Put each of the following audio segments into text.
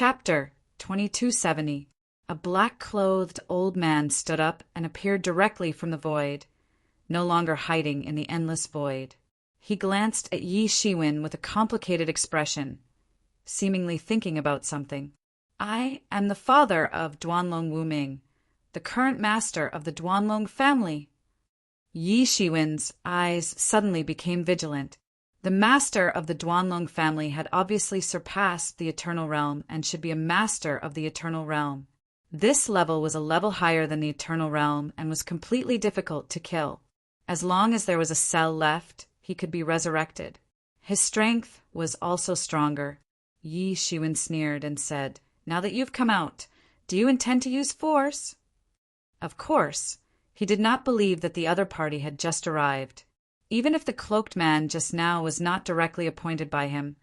Chapter 2270. A black-clothed old man stood up and appeared directly from the void, no longer hiding in the endless void. He glanced at Yi Shiwen with a complicated expression, seemingly thinking about something. "I am the father of Duanlong Wuming, the current master of the Duanlong family." Yi Shiwen's eyes suddenly became vigilant. The master of the Duanlong family had obviously surpassed the Eternal Realm and should be a master of the Eternal Realm. This level was a level higher than the Eternal Realm and was completely difficult to kill. As long as there was a cell left, he could be resurrected. His strength was also stronger. Yi Shiwen sneered and said, "Now that you've come out, do you intend to use force?" Of course, he did not believe that the other party had just arrived. Even if the cloaked man just now was not directly appointed by him,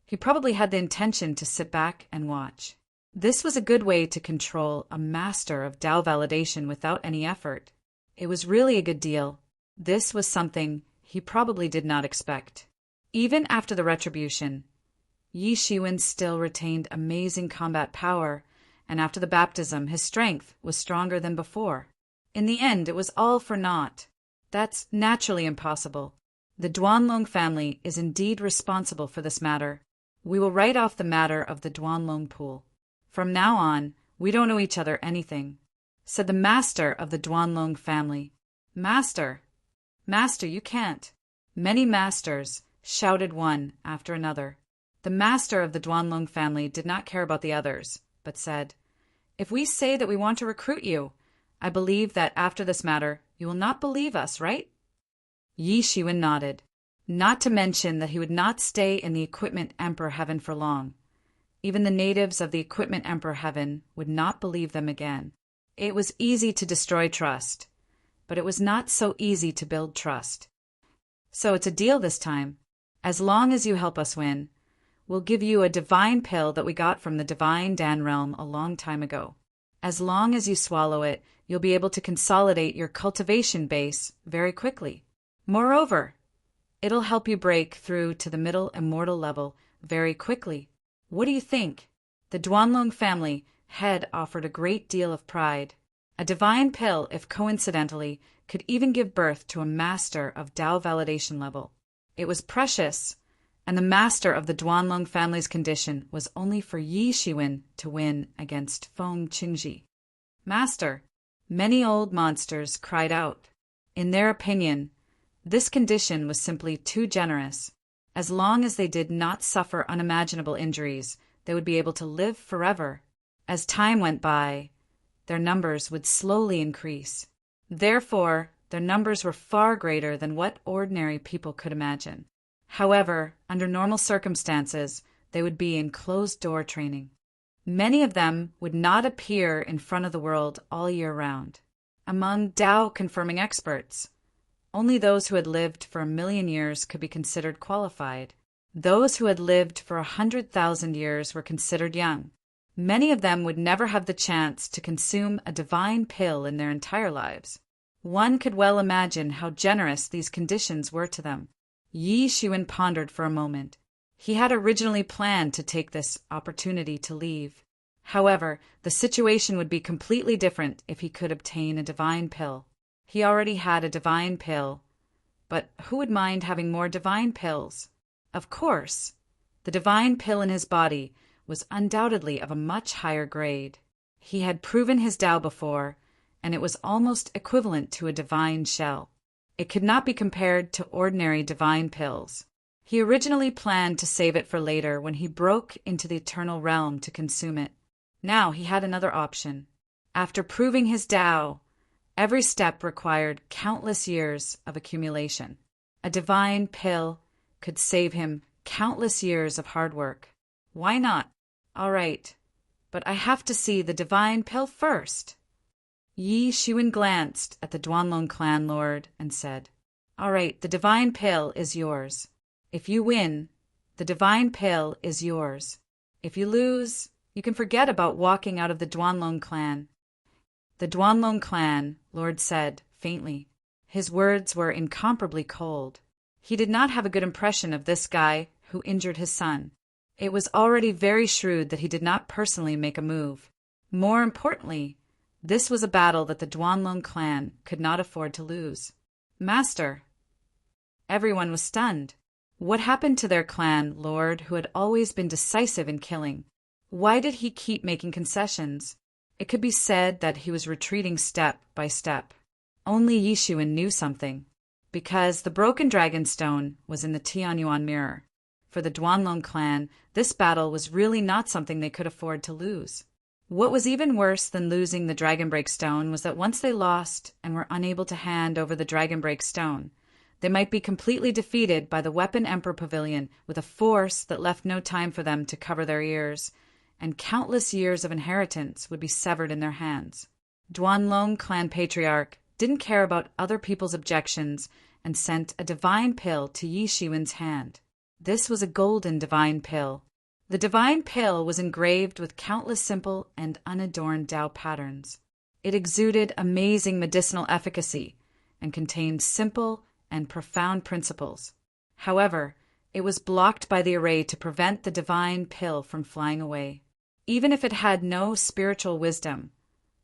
he probably had the intention to sit back and watch. This was a good way to control a master of Dao validation without any effort. It was really a good deal. This was something he probably did not expect. Even after the retribution, Yi Shiwen still retained amazing combat power, and after the baptism, his strength was stronger than before. In the end, it was all for naught. That's naturally impossible. The Duanlong family is indeed responsible for this matter. We will write off the matter of the Duanlong pool. From now on, we don't owe each other anything," said the master of the Duanlong family. "Master! Master, you can't!" Many masters shouted one after another. The master of the Duanlong family did not care about the others, but said, "If we say that we want to recruit you, I believe that after this matter, you will not believe us, right?" Yi Shiwen nodded, not to mention that he would not stay in the Equipment Emperor Heaven for long. Even the natives of the Equipment Emperor Heaven would not believe them again. It was easy to destroy trust, but it was not so easy to build trust. "So it's a deal this time. As long as you help us win, we'll give you a divine pill that we got from the Divine Dan Realm a long time ago. As long as you swallow it, you'll be able to consolidate your cultivation base very quickly. Moreover, it'll help you break through to the middle immortal level very quickly. What do you think?" The Duanlong family had offered a great deal of pride. A divine pill, if coincidentally, could even give birth to a master of Dao validation level. It was precious, and the master of the Duanlong family's condition was only for Yi Shiwen to win against Feng Qingji. "Master!" Many old monsters cried out. In their opinion, this condition was simply too generous. As long as they did not suffer unimaginable injuries, they would be able to live forever. As time went by, their numbers would slowly increase. Therefore, their numbers were far greater than what ordinary people could imagine. However, under normal circumstances, they would be in closed-door training. Many of them would not appear in front of the world all year round. Among Dao-confirming experts, only those who had lived for 1,000,000 years could be considered qualified. Those who had lived for 100,000 years were considered young. Many of them would never have the chance to consume a divine pill in their entire lives. One could well imagine how generous these conditions were to them. Yi Shiwen pondered for a moment. He had originally planned to take this opportunity to leave. However, the situation would be completely different if he could obtain a divine pill. He already had a divine pill, but who would mind having more divine pills? Of course, the divine pill in his body was undoubtedly of a much higher grade. He had proven his Dao before, and it was almost equivalent to a divine shell. It could not be compared to ordinary divine pills. He originally planned to save it for later when he broke into the Eternal Realm to consume it. Now he had another option. After proving his Dao, every step required countless years of accumulation. A divine pill could save him countless years of hard work. Why not? All right, but I have to see the divine pill first. Yi Shiwen glanced at the Duanlong clan lord and said, "All right, the divine pill is yours. If you win, the divine pill is yours. If you lose, you can forget about walking out of the Duanlong clan." The Duanlong clan lord said faintly. His words were incomparably cold. He did not have a good impression of this guy who injured his son. It was already very shrewd that he did not personally make a move. More importantly, this was a battle that the Duanlong clan could not afford to lose. Master! Everyone was stunned. What happened to their clan lord who had always been decisive in killing? Why did he keep making concessions? It could be said that he was retreating step by step. Only Yishuin knew something, because the broken dragon stone was in the Tianyuan mirror. For the Duanlong clan, this battle was really not something they could afford to lose. What was even worse than losing the Dragon Break Stone was that once they lost and were unable to hand over the Dragon Break Stone, they might be completely defeated by the Weapon Emperor Pavilion with a force that left no time for them to cover their ears, and countless years of inheritance would be severed in their hands. Duanlong clan patriarch didn't care about other people's objections and sent a divine pill to Yi Shiwen's hand. This was a golden divine pill. The divine pill was engraved with countless simple and unadorned Tao patterns. It exuded amazing medicinal efficacy and contained simple and profound principles. However, it was blocked by the array to prevent the divine pill from flying away. Even if it had no spiritual wisdom,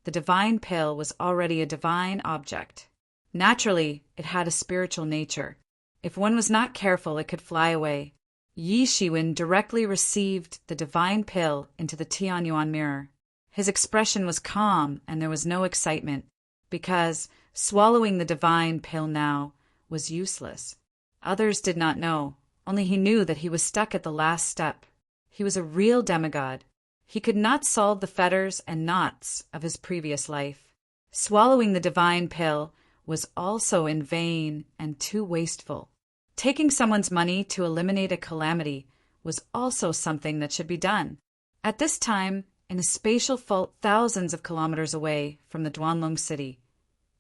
the divine pill was already a divine object. Naturally, it had a spiritual nature. If one was not careful, it could fly away. Yi Shiwen directly received the divine pill into the Tianyuan mirror. His expression was calm and there was no excitement, because swallowing the divine pill now was useless. Others did not know, only he knew that he was stuck at the last step. He was a real demigod. He could not solve the fetters and knots of his previous life. Swallowing the divine pill was also in vain and too wasteful. Taking someone's money to eliminate a calamity was also something that should be done. At this time, in a spatial fault thousands of kilometers away from the Duanlong city,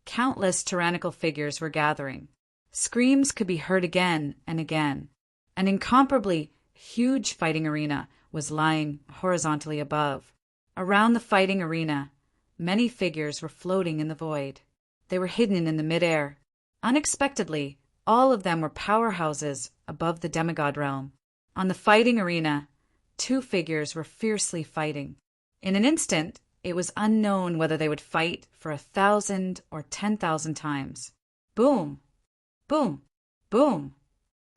countless tyrannical figures were gathering. Screams could be heard again and again. An incomparably huge fighting arena was lying horizontally above. Around the fighting arena, many figures were floating in the void. They were hidden in the midair. Unexpectedly, all of them were powerhouses above the demigod realm. On the fighting arena, two figures were fiercely fighting. In an instant, it was unknown whether they would fight for 1,000 or 10,000 times. Boom! Boom! Boom!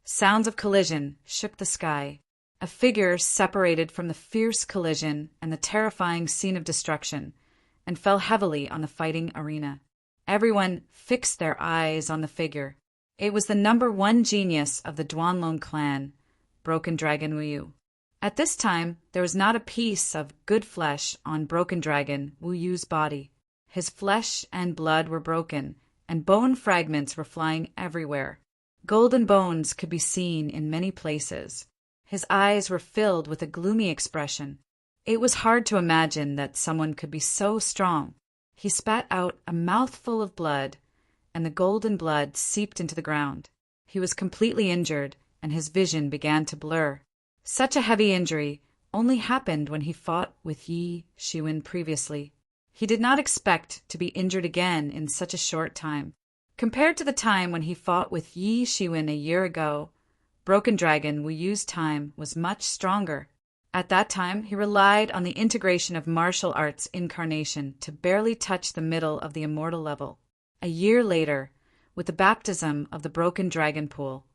Sounds of collision shook the sky. A figure separated from the fierce collision and the terrifying scene of destruction and fell heavily on the fighting arena. Everyone fixed their eyes on the figure. It was the number one genius of the Duanlong clan, Broken Dragon Wuyu. At this time, there was not a piece of good flesh on Broken Dragon Wuyu's body. His flesh and blood were broken, and bone fragments were flying everywhere. Golden bones could be seen in many places. His eyes were filled with a gloomy expression. It was hard to imagine that someone could be so strong. He spat out a mouthful of blood, and the golden blood seeped into the ground. He was completely injured, and his vision began to blur. Such a heavy injury only happened when he fought with Yi Shiwen previously. He did not expect to be injured again in such a short time. Compared to the time when he fought with Yi Shiwen a year ago, Broken Dragon Wuyu's time was much stronger. At that time, he relied on the integration of martial arts incarnation to barely touch the middle of the immortal level. A year later, with the baptism of the Broken Dragon Pool,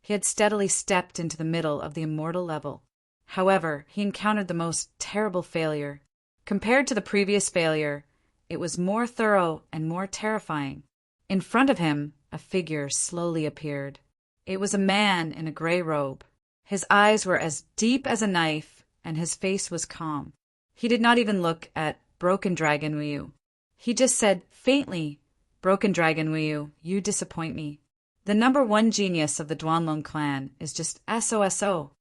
he had steadily stepped into the middle of the immortal level. However, he encountered the most terrible failure. Compared to the previous failure, it was more thorough and more terrifying. In front of him, a figure slowly appeared. It was a man in a gray robe. His eyes were as deep as a knife, and his face was calm. He did not even look at Broken Dragon Wuyu. He just said faintly, "Broken Dragon Wuyu, you disappoint me. The number one genius of the Duanlong clan is just SOSO.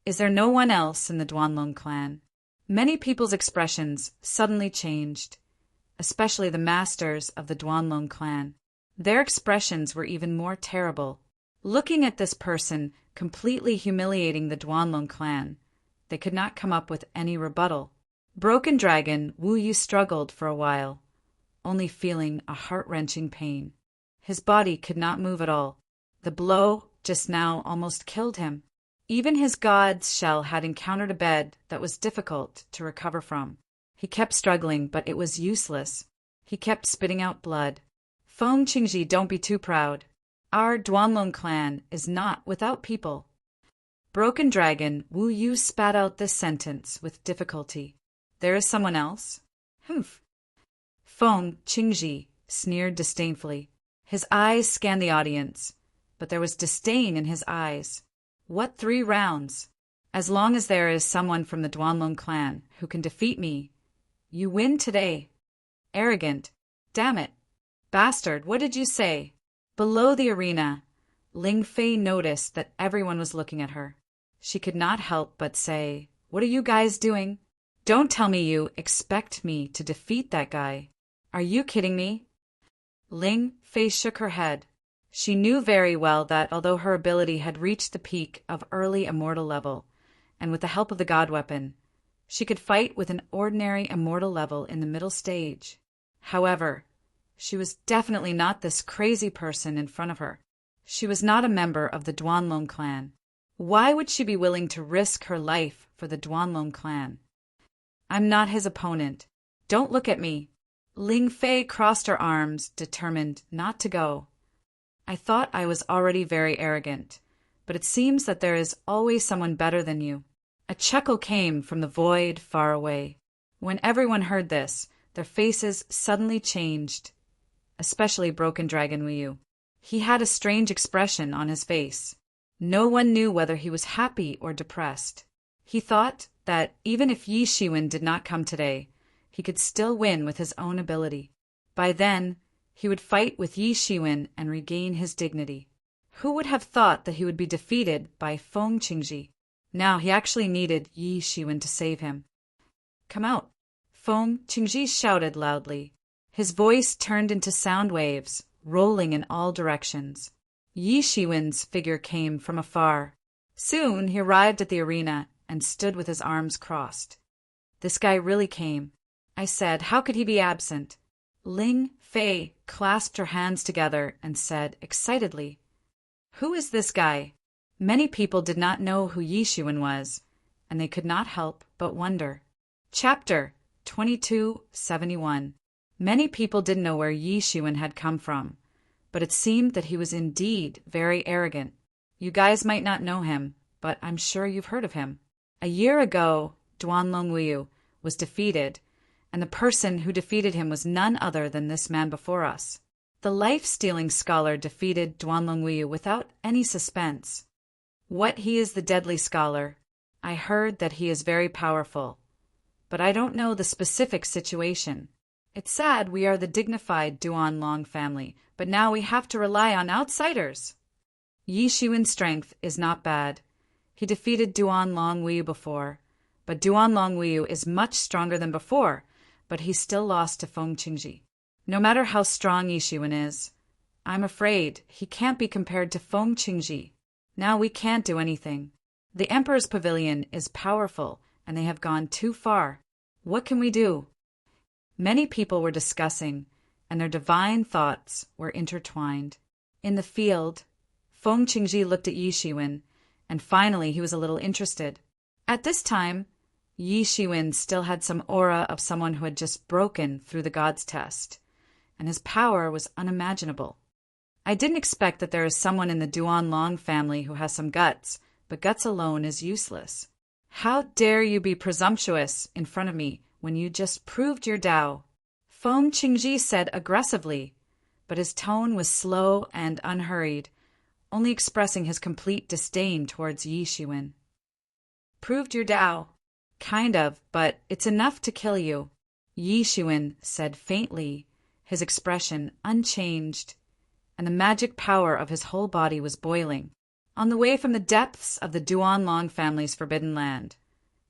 Is there no one else in the Duanlong clan?" Many people's expressions suddenly changed, especially the masters of the Duanlong clan. Their expressions were even more terrible. Looking at this person completely humiliating the Duanlong clan, they could not come up with any rebuttal. Broken Dragon Wuyu struggled for a while, only feeling a heart-wrenching pain. His body could not move at all. The blow just now almost killed him. Even his god's shell had encountered a bed that was difficult to recover from. He kept struggling, but it was useless. He kept spitting out blood. Feng Qingji, don't be too proud. Our Duanlong clan is not without people. Broken Dragon, Wu Yu spat out this sentence with difficulty. There is someone else? Humph. Feng Qingji sneered disdainfully. His eyes scanned the audience, but there was disdain in his eyes. What 3 rounds? As long as there is someone from the Duanlong clan who can defeat me, you win today. Arrogant. Damn it. Bastard, what did you say? Below the arena, Ling Fei noticed that everyone was looking at her. She could not help but say, What are you guys doing? Don't tell me you expect me to defeat that guy. Are you kidding me? Ling Fei shook her head. She knew very well that although her ability had reached the peak of early immortal level, and with the help of the god weapon, she could fight with an ordinary immortal level in the middle stage. However, she was definitely not this crazy person in front of her. She was not a member of the Duanlong clan. Why would she be willing to risk her life for the Duanlong clan? I'm not his opponent. Don't look at me. Ling Fei crossed her arms, determined not to go. I thought I was already very arrogant, but it seems that there is always someone better than you. A chuckle came from the void far away. When everyone heard this, their faces suddenly changed, especially Broken Dragon Wu Yu. He had a strange expression on his face. No one knew whether he was happy or depressed. He thought that even if Yi Shiwen did not come today, he could still win with his own ability. By then, he would fight with Yi Shiwen and regain his dignity. Who would have thought that he would be defeated by Feng Qingji? Now he actually needed Yi Shiwen to save him. Come out! Feng Qingji shouted loudly. His voice turned into sound waves, rolling in all directions. Yi Shiwen's figure came from afar. Soon he arrived at the arena and stood with his arms crossed. This guy really came. I said, how could he be absent? Ling Fei clasped her hands together and said excitedly, Who is this guy? Many people did not know who Yi Shiwen was, and they could not help but wonder. Chapter 2271. Many people didn't know where Yi Shiwen had come from, but it seemed that he was indeed very arrogant. You guys might not know him, but I'm sure you've heard of him. A year ago, Duanlong Wu Yu was defeated, and the person who defeated him was none other than this man before us. The life-stealing scholar defeated Duanlong Wu Yu without any suspense. What he is the deadly scholar. I heard that he is very powerful, but I don't know the specific situation. It's sad we are the dignified Duanlong family, but now we have to rely on outsiders. Yi Shiwen's strength is not bad. He defeated Duanlong Wu Yu before, but Duanlong Wu Yu is much stronger than before, but he still lost to Feng Qingji. No matter how strong Yi Shiwen is, I'm afraid he can't be compared to Feng Qingji. Now we can't do anything. The Emperor's Pavilion is powerful, and they have gone too far. What can we do? Many people were discussing, and their divine thoughts were intertwined. In the field, Feng Qingji looked at Yi Shiwen, and finally he was a little interested. At this time, Yi Shiwen still had some aura of someone who had just broken through the god's test, and his power was unimaginable. I didn't expect that there is someone in the Duanlong family who has some guts, but guts alone is useless. How dare you be presumptuous in front of me when you just proved your Tao? Feng Qingji said aggressively, but his tone was slow and unhurried, only expressing his complete disdain towards Yi Shiwen. Proved your Tao? Kind of, but it's enough to kill you, Yi Shiwen said faintly, his expression unchanged, and the magic power of his whole body was boiling. On the way from the depths of the Duanlong family's forbidden land,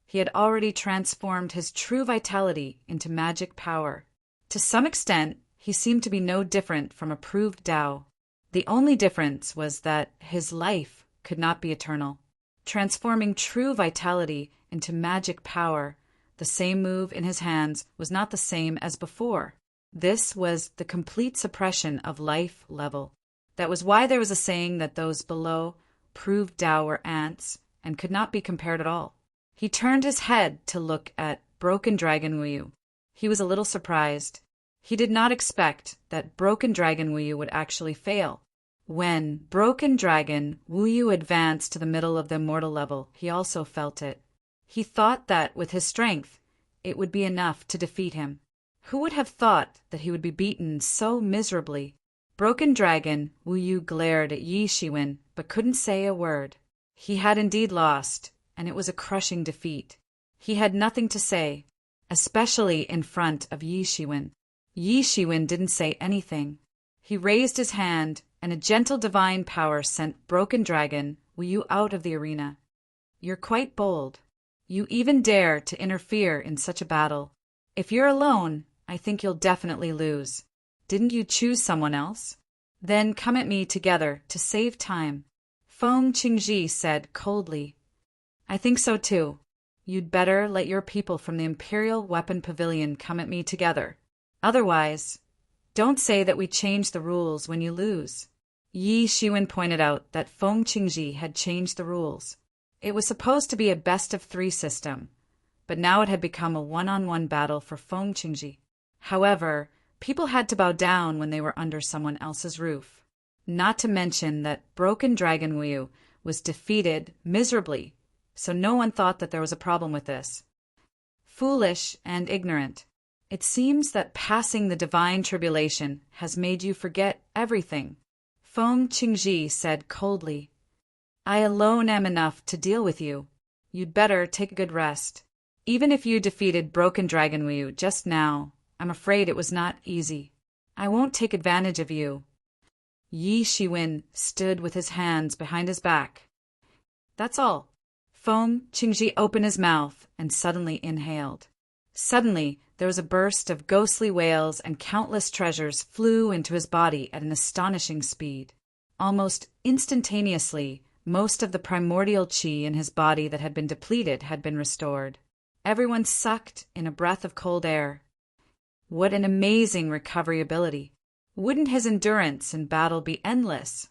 he had already transformed his true vitality into magic power. To some extent, he seemed to be no different from a proved Tao. The only difference was that his life could not be eternal. Transforming true vitality into magic power, the same move in his hands was not the same as before. This was the complete suppression of life level. That was why there was a saying that those below proved Tao were ants and could not be compared at all. He turned his head to look at Broken Dragon Wuyu. He was a little surprised. He did not expect that Broken Dragon Wuyu would actually fail. When Broken Dragon Wuyu advanced to the middle of the immortal level, he also felt it. He thought that, with his strength, it would be enough to defeat him. Who would have thought that he would be beaten so miserably? Broken Dragon Wuyu glared at Yi Shiwen, but couldn't say a word. He had indeed lost, and it was a crushing defeat. He had nothing to say, especially in front of Yi Shiwen. Yi Shiwen didn't say anything. He raised his hand, and a gentle divine power sent Broken Dragon Wuyu out of the arena. "You're quite bold. You even dare to interfere in such a battle. If you're alone, I think you'll definitely lose. Didn't you choose someone else? Then come at me together to save time." Feng Qingji said coldly, "I think so too. You'd better let your people from the Imperial Weapon Pavilion come at me together. Otherwise, don't say that we changed the rules when you lose." Yi Shiwen pointed out that Feng Qingji had changed the rules. It was supposed to be a best-of-3 system, but now it had become a one-on-one battle for Feng Qingji. However, people had to bow down when they were under someone else's roof. Not to mention that Broken Dragon Wuyu was defeated miserably, so no one thought that there was a problem with this. Foolish and ignorant. It seems that passing the divine tribulation has made you forget everything. Feng Qingji said coldly, "I alone am enough to deal with you. You'd better take a good rest. Even if you defeated Broken Dragon Wuyu just now, I'm afraid it was not easy. I won't take advantage of you." Yi Shiwen stood with his hands behind his back. "That's all." Feng Qingji opened his mouth and suddenly inhaled. Suddenly, there was a burst of ghostly wails and countless treasures flew into his body at an astonishing speed. Almost instantaneously, most of the primordial qi in his body that had been depleted had been restored. Everyone sucked in a breath of cold air. What an amazing recovery ability! Wouldn't his endurance in battle be endless?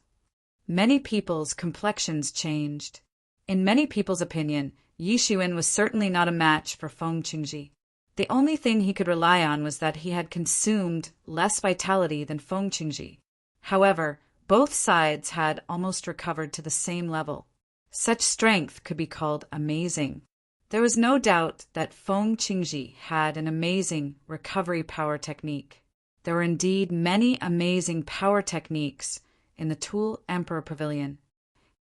Many people's complexions changed. In many people's opinion, Yi Shiwen was certainly not a match for Feng Qingji. The only thing he could rely on was that he had consumed less vitality than Feng Qingji. However, both sides had almost recovered to the same level. Such strength could be called amazing. There was no doubt that Feng Qingji had an amazing recovery power technique. There were indeed many amazing power techniques in the Tool Emperor Pavilion.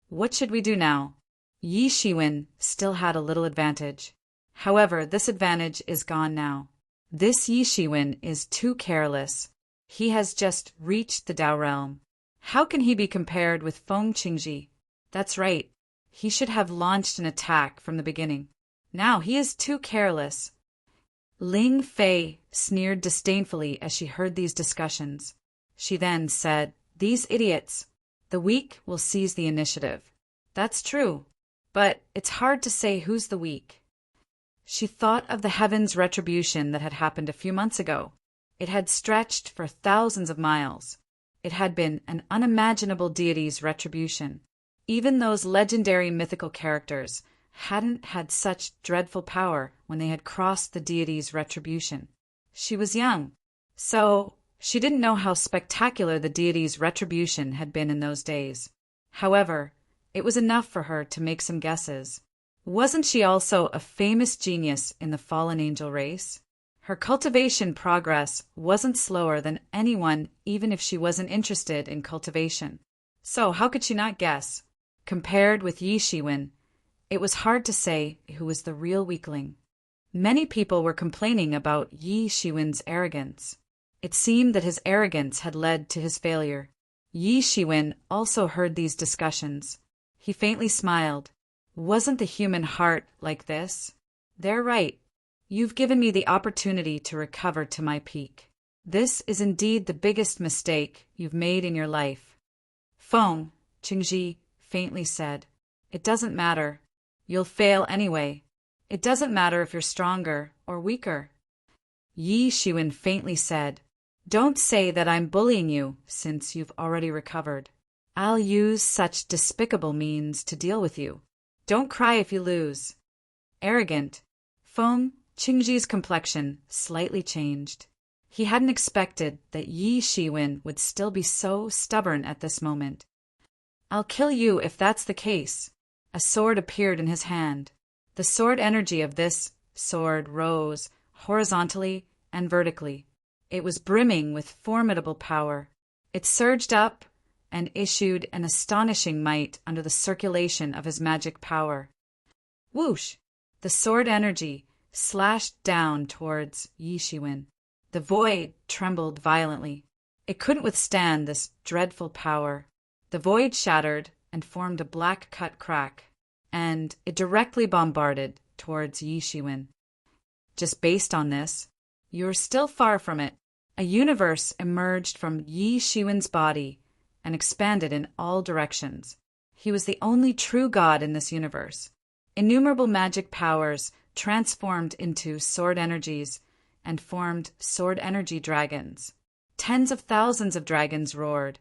What should we do now? Yi Shiwen still had a little advantage. However, this advantage is gone now. This Yi Shiwen is too careless. He has just reached the Tao realm. How can he be compared with Feng Qingji? That's right. He should have launched an attack from the beginning. Now he is too careless. Ling Fei sneered disdainfully as she heard these discussions. She then said, "These idiots. The weak will seize the initiative." That's true, but it's hard to say who's the weak. She thought of the heaven's retribution that had happened a few months ago. It had stretched for thousands of miles. It had been an unimaginable deity's retribution. Even those legendary mythical characters hadn't had such dreadful power when they had crossed the deity's retribution. She was young, so she didn't know how spectacular the deity's retribution had been in those days. However, it was enough for her to make some guesses. Wasn't she also a famous genius in the fallen angel race? Her cultivation progress wasn't slower than anyone, even if she wasn't interested in cultivation. So how could she not guess? Compared with Yi Shiwen, it was hard to say who was the real weakling. Many people were complaining about Yi Shiwen's arrogance. It seemed that his arrogance had led to his failure. Yi Shiwen also heard these discussions. He faintly smiled. Wasn't the human heart like this? They're right. You've given me the opportunity to recover to my peak. This is indeed the biggest mistake you've made in your life. Feng Qingji faintly said, "It doesn't matter. You'll fail anyway. It doesn't matter if you're stronger or weaker." Yi Shiwen faintly said, "Don't say that I'm bullying you since you've already recovered. I'll use such despicable means to deal with you. Don't cry if you lose. Arrogant. Feng Qingji's complexion slightly changed. He hadn't expected that Yi Shiwen would still be so stubborn at this moment. I'll kill you if that's the case. A sword appeared in his hand. The sword energy of this sword rose horizontally and vertically. It was brimming with formidable power. It surged up and issued an astonishing might under the circulation of his magic power. Whoosh! The sword energy slashed down towards Yi Shiwen. The void trembled violently. It couldn't withstand this dreadful power. The void shattered and formed a black-cut crack, and it directly bombarded towards Yi Shiwen. Just based on this, you're still far from it. A universe emerged from Yi Shiwen's body and expanded in all directions. He was the only true god in this universe. Innumerable magic powers transformed into sword energies and formed sword energy dragons. Tens of thousands of dragons roared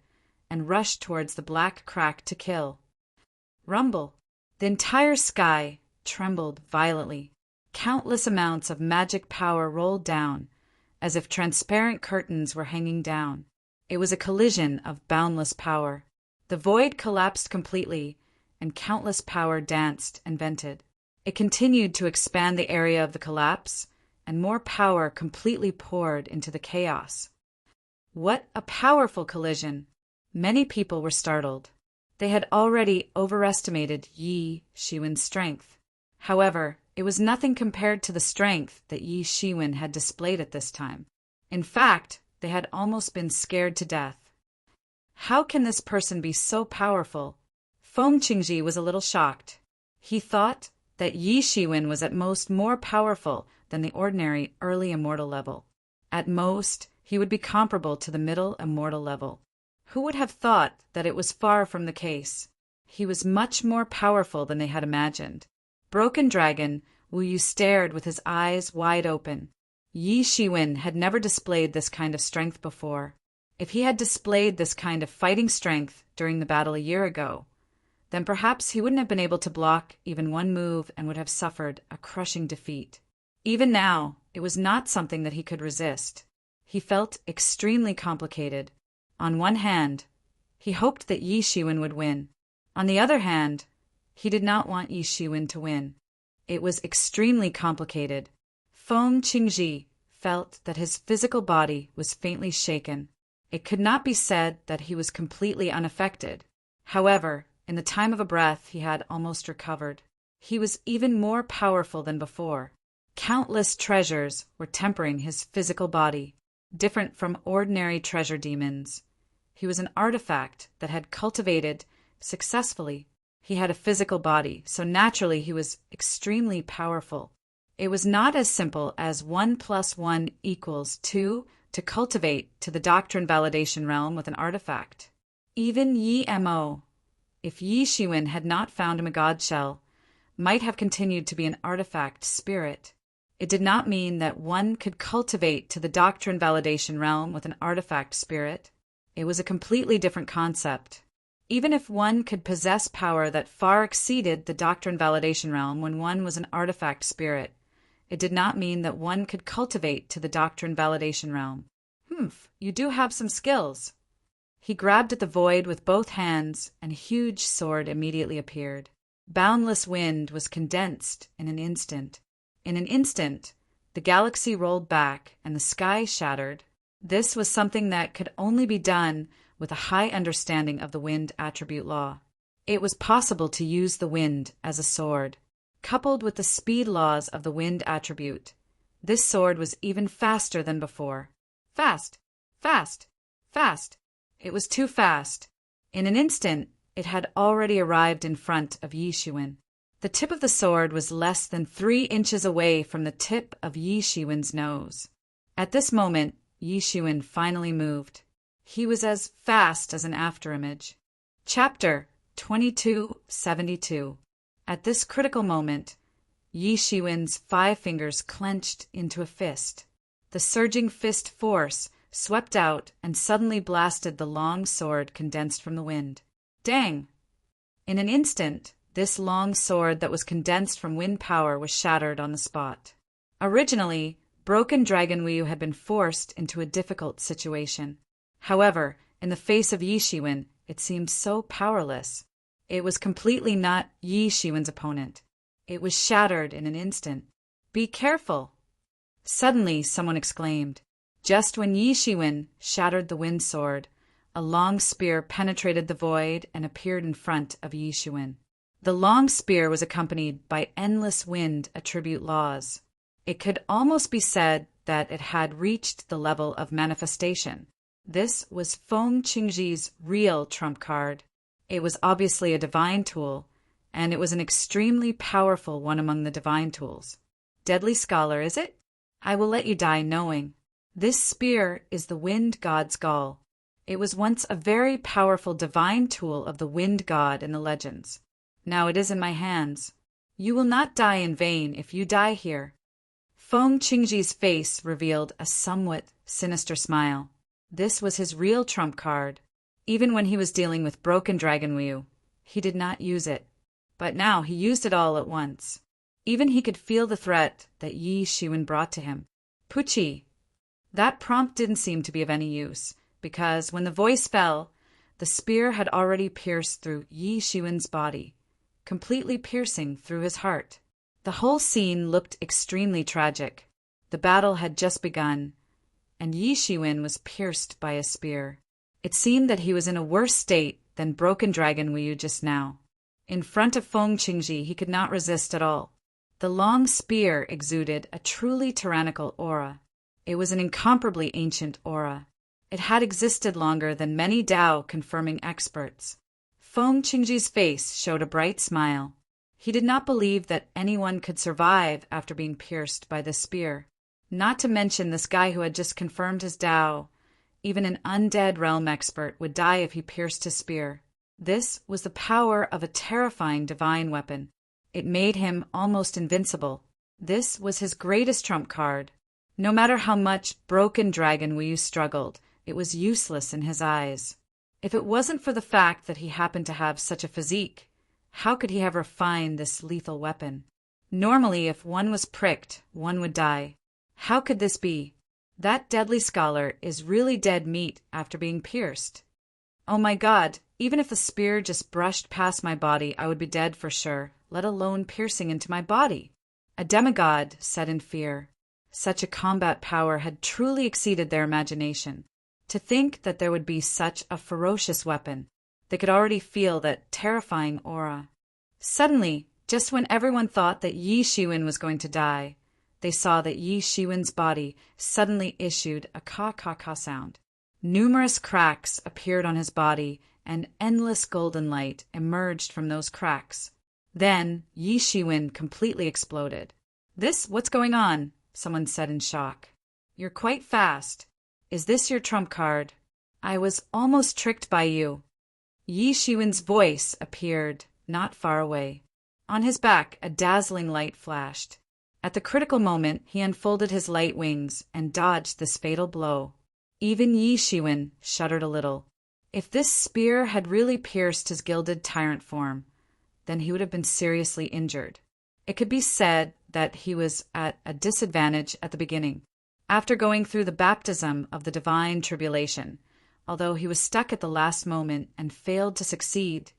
and rushed towards the black crack to kill. Rumble! The entire sky trembled violently. Countless amounts of magic power rolled down, as if transparent curtains were hanging down. It was a collision of boundless power. The void collapsed completely, and countless power danced and vented. It continued to expand the area of the collapse, and more power completely poured into the chaos. What a powerful collision! Many people were startled. They had already overestimated Yi Shiwen's strength. However, it was nothing compared to the strength that Yi Shiwen had displayed at this time. In fact, they had almost been scared to death. How can this person be so powerful? Feng Qingji was a little shocked. He thought that Yi Shiwen was at most more powerful than the ordinary early immortal level. At most, he would be comparable to the middle immortal level. Who would have thought that it was far from the case? He was much more powerful than they had imagined. Broken Dragon, Wu Yu stared with his eyes wide open. Yi Shiwen had never displayed this kind of strength before. If he had displayed this kind of fighting strength during the battle a year ago, then perhaps he wouldn't have been able to block even one move and would have suffered a crushing defeat. Even now, it was not something that he could resist. He felt extremely complicated. On one hand, he hoped that Yi Shiwen would win. On the other hand, he did not want Yi Shiwen to win. It was extremely complicated. Feng Qingji felt that his physical body was faintly shaken. It could not be said that he was completely unaffected. However, in the time of a breath, he had almost recovered. He was even more powerful than before. Countless treasures were tempering his physical body, different from ordinary treasure demons. He was an artifact that had cultivated successfully. He had a physical body, so naturally he was extremely powerful. It was not as simple as 1 + 1 = 2 to cultivate to the doctrine validation realm with an artifact. Even Yi Mo, if Yi Shiwen had not found him a god shell, might have continued to be an artifact spirit. It did not mean that one could cultivate to the doctrine validation realm with an artifact spirit. It was a completely different concept. Even if one could possess power that far exceeded the doctrine validation realm when one was an artifact spirit, it did not mean that one could cultivate to the doctrine validation realm. You do have some skills. He grabbed at the void with both hands, and a huge sword immediately appeared. Boundless wind was condensed in an instant. In an instant, the galaxy rolled back and the sky shattered. This was something that could only be done with a high understanding of the wind attribute law. It was possible to use the wind as a sword. Coupled with the speed laws of the wind attribute, this sword was even faster than before. Fast! Fast! Fast! It was too fast. In an instant, it had already arrived in front of Yi Shiwen. The tip of the sword was less than 3 inches away from the tip of Yi Shiwen's nose. At this moment, Yi Shiwen finally moved. He was as fast as an afterimage. Chapter 2272. At this critical moment, Yi Shiwen's 5 fingers clenched into a fist. The surging fist force swept out and suddenly blasted the long sword condensed from the wind. Dang! In an instant, This long sword that was condensed from wind power was shattered on the spot. Originally, Broken Dragon Ryu had been forced into a difficult situation. However, in the face of Yi Shiwen, it seemed so powerless. It was completely not Yi Shiwen's opponent. It was shattered in an instant. "Be careful!" Suddenly, someone exclaimed. Just when Yi Shiwen shattered the wind sword, a long spear penetrated the void and appeared in front of Yi Shiwen. The long spear was accompanied by endless wind attribute laws. It could almost be said that it had reached the level of manifestation. This was Feng Qingji's real trump card. It was obviously a divine tool, and it was an extremely powerful one among the divine tools. Deadly Scholar, is it? I will let you die knowing. This spear is the wind god's gall. It was once a very powerful divine tool of the wind god in the legends. Now it is in my hands. You will not die in vain if you die here. Feng Qingji's face revealed a somewhat sinister smile. This was his real trump card. Even when he was dealing with Broken Dragon Ryu, he did not use it. But now he used it all at once. Even he could feel the threat that Yi Shiwen brought to him. Puchi! That prompt didn't seem to be of any use, because when the voice fell, the spear had already pierced through Yi Shiwen's body, completely piercing through his heart. The whole scene looked extremely tragic. The battle had just begun, and Yi Shiwen was pierced by a spear. It seemed that he was in a worse state than Broken Dragon Ryu just now. In front of Feng Qingji, he could not resist at all. The long spear exuded a truly tyrannical aura. It was an incomparably ancient aura. It had existed longer than many Dao confirming experts. Feng Qingji's face showed a bright smile. He did not believe that anyone could survive after being pierced by this spear. Not to mention this guy who had just confirmed his Dao. Even an undead realm expert would die if he pierced his spear. This was the power of a terrifying divine weapon. It made him almost invincible. This was his greatest trump card. No matter how much Broken Dragon Ryu struggled, it was useless in his eyes. If it wasn't for the fact that he happened to have such a physique, how could he have refined this lethal weapon? Normally, if one was pricked, one would die. How could this be? That Deadly Scholar is really dead meat after being pierced. Oh my God, even if the spear just brushed past my body, I would be dead for sure, let alone piercing into my body. A demigod said in fear. Such a combat power had truly exceeded their imagination. To think that there would be such a ferocious weapon. They could already feel that terrifying aura. Suddenly, just when everyone thought that Yi Shiwen was going to die, they saw that Yi Shiwen's body suddenly issued a ka-ka-ka sound. Numerous cracks appeared on his body, and endless golden light emerged from those cracks. Then Yi Shiwen completely exploded. What's going on? Someone said in shock. You're quite fast. Is this your trump card? I was almost tricked by you. Yi Shiwen's voice appeared not far away. On his back, a dazzling light flashed. At the critical moment, he unfolded his light wings and dodged this fatal blow. Even Yi Shiwen shuddered a little. If this spear had really pierced his gilded tyrant form, then he would have been seriously injured. It could be said that he was at a disadvantage at the beginning. After going through the baptism of the divine tribulation, although he was stuck at the last moment and failed to succeed,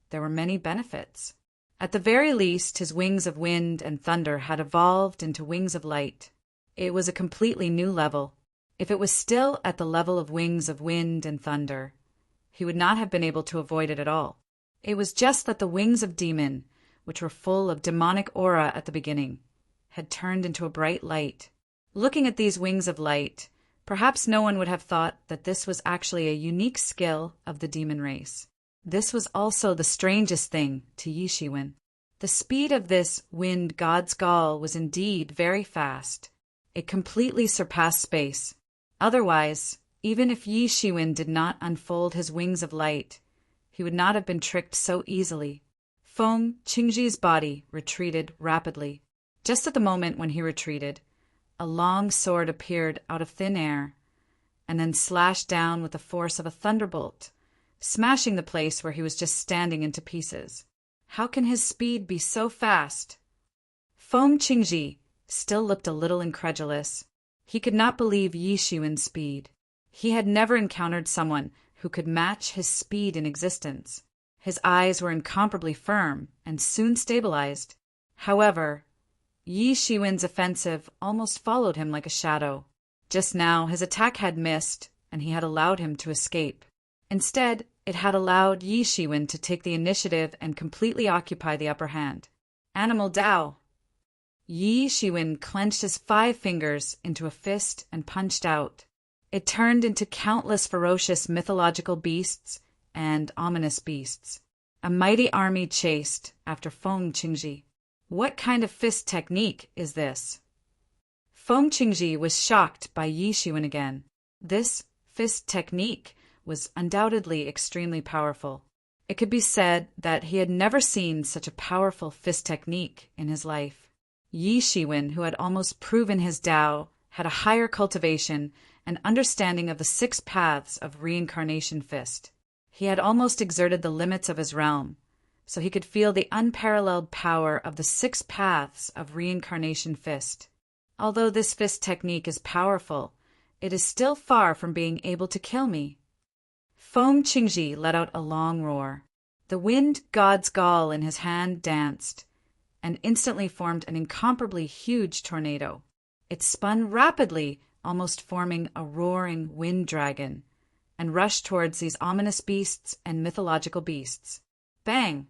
there were many benefits. At the very least, his wings of wind and thunder had evolved into wings of light. It was a completely new level. If it was still at the level of wings of wind and thunder, he would not have been able to avoid it at all. It was just that the wings of demon, which were full of demonic aura at the beginning, had turned into a bright light. Looking at these wings of light, perhaps no one would have thought that this was actually a unique skill of the demon race. This was also the strangest thing to Yi Shiwen. The speed of this wind god's gall was indeed very fast. It completely surpassed space. Otherwise, even if Yi Shiwen did not unfold his wings of light, he would not have been tricked so easily. Feng Qingji's body retreated rapidly. Just at the moment when he retreated, a long sword appeared out of thin air, and then slashed down with the force of a thunderbolt, smashing the place where he was just standing into pieces. How can his speed be so fast? Feng Qingji still looked a little incredulous. He could not believe Yi Shiwen's speed. He had never encountered someone who could match his speed in existence. His eyes were incomparably firm and soon stabilized. However, Yi Shiwen's offensive almost followed him like a shadow. Just now his attack had missed, and he had allowed him to escape. Instead, it had allowed Yi Shiwen to take the initiative and completely occupy the upper hand. Animal Dao! Yi Shiwen clenched his 5 fingers into a fist and punched out. It turned into countless ferocious mythological beasts and ominous beasts. A mighty army chased after Feng Qingji. What kind of fist technique is this? Feng Qingji was shocked by Yi Shiwen again. This fist technique was undoubtedly extremely powerful. It could be said that he had never seen such a powerful fist technique in his life. Yi Shiwen, who had almost proven his Tao, had a higher cultivation and understanding of the 6 paths of reincarnation fist. He had almost exerted the limits of his realm, so he could feel the unparalleled power of the 6 paths of reincarnation fist. Although this fist technique is powerful, it is still far from being able to kill me. Feng Qingji let out a long roar. The wind god's gall in his hand danced, and instantly formed an incomparably huge tornado. It spun rapidly, almost forming a roaring wind dragon, and rushed towards these ominous beasts and mythological beasts. Bang!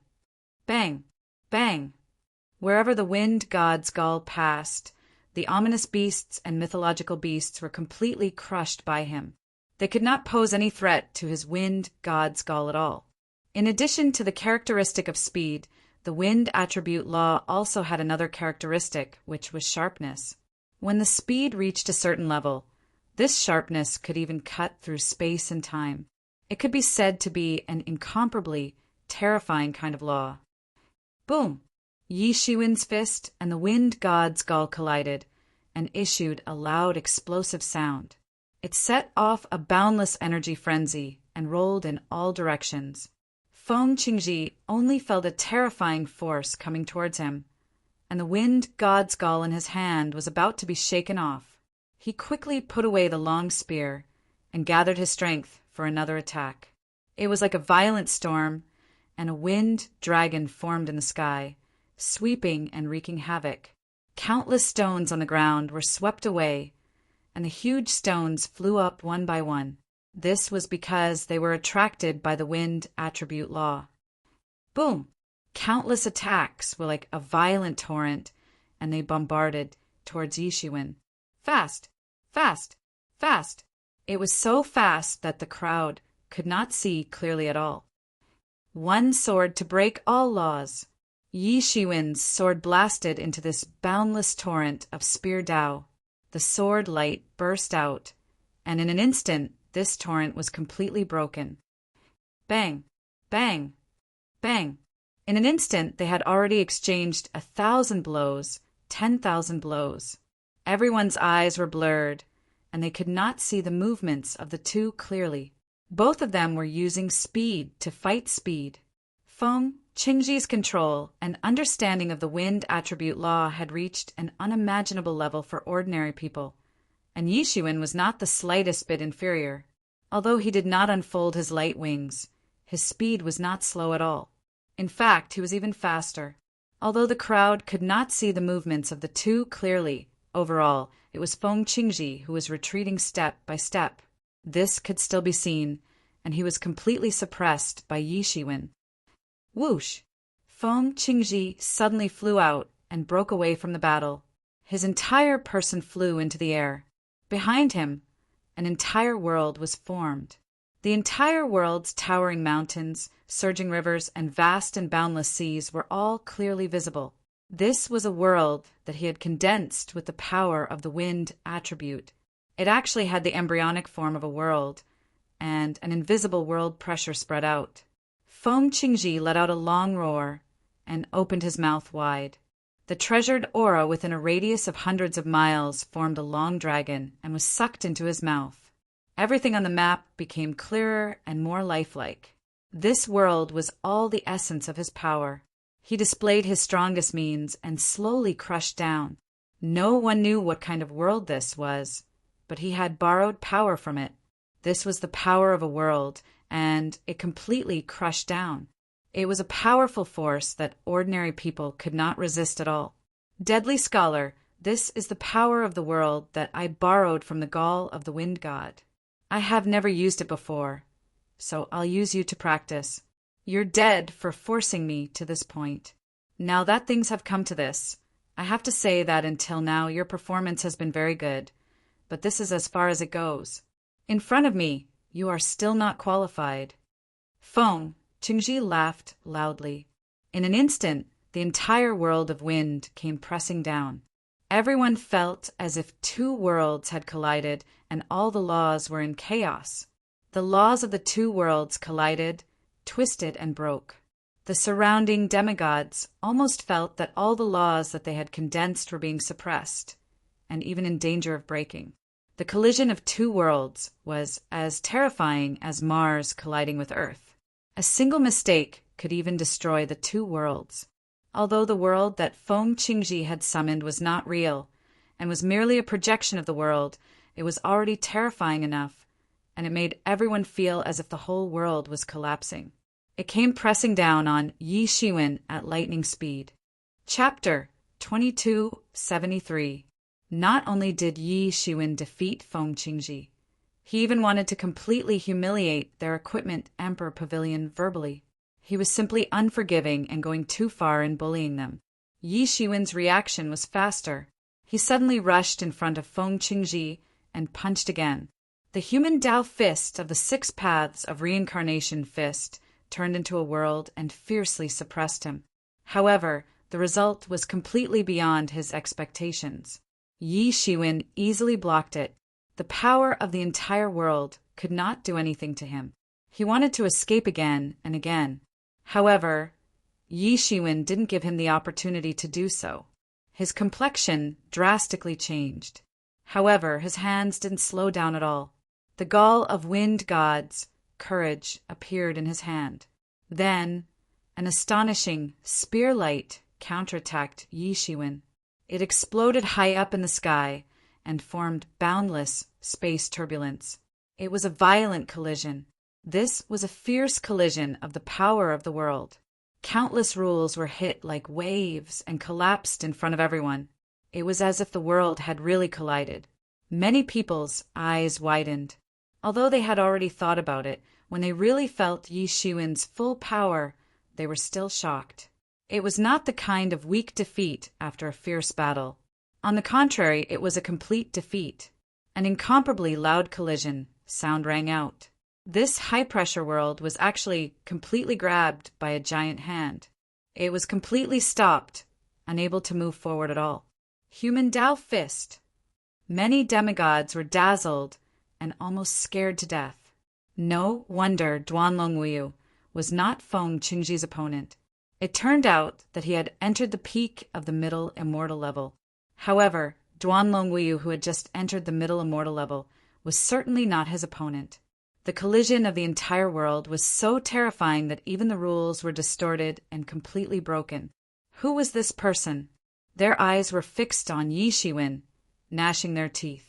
Bang! Bang! Wherever the wind god's gall passed, the ominous beasts and mythological beasts were completely crushed by him. They could not pose any threat to his wind god's gall at all. In addition to the characteristic of speed, the wind attribute law also had another characteristic, which was sharpness. When the speed reached a certain level, this sharpness could even cut through space and time. It could be said to be an incomparably terrifying kind of law. Boom! Yi Shiwen's fist and the wind god's gall collided and issued a loud explosive sound. It set off a boundless energy frenzy and rolled in all directions. Feng Qingji only felt a terrifying force coming towards him, and the wind god's gall in his hand was about to be shaken off. He quickly put away the long spear and gathered his strength for another attack. It was like a violent storm, and a wind dragon formed in the sky, sweeping and wreaking havoc. Countless stones on the ground were swept away, and the huge stones flew up one by one. This was because they were attracted by the wind attribute law. Boom! Countless attacks were like a violent torrent, and they bombarded towards Yi Shiwen. Fast! Fast! Fast! It was so fast that the crowd could not see clearly at all. One sword to break all laws. Yi Shiwen's sword blasted into this boundless torrent of spear Dao. The sword light burst out, and in an instant this torrent was completely broken. Bang! Bang! Bang! In an instant they had already exchanged 1,000 blows, 10,000 blows. Everyone's eyes were blurred, and they could not see the movements of the two clearly. Both of them were using speed to fight speed. Feng Qingji's control and understanding of the wind attribute law had reached an unimaginable level for ordinary people, and Yi Shiwen was not the slightest bit inferior. Although he did not unfold his light wings, his speed was not slow at all. In fact, he was even faster. Although the crowd could not see the movements of the two clearly, overall, it was Feng Qingji who was retreating step by step. This could still be seen, and he was completely suppressed by Yi Shiwen. Whoosh! Feng Qingji suddenly flew out and broke away from the battle. His entire person flew into the air. Behind him, an entire world was formed. The entire world's towering mountains, surging rivers, and vast and boundless seas were all clearly visible. This was a world that he had condensed with the power of the wind attribute. It actually had the embryonic form of a world, and an invisible world pressure spread out. Feng Qingji let out a long roar and opened his mouth wide. The treasured aura within a radius of hundreds of miles formed a long dragon and was sucked into his mouth. Everything on the map became clearer and more lifelike. This world was all the essence of his power. He displayed his strongest means and slowly crushed down. No one knew what kind of world this was, but he had borrowed power from it. This was the power of a world, and it completely crushed down. It was a powerful force that ordinary people could not resist at all. Deadly scholar, this is the power of the world that I borrowed from the gall of the wind god. I have never used it before, so I'll use you to practice. You're dead for forcing me to this point. Now that things have come to this, I have to say that until now your performance has been very good, but this is as far as it goes. In front of me, you are still not qualified. Feng Qingji laughed loudly. In an instant, the entire world of wind came pressing down. Everyone felt as if two worlds had collided and all the laws were in chaos. The laws of the two worlds collided, twisted, and broke. The surrounding demigods almost felt that all the laws that they had condensed were being suppressed, and even in danger of breaking. The collision of two worlds was as terrifying as Mars colliding with Earth. A single mistake could even destroy the two worlds. Although the world that Feng Qingji had summoned was not real, and was merely a projection of the world, it was already terrifying enough, and it made everyone feel as if the whole world was collapsing. It came pressing down on Yi Shiwen at lightning speed. Chapter 2273. Not only did Yi Shiwen defeat Feng Qingji, he even wanted to completely humiliate their equipment Emperor Pavilion verbally. He was simply unforgiving and going too far in bullying them. Yi Shiwen's reaction was faster. He suddenly rushed in front of Feng Qingji and punched again. The human Tao fist of the 6 paths of reincarnation fist turned into a world and fiercely suppressed him. However, the result was completely beyond his expectations. Yi Shiwen easily blocked it. The power of the entire world could not do anything to him. He wanted to escape again and again. However, Yi Shiwen didn't give him the opportunity to do so. His complexion drastically changed. However, his hands didn't slow down at all. The gall of wind god's courage appeared in his hand. Then, an astonishing spear light counterattacked Yi Shiwen. It exploded high up in the sky and formed boundless space turbulence. It was a violent collision. This was a fierce collision of the power of the world. Countless rules were hit like waves and collapsed in front of everyone. It was as if the world had really collided. Many people's eyes widened. Although they had already thought about it, when they really felt Yi Shiwen's full power, they were still shocked. It was not the kind of weak defeat after a fierce battle. On the contrary, it was a complete defeat. An incomparably loud collision. Sound rang out. This high-pressure world was actually completely grabbed by a giant hand. It was completely stopped, unable to move forward at all. Human Tao fist. Many demigods were dazzled and almost scared to death. No wonder Duanlongwu was not Feng Qingji's opponent. It turned out that he had entered the peak of the middle immortal level. However, Duanlongwu, who had just entered the middle immortal level, was certainly not his opponent. The collision of the entire world was so terrifying that even the rules were distorted and completely broken. Who was this person? Their eyes were fixed on Yi Shiwen, gnashing their teeth.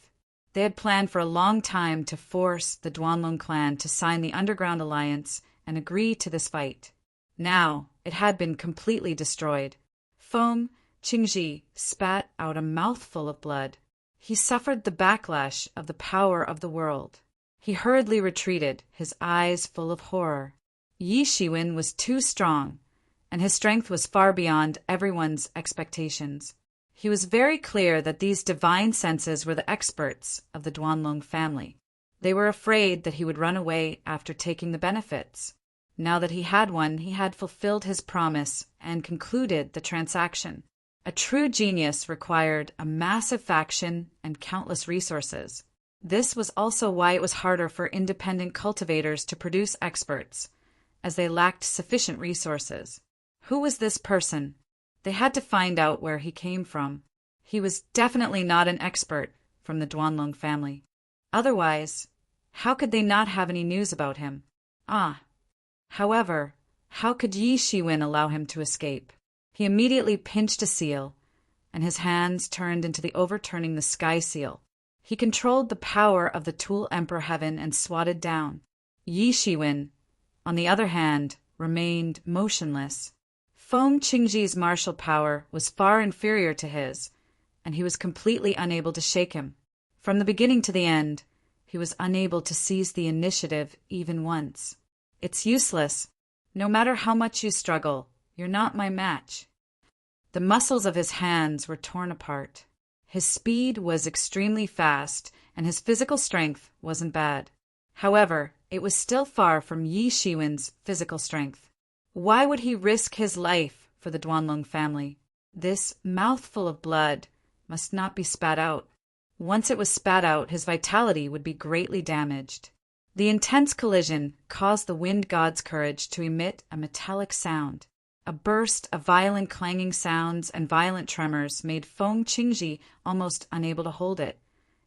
They had planned for a long time to force the Duanlong clan to sign the Underground Alliance and agree to this fight. Now, it had been completely destroyed. Feng Qingji spat out a mouthful of blood. He suffered the backlash of the power of the world. He hurriedly retreated, his eyes full of horror. Yi Shiwen was too strong, and his strength was far beyond everyone's expectations. He was very clear that these divine senses were the experts of the Duanlong family. They were afraid that he would run away after taking the benefits. Now that he had one, he had fulfilled his promise and concluded the transaction. A true genius required a massive faction and countless resources. This was also why it was harder for independent cultivators to produce experts, as they lacked sufficient resources. Who was this person? They had to find out where he came from. He was definitely not an expert from the Duanlong family. Otherwise, how could they not have any news about him? However, how could Yi Shiwen allow him to escape? He immediately pinched a seal, and his hands turned into the overturning the sky seal. He controlled the power of the Tool Emperor Heaven and swatted down. Yi Shiwen, on the other hand, remained motionless. Feng Qingji's martial power was far inferior to his, and he was completely unable to shake him. From the beginning to the end, he was unable to seize the initiative even once. It's useless. No matter how much you struggle, you're not my match. The muscles of his hands were torn apart. His speed was extremely fast, and his physical strength wasn't bad. However, it was still far from Yi Shiwen's physical strength. Why would he risk his life for the Duanlong family? This mouthful of blood must not be spat out. Once it was spat out, his vitality would be greatly damaged. The intense collision caused the wind god's courage to emit a metallic sound. A burst of violent clanging sounds and violent tremors made Feng Qingji almost unable to hold it,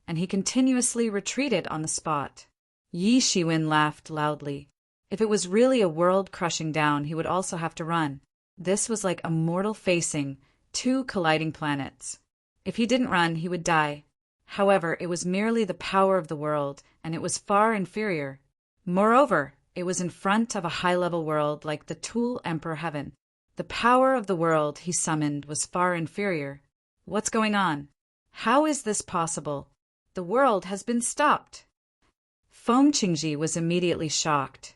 and he continuously retreated on the spot. Yi Shiwen laughed loudly. If it was really a world crushing down, he would also have to run. This was like a mortal facing two colliding planets. If he didn't run, he would die. However, it was merely the power of the world, and it was far inferior. Moreover, it was in front of a high-level world like the Tool Emperor Heaven. The power of the world he summoned was far inferior. What's going on? How is this possible? The world has been stopped. Feng Qingji was immediately shocked.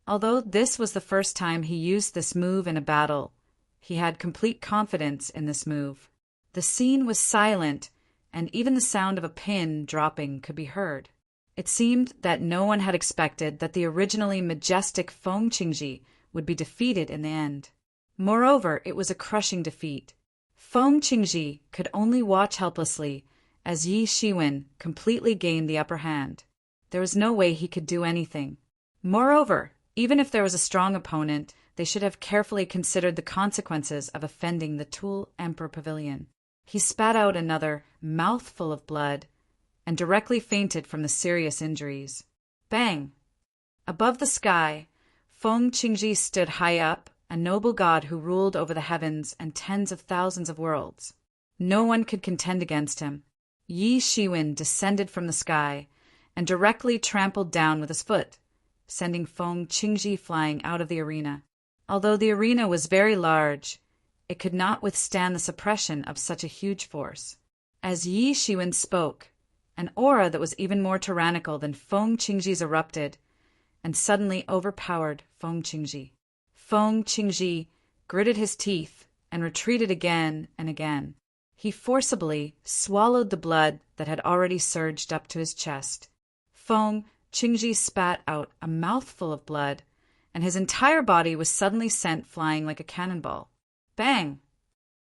Although this was the first time he used this move in a battle, he had complete confidence in this move. The scene was silent, and even the sound of a pin dropping could be heard. It seemed that no one had expected that the originally majestic Feng Qingji would be defeated in the end. Moreover, it was a crushing defeat. Feng Qingji could only watch helplessly as Yi Shiwen completely gained the upper hand. There was no way he could do anything. Moreover, even if there was a strong opponent, they should have carefully considered the consequences of offending the Tool Emperor Pavilion. He spat out another mouthful of blood and directly fainted from the serious injuries. Bang! Above the sky, Feng Qingji stood high up, a noble god who ruled over the heavens and tens of thousands of worlds. No one could contend against him. Yi Shiwen descended from the sky and directly trampled down with his foot, sending Feng Qingji flying out of the arena. Although the arena was very large, it could not withstand the suppression of such a huge force. As Yi Shiwen spoke, an aura that was even more tyrannical than Feng Qingji's erupted and suddenly overpowered Feng Qingji. Feng Qingji gritted his teeth and retreated again and again. He forcibly swallowed the blood that had already surged up to his chest. Feng Qingji spat out a mouthful of blood, and his entire body was suddenly sent flying like a cannonball. Bang!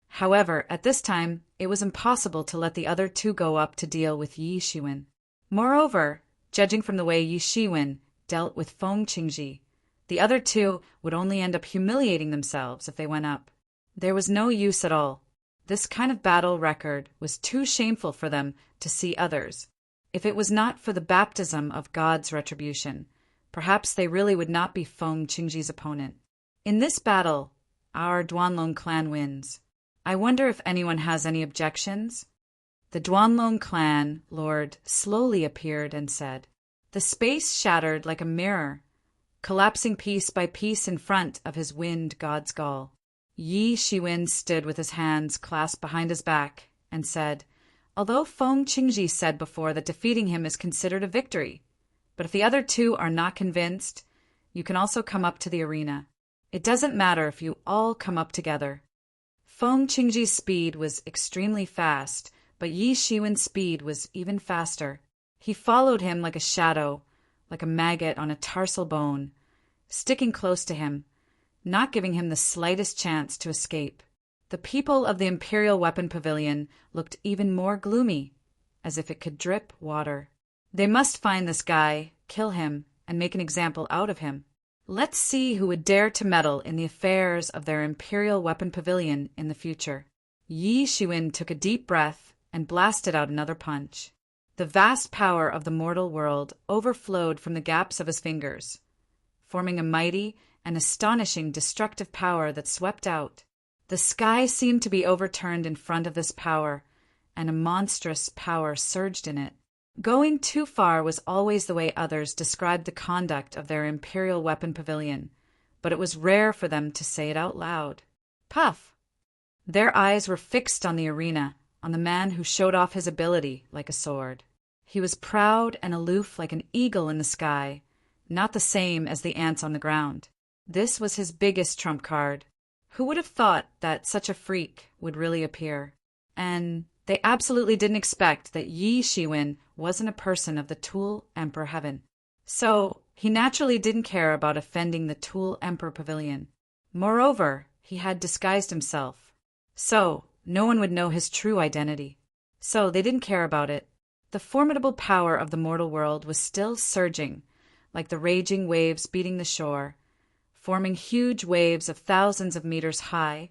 However, at this time, it was impossible to let the other two go up to deal with Yi Shiwen. Moreover, judging from the way Yi Shiwen dealt with Feng Qingji, the other two would only end up humiliating themselves if they went up. There was no use at all. This kind of battle record was too shameful for them to see others. If it was not for the baptism of God's retribution, perhaps they really would not be Feng Qingji's opponent. In this battle, our Duanlong clan wins. I wonder if anyone has any objections? The Duanlong clan lord slowly appeared and said, "The space shattered like a mirror, collapsing piece by piece in front of his wind god's gall." Yi Shiwen stood with his hands clasped behind his back and said, "Although Feng Qingji said before that defeating him is considered a victory, but if the other two are not convinced, you can also come up to the arena. It doesn't matter if you all come up together." Feng Qingji's speed was extremely fast, but Yi Shiwen's speed was even faster. He followed him like a shadow, like a maggot on a tarsal bone, sticking close to him, not giving him the slightest chance to escape. The people of the Imperial Weapon Pavilion looked even more gloomy, as if it could drip water. They must find this guy, kill him, and make an example out of him. Let's see who would dare to meddle in the affairs of their Imperial Weapon Pavilion in the future. Yi Shiwen took a deep breath and blasted out another punch. The vast power of the mortal world overflowed from the gaps of his fingers, forming a mighty and astonishing destructive power that swept out. The sky seemed to be overturned in front of this power, and a monstrous power surged in it. Going too far was always the way others described the conduct of their Imperial Weapon Pavilion, but it was rare for them to say it out loud. Puff! Their eyes were fixed on the arena, on the man who showed off his ability like a sword. He was proud and aloof like an eagle in the sky, not the same as the ants on the ground. This was his biggest trump card. Who would have thought that such a freak would really appear? And they absolutely didn't expect that Yi Shiwen wasn't a person of the Tool Emperor Heaven. So he naturally didn't care about offending the Tool Emperor Pavilion. Moreover, he had disguised himself, so no one would know his true identity. So they didn't care about it. The formidable power of the mortal world was still surging, like the raging waves beating the shore, forming huge waves of thousands of meters high,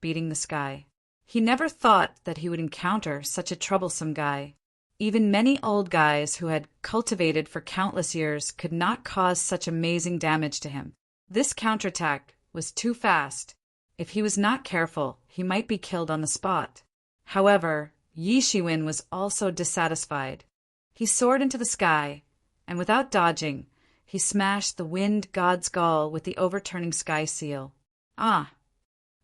beating the sky. He never thought that he would encounter such a troublesome guy. Even many old guys who had cultivated for countless years could not cause such amazing damage to him. This counterattack was too fast. If he was not careful, he might be killed on the spot. However, Yi Shiwen was also dissatisfied. He soared into the sky, and without dodging, he smashed the wind god's gall with the overturning sky seal.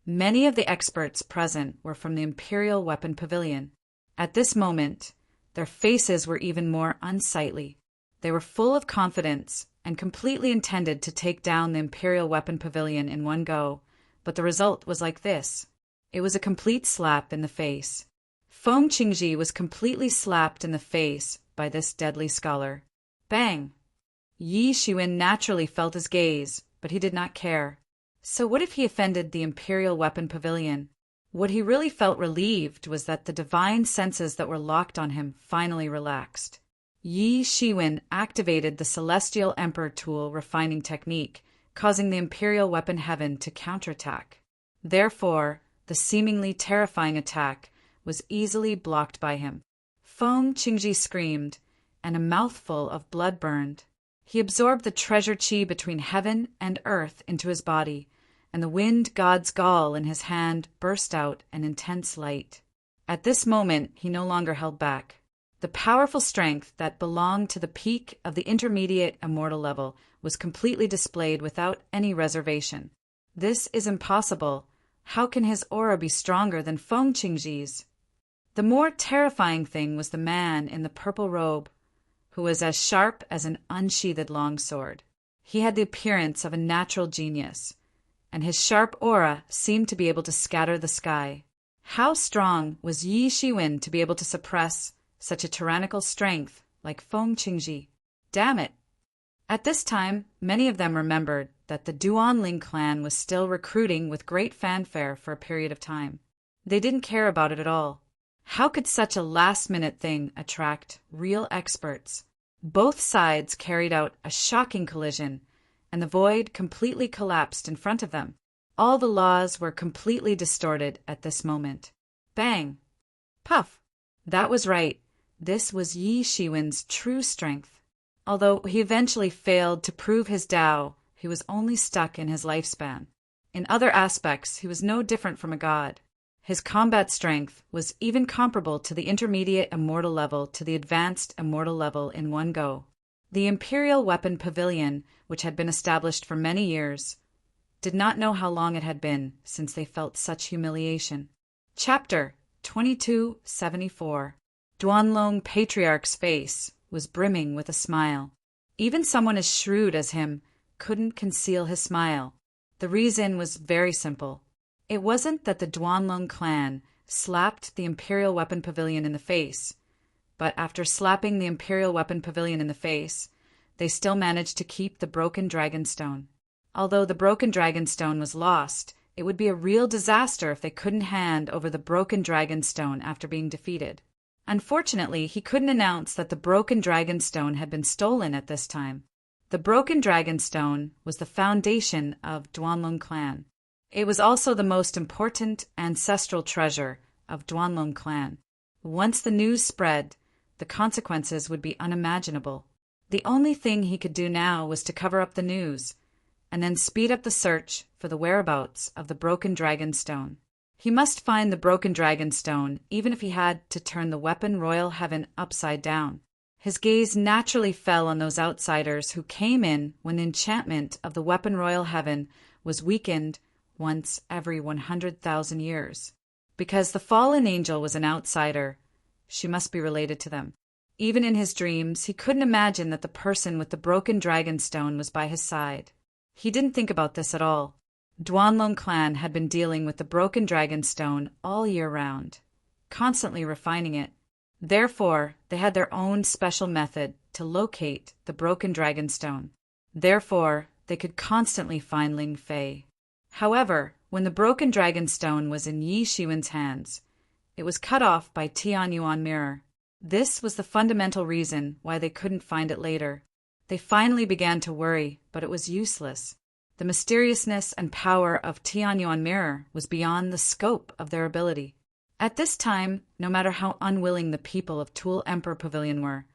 Many of the experts present were from the Imperial Weapon Pavilion. At this moment, their faces were even more unsightly. They were full of confidence and completely intended to take down the Imperial Weapon Pavilion in one go, but the result was like this. It was a complete slap in the face. Feng Qingji was completely slapped in the face by this deadly scholar. Bang! Yi Shiwen naturally felt his gaze, but he did not care. So what if he offended the Imperial Weapon Pavilion? What he really felt relieved was that the divine senses that were locked on him finally relaxed. Yi Shiwen activated the Celestial Emperor Tool refining technique, causing the Imperial Weapon Heaven to counterattack. Therefore, the seemingly terrifying attack was easily blocked by him. Feng Qingji screamed, and a mouthful of blood burned. He absorbed the treasure chi between heaven and earth into his body, and the wind god's gall in his hand burst out an intense light. At this moment, he no longer held back. The powerful strength that belonged to the peak of the intermediate immortal level was completely displayed without any reservation. This is impossible. How can his aura be stronger than Feng Qingji's? The more terrifying thing was the man in the purple robe, who was as sharp as an unsheathed longsword. He had the appearance of a natural genius, and his sharp aura seemed to be able to scatter the sky. How strong was Yi Shiwen to be able to suppress such a tyrannical strength like Feng Qingji? Damn it! At this time, many of them remembered that the Duanling clan was still recruiting with great fanfare for a period of time. They didn't care about it at all. How could such a last-minute thing attract real experts? Both sides carried out a shocking collision, and the void completely collapsed in front of them. All the laws were completely distorted at this moment. Bang! Puff! That was right. This was Yi Shiwen's true strength. Although he eventually failed to prove his Tao, he was only stuck in his lifespan. In other aspects, he was no different from a god. His combat strength was even comparable to the intermediate immortal level to the advanced immortal level in one go. The Imperial Weapon Pavilion, which had been established for many years, did not know how long it had been since they felt such humiliation. Chapter 2274. Duanlong Patriarch's face was brimming with a smile. Even someone as shrewd as him couldn't conceal his smile. The reason was very simple. It wasn't that the Duanlong clan slapped the Imperial Weapon Pavilion in the face, but after slapping the Imperial Weapon Pavilion in the face, they still managed to keep the Broken Dragon Stone. Although the Broken Dragon Stone was lost, it would be a real disaster if they couldn't hand over the Broken Dragon Stone after being defeated. Unfortunately, he couldn't announce that the Broken Dragon Stone had been stolen at this time. The Broken Dragon Stone was the foundation of Duanlong clan. It was also the most important ancestral treasure of Duanlong clan. Once the news spread, the consequences would be unimaginable. The only thing he could do now was to cover up the news, and then speed up the search for the whereabouts of the Broken Dragon Stone. He must find the broken dragon stone, even if he had to turn the weapon royal heaven upside down. His gaze naturally fell on those outsiders who came in when the enchantment of the weapon royal heaven was weakened once every 100,000 years. Because the fallen angel was an outsider, she must be related to them. Even in his dreams, he couldn't imagine that the person with the broken dragon stone was by his side. He didn't think about this at all. Duanlong clan had been dealing with the broken dragon stone all year round, constantly refining it. Therefore, they had their own special method to locate the broken dragon stone. Therefore, they could constantly find Ling Fei. However, when the broken dragon stone was in Yi Shiwen's hands, it was cut off by Tianyuan mirror. This was the fundamental reason why they couldn't find it later. They finally began to worry, but it was useless. The mysteriousness and power of Tianyuan mirror was beyond the scope of their ability. At this time, no matter how unwilling the people of Tuol Emperor Pavilion were,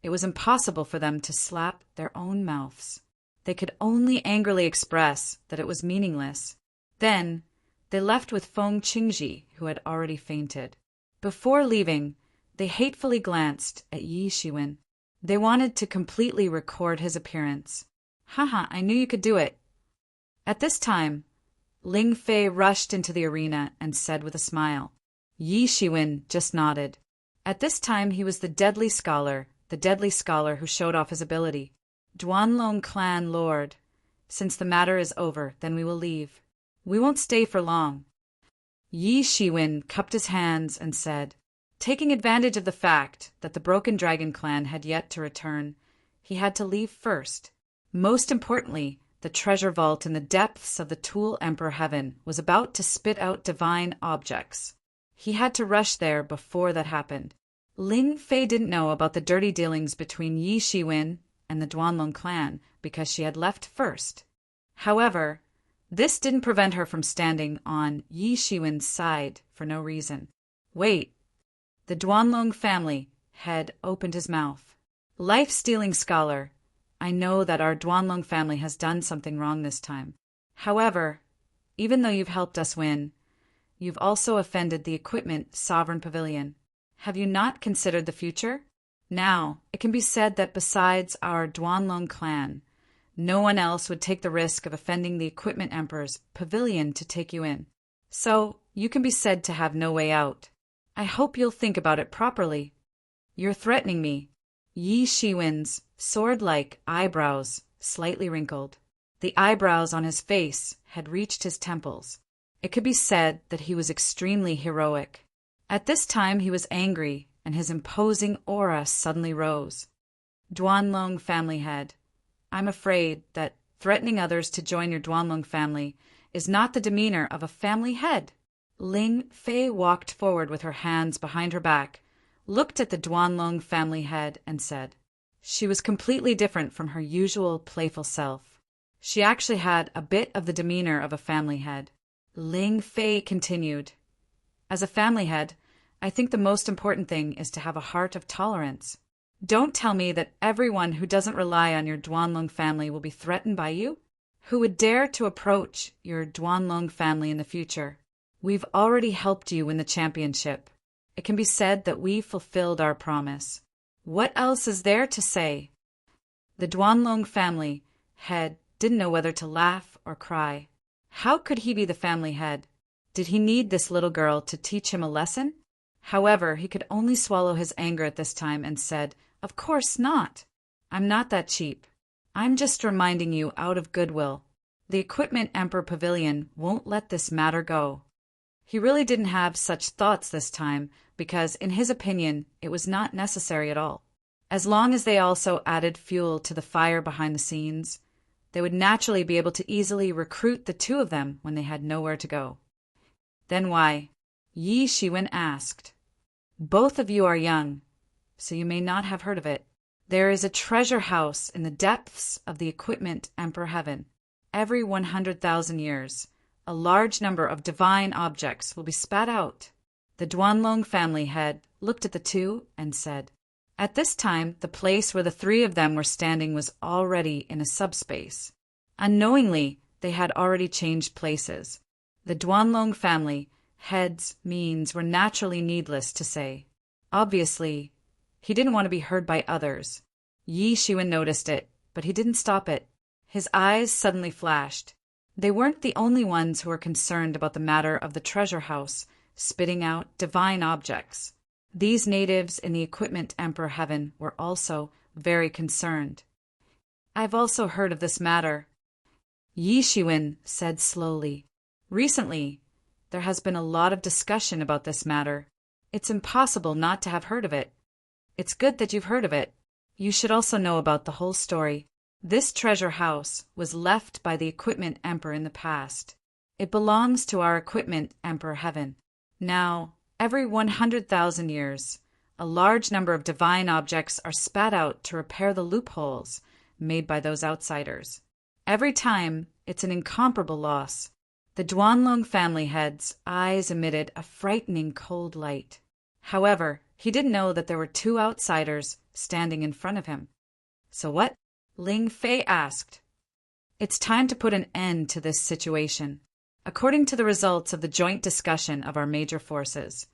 it was impossible for them to slap their own mouths. They could only angrily express that it was meaningless. Then, they left with Feng Qingji, who had already fainted. Before leaving, they hatefully glanced at Yi Shiwen. They wanted to completely record his appearance. Haha, I knew you could do it. At this time, Ling Fei rushed into the arena and said with a smile. Yi Shiwen just nodded. At this time he was the deadly scholar who showed off his ability. Duanlong clan lord, since the matter is over, then we will leave. We won't stay for long. Yi Shiwen cupped his hands and said, taking advantage of the fact that the Broken Dragon clan had yet to return, he had to leave first. Most importantly, the treasure vault in the depths of the Tuol Emperor Heaven was about to spit out divine objects. He had to rush there before that happened. Ling Fei didn't know about the dirty dealings between Yi Shiwen and the Duanlong clan because she had left first. However, this didn't prevent her from standing on Yi Shiwen's side for no reason. Wait. The Duanlong family had opened his mouth. Life-stealing scholar, I know that our Duanlong family has done something wrong this time. However, even though you've helped us win, you've also offended the equipment sovereign pavilion. Have you not considered the future? Now, it can be said that besides our Duanlong clan, no one else would take the risk of offending the equipment emperor's pavilion to take you in. So, you can be said to have no way out. I hope you'll think about it properly. You're threatening me. Yi Shiwen's sword-like eyebrows slightly wrinkled. The eyebrows on his face had reached his temples. It could be said that he was extremely heroic. At this time he was angry, and his imposing aura suddenly rose. Duanlong family head, I'm afraid that threatening others to join your Duanlong family is not the demeanor of a family head. Ling Fei walked forward with her hands behind her back, looked at the Duanlong family head, and said. She was completely different from her usual playful self. She actually had a bit of the demeanor of a family head. Ling Fei continued, as a family head, I think the most important thing is to have a heart of tolerance. Don't tell me that everyone who doesn't rely on your Duanlong family will be threatened by you. Who would dare to approach your Duanlong family in the future? We've already helped you win the championship. It can be said that we fulfilled our promise. What else is there to say? The Duanlong family head didn't know whether to laugh or cry. How could he be the family head? Did he need this little girl to teach him a lesson? However, he could only swallow his anger at this time and said, Of course not. I'm not that cheap. I'm just reminding you out of goodwill. The Equipment Emperor Pavilion won't let this matter go. He really didn't have such thoughts this time because, in his opinion, it was not necessary at all. As long as they also added fuel to the fire behind the scenes, they would naturally be able to easily recruit the two of them when they had nowhere to go. Then why? Yi Shiwen asked. Both of you are young, so you may not have heard of it. There is a treasure house in the depths of the Equipment Emperor Heaven. Every 100,000 years, a large number of divine objects will be spat out. The Duanlong family head looked at the two and said, At this time, the place where the three of them were standing was already in a subspace. Unknowingly, they had already changed places. The Duanlong family head's means were naturally needless to say. Obviously, he didn't want to be heard by others. Yi Shiwen noticed it, but he didn't stop it. His eyes suddenly flashed. They weren't the only ones who were concerned about the matter of the treasure house spitting out divine objects. These natives in the Equipment Emperor Heaven were also very concerned. "I've also heard of this matter," Yi Shiwen said slowly. "Recently, there has been a lot of discussion about this matter. It's impossible not to have heard of it. It's good that you've heard of it. You should also know about the whole story. This treasure house was left by the Equipment Emperor in the past. It belongs to our Equipment Emperor Heaven. Now, every 100,000 years, a large number of divine objects are spat out to repair the loopholes made by those outsiders. Every time, it's an incomparable loss." The Duanlong family head's eyes emitted a frightening cold light. However, he didn't know that there were two outsiders standing in front of him. "So what?" Ling Fei asked. "It's time to put an end to this situation. According to the results of the joint discussion of our major forces,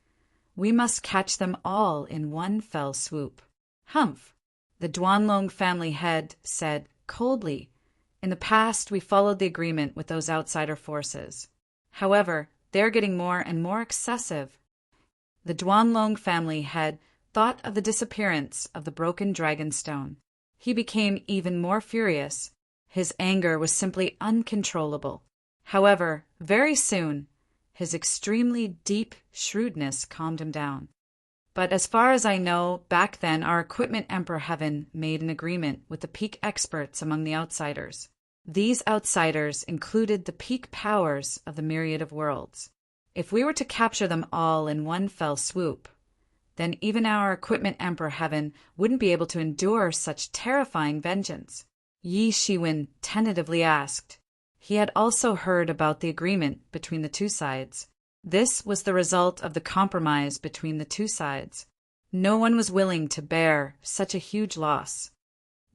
we must catch them all in one fell swoop." "Humph," the Duanlong family head said coldly. "In the past, we followed the agreement with those outsider forces. However, they're getting more and more excessive." The Duanlong family head thought of the disappearance of the broken dragon stone. He became even more furious. His anger was simply uncontrollable. However, very soon, his extremely deep shrewdness calmed him down. "But as far as I know, back then our Equipment Emperor Heaven made an agreement with the peak experts among the outsiders. These outsiders included the peak powers of the myriad of worlds. If we were to capture them all in one fell swoop, then even our Equipment Emperor Heaven wouldn't be able to endure such terrifying vengeance." Yi Shiwen tentatively asked. He had also heard about the agreement between the two sides. This was the result of the compromise between the two sides. No one was willing to bear such a huge loss.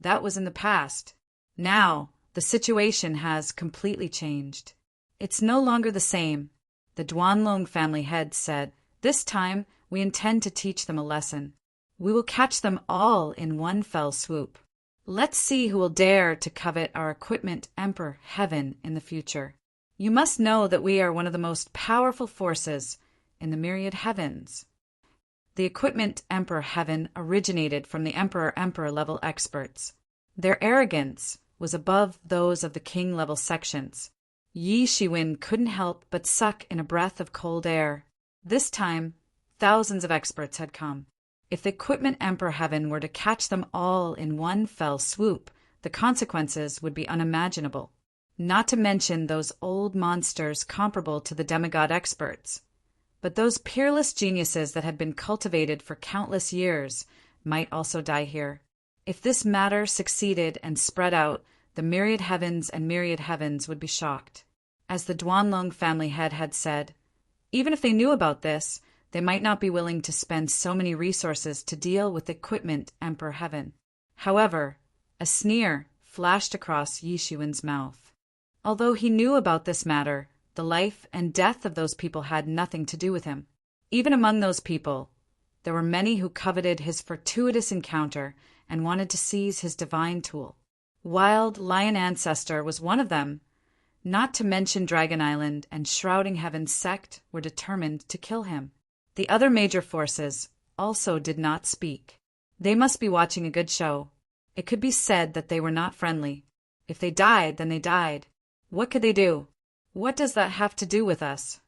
That was in the past. Now, the situation has completely changed. It's no longer the same. The Duanlong family head said, "This time, we intend to teach them a lesson. We will catch them all in one fell swoop. Let's see who will dare to covet our Equipment Emperor Heaven in the future. You must know that we are one of the most powerful forces in the myriad heavens." The Equipment Emperor Heaven originated from the Emperor level experts. Their arrogance was above those of the King level sections. Yi Shiwen couldn't help but suck in a breath of cold air. This time, thousands of experts had come. If the Equipment Emperor Heaven were to catch them all in one fell swoop, the consequences would be unimaginable. Not to mention those old monsters comparable to the demigod experts. But those peerless geniuses that had been cultivated for countless years might also die here. If this matter succeeded and spread out, the myriad heavens and myriad heavens would be shocked. As the Duanlong family head had said, even if they knew about this, they might not be willing to spend so many resources to deal with Equipment Emperor Heaven. However, a sneer flashed across Yi Shiwen's mouth. Although he knew about this matter, the life and death of those people had nothing to do with him. Even among those people, there were many who coveted his fortuitous encounter and wanted to seize his divine tool. Wild Lion Ancestor was one of them. Not to mention Dragon Island and Shrouding Heaven's sect were determined to kill him. The other major forces also did not speak. They must be watching a good show. It could be said that they were not friendly. If they died, then they died. What could they do? What does that have to do with us?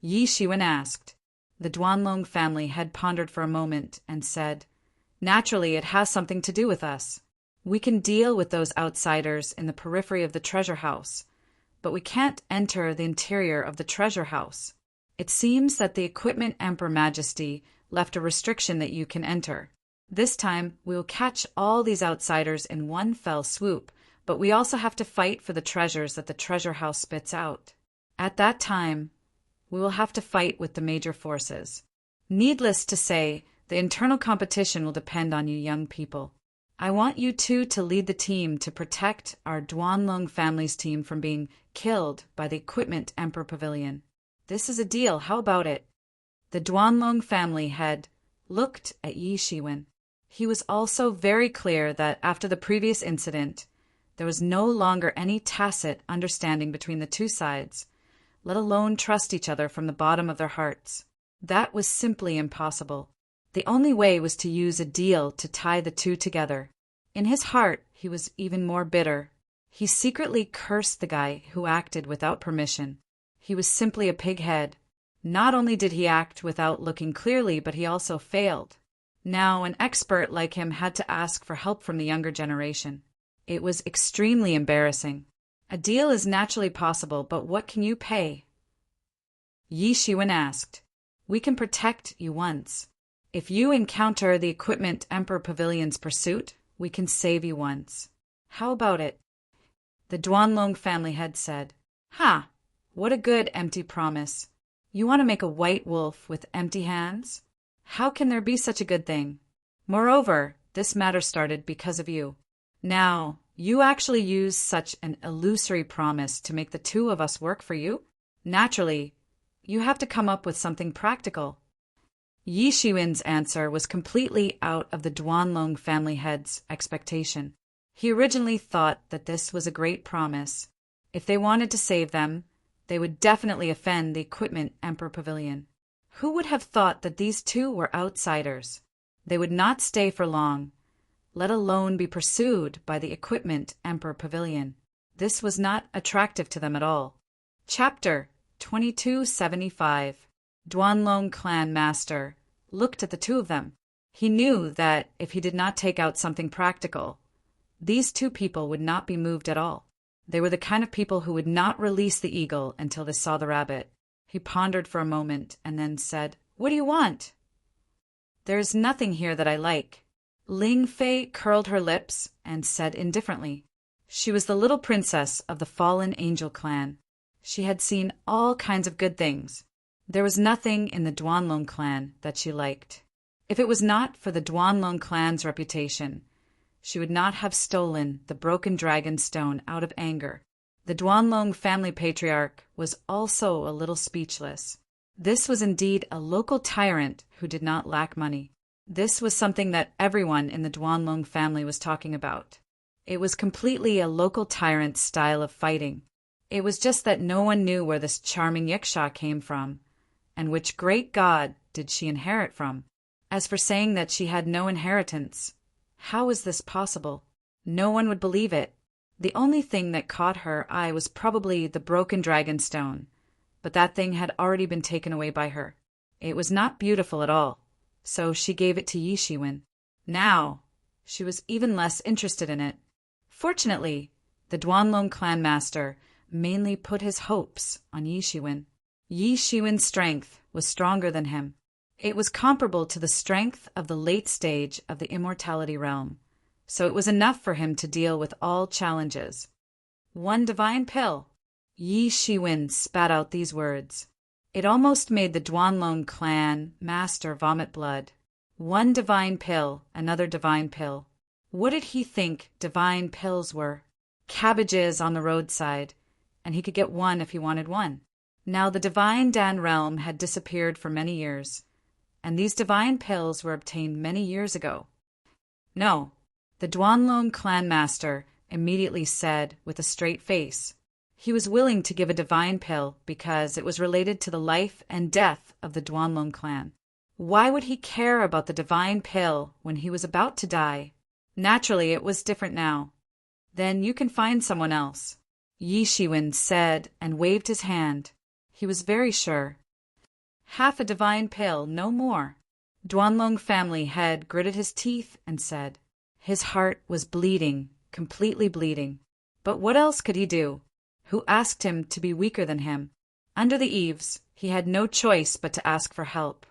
Yi Shiwen asked. The Duanlong family had pondered for a moment and said, "Naturally, it has something to do with us. We can deal with those outsiders in the periphery of the treasure house, but we can't enter the interior of the treasure house. It seems that the Equipment Emperor Majesty left a restriction that you can enter. This time, we will catch all these outsiders in one fell swoop, but we also have to fight for the treasures that the treasure house spits out. At that time, we will have to fight with the major forces. Needless to say, the internal competition will depend on you young people. I want you two to lead the team to protect our Duanlong family's team from being killed by the Equipment Emperor Pavilion. This is a deal, how about it? The Duanlong family had looked at Yi Shiwen. He was also very clear that after the previous incident, there was no longer any tacit understanding between the two sides, let alone trust each other from the bottom of their hearts. That was simply impossible. The only way was to use a deal to tie the two together. In his heart, he was even more bitter. He secretly cursed the guy who acted without permission. He was simply a pighead. Not only did he act without looking clearly, but he also failed. Now, an expert like him had to ask for help from the younger generation. It was extremely embarrassing. A deal is naturally possible, but what can you pay? Yi Shiwen asked. We can protect you once. If you encounter the Equipment Emperor Pavilion's pursuit, we can save you once. How about it? The Duanlong family had said. Ha! What a good empty promise. You want to make a white wolf with empty hands? How can there be such a good thing? Moreover, this matter started because of you. Now, you actually use such an illusory promise to make the two of us work for you? Naturally, you have to come up with something practical. Yi Shiwen's answer was completely out of the Duanlong family head's expectation. He originally thought that this was a great promise. If they wanted to save them, they would definitely offend the Equipment Emperor Pavilion. Who would have thought that these two were outsiders? They would not stay for long, let alone be pursued by the Equipment Emperor Pavilion. This was not attractive to them at all. Chapter 2275. Duanlong Clan Master looked at the two of them. He knew that if he did not take out something practical, these two people would not be moved at all. They were the kind of people who would not release the eagle until they saw the rabbit. He pondered for a moment and then said, What do you want? There is nothing here that I like. Ling Fei curled her lips and said indifferently. She was the little princess of the fallen angel clan. She had seen all kinds of good things. There was nothing in the Duanlong clan that she liked. If it was not for the Duanlong clan's reputation, she would not have stolen the broken dragon stone out of anger. The Duanlong family patriarch was also a little speechless. This was indeed a local tyrant who did not lack money. This was something that everyone in the Duanlong family was talking about. It was completely a local tyrant's style of fighting. It was just that no one knew where this charming Yiksha came from, and which great god did she inherit from. As for saying that she had no inheritance, how was this possible? No one would believe it. The only thing that caught her eye was probably the broken dragon stone, but that thing had already been taken away by her. It was not beautiful at all, so she gave it to Yi Shiwen. Now, she was even less interested in it. Fortunately, the Duanlong clan master mainly put his hopes on Yi Shiwen. Yi Shiwen's strength was stronger than him. It was comparable to the strength of the late stage of the immortality realm, so it was enough for him to deal with all challenges. One divine pill. Yi Shiwen spat out these words. It almost made the Duanlong clan master vomit blood. One divine pill, another divine pill. What did he think divine pills were? Cabbages on the roadside, and he could get one if he wanted one. Now the divine Dan realm had disappeared for many years, and these divine pills were obtained many years ago. No, the Duanlong clan master immediately said with a straight face. He was willing to give a divine pill because it was related to the life and death of the Duanlong clan. Why would he care about the divine pill when he was about to die? Naturally, it was different now. Then you can find someone else, Yi Shiwen said and waved his hand. He was very sure. Half a divine pill, no more. Duanlong family head gritted his teeth and said. His heart was bleeding, completely bleeding. But what else could he do? Who asked him to be weaker than him? Under the eaves, he had no choice but to ask for help.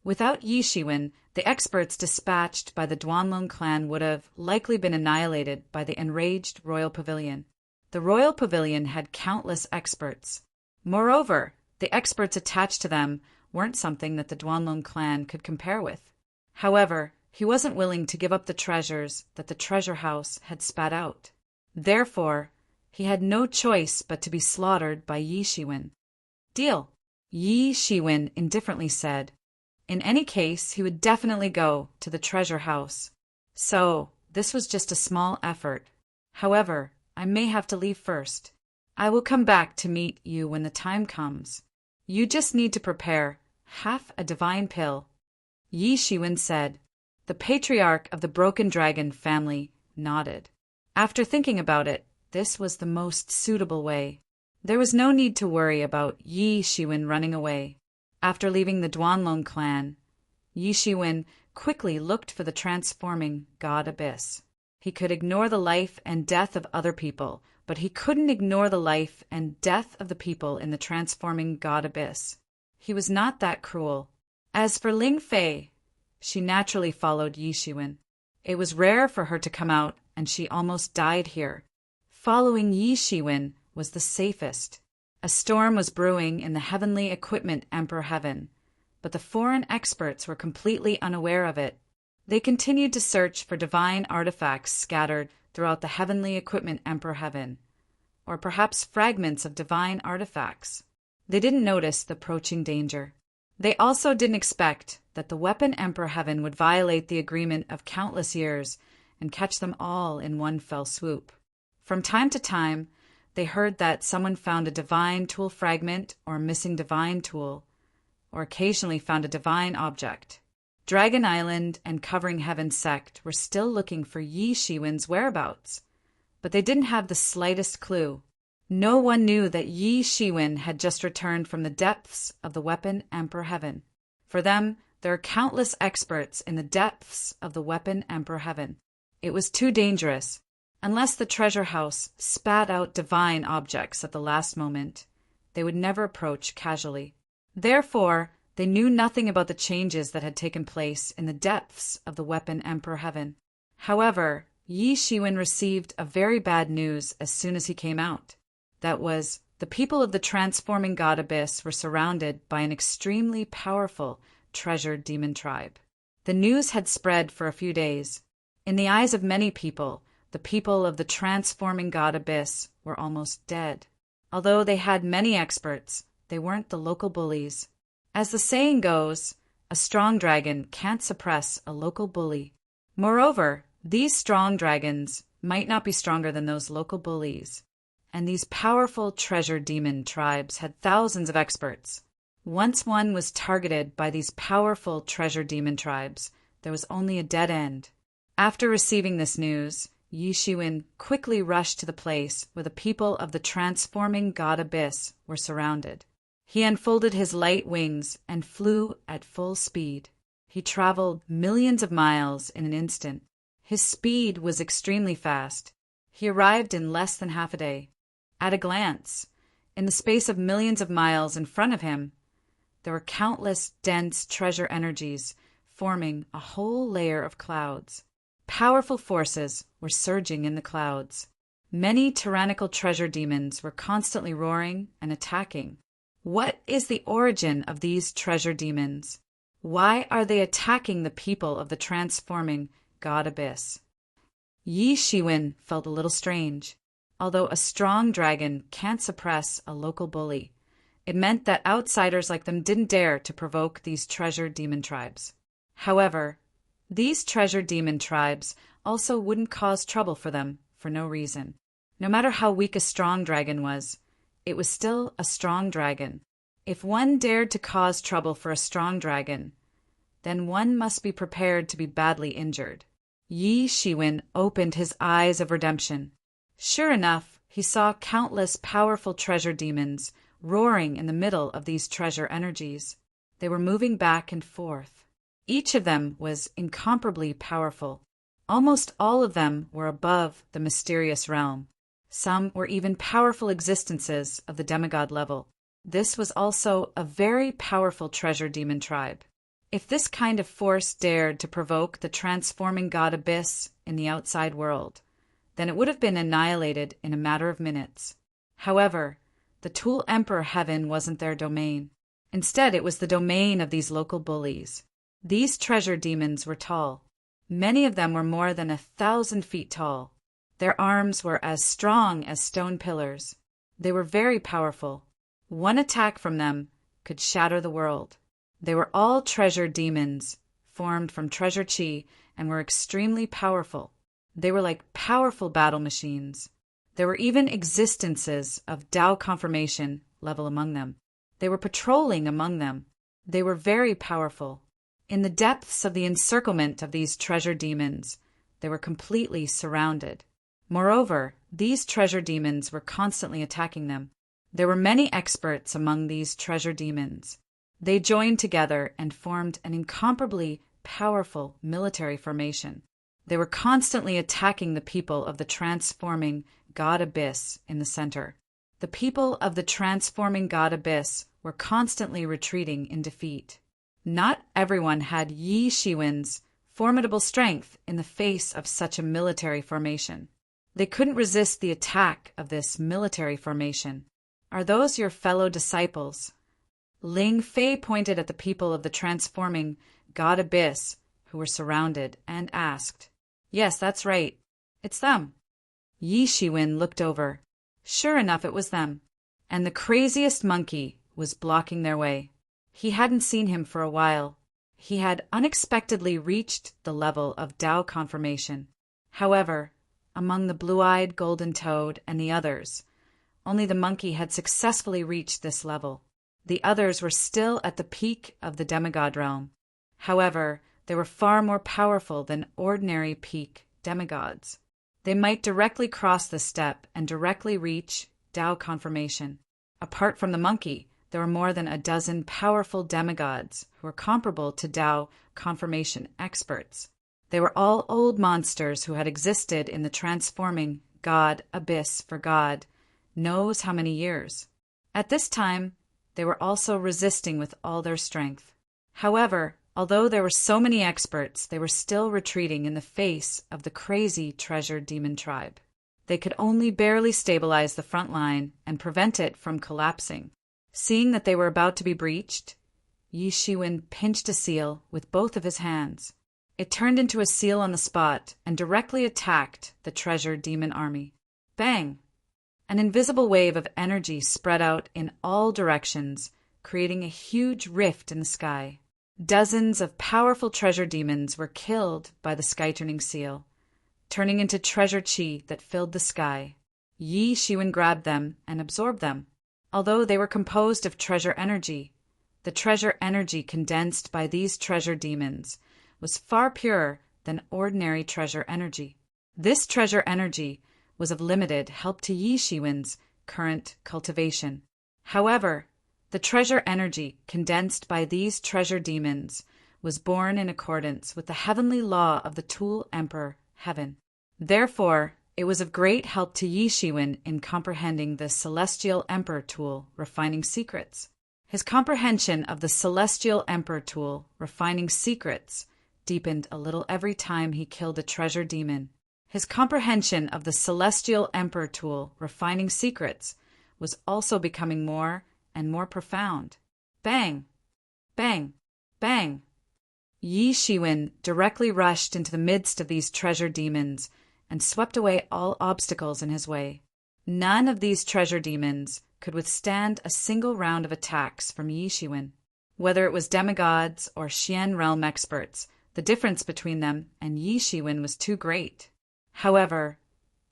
Without Yi Shiwen, the experts dispatched by the Duanlong clan would have likely been annihilated by the enraged royal pavilion. The royal pavilion had countless experts. Moreover, the experts attached to them weren't something that the Duanlong clan could compare with. However, he wasn't willing to give up the treasures that the treasure house had spat out. Therefore, he had no choice but to be slaughtered by Yi Shiwen. Deal. Yi Shiwen indifferently said. In any case, he would definitely go to the treasure house. So, this was just a small effort. However, I may have to leave first. I will come back to meet you when the time comes. You just need to prepare half a divine pill. Yi Shiwen said. The patriarch of the Broken Dragon family nodded. After thinking about it, this was the most suitable way. There was no need to worry about Yi Shiwen running away. After leaving the Duanlong clan, Yi Shiwen quickly looked for the transforming God Abyss. He could ignore the life and death of other people, but he couldn't ignore the life and death of the people in the transforming God Abyss. He was not that cruel. As for Ling Fei, she naturally followed Yi Shiwen. It was rare for her to come out, and she almost died here. Following Yi Shiwen was the safest. A storm was brewing in the heavenly equipment Emperor Heaven, but the foreign experts were completely unaware of it. They continued to search for divine artifacts scattered throughout the heavenly equipment Emperor Heaven, or perhaps fragments of divine artifacts. They didn't notice the approaching danger. They also didn't expect that the weapon Emperor Heaven would violate the agreement of countless years and catch them all in one fell swoop. From time to time, they heard that someone found a divine tool fragment or a missing divine tool, or occasionally found a divine object. Dragon Island and Covering Heaven sect were still looking for Yi Shiwen's whereabouts, but they didn't have the slightest clue. No one knew that Yi Shiwen had just returned from the depths of the weapon Emperor Heaven. For them, there are countless experts in the depths of the weapon Emperor Heaven. It was too dangerous. Unless the treasure house spat out divine objects at the last moment, they would never approach casually. Therefore, they knew nothing about the changes that had taken place in the depths of the weapon Emperor Heaven. However, Yi Shiwen received a very bad news as soon as he came out. That was, the people of the transforming God Abyss were surrounded by an extremely powerful treasured demon tribe. The news had spread for a few days. In the eyes of many people, the people of the transforming God Abyss were almost dead. Although they had many experts, they weren't the local bullies. As the saying goes, a strong dragon can't suppress a local bully. Moreover, these strong dragons might not be stronger than those local bullies. And these powerful treasure demon tribes had thousands of experts. Once one was targeted by these powerful treasure demon tribes, there was only a dead end. After receiving this news, Yi Shiwen quickly rushed to the place where the people of the transforming God Abyss were surrounded. He unfolded his light wings and flew at full speed. He traveled millions of miles in an instant. His speed was extremely fast. He arrived in less than half a day. At a glance, in the space of millions of miles in front of him, there were countless dense treasure energies forming a whole layer of clouds. Powerful forces were surging in the clouds. Many tyrannical treasure demons were constantly roaring and attacking. What is the origin of these treasure demons? Why are they attacking the people of the transforming God Abyss? Yi Shiwen felt a little strange. Although a strong dragon can't suppress a local bully, it meant that outsiders like them didn't dare to provoke these treasure demon tribes. However, these treasure demon tribes also wouldn't cause trouble for them for no reason. No matter how weak a strong dragon was, it was still a strong dragon. If one dared to cause trouble for a strong dragon, then one must be prepared to be badly injured. Yi Shiwen opened his eyes of redemption. Sure enough, he saw countless powerful treasure demons roaring in the middle of these treasure energies. They were moving back and forth. Each of them was incomparably powerful. Almost all of them were above the mysterious realm. Some were even powerful existences of the demigod level. This was also a very powerful treasure demon tribe. If this kind of force dared to provoke the transforming God Abyss in the outside world, then it would have been annihilated in a matter of minutes. However, the Tool Emperor Heaven wasn't their domain. Instead, it was the domain of these local bullies. These treasure demons were tall. Many of them were more than 1,000 feet tall. Their arms were as strong as stone pillars. They were very powerful. One attack from them could shatter the world. They were all treasure demons, formed from treasure chi, and were extremely powerful. They were like powerful battle machines. There were even existences of Tao confirmation level among them. They were patrolling among them. They were very powerful. In the depths of the encirclement of these treasure demons, they were completely surrounded. Moreover, these treasure demons were constantly attacking them. There were many experts among these treasure demons. They joined together and formed an incomparably powerful military formation. They were constantly attacking the people of the transforming God Abyss in the center. The people of the transforming God Abyss were constantly retreating in defeat. Not everyone had Yi Shiwen's formidable strength in the face of such a military formation. They couldn't resist the attack of this military formation. Are those your fellow disciples? Ling Fei pointed at the people of the transforming God Abyss who were surrounded and asked, "Yes, that's right. It's them." Yi Shiwen looked over. Sure enough, it was them. And the craziest monkey was blocking their way. He hadn't seen him for a while. He had unexpectedly reached the level of Tao confirmation. However, among the blue-eyed golden toad and the others, only the monkey had successfully reached this level. The others were still at the peak of the demigod realm. However, they were far more powerful than ordinary peak demigods. They might directly cross the step and directly reach Tao confirmation. Apart from the monkey, there were more than a dozen powerful demigods who were comparable to Tao confirmation experts. They were all old monsters who had existed in the transforming God Abyss for God knows how many years. At this time, they were also resisting with all their strength. However, although there were so many experts, they were still retreating in the face of the crazy treasure demon tribe. They could only barely stabilize the front line and prevent it from collapsing. Seeing that they were about to be breached, Yi Shiwen pinched a seal with both of his hands. It turned into a seal on the spot and directly attacked the treasure demon army. Bang! An invisible wave of energy spread out in all directions, creating a huge rift in the sky. Dozens of powerful treasure demons were killed by the sky-turning seal, turning into treasure chi that filled the sky. Yi Shiwen grabbed them and absorbed them. Although they were composed of treasure energy, the treasure energy condensed by these treasure demons was far purer than ordinary treasure energy. This treasure energy was of limited help to Yi Shiwen's current cultivation. However, the treasure energy condensed by these treasure demons was born in accordance with the heavenly law of the Tool Emperor Heaven. Therefore, it was of great help to Yi Shiwen in comprehending the Celestial Emperor Tool Refining Secrets. His comprehension of the Celestial Emperor Tool Refining Secrets deepened a little every time he killed a treasure demon. His comprehension of the Celestial Emperor Tool Refining Secrets was also becoming more and more profound. Bang! Bang! Bang! Yi Shiwen directly rushed into the midst of these treasure demons and swept away all obstacles in his way. None of these treasure demons could withstand a single round of attacks from Yi Shiwen. Whether it was demigods or Xian realm experts, the difference between them and Yi Shiwen was too great. However,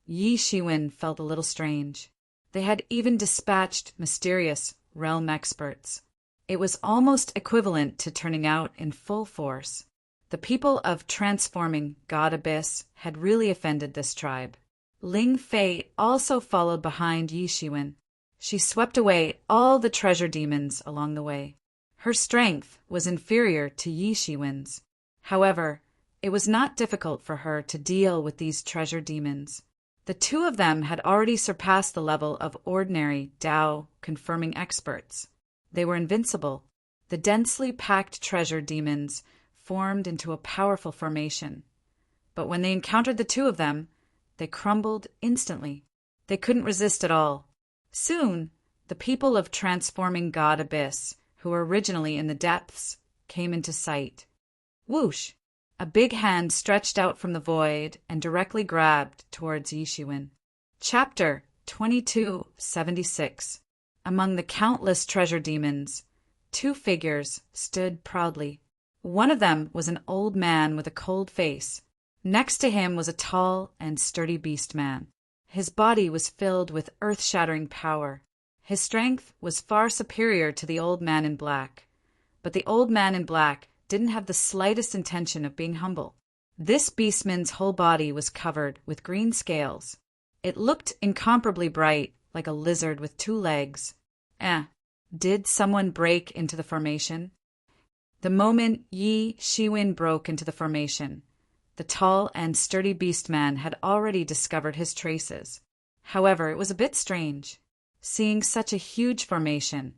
Yi Shiwen felt a little strange. They had even dispatched mysterious realm experts. It was almost equivalent to turning out in full force. The people of transforming God Abyss had really offended this tribe. Ling Fei also followed behind Yi Shiwen. She swept away all the treasure demons along the way. Her strength was inferior to Yi Shiwen's. However, it was not difficult for her to deal with these treasure demons. The two of them had already surpassed the level of ordinary Tao confirming experts. They were invincible. The densely packed treasure demons formed into a powerful formation. But when they encountered the two of them, they crumbled instantly. They couldn't resist at all. Soon, the people of transforming God Abyss, who were originally in the depths, came into sight. Whoosh! A big hand stretched out from the void and directly grabbed towards Yi Shiwen. Chapter 2276. Among the countless treasure demons, two figures stood proudly. One of them was an old man with a cold face. Next to him was a tall and sturdy beast man. His body was filled with earth-shattering power. His strength was far superior to the old man in black. But the old man in black didn't have the slightest intention of being humble. This beastman's whole body was covered with green scales. It looked incomparably bright, like a lizard with two legs. Did someone break into the formation? The moment Yi Shiwen broke into the formation, the tall and sturdy beastman had already discovered his traces. However, it was a bit strange. Seeing such a huge formation,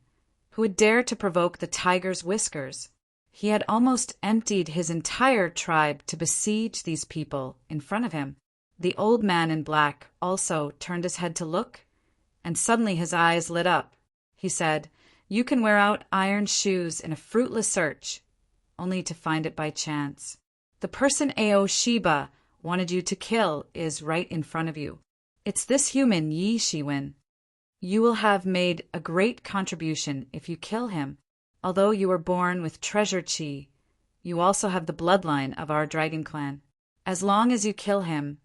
who would dare to provoke the tiger's whiskers? He had almost emptied his entire tribe to besiege these people in front of him. The old man in black also turned his head to look, and suddenly his eyes lit up. He said, "You can wear out iron shoes in a fruitless search, only to find it by chance. The person Ao Shiba wanted you to kill is right in front of you. It's this human Yi Shiwen. You will have made a great contribution if you kill him. Although you were born with treasure chi, you also have the bloodline of our dragon clan. As long as you kill him,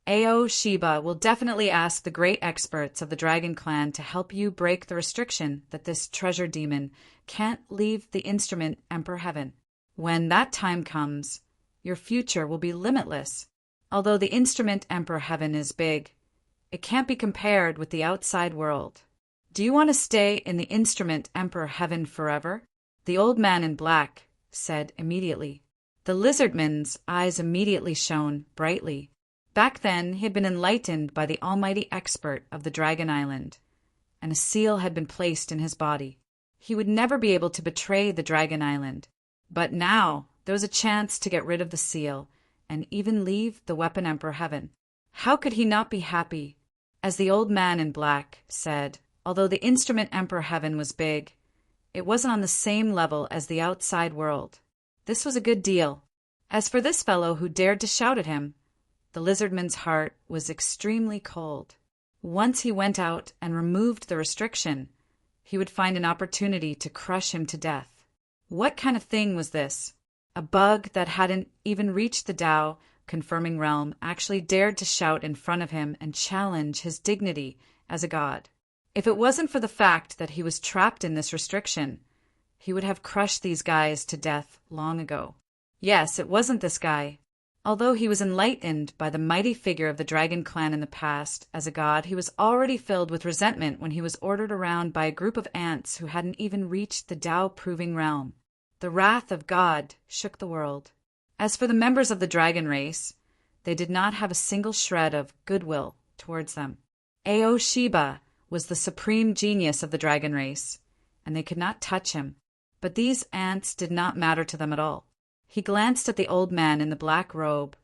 Ao Shiba will definitely ask the great experts of the dragon clan to help you break the restriction that this treasure demon can't leave the instrument Emperor Heaven. When that time comes, your future will be limitless. Although the instrument Emperor Heaven is big, it can't be compared with the outside world. Do you want to stay in the instrument Emperor Heaven forever?" The old man in black said immediately. The lizardman's eyes immediately shone brightly. Back then, he had been enlightened by the almighty expert of the Dragon Island, and a seal had been placed in his body. He would never be able to betray the Dragon Island. But now, there was a chance to get rid of the seal, and even leave the weapon Emperor Heaven. How could he not be happy? As the old man in black said, although the instrument Emperor Heaven was big, it wasn't on the same level as the outside world. This was a good deal. As for this fellow who dared to shout at him, the lizardman's heart was extremely cold. Once he went out and removed the restriction, he would find an opportunity to crush him to death. What kind of thing was this? A bug that hadn't even reached the Tao confirming realm actually dared to shout in front of him and challenge his dignity as a god. If it wasn't for the fact that he was trapped in this restriction, he would have crushed these guys to death long ago. Yes, it wasn't this guy. Although he was enlightened by the mighty figure of the Dragon Clan in the past as a god, he was already filled with resentment when he was ordered around by a group of ants who hadn't even reached the Tao-proving realm. The wrath of God shook the world. As for the members of the dragon race, they did not have a single shred of goodwill towards them. Ao Shiba was the supreme genius of the dragon race, and they could not touch him. But these ants did not matter to them at all. He glanced at the old man in the black robe,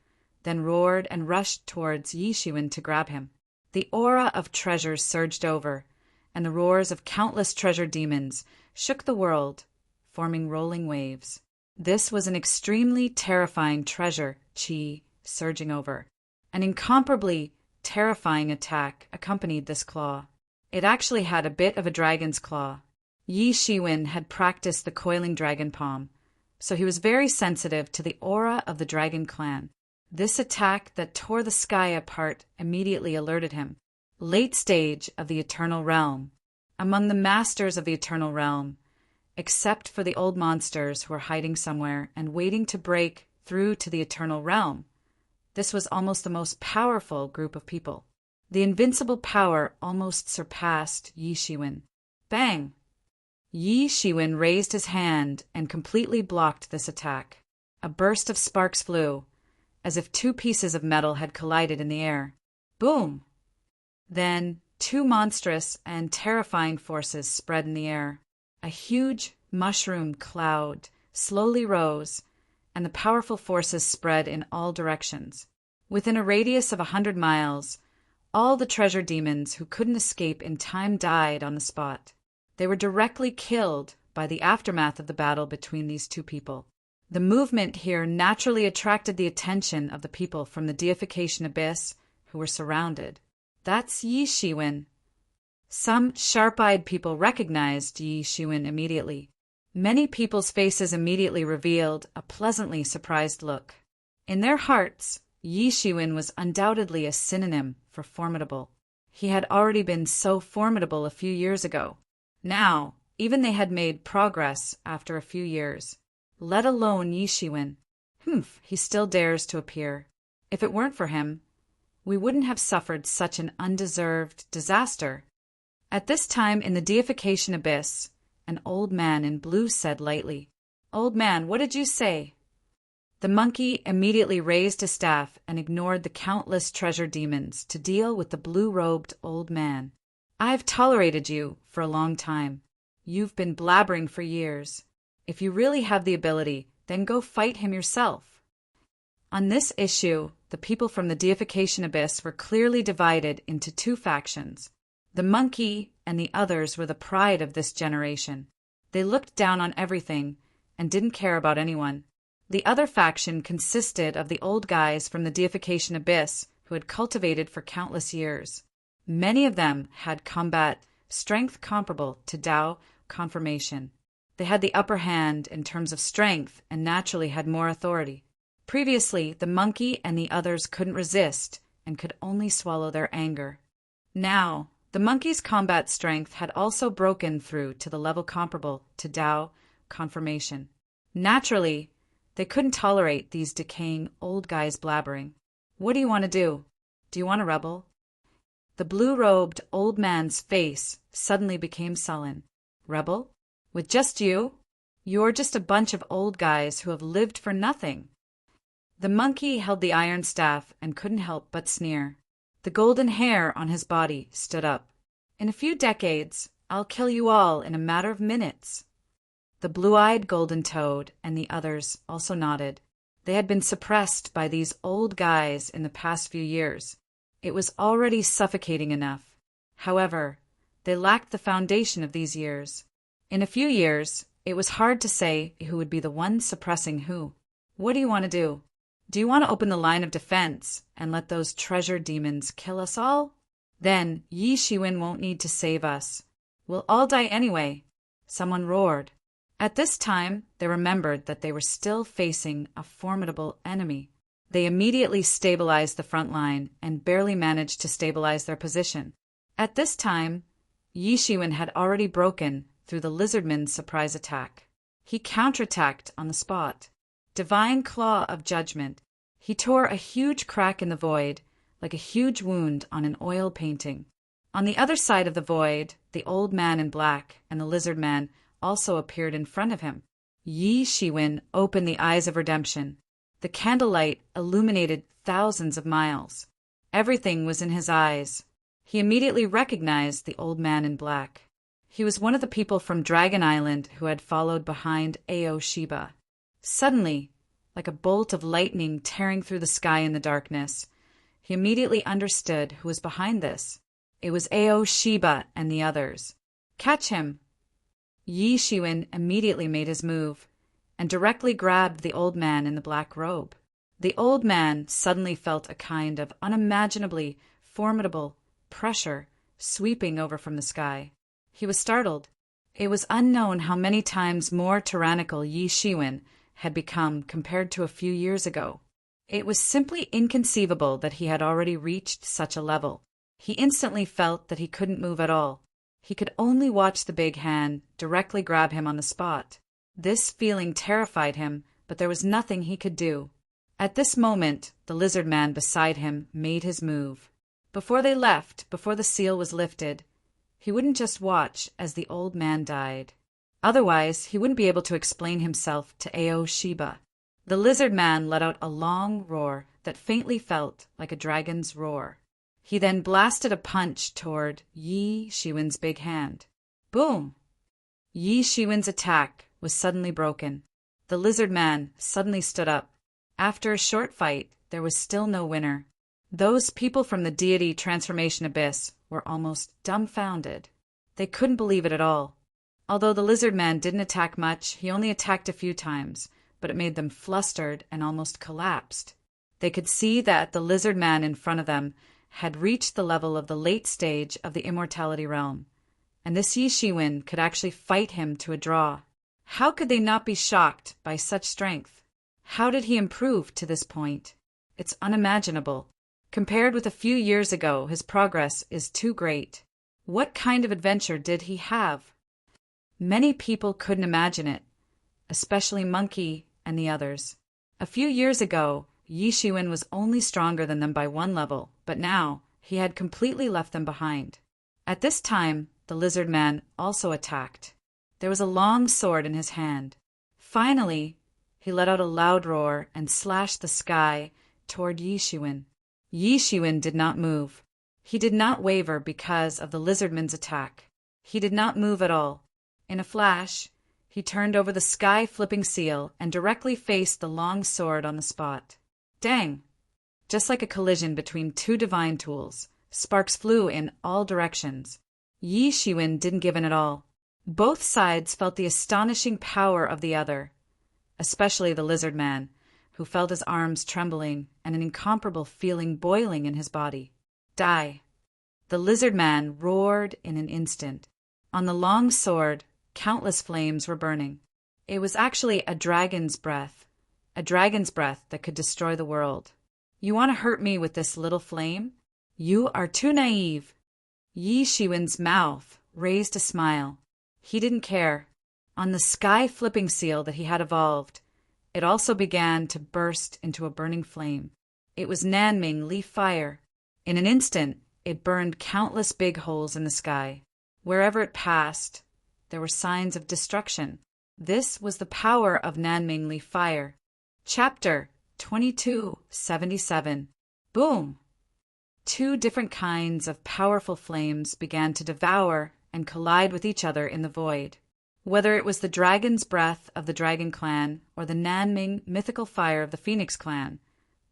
then roared and rushed towards Yi Shiwen to grab him. The aura of treasures surged over, and the roars of countless treasure demons shook the world, forming rolling waves. This was an extremely terrifying treasure chi surging over. An incomparably terrifying attack accompanied this claw. It actually had a bit of a dragon's claw. Yi Shiwen had practiced the coiling dragon palm, so he was very sensitive to the aura of the dragon clan. This attack that tore the sky apart immediately alerted him. Late stage of the Eternal Realm. Among the masters of the Eternal Realm, except for the old monsters who were hiding somewhere and waiting to break through to the Eternal Realm, this was almost the most powerful group of people. The invincible power almost surpassed Yi Shiwen. Bang! Yi Shiwen raised his hand and completely blocked this attack. A burst of sparks flew, as if two pieces of metal had collided in the air. Boom! Then two monstrous and terrifying forces spread in the air. A huge mushroom cloud slowly rose, and the powerful forces spread in all directions. Within a radius of 100 miles, all the treasure demons who couldn't escape in time died on the spot. They were directly killed by the aftermath of the battle between these two people. The movement here naturally attracted the attention of the people from the deification abyss who were surrounded. That's Yi Shiwen. Some sharp-eyed people recognized Yi Shiwen immediately. Many people's faces immediately revealed a pleasantly surprised look. In their hearts, Yi Shiwen was undoubtedly a synonym for formidable. He had already been so formidable a few years ago. Now, even they had made progress after a few years. Let alone Yi Shiwen. He still dares to appear. If it weren't for him, we wouldn't have suffered such an undeserved disaster. At this time in the deification abyss, an old man in blue said lightly, "Old man, what did you say?" The monkey immediately raised his staff and ignored the countless treasure demons to deal with the blue-robed old man. "I've tolerated you for a long time. You've been blabbering for years. If you really have the ability, then go fight him yourself." On this issue, the people from the deification abyss were clearly divided into two factions. The monkey and the others were the pride of this generation. They looked down on everything and didn't care about anyone. The other faction consisted of the old guys from the deification abyss who had cultivated for countless years. Many of them had combat strength comparable to Tao confirmation. They had the upper hand in terms of strength and naturally had more authority. Previously, the monkey and the others couldn't resist and could only swallow their anger. Now, the monkey's combat strength had also broken through to the level comparable to Tao confirmation. Naturally, they couldn't tolerate these decaying old guys blabbering. "What do you want to do? Do you want to rebel?" The blue-robed old man's face suddenly became sullen. "Rebel? With just you? You're just a bunch of old guys who have lived for nothing." The monkey held the iron staff and couldn't help but sneer. The golden hair on his body stood up. "In a few decades, I'll kill you all in a matter of minutes." The blue-eyed golden toad and the others also nodded. They had been suppressed by these old guys in the past few years. It was already suffocating enough. However, they lacked the foundation of these years. In a few years, it was hard to say who would be the one suppressing who. "What do you want to do? Do you want to open the line of defense and let those treasure demons kill us all? Then Yi Shiwen won't need to save us. We'll all die anyway," someone roared. At this time, they remembered that they were still facing a formidable enemy. They immediately stabilized the front line and barely managed to stabilize their position. At this time, Yi Shiwen had already broken through the lizardman's surprise attack. He counterattacked on the spot. Divine claw of judgment. He tore a huge crack in the void, like a huge wound on an oil painting. On the other side of the void, the old man in black and the lizard man also appeared in front of him. Yi Shiwen opened the eyes of redemption. The candlelight illuminated thousands of miles. Everything was in his eyes. He immediately recognized the old man in black. He was one of the people from Dragon Island who had followed behind Aoshiba. Suddenly, like a bolt of lightning tearing through the sky in the darkness, he immediately understood who was behind this. It was Aoshiba and the others. "Catch him!" Yi Shiwen immediately made his move and directly grabbed the old man in the black robe. The old man suddenly felt a kind of unimaginably formidable pressure sweeping over from the sky. He was startled. It was unknown how many times more tyrannical Yi Shiwen had become compared to a few years ago. It was simply inconceivable that he had already reached such a level. He instantly felt that he couldn't move at all. He could only watch the big hand directly grab him on the spot. This feeling terrified him, but there was nothing he could do. At this moment, the lizard man beside him made his move. Before they left, before the seal was lifted, he wouldn't just watch as the old man died. Otherwise, he wouldn't be able to explain himself to Aoshiba. The lizard man let out a long roar that faintly felt like a dragon's roar. He then blasted a punch toward Yi Shiwen's big hand. Boom! Yi Shiwen's attack was suddenly broken. The lizard man suddenly stood up. After a short fight, there was still no winner. Those people from the deity transformation abyss were almost dumbfounded. They couldn't believe it at all. Although the lizard man didn't attack much, he only attacked a few times, but it made them flustered and almost collapsed. They could see that the lizard man in front of them had reached the level of the late stage of the immortality realm, and this Yi Shiwen could actually fight him to a draw. How could they not be shocked by such strength? How did he improve to this point? It's unimaginable. Compared with a few years ago, his progress is too great. What kind of adventure did he have? Many people couldn't imagine it, especially Monkey and the others. A few years ago, Yi Shiwen was only stronger than them by one level, but now he had completely left them behind. At this time, the lizard man also attacked. There was a long sword in his hand. Finally, he let out a loud roar and slashed the sky toward Yi Shiwen. Yi Shiwen did not move. He did not waver because of the lizardman's attack. He did not move at all. In a flash, he turned over the sky-flipping seal and directly faced the long sword on the spot. Dang! Just like a collision between two divine tools, sparks flew in all directions. Yi Shiwen didn't give in at all. Both sides felt the astonishing power of the other, especially the lizard man, who felt his arms trembling and an incomparable feeling boiling in his body. Die! The lizard man roared in an instant. On the long sword, countless flames were burning. It was actually a dragon's breath that could destroy the world. You want to hurt me with this little flame? You are too naive. Yi Shiwen's mouth raised a smile. He didn't care. On the sky-flipping seal that he had evolved, it also began to burst into a burning flame. It was Nanming leaf fire. In an instant, it burned countless big holes in the sky. Wherever it passed, there were signs of destruction. This was the power of Nanming leaf fire. Chapter 2277. Boom! Two different kinds of powerful flames began to devour and collide with each other in the void. Whether it was the dragon's breath of the Dragon Clan or the Nanming mythical fire of the Phoenix Clan,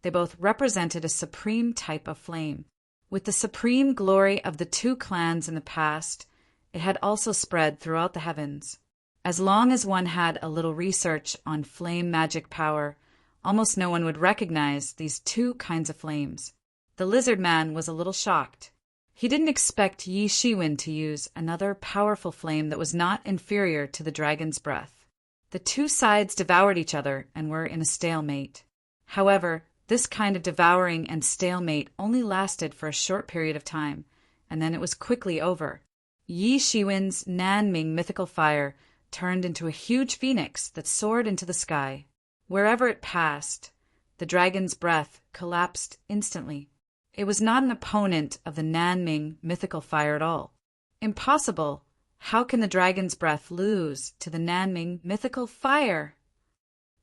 they both represented a supreme type of flame. With the supreme glory of the two clans in the past, it had also spread throughout the heavens. As long as one had a little research on flame magic power, almost no one would recognize these two kinds of flames. The lizard man was a little shocked. He didn't expect Yi Shiwen to use another powerful flame that was not inferior to the dragon's breath. The two sides devoured each other and were in a stalemate. However, this kind of devouring and stalemate only lasted for a short period of time, and then it was quickly over. Yi Shiwen's Nanming mythical fire turned into a huge phoenix that soared into the sky. Wherever it passed, the dragon's breath collapsed instantly. It was not an opponent of the Nanming mythical fire at all. Impossible! How can the dragon's breath lose to the Nanming mythical fire?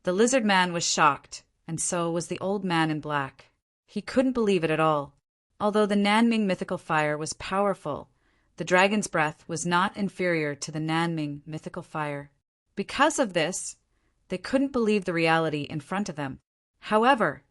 The lizard man was shocked, and so was the old man in black. He couldn't believe it at all. Although the Nanming mythical fire was powerful, the dragon's breath was not inferior to the Nanming mythical fire. Because of this, they couldn't believe the reality in front of them. However,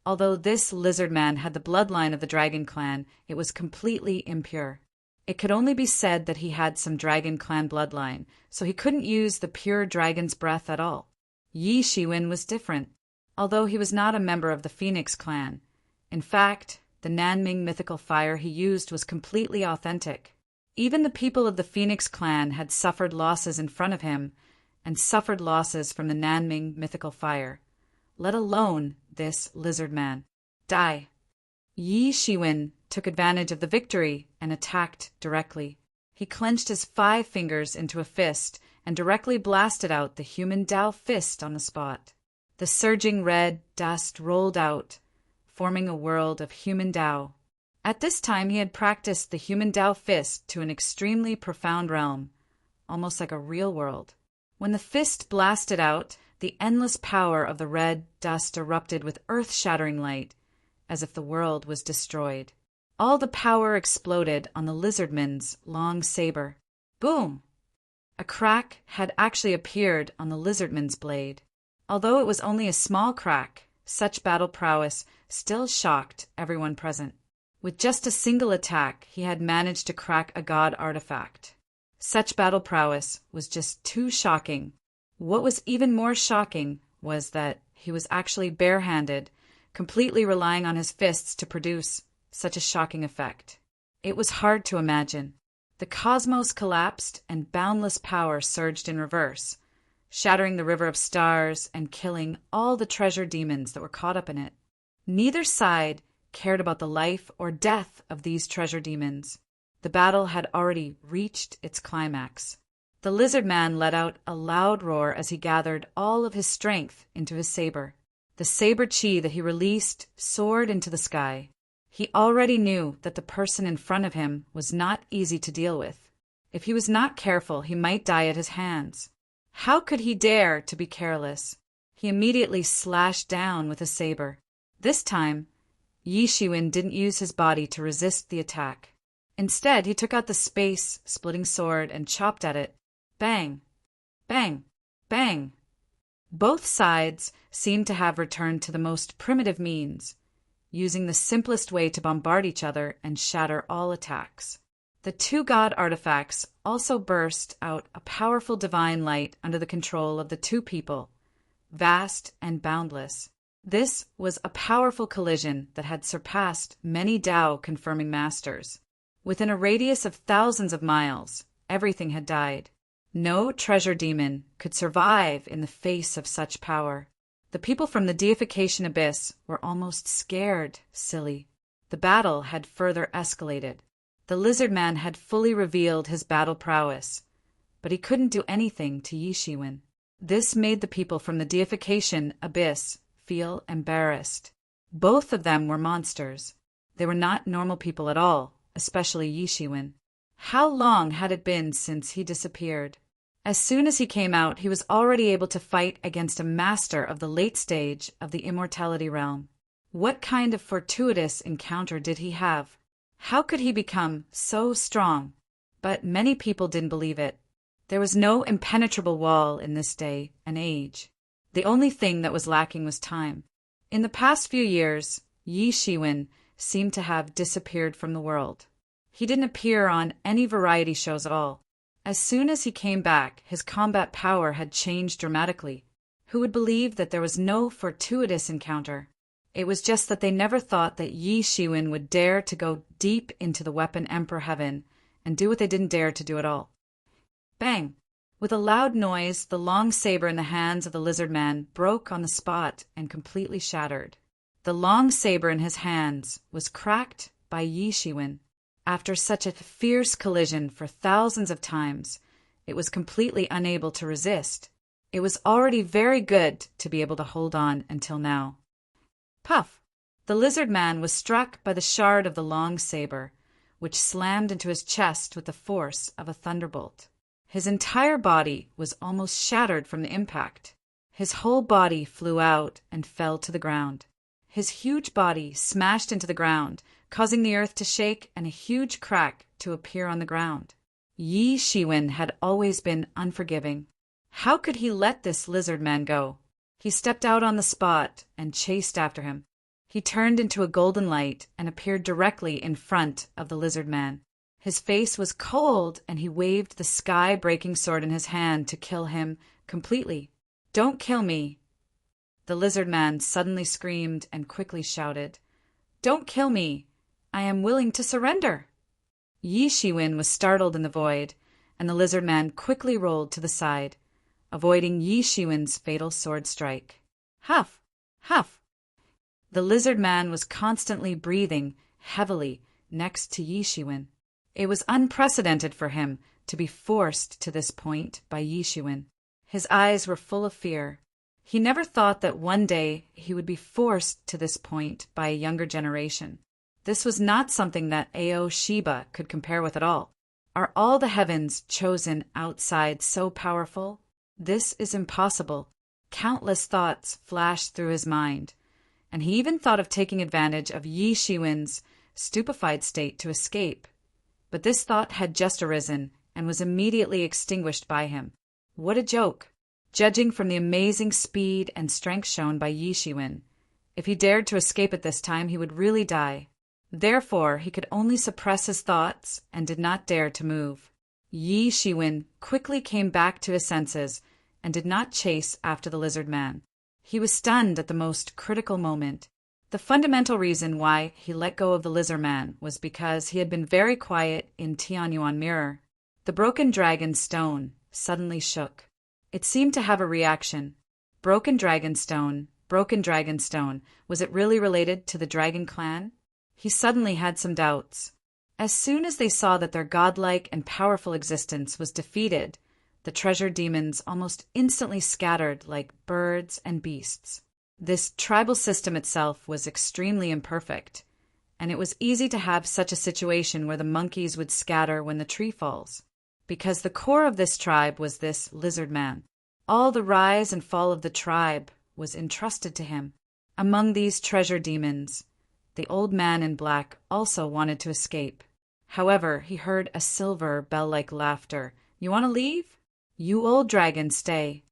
although this lizard man had the bloodline of the Dragon Clan, it was completely impure. It could only be said that he had some Dragon Clan bloodline, so he couldn't use the pure dragon's breath at all. Yi Shiwen was different, although he was not a member of the Phoenix Clan. In fact, the Nanming mythical fire he used was completely authentic. Even the people of the Phoenix Clan had suffered losses in front of him, and suffered losses from the Nanming mythical fire, let alone this lizard man. Die! Yi Shiwen took advantage of the victory and attacked directly. He clenched his 5 fingers into a fist and directly blasted out the human Dao fist on the spot. The surging red dust rolled out, forming a world of human Dao. At this time he had practiced the human Dao fist to an extremely profound realm, almost like a real world. When the fist blasted out, the endless power of the red dust erupted with earth-shattering light, as if the world was destroyed. All the power exploded on the lizardman's long saber. Boom! A crack had actually appeared on the lizardman's blade. Although it was only a small crack, such battle prowess still shocked everyone present. With just a single attack, he had managed to crack a god artifact. Such battle prowess was just too shocking. What was even more shocking was that he was actually barehanded, completely relying on his fists to produce such a shocking effect. It was hard to imagine. The cosmos collapsed and boundless power surged in reverse, shattering the river of stars and killing all the treasure demons that were caught up in it. Neither side cared about the life or death of these treasure demons. The battle had already reached its climax. The lizard man let out a loud roar as he gathered all of his strength into his saber. The saber chi that he released soared into the sky. He already knew that the person in front of him was not easy to deal with. If he was not careful, he might die at his hands. How could he dare to be careless? He immediately slashed down with his saber. This time, Yi Shiwen didn't use his body to resist the attack. Instead, he took out the space-splitting sword and chopped at it. Bang! Bang! Bang! Both sides seemed to have returned to the most primitive means, using the simplest way to bombard each other and shatter all attacks. The two god artifacts also burst out a powerful divine light under the control of the two people, vast and boundless. This was a powerful collision that had surpassed many Tao-confirming masters. Within a radius of thousands of miles, everything had died. No treasure demon could survive in the face of such power. The people from the deification abyss were almost scared, silly. The battle had further escalated. The lizard man had fully revealed his battle prowess, but he couldn't do anything to Yi Shiwen. This made the people from the deification abyss feel embarrassed. Both of them were monsters. They were not normal people at all, especially Yi Shiwen. How long had it been since he disappeared? As soon as he came out, he was already able to fight against a master of the late stage of the immortality realm. What kind of fortuitous encounter did he have? How could he become so strong? But many people didn't believe it. There was no impenetrable wall in this day and age. The only thing that was lacking was time. In the past few years, Yi Shiwen seemed to have disappeared from the world. He didn't appear on any variety shows at all. As soon as he came back, his combat power had changed dramatically. Who would believe that there was no fortuitous encounter? It was just that they never thought that Yi Shiwen would dare to go deep into the weapon Emperor Heaven and do what they didn't dare to do at all. Bang! With a loud noise, the long saber in the hands of the lizard man broke on the spot and completely shattered. The long saber in his hands was cracked by Yi Shiwen. After such a fierce collision for thousands of times, it was completely unable to resist. It was already very good to be able to hold on until now. Puff! The lizard man was struck by the shard of the long saber, which slammed into his chest with the force of a thunderbolt. His entire body was almost shattered from the impact. His whole body flew out and fell to the ground. His huge body smashed into the ground, causing the earth to shake and a huge crack to appear on the ground. Yi Shiwen had always been unforgiving. How could he let this lizard man go? He stepped out on the spot and chased after him. He turned into a golden light and appeared directly in front of the lizard man. His face was cold and he waved the sky-breaking sword in his hand to kill him completely. "Don't kill me!" The lizard man suddenly screamed and quickly shouted, "Don't kill me! I am willing to surrender!" Yi Shiwen was startled in the void, and the lizard man quickly rolled to the side, avoiding Yi Shiwen's fatal sword strike. Huff! Huff! The lizard man was constantly breathing heavily next to Yi Shiwen. It was unprecedented for him to be forced to this point by Yi Shiwen. His eyes were full of fear. He never thought that one day he would be forced to this point by a younger generation. This was not something that Ao Shiba could compare with at all. Are all the heavens chosen outside so powerful? This is impossible. Countless thoughts flashed through his mind, and he even thought of taking advantage of Yi Shiwen's stupefied state to escape. But this thought had just arisen and was immediately extinguished by him. What a joke! Judging from the amazing speed and strength shown by Yi Shiwen, if he dared to escape at this time, he would really die. Therefore, he could only suppress his thoughts and did not dare to move. Yi Shiwen quickly came back to his senses and did not chase after the lizard man. He was stunned at the most critical moment. The fundamental reason why he let go of the lizard man was because he had been very quiet in Tianyuan Mirror. The broken dragon stone suddenly shook. It seemed to have a reaction. Broken Dragonstone, was it really related to the Dragon Clan? He suddenly had some doubts. As soon as they saw that their godlike and powerful existence was defeated, the treasure demons almost instantly scattered like birds and beasts. This tribal system itself was extremely imperfect, and it was easy to have such a situation where the monkeys would scatter when the tree falls. Because the core of this tribe was this lizard man. All the rise and fall of the tribe was entrusted to him. Among these treasure demons, the old man in black also wanted to escape. However, he heard a silver bell-like laughter. "You want to leave? You old dragon, stay."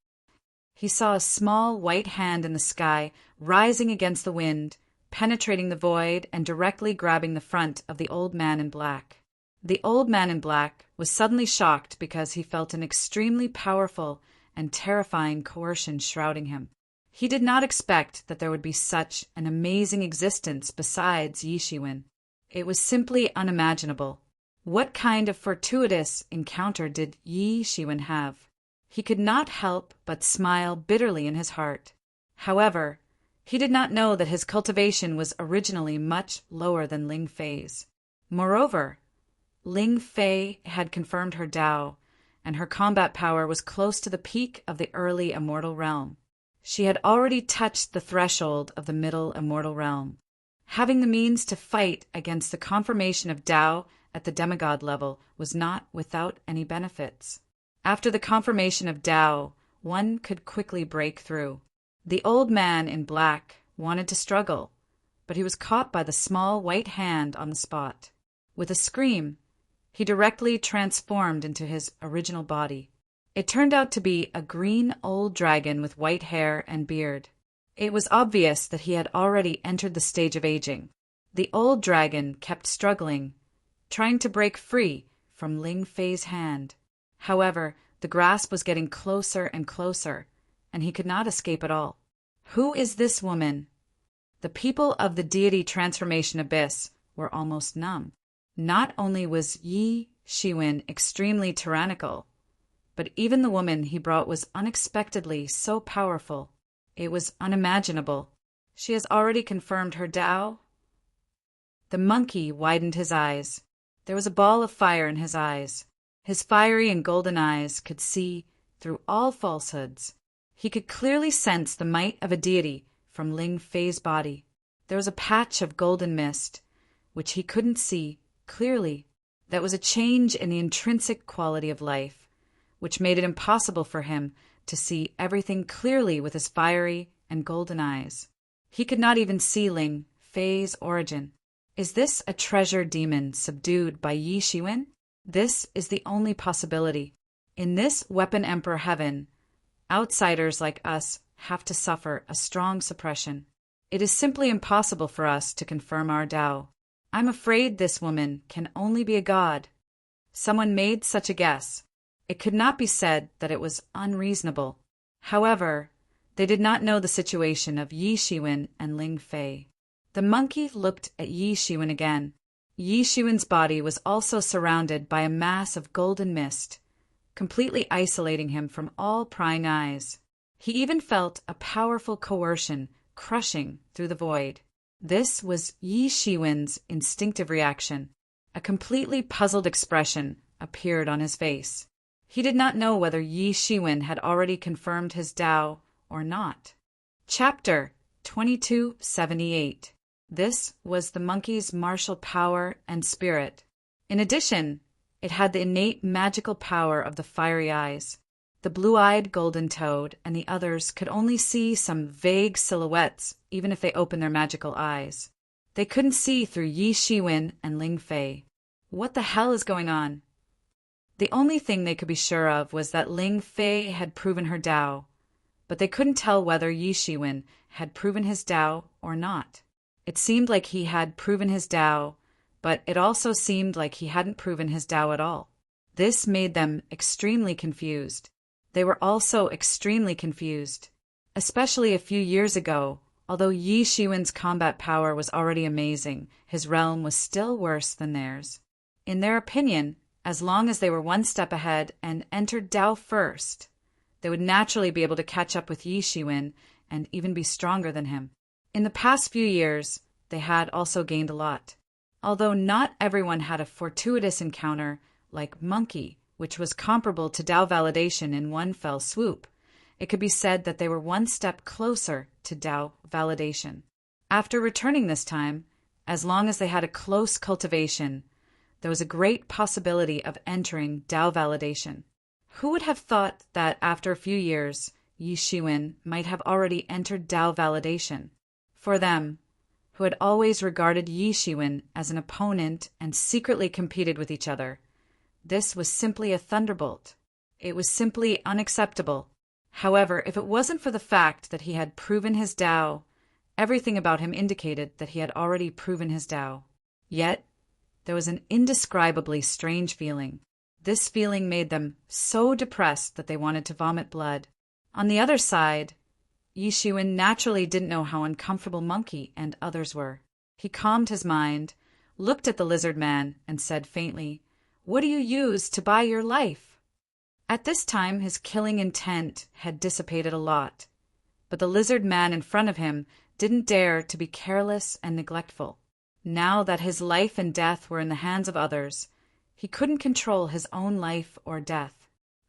He saw a small white hand in the sky rising against the wind, penetrating the void and directly grabbing the front of the old man in black. The old man in black was suddenly shocked because he felt an extremely powerful and terrifying coercion shrouding him. He did not expect that there would be such an amazing existence besides Yishiwen. It was simply unimaginable. What kind of fortuitous encounter did Yishiwen have? He could not help but smile bitterly in his heart. However, he did not know that his cultivation was originally much lower than Ling Fei's. Moreover, Ling Fei had confirmed her Tao, and her combat power was close to the peak of the early immortal realm. She had already touched the threshold of the middle immortal realm. Having the means to fight against the confirmation of Tao at the demigod level was not without any benefits. After the confirmation of Tao, one could quickly break through. The old man in black wanted to struggle, but he was caught by the small white hand on the spot. With a scream, he directly transformed into his original body. It turned out to be a green old dragon with white hair and beard. It was obvious that he had already entered the stage of aging. The old dragon kept struggling, trying to break free from Ling Fei's hand. However, the grasp was getting closer and closer, and he could not escape at all. Who is this woman? The people of the deity transformation abyss were almost numb. Not only was Yi Shiwen extremely tyrannical, but even the woman he brought was unexpectedly so powerful. It was unimaginable. She has already confirmed her Tao? The monkey widened his eyes. There was a ball of fire in his eyes. His fiery and golden eyes could see through all falsehoods. He could clearly sense the might of a deity from Ling Fei's body. There was a patch of golden mist, which he couldn't see clearly. That was a change in the intrinsic quality of life, which made it impossible for him to see everything clearly with his fiery and golden eyes. He could not even see Ling Fei's origin. Is this a treasure demon subdued by Yi Shiwen? This is the only possibility. In this Weapon Emperor heaven, outsiders like us have to suffer a strong suppression. It is simply impossible for us to confirm our Tao. I'm afraid this woman can only be a god. Someone made such a guess. It could not be said that it was unreasonable. However, they did not know the situation of Yi Shiwen and Ling Fei. The monkey looked at Yi Shiwen again. Yi Shiwen's body was also surrounded by a mass of golden mist, completely isolating him from all prying eyes. He even felt a powerful coercion crushing through the void. This was Yi Shiwen's instinctive reaction. A completely puzzled expression appeared on his face. He did not know whether Yi Shiwen had already confirmed his Tao or not. Chapter 2278. This was the monkey's martial power and spirit. In addition, it had the innate magical power of the fiery eyes. The blue-eyed golden toad and the others could only see some vague silhouettes even if they opened their magical eyes. They couldn't see through Yi Shiwen and Ling Fei. What the hell is going on? The only thing they could be sure of was that Ling Fei had proven her Tao, but they couldn't tell whether Yi Shiwen had proven his Tao or not. It seemed like he had proven his Tao, but it also seemed like he hadn't proven his Tao at all. This made them extremely confused. They were also extremely confused, especially a few years ago. Although Yi Shiwen's combat power was already amazing, his realm was still worse than theirs. In their opinion, as long as they were one step ahead and entered Tao first, they would naturally be able to catch up with Yi Shiwen and even be stronger than him. In the past few years, they had also gained a lot. Although not everyone had a fortuitous encounter like Monkey, which was comparable to Tao validation in one fell swoop, it could be said that they were one step closer to Tao validation. After returning this time, as long as they had a close cultivation, there was a great possibility of entering Tao validation. Who would have thought that after a few years, Yi Shiwen might have already entered Tao validation? For them, who had always regarded Yi Shiwen as an opponent and secretly competed with each other, this was simply a thunderbolt. It was simply unacceptable. However, if it wasn't for the fact that he had proven his Tao, everything about him indicated that he had already proven his Tao. Yet, there was an indescribably strange feeling. This feeling made them so depressed that they wanted to vomit blood. On the other side, Yi Shiwen naturally didn't know how uncomfortable Monkey and others were. He calmed his mind, looked at the lizard man, and said faintly, "What do you use to buy your life?" At this time, his killing intent had dissipated a lot, but the lizard man in front of him didn't dare to be careless and neglectful. Now that his life and death were in the hands of others, he couldn't control his own life or death.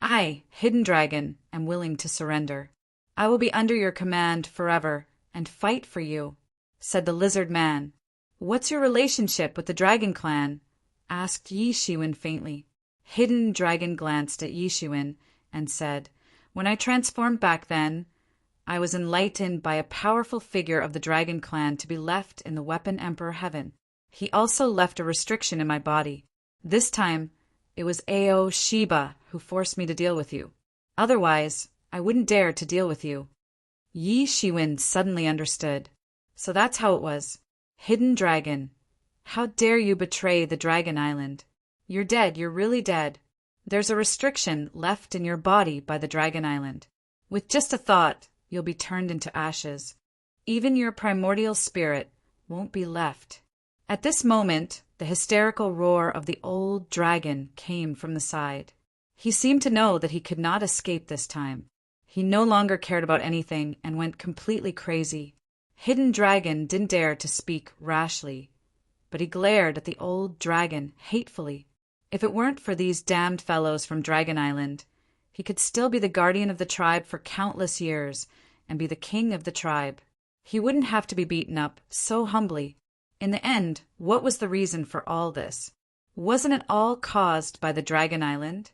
"I, Hidden Dragon, am willing to surrender. I will be under your command forever and fight for you," said the lizard man. "What's your relationship with the Dragon Clan?" asked Yi Shiwen faintly. Hidden Dragon glanced at Yi Shiwen and said, "When I transformed back then, I was enlightened by a powerful figure of the Dragon Clan to be left in the Weapon Emperor Heaven. He also left a restriction in my body. This time, it was Ao Shiba who forced me to deal with you. Otherwise, I wouldn't dare to deal with you." Yi Shiwen suddenly understood. So that's how it was. Hidden Dragon, how dare you betray the Dragon Island? You're dead, you're really dead. There's a restriction left in your body by the Dragon Island. With just a thought, you'll be turned into ashes. Even your primordial spirit won't be left. At this moment, the hysterical roar of the old dragon came from the side. He seemed to know that he could not escape this time. He no longer cared about anything and went completely crazy. Hidden Dragon didn't dare to speak rashly, but he glared at the old dragon hatefully. If it weren't for these damned fellows from Dragon Island, he could still be the guardian of the tribe for countless years and be the king of the tribe. He wouldn't have to be beaten up so humbly. In the end, what was the reason for all this? Wasn't it all caused by the Dragon Island?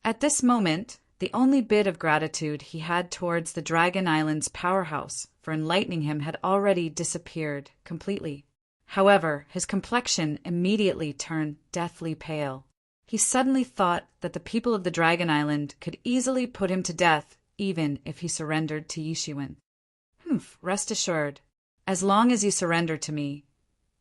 At this moment, the only bit of gratitude he had towards the Dragon Island's powerhouse for enlightening him had already disappeared completely. However, his complexion immediately turned deathly pale. He suddenly thought that the people of the Dragon Island could easily put him to death even if he surrendered to Yi Shiwen. Rest assured, as long as you surrender to me,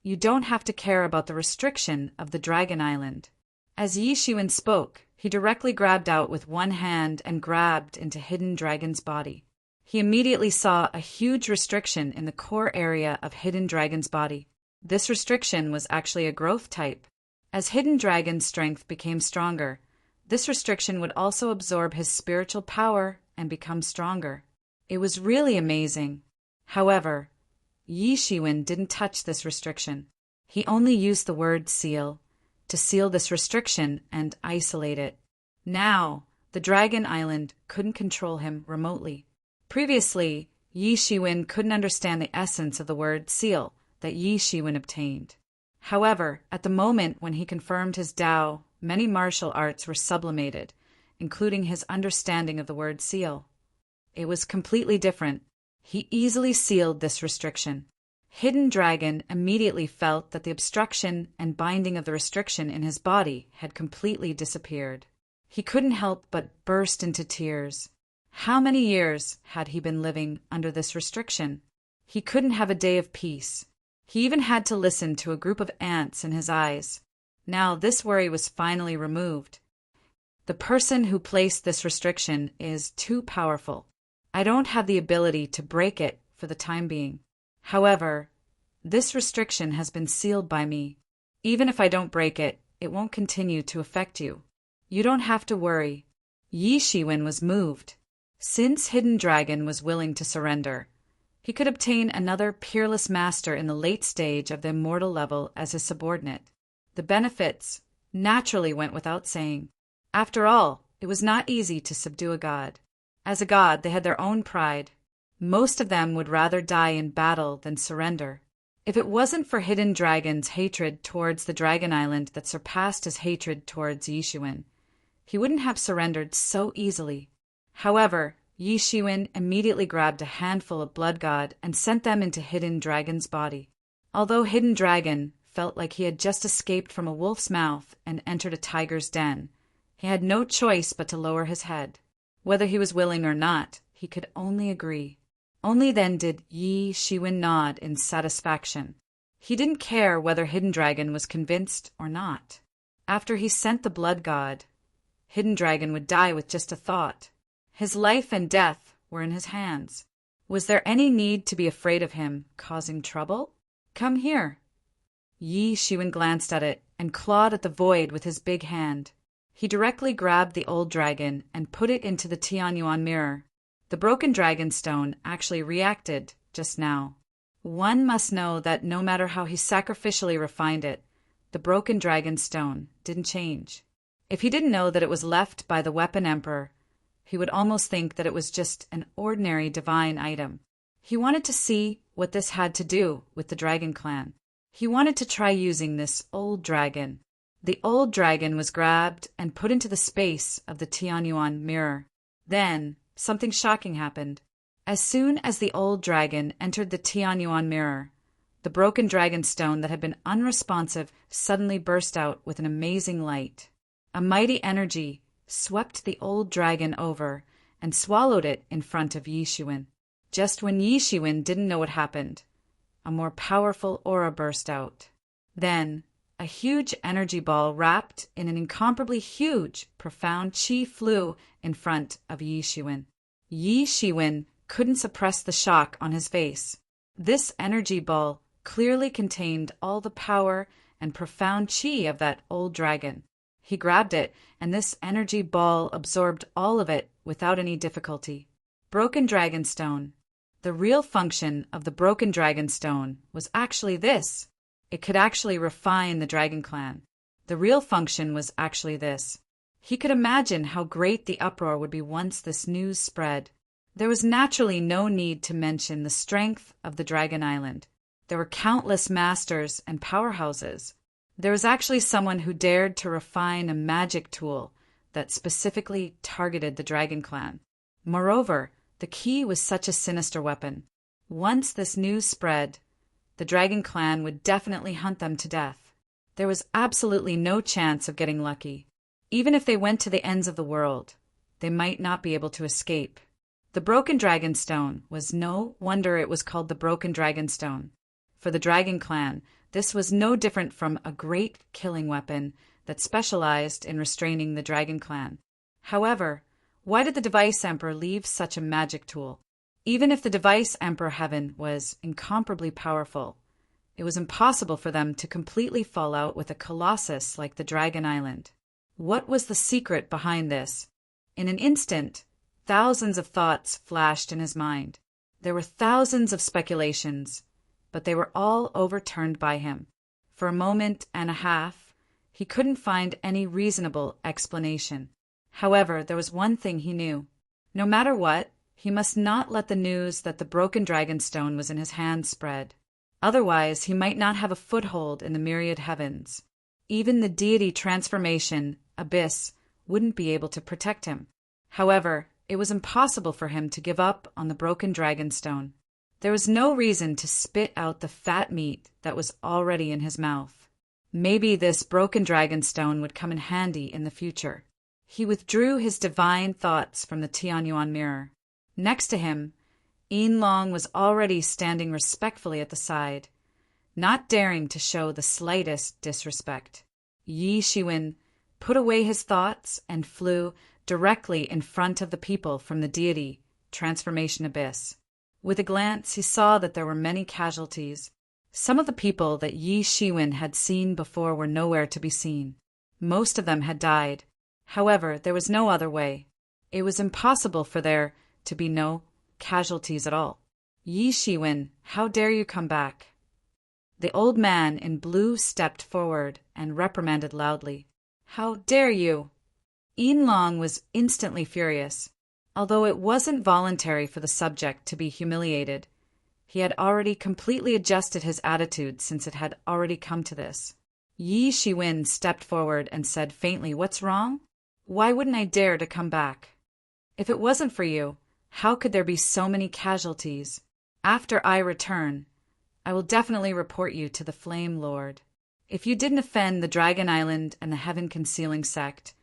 you don't have to care about the restriction of the Dragon Island. As Yi Shiwen spoke, he directly grabbed out with one hand and grabbed into Hidden Dragon's body. He immediately saw a huge restriction in the core area of Hidden Dragon's body. This restriction was actually a growth type. As Hidden Dragon's strength became stronger, this restriction would also absorb his spiritual power and become stronger. It was really amazing. However, Yi Shiwen didn't touch this restriction. He only used the word seal to seal this restriction and isolate it. Now, the Dragon Island couldn't control him remotely. Previously, Yi Shiwen couldn't understand the essence of the word seal that Yi Shiwen obtained. However, at the moment when he confirmed his Tao, many martial arts were sublimated, including his understanding of the word seal. It was completely different. He easily sealed this restriction. Hidden Dragon immediately felt that the obstruction and binding of the restriction in his body had completely disappeared. He couldn't help but burst into tears. How many years had he been living under this restriction? He couldn't have a day of peace. He even had to listen to a group of ants in his eyes. Now this worry was finally removed. The person who placed this restriction is too powerful. I don't have the ability to break it for the time being. However, this restriction has been sealed by me. Even if I don't break it, it won't continue to affect you. You don't have to worry. Yi Shiwen was moved. Since Hidden Dragon was willing to surrender, he could obtain another peerless master in the late stage of the immortal level as his subordinate. The benefits naturally went without saying. After all, it was not easy to subdue a god. As a god, they had their own pride. Most of them would rather die in battle than surrender. If it wasn't for Hidden Dragon's hatred towards the Dragon Island that surpassed his hatred towards Yishuin, he wouldn't have surrendered so easily. However, Yishuin immediately grabbed a handful of Blood God and sent them into Hidden Dragon's body. Although Hidden Dragon felt like he had just escaped from a wolf's mouth and entered a tiger's den, he had no choice but to lower his head. Whether he was willing or not, he could only agree. Only then did Yishuin nod in satisfaction. He didn't care whether Hidden Dragon was convinced or not. After he sent the Blood God, Hidden Dragon would die with just a thought. His life and death were in his hands. Was there any need to be afraid of him causing trouble? Come here. Yishuin glanced at it and clawed at the void with his big hand. He directly grabbed the old dragon and put it into the Tianyuan mirror. The broken dragon stone actually reacted just now. One must know that no matter how he sacrificially refined it, the broken dragon stone didn't change. If he didn't know that it was left by the Weapon Emperor, he would almost think that it was just an ordinary divine item. He wanted to see what this had to do with the Dragon Clan. He wanted to try using this old dragon. The old dragon was grabbed and put into the space of the Tianyuan mirror. Then, something shocking happened. As soon as the old dragon entered the Tianyuan mirror, the broken dragon stone that had been unresponsive suddenly burst out with an amazing light. A mighty energy swept the old dragon over and swallowed it in front of Yishuin. Just when Yishuin didn't know what happened, a more powerful aura burst out. Then, a huge energy ball wrapped in an incomparably huge, profound chi flew in front of Yishuin. Yishuin couldn't suppress the shock on his face. This energy ball clearly contained all the power and profound chi of that old dragon. He grabbed it, and this energy ball absorbed all of it without any difficulty. Broken Dragon Stone. The real function of the Broken Dragon Stone was actually this. It could actually refine the Dragon Clan. The real function was actually this. He could imagine how great the uproar would be once this news spread. There was naturally no need to mention the strength of the Dragon Island. There were countless masters and powerhouses. There was actually someone who dared to refine a magic tool that specifically targeted the Dragon Clan. Moreover, the key was such a sinister weapon. Once this news spread, the Dragon Clan would definitely hunt them to death. There was absolutely no chance of getting lucky. Even if they went to the ends of the world, they might not be able to escape. The Broken Dragon Stone was no wonder it was called the Broken Dragon Stone. For the Dragon Clan, this was no different from a great killing weapon that specialized in restraining the Dragon Clan. However, why did the Device Emperor leave such a magic tool? Even if the Device Emperor Heaven was incomparably powerful, it was impossible for them to completely fall out with a colossus like the Dragon Island. What was the secret behind this? In an instant, thousands of thoughts flashed in his mind. There were thousands of speculations, but they were all overturned by him. For a moment and a half, he couldn't find any reasonable explanation. However, there was one thing he knew. No matter what, he must not let the news that the Broken Dragon Stone was in his hands spread. Otherwise, he might not have a foothold in the myriad heavens. Even the deity transformation, Abyss, wouldn't be able to protect him. However, it was impossible for him to give up on the Broken Dragon Stone. There was no reason to spit out the fat meat that was already in his mouth. Maybe this Broken Dragon Stone would come in handy in the future. He withdrew his divine thoughts from the Tianyuan mirror. Next to him, Yin Long was already standing respectfully at the side, not daring to show the slightest disrespect. Yishuin put away his thoughts and flew directly in front of the people from the deity, Transformation Abyss. With a glance, he saw that there were many casualties. Some of the people that Yishuin had seen before were nowhere to be seen. Most of them had died. However, there was no other way. It was impossible for there to be no casualties at all. Yi Shiwen, how dare you come back? The old man in blue stepped forward and reprimanded loudly. How dare you? Yin Long was instantly furious. Although it wasn't voluntary for the subject to be humiliated, he had already completely adjusted his attitude since it had already come to this. Yi Shiwen stepped forward and said faintly, "What's wrong? Why wouldn't I dare to come back? If it wasn't for you, how could there be so many casualties? After I return, I will definitely report you to the Flame Lord. If you didn't offend the Dragon Island and the Heaven Concealing Sect,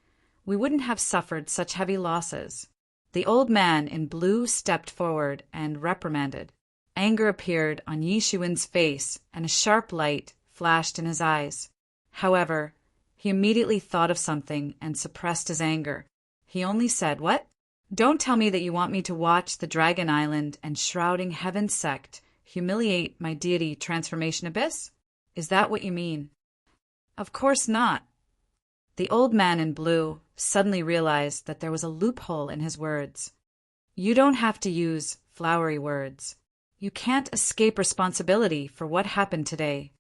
we wouldn't have suffered such heavy losses." The old man in blue stepped forward and reprimanded. Anger appeared on Yi Shiwen's face and a sharp light flashed in his eyes. However, he immediately thought of something and suppressed his anger. He only said, "What? Don't tell me that you want me to watch the Dragon Island and Shrouding Heaven sect humiliate my deity Transformation Abyss? Is that what you mean?" "Of course not." The old man in blue suddenly realized that there was a loophole in his words. You don't have to use flowery words. You can't escape responsibility for what happened today.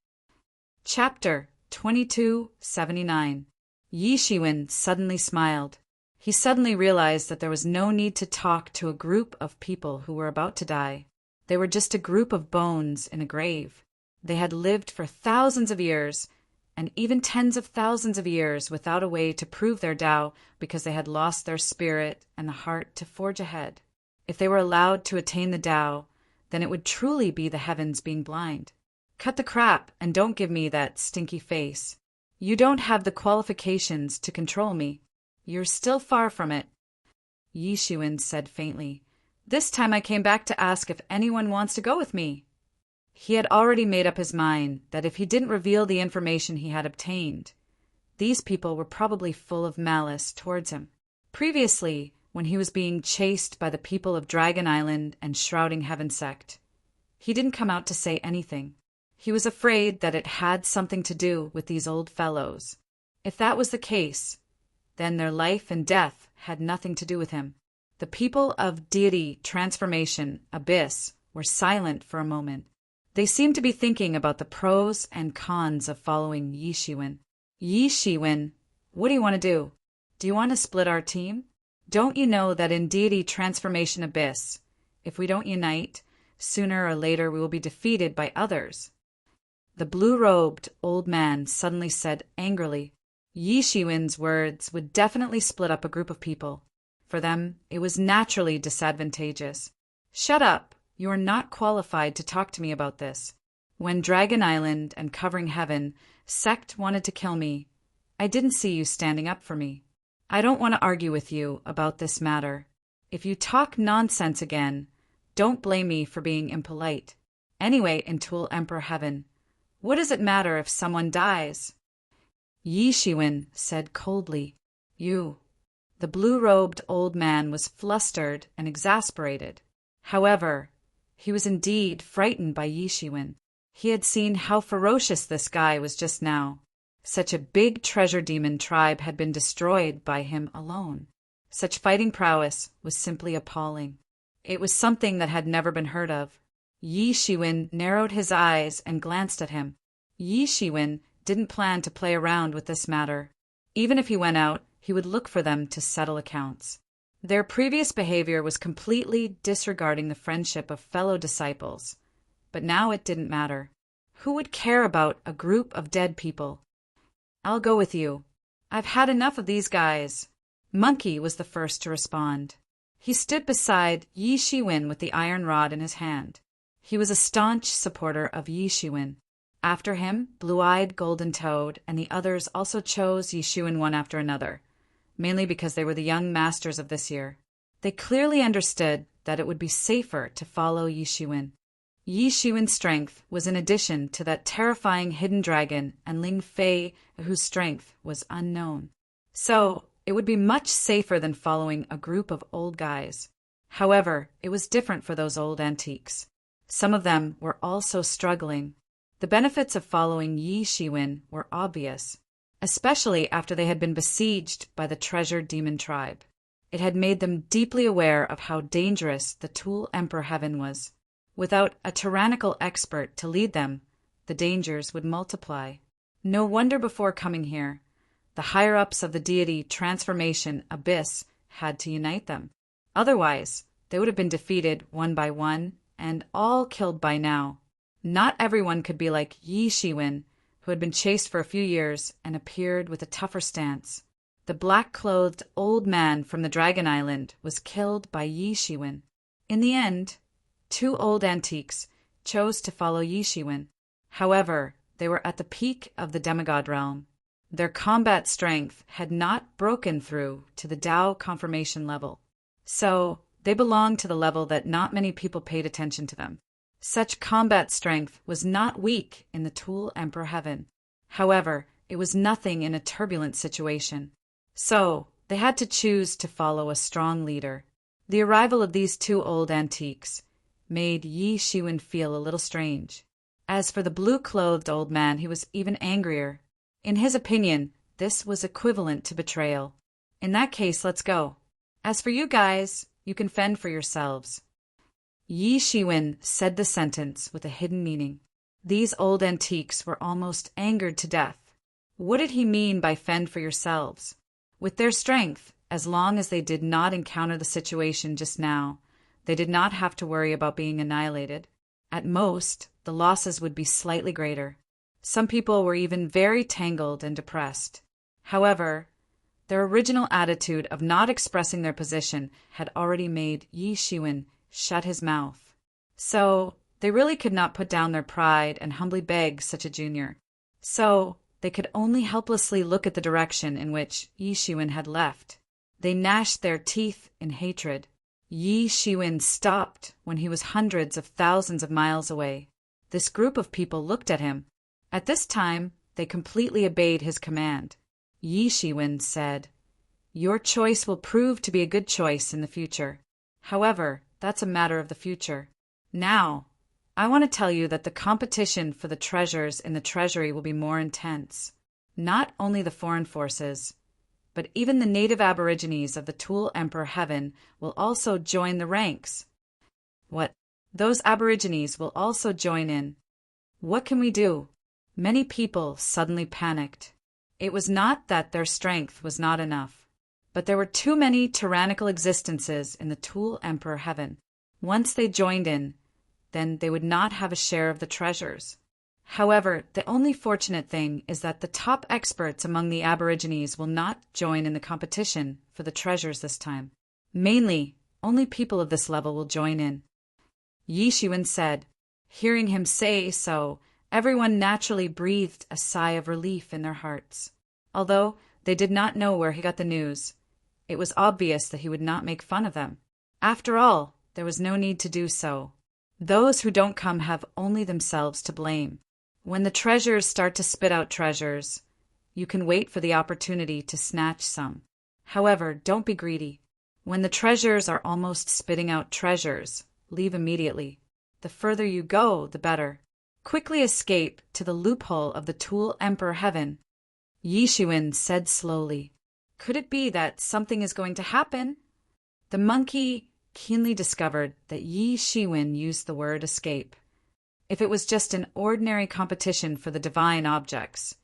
Chapter 2279. Yi Shiwen suddenly smiled. He suddenly realized that there was no need to talk to a group of people who were about to die. They were just a group of bones in a grave. They had lived for thousands of years, and even tens of thousands of years without a way to prove their Tao because they had lost their spirit and the heart to forge ahead. If they were allowed to attain the Tao, then it would truly be the heavens being blind. Cut the crap and don't give me that stinky face. You don't have the qualifications to control me. You're still far from it. Yi Shiwen said faintly. This time I came back to ask if anyone wants to go with me. He had already made up his mind that if he didn't reveal the information he had obtained, these people were probably full of malice towards him. Previously, when he was being chased by the people of Dragon Island and Shrouding Heaven sect, he didn't come out to say anything. He was afraid that it had something to do with these old fellows. If that was the case, then their life and death had nothing to do with him. The people of Deity Transformation Abyss were silent for a moment. They seemed to be thinking about the pros and cons of following Yi Shiwen. Yi Shiwen, what do you want to do? Do you want to split our team? Don't you know that in Deity Transformation Abyss, if we don't unite, sooner or later we will be defeated by others? The blue-robed old man suddenly said angrily. Yi Shiwen's words would definitely split up a group of people. For them, it was naturally disadvantageous. Shut up! You are not qualified to talk to me about this. When Dragon Island and Covering Heaven sect wanted to kill me, I didn't see you standing up for me. I don't want to argue with you about this matter. If you talk nonsense again, don't blame me for being impolite. Anyway, in Tool Emperor Heaven, what does it matter if someone dies? Yi Shiwen said coldly. You. The blue-robed old man was flustered and exasperated. However, he was indeed frightened by Yi Shiwen. He had seen how ferocious this guy was just now. Such a big treasure demon tribe had been destroyed by him alone. Such fighting prowess was simply appalling. It was something that had never been heard of. Yi Shiwen narrowed his eyes and glanced at him. Yi Shiwen didn't plan to play around with this matter. Even if he went out, he would look for them to settle accounts. Their previous behavior was completely disregarding the friendship of fellow disciples. But now it didn't matter. Who would care about a group of dead people? I'll go with you. I've had enough of these guys. Monkey was the first to respond. He stood beside Yi Shiwen with the iron rod in his hand. He was a staunch supporter of Yi Shiwen. After him, Blue-Eyed Golden Toad and the others also chose Yi Shiwen one after another, mainly because they were the young masters of this year. They clearly understood that it would be safer to follow Yi Shiwen. Yi Shiwen's strength was in addition to that terrifying hidden dragon and Ling Fei, whose strength was unknown. So, it would be much safer than following a group of old guys. However, it was different for those old antiques. Some of them were also struggling. The benefits of following Yi Shiwen were obvious, especially after they had been besieged by the treasure demon tribe. It had made them deeply aware of how dangerous the Tool Emperor Heaven was. Without a tyrannical expert to lead them, the dangers would multiply. No wonder before coming here, the higher-ups of the deity transformation abyss had to unite them. Otherwise, they would have been defeated one by one and all killed by now. Not everyone could be like Yi Shiwen, who had been chased for a few years and appeared with a tougher stance. The black-clothed old man from the Dragon Island was killed by Yi Shiwen. In the end, 2 old antiques chose to follow Yi Shiwen. However, they were at the peak of the demigod realm. Their combat strength had not broken through to the Tao confirmation level. So, they belonged to the level that not many people paid attention to them. Such combat strength was not weak in the Tool Emperor Heaven. However, it was nothing in a turbulent situation. So, they had to choose to follow a strong leader. The arrival of these 2 old antiques made Yi Shiwen feel a little strange. As for the blue-clothed old man, he was even angrier. In his opinion, this was equivalent to betrayal. In that case, let's go. As for you guys, you can fend for yourselves. Yi Shiwen said the sentence with a hidden meaning. These old antiques were almost angered to death. What did he mean by fend for yourselves? With their strength, as long as they did not encounter the situation just now, they did not have to worry about being annihilated. At most, the losses would be slightly greater. Some people were even very tangled and depressed. However, their original attitude of not expressing their position had already made Yi Shiwen shut his mouth. So, they really could not put down their pride and humbly beg such a junior. So, they could only helplessly look at the direction in which Yi Shiwen had left. They gnashed their teeth in hatred. Yi Shiwen stopped when he was hundreds of thousands of miles away. This group of people looked at him. At this time, they completely obeyed his command. Yi Shiwen said, "Your choice will prove to be a good choice in the future. However, that's a matter of the future. Now, I want to tell you that the competition for the treasures in the treasury will be more intense. Not only the foreign forces, but even the native aborigines of the Tool Emperor Heaven will also join the ranks." What? Those aborigines will also join in. What can we do? Many people suddenly panicked. It was not that their strength was not enough, but there were too many tyrannical existences in the Tool Emperor Heaven. Once they joined in, then they would not have a share of the treasures. However, the only fortunate thing is that the top experts among the aborigines will not join in the competition for the treasures this time. Mainly, only people of this level will join in. Yi Shiwen said. Hearing him say so, everyone naturally breathed a sigh of relief in their hearts. Although they did not know where he got the news, it was obvious that he would not make fun of them. After all, there was no need to do so. Those who don't come have only themselves to blame. When the treasures start to spit out treasures, you can wait for the opportunity to snatch some. However, don't be greedy. When the treasures are almost spitting out treasures, leave immediately. The further you go, the better. Quickly escape to the loophole of the Tool Emperor Heaven. Yi Shiwen said slowly. Could it be that something is going to happen? The monkey keenly discovered that Yi Shiwen used the word escape. If it was just an ordinary competition for the divine objects,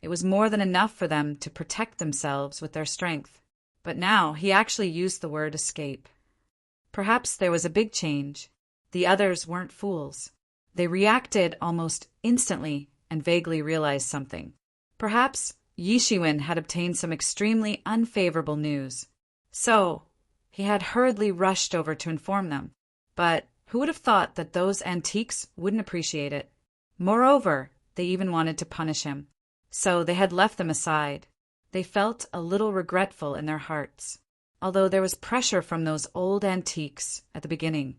it was more than enough for them to protect themselves with their strength. But now he actually used the word escape. Perhaps there was a big change. The others weren't fools. They reacted almost instantly and vaguely realized something. Perhaps Yi Shiwen had obtained some extremely unfavorable news. So, he had hurriedly rushed over to inform them. But who would have thought that those antiques wouldn't appreciate it? Moreover, they even wanted to punish him. So they had left them aside. They felt a little regretful in their hearts. Although there was pressure from those old antiques at the beginning,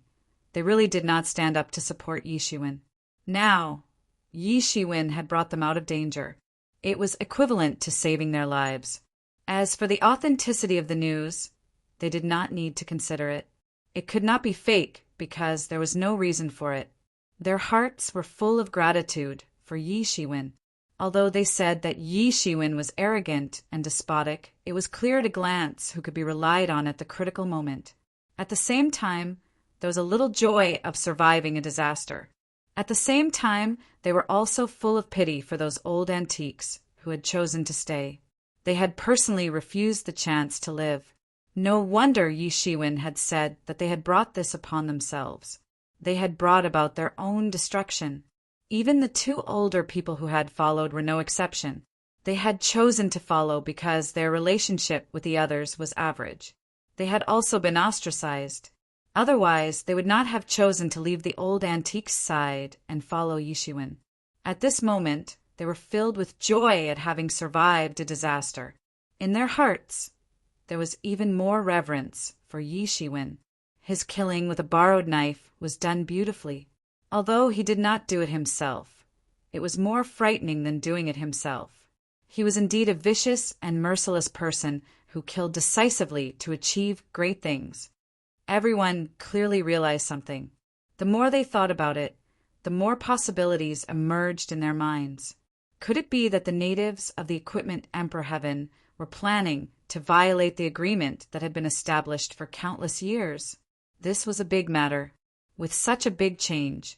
they really did not stand up to support Yi Shiwen. Now, Yi Shiwen had brought them out of danger. It was equivalent to saving their lives. As for the authenticity of the news, they did not need to consider it. It could not be fake because there was no reason for it. Their hearts were full of gratitude for Yi Shiwen. Although they said that Yi Shiwen was arrogant and despotic, it was clear at a glance who could be relied on at the critical moment. At the same time, there was a little joy of surviving a disaster. At the same time, they were also full of pity for those old antiques who had chosen to stay. They had personally refused the chance to live. No wonder Yi Shiwen had said that they had brought this upon themselves. They had brought about their own destruction. Even the two older people who had followed were no exception. They had chosen to follow because their relationship with the others was average. They had also been ostracized. Otherwise, they would not have chosen to leave the old antiques side and follow Yi Shiwen. At this moment, they were filled with joy at having survived a disaster. In their hearts, there was even more reverence for Yi Shiwen. His killing with a borrowed knife was done beautifully. Although he did not do it himself, it was more frightening than doing it himself. He was indeed a vicious and merciless person who killed decisively to achieve great things. Everyone clearly realized something. The more they thought about it, the more possibilities emerged in their minds. Could it be that the natives of the Equipment Emperor Heaven were planning to violate the agreement that had been established for countless years? This was a big matter. With such a big change,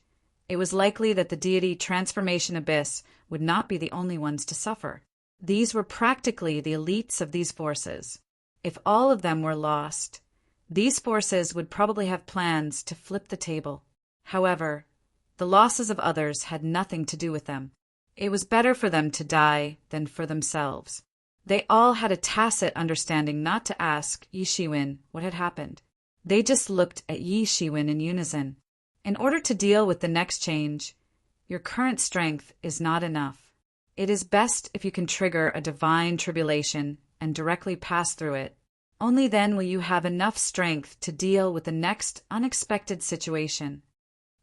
it was likely that the deity Transformation Abyss would not be the only ones to suffer. These were practically the elites of these forces. If all of them were lost, these forces would probably have plans to flip the table. However, the losses of others had nothing to do with them. It was better for them to die than for themselves. They all had a tacit understanding not to ask Yi Shiwen what had happened. They just looked at Yi Shiwen in unison. In order to deal with the next change, your current strength is not enough. It is best if you can trigger a divine tribulation and directly pass through it. Only then will you have enough strength to deal with the next unexpected situation.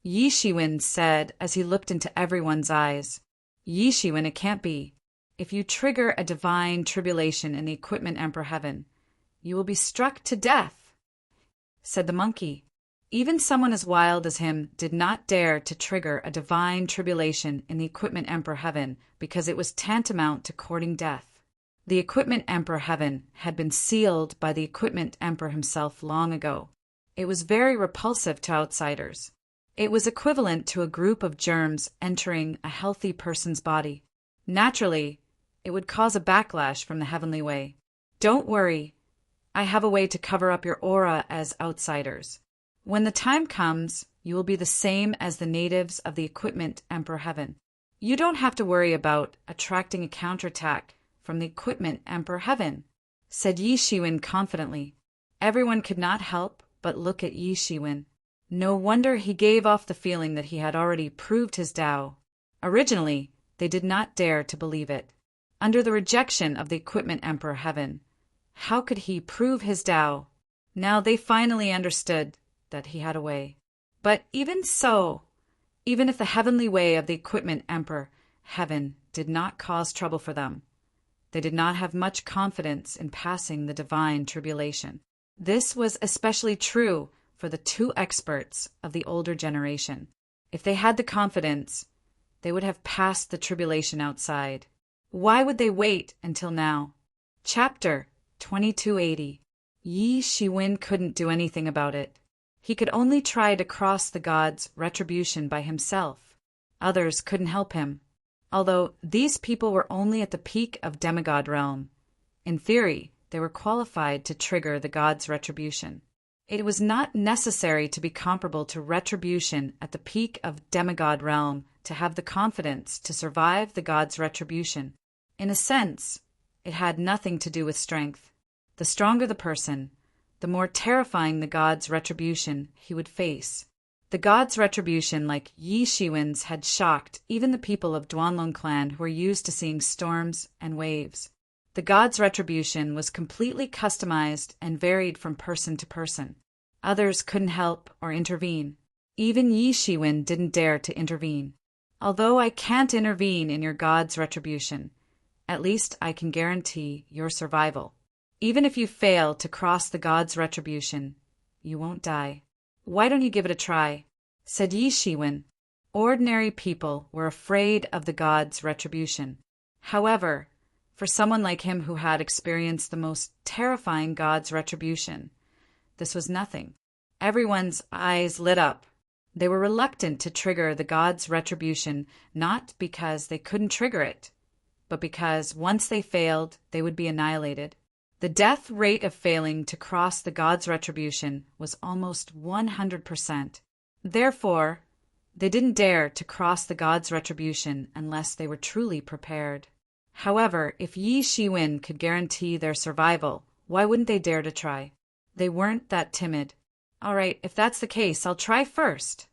Yi Shiwen said as he looked into everyone's eyes, Yi Shiwen, it can't be. If you trigger a divine tribulation in the Equipment Emperor Heaven, you will be struck to death, said the monkey. Even someone as wild as him did not dare to trigger a divine tribulation in the Equipment Emperor Heaven because it was tantamount to courting death. The Equipment Emperor Heaven had been sealed by the Equipment Emperor himself long ago. It was very repulsive to outsiders. It was equivalent to a group of germs entering a healthy person's body. Naturally, it would cause a backlash from the heavenly way. Don't worry, I have a way to cover up your aura as outsiders. When the time comes, you will be the same as the natives of the Equipment Emperor Heaven. You don't have to worry about attracting a counterattack from the Equipment Emperor Heaven, said Yi Shiwen confidently. Everyone could not help but look at Yi Shiwen. No wonder he gave off the feeling that he had already proved his Tao. Originally, they did not dare to believe it. Under the rejection of the Equipment Emperor Heaven, how could he prove his Tao? Now they finally understood that he had a way. But even so, even if the heavenly way of the Equipment Emperor Heaven did not cause trouble for them, they did not have much confidence in passing the divine tribulation. This was especially true for the two experts of the older generation. If they had the confidence, they would have passed the tribulation outside. Why would they wait until now? Chapter 2280. Yi Shiwen couldn't do anything about it. He could only try to cross the god's retribution by himself. Others couldn't help him, although these people were only at the peak of demigod realm. In theory, they were qualified to trigger the god's retribution. It was not necessary to be comparable to retribution at the peak of demigod realm to have the confidence to survive the god's retribution. In a sense, it had nothing to do with strength. The stronger the person, the more terrifying the god's retribution he would face. The god's retribution, like Yi Shiwen's, had shocked even the people of Duanlong clan who were used to seeing storms and waves. The god's retribution was completely customized and varied from person to person. Others couldn't help or intervene. Even Yi Shiwen didn't dare to intervene. Although I can't intervene in your god's retribution, at least I can guarantee your survival. Even if you fail to cross the god's retribution, you won't die. Why don't you give it a try? Said Yi Shiwen. Ordinary people were afraid of the god's retribution. However, for someone like him who had experienced the most terrifying god's retribution, this was nothing. Everyone's eyes lit up. They were reluctant to trigger the god's retribution, not because they couldn't trigger it, but because once they failed, they would be annihilated. The death rate of failing to cross the god's retribution was almost 100%. Therefore, they didn't dare to cross the god's retribution unless they were truly prepared. However, if Yi Shiwen could guarantee their survival, why wouldn't they dare to try? They weren't that timid. All right, if that's the case, I'll try first.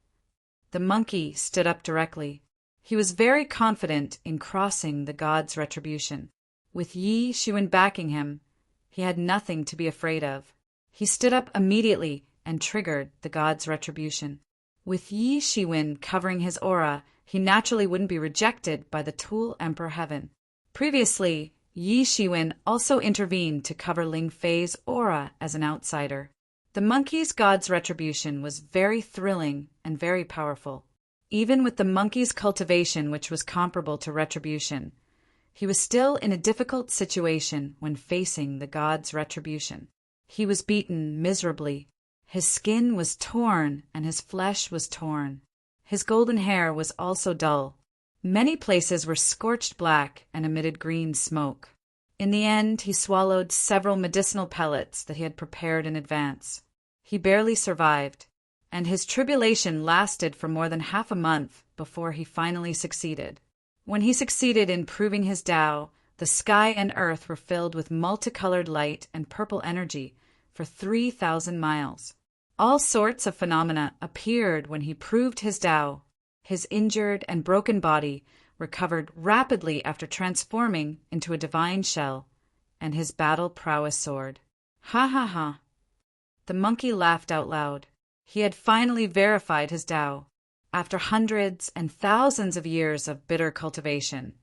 The monkey stood up directly. He was very confident in crossing the god's retribution. With Yi Shiwen backing him, he had nothing to be afraid of. He stood up immediately and triggered the god's retribution. With Yi Shiwen covering his aura, he naturally wouldn't be rejected by the Tool Emperor Heaven. Previously, Yi Shiwen also intervened to cover Ling Fei's aura as an outsider. The monkey's god's retribution was very thrilling and very powerful. Even with the monkey's cultivation, which was comparable to retribution, he was still in a difficult situation when facing the god's retribution. He was beaten miserably. His skin was torn and his flesh was torn. His golden hair was also dull. Many places were scorched black and emitted green smoke. In the end, he swallowed several medicinal pellets that he had prepared in advance. He barely survived, and his tribulation lasted for more than half a month before he finally succeeded. When he succeeded in proving his Tao, the sky and earth were filled with multicolored light and purple energy for 3,000 miles. All sorts of phenomena appeared when he proved his Tao. His injured and broken body recovered rapidly after transforming into a divine shell, and his battle prowess soared. Ha ha ha! The monkey laughed out loud. He had finally verified his Tao. After hundreds and thousands of years of bitter cultivation,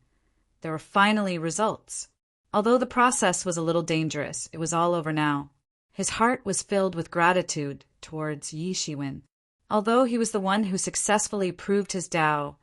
there were finally results. Although the process was a little dangerous, it was all over now. His heart was filled with gratitude towards Yi Shiwen. Although he was the one who successfully proved his Tao,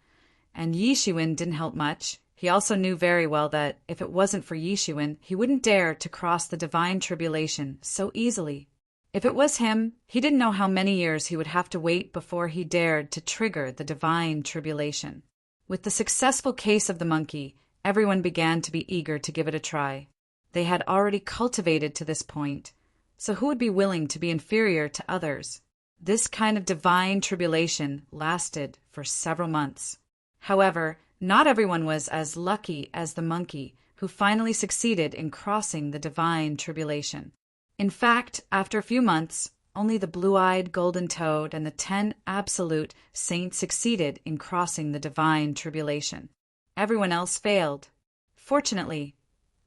and Yi Shiwen didn't help much, he also knew very well that if it wasn't for Yi Shiwen, he wouldn't dare to cross the divine tribulation so easily. If it was him, he didn't know how many years he would have to wait before he dared to trigger the divine tribulation. With the successful case of the monkey, everyone began to be eager to give it a try. They had already cultivated to this point, so who would be willing to be inferior to others? This kind of divine tribulation lasted for several months. However, not everyone was as lucky as the monkey, who finally succeeded in crossing the divine tribulation. In fact, after a few months, only the blue-eyed golden toad and the 10 absolute saints succeeded in crossing the divine tribulation. Everyone else failed. Fortunately,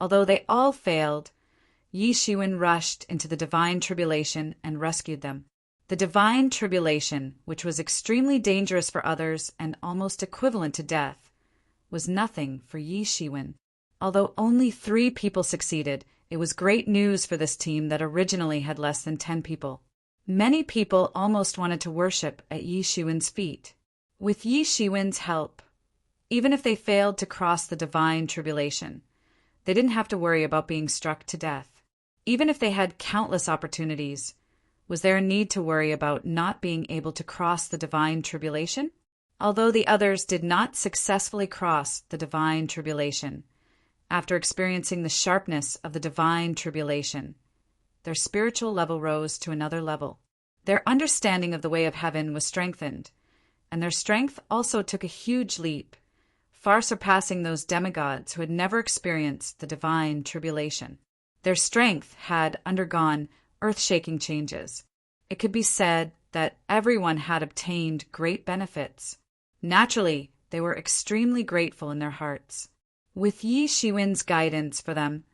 although they all failed, Yi Shiwen rushed into the divine tribulation and rescued them. The divine tribulation, which was extremely dangerous for others and almost equivalent to death, was nothing for Yi Shiwen. Although only 3 people succeeded, it was great news for this team that originally had less than 10 people. Many people almost wanted to worship at Yi Shiwen's feet. With Yi Shiwen's help, even if they failed to cross the divine tribulation, they didn't have to worry about being struck to death. Even if they had countless opportunities, was there a need to worry about not being able to cross the divine tribulation? Although the others did not successfully cross the divine tribulation, after experiencing the sharpness of the divine tribulation, their spiritual level rose to another level. Their understanding of the way of heaven was strengthened, and their strength also took a huge leap, far surpassing those demigods who had never experienced the divine tribulation. Their strength had undergone earth-shaking changes. It could be said that everyone had obtained great benefits. Naturally, they were extremely grateful in their hearts. With Yi Shiwen's guidance for them,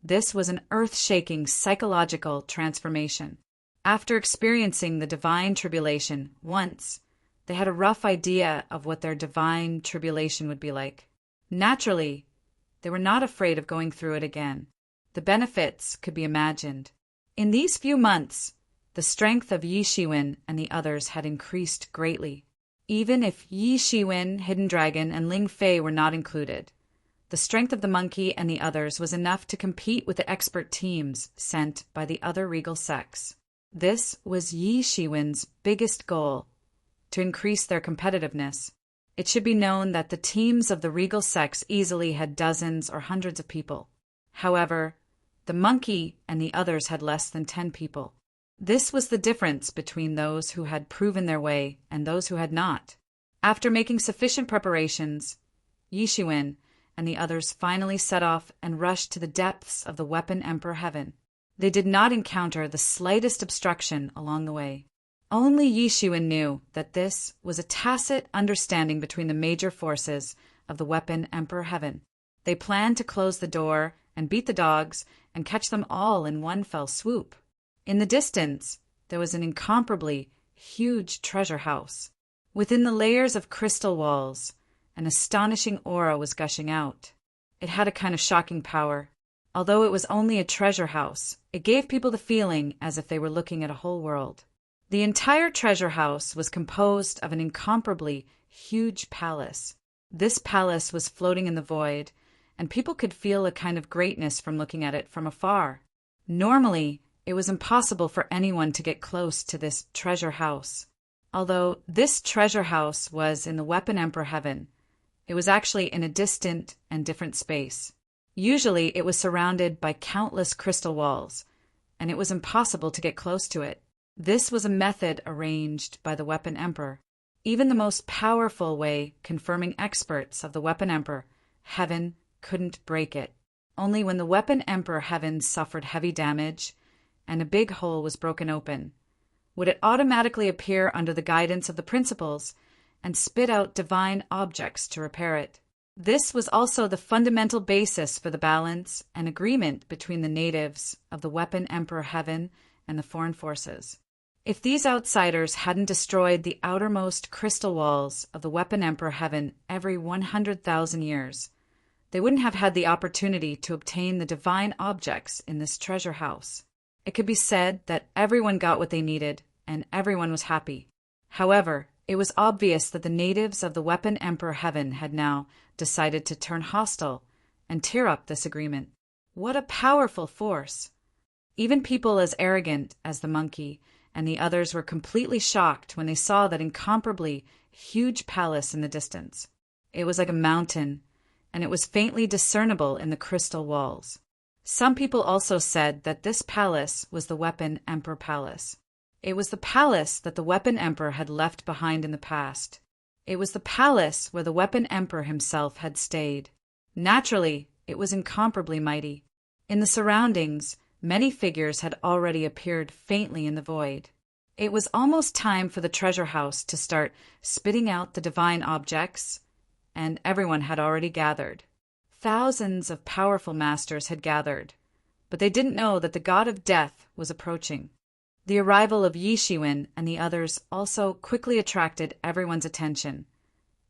this was an earth-shaking psychological transformation. After experiencing the divine tribulation once, they had a rough idea of what their divine tribulation would be like. Naturally, they were not afraid of going through it again. The benefits could be imagined. In these few months, the strength of Yi Shiwen and the others had increased greatly. even if Yi Shiwen, Hidden Dragon, and Ling Fei were not included. The strength of the monkey and the others was enough to compete with the expert teams sent by the other regal sects. This was Yi Shiwen's biggest goal, to increase their competitiveness. It should be known that the teams of the regal sects easily had dozens or hundreds of people. However, the monkey and the others had less than 10 people. This was the difference between those who had proven their way and those who had not. After making sufficient preparations, Yi Shiwen and the others finally set off and rushed to the depths of the Weapon Emperor Heaven. They did not encounter the slightest obstruction along the way. Only Yi Shiwen knew that this was a tacit understanding between the major forces of the Weapon Emperor Heaven. They planned to close the door and beat the dogs and catch them all in one fell swoop. In the distance, there was an incomparably huge treasure house. Within the layers of crystal walls, an astonishing aura was gushing out. It had a kind of shocking power. Although it was only a treasure house, it gave people the feeling as if they were looking at a whole world. The entire treasure house was composed of an incomparably huge palace. This palace was floating in the void, and people could feel a kind of greatness from looking at it from afar. Normally, it was impossible for anyone to get close to this treasure house. Although this treasure house was in the Weapon Emperor Heaven, it was actually in a distant and different space. Usually, it was surrounded by countless crystal walls, and it was impossible to get close to it. This was a method arranged by the Weapon Emperor, even the most powerful way confirming experts of the Weapon Emperor Heaven couldn't break it. Only when the Weapon Emperor Heaven suffered heavy damage and a big hole was broken open, would it automatically appear under the guidance of the principles and spit out divine objects to repair it. This was also the fundamental basis for the balance and agreement between the natives of the Weapon Emperor Heaven and the foreign forces. If these outsiders hadn't destroyed the outermost crystal walls of the Weapon Emperor Heaven every 100,000 years, they wouldn't have had the opportunity to obtain the divine objects in this treasure house. It could be said that everyone got what they needed, and everyone was happy. However, it was obvious that the natives of the Weapon Emperor Heaven had now decided to turn hostile and tear up this agreement. What a powerful force! Even people as arrogant as the monkey and the others were completely shocked when they saw that incomparably huge palace in the distance. It was like a mountain, and it was faintly discernible in the crystal walls. Some people also said that this palace was the Weapon Emperor Palace. It was the palace that the Weapon Emperor had left behind in the past. It was the palace where the Weapon Emperor himself had stayed. Naturally, it was incomparably mighty. In the surroundings, many figures had already appeared faintly in the void. It was almost time for the treasure house to start spitting out the divine objects, and everyone had already gathered. Thousands of powerful masters had gathered, but they didn't know that the god of death was approaching. The arrival of Yi Shiwen and the others also quickly attracted everyone's attention,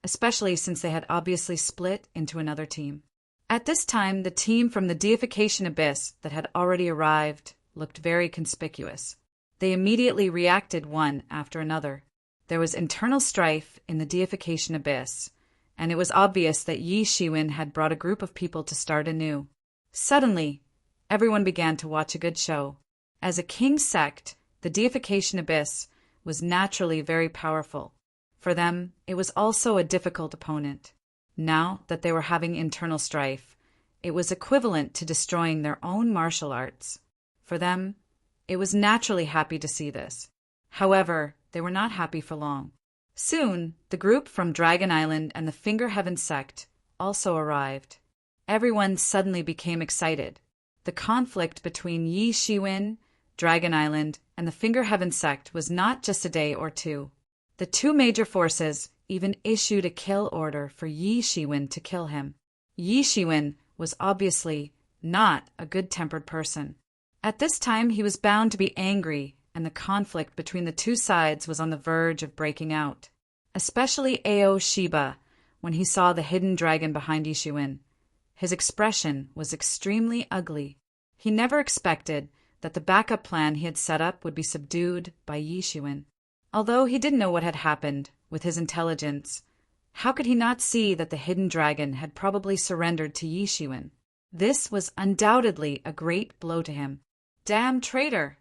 especially since they had obviously split into another team. At this time, the team from the Deification Abyss that had already arrived looked very conspicuous. They immediately reacted one after another. There was internal strife in the Deification Abyss, and it was obvious that Yi Shiwen had brought a group of people to start anew. Suddenly, everyone began to watch a good show. As a king sect, the Deification Abyss was naturally very powerful. For them, it was also a difficult opponent. Now that they were having internal strife, it was equivalent to destroying their own martial arts. For them, it was naturally happy to see this. However, they were not happy for long. Soon, the group from Dragon Island and the Finger Heaven sect also arrived. Everyone suddenly became excited. The conflict between Yi Shiwen, Dragon Island, and the Finger Heaven sect was not just a day or two. The two major forces even issued a kill order for Yi Shiwen to kill him. Yi Shiwen was obviously not a good-tempered person. At this time, he was bound to be angry, and the conflict between the two sides was on the verge of breaking out. Especially Ao Shiba, when he saw the hidden dragon behind Yi Shiwen. His expression was extremely ugly. He never expected that the backup plan he had set up would be subdued by Yi Shiwen. Although he didn't know what had happened with his intelligence. How could he not see that the hidden dragon had probably surrendered to Yi Shiwen? This was undoubtedly a great blow to him. Damn traitor!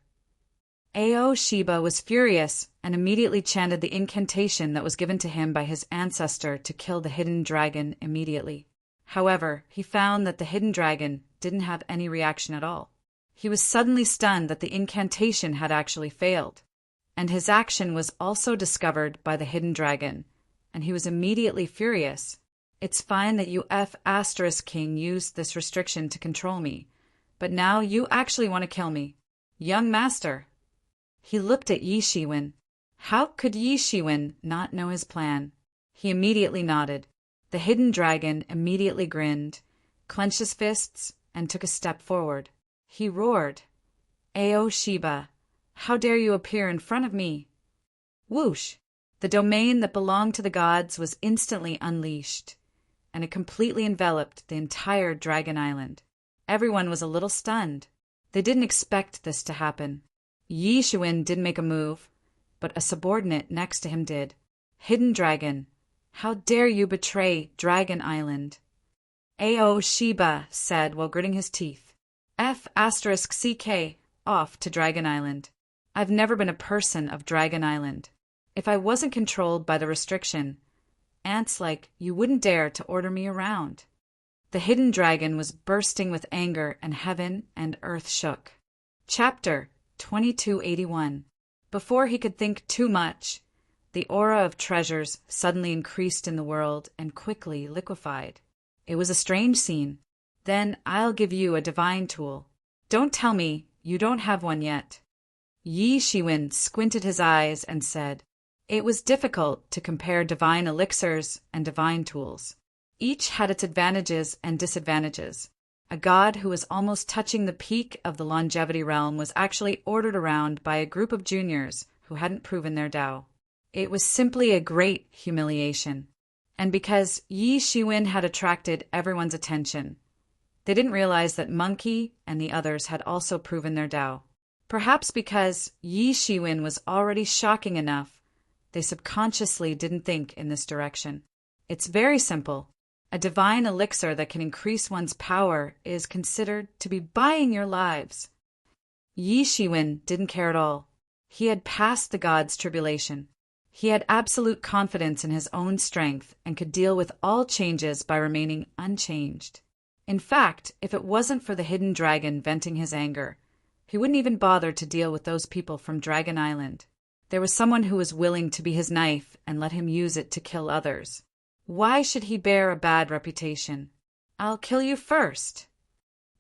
Aoshiba was furious and immediately chanted the incantation that was given to him by his ancestor to kill the hidden dragon immediately. However, he found that the hidden dragon didn't have any reaction at all. He was suddenly stunned that the incantation had actually failed, and his action was also discovered by the hidden dragon, and he was immediately furious. It's fine that you King used this restriction to control me, but now you actually want to kill me. Young master. He looked at Yi Shiwen. How could Yi Shiwen not know his plan? He immediately nodded. The hidden dragon immediately grinned, clenched his fists, and took a step forward. He roared, Aoshiba, how dare you appear in front of me? Whoosh! The domain that belonged to the gods was instantly unleashed, and it completely enveloped the entire Dragon Island. Everyone was a little stunned. They didn't expect this to happen. Yi Shiwen didn't make a move, but a subordinate next to him did. Hidden dragon, how dare you betray Dragon Island? Aoshiba said while gritting his teeth. F***CK, off to Dragon Island. I've never been a person of Dragon Island. If I wasn't controlled by the restriction, ants like you wouldn't dare to order me around. The hidden dragon was bursting with anger, and heaven and earth shook. Chapter 2281. Before he could think too much, the aura of treasures suddenly increased in the world and quickly liquefied. It was a strange scene. Then I'll give you a divine tool. Don't tell me you don't have one yet. Yi Shiwen squinted his eyes and said, it was difficult to compare divine elixirs and divine tools. Each had its advantages and disadvantages. A god who was almost touching the peak of the longevity realm was actually ordered around by a group of juniors who hadn't proven their Tao. It was simply a great humiliation. And because Yi Shiwen had attracted everyone's attention, they didn't realize that Monkey and the others had also proven their Tao. Perhaps because Yi Shiwen was already shocking enough, they subconsciously didn't think in this direction. It's very simple. A divine elixir that can increase one's power is considered to be buying your lives. Yi Shiwen didn't care at all. He had passed the god's tribulation. He had absolute confidence in his own strength and could deal with all changes by remaining unchanged. In fact, if it wasn't for the hidden dragon venting his anger, he wouldn't even bother to deal with those people from Dragon Island. There was someone who was willing to be his knife and let him use it to kill others. Why should he bear a bad reputation? I'll kill you first.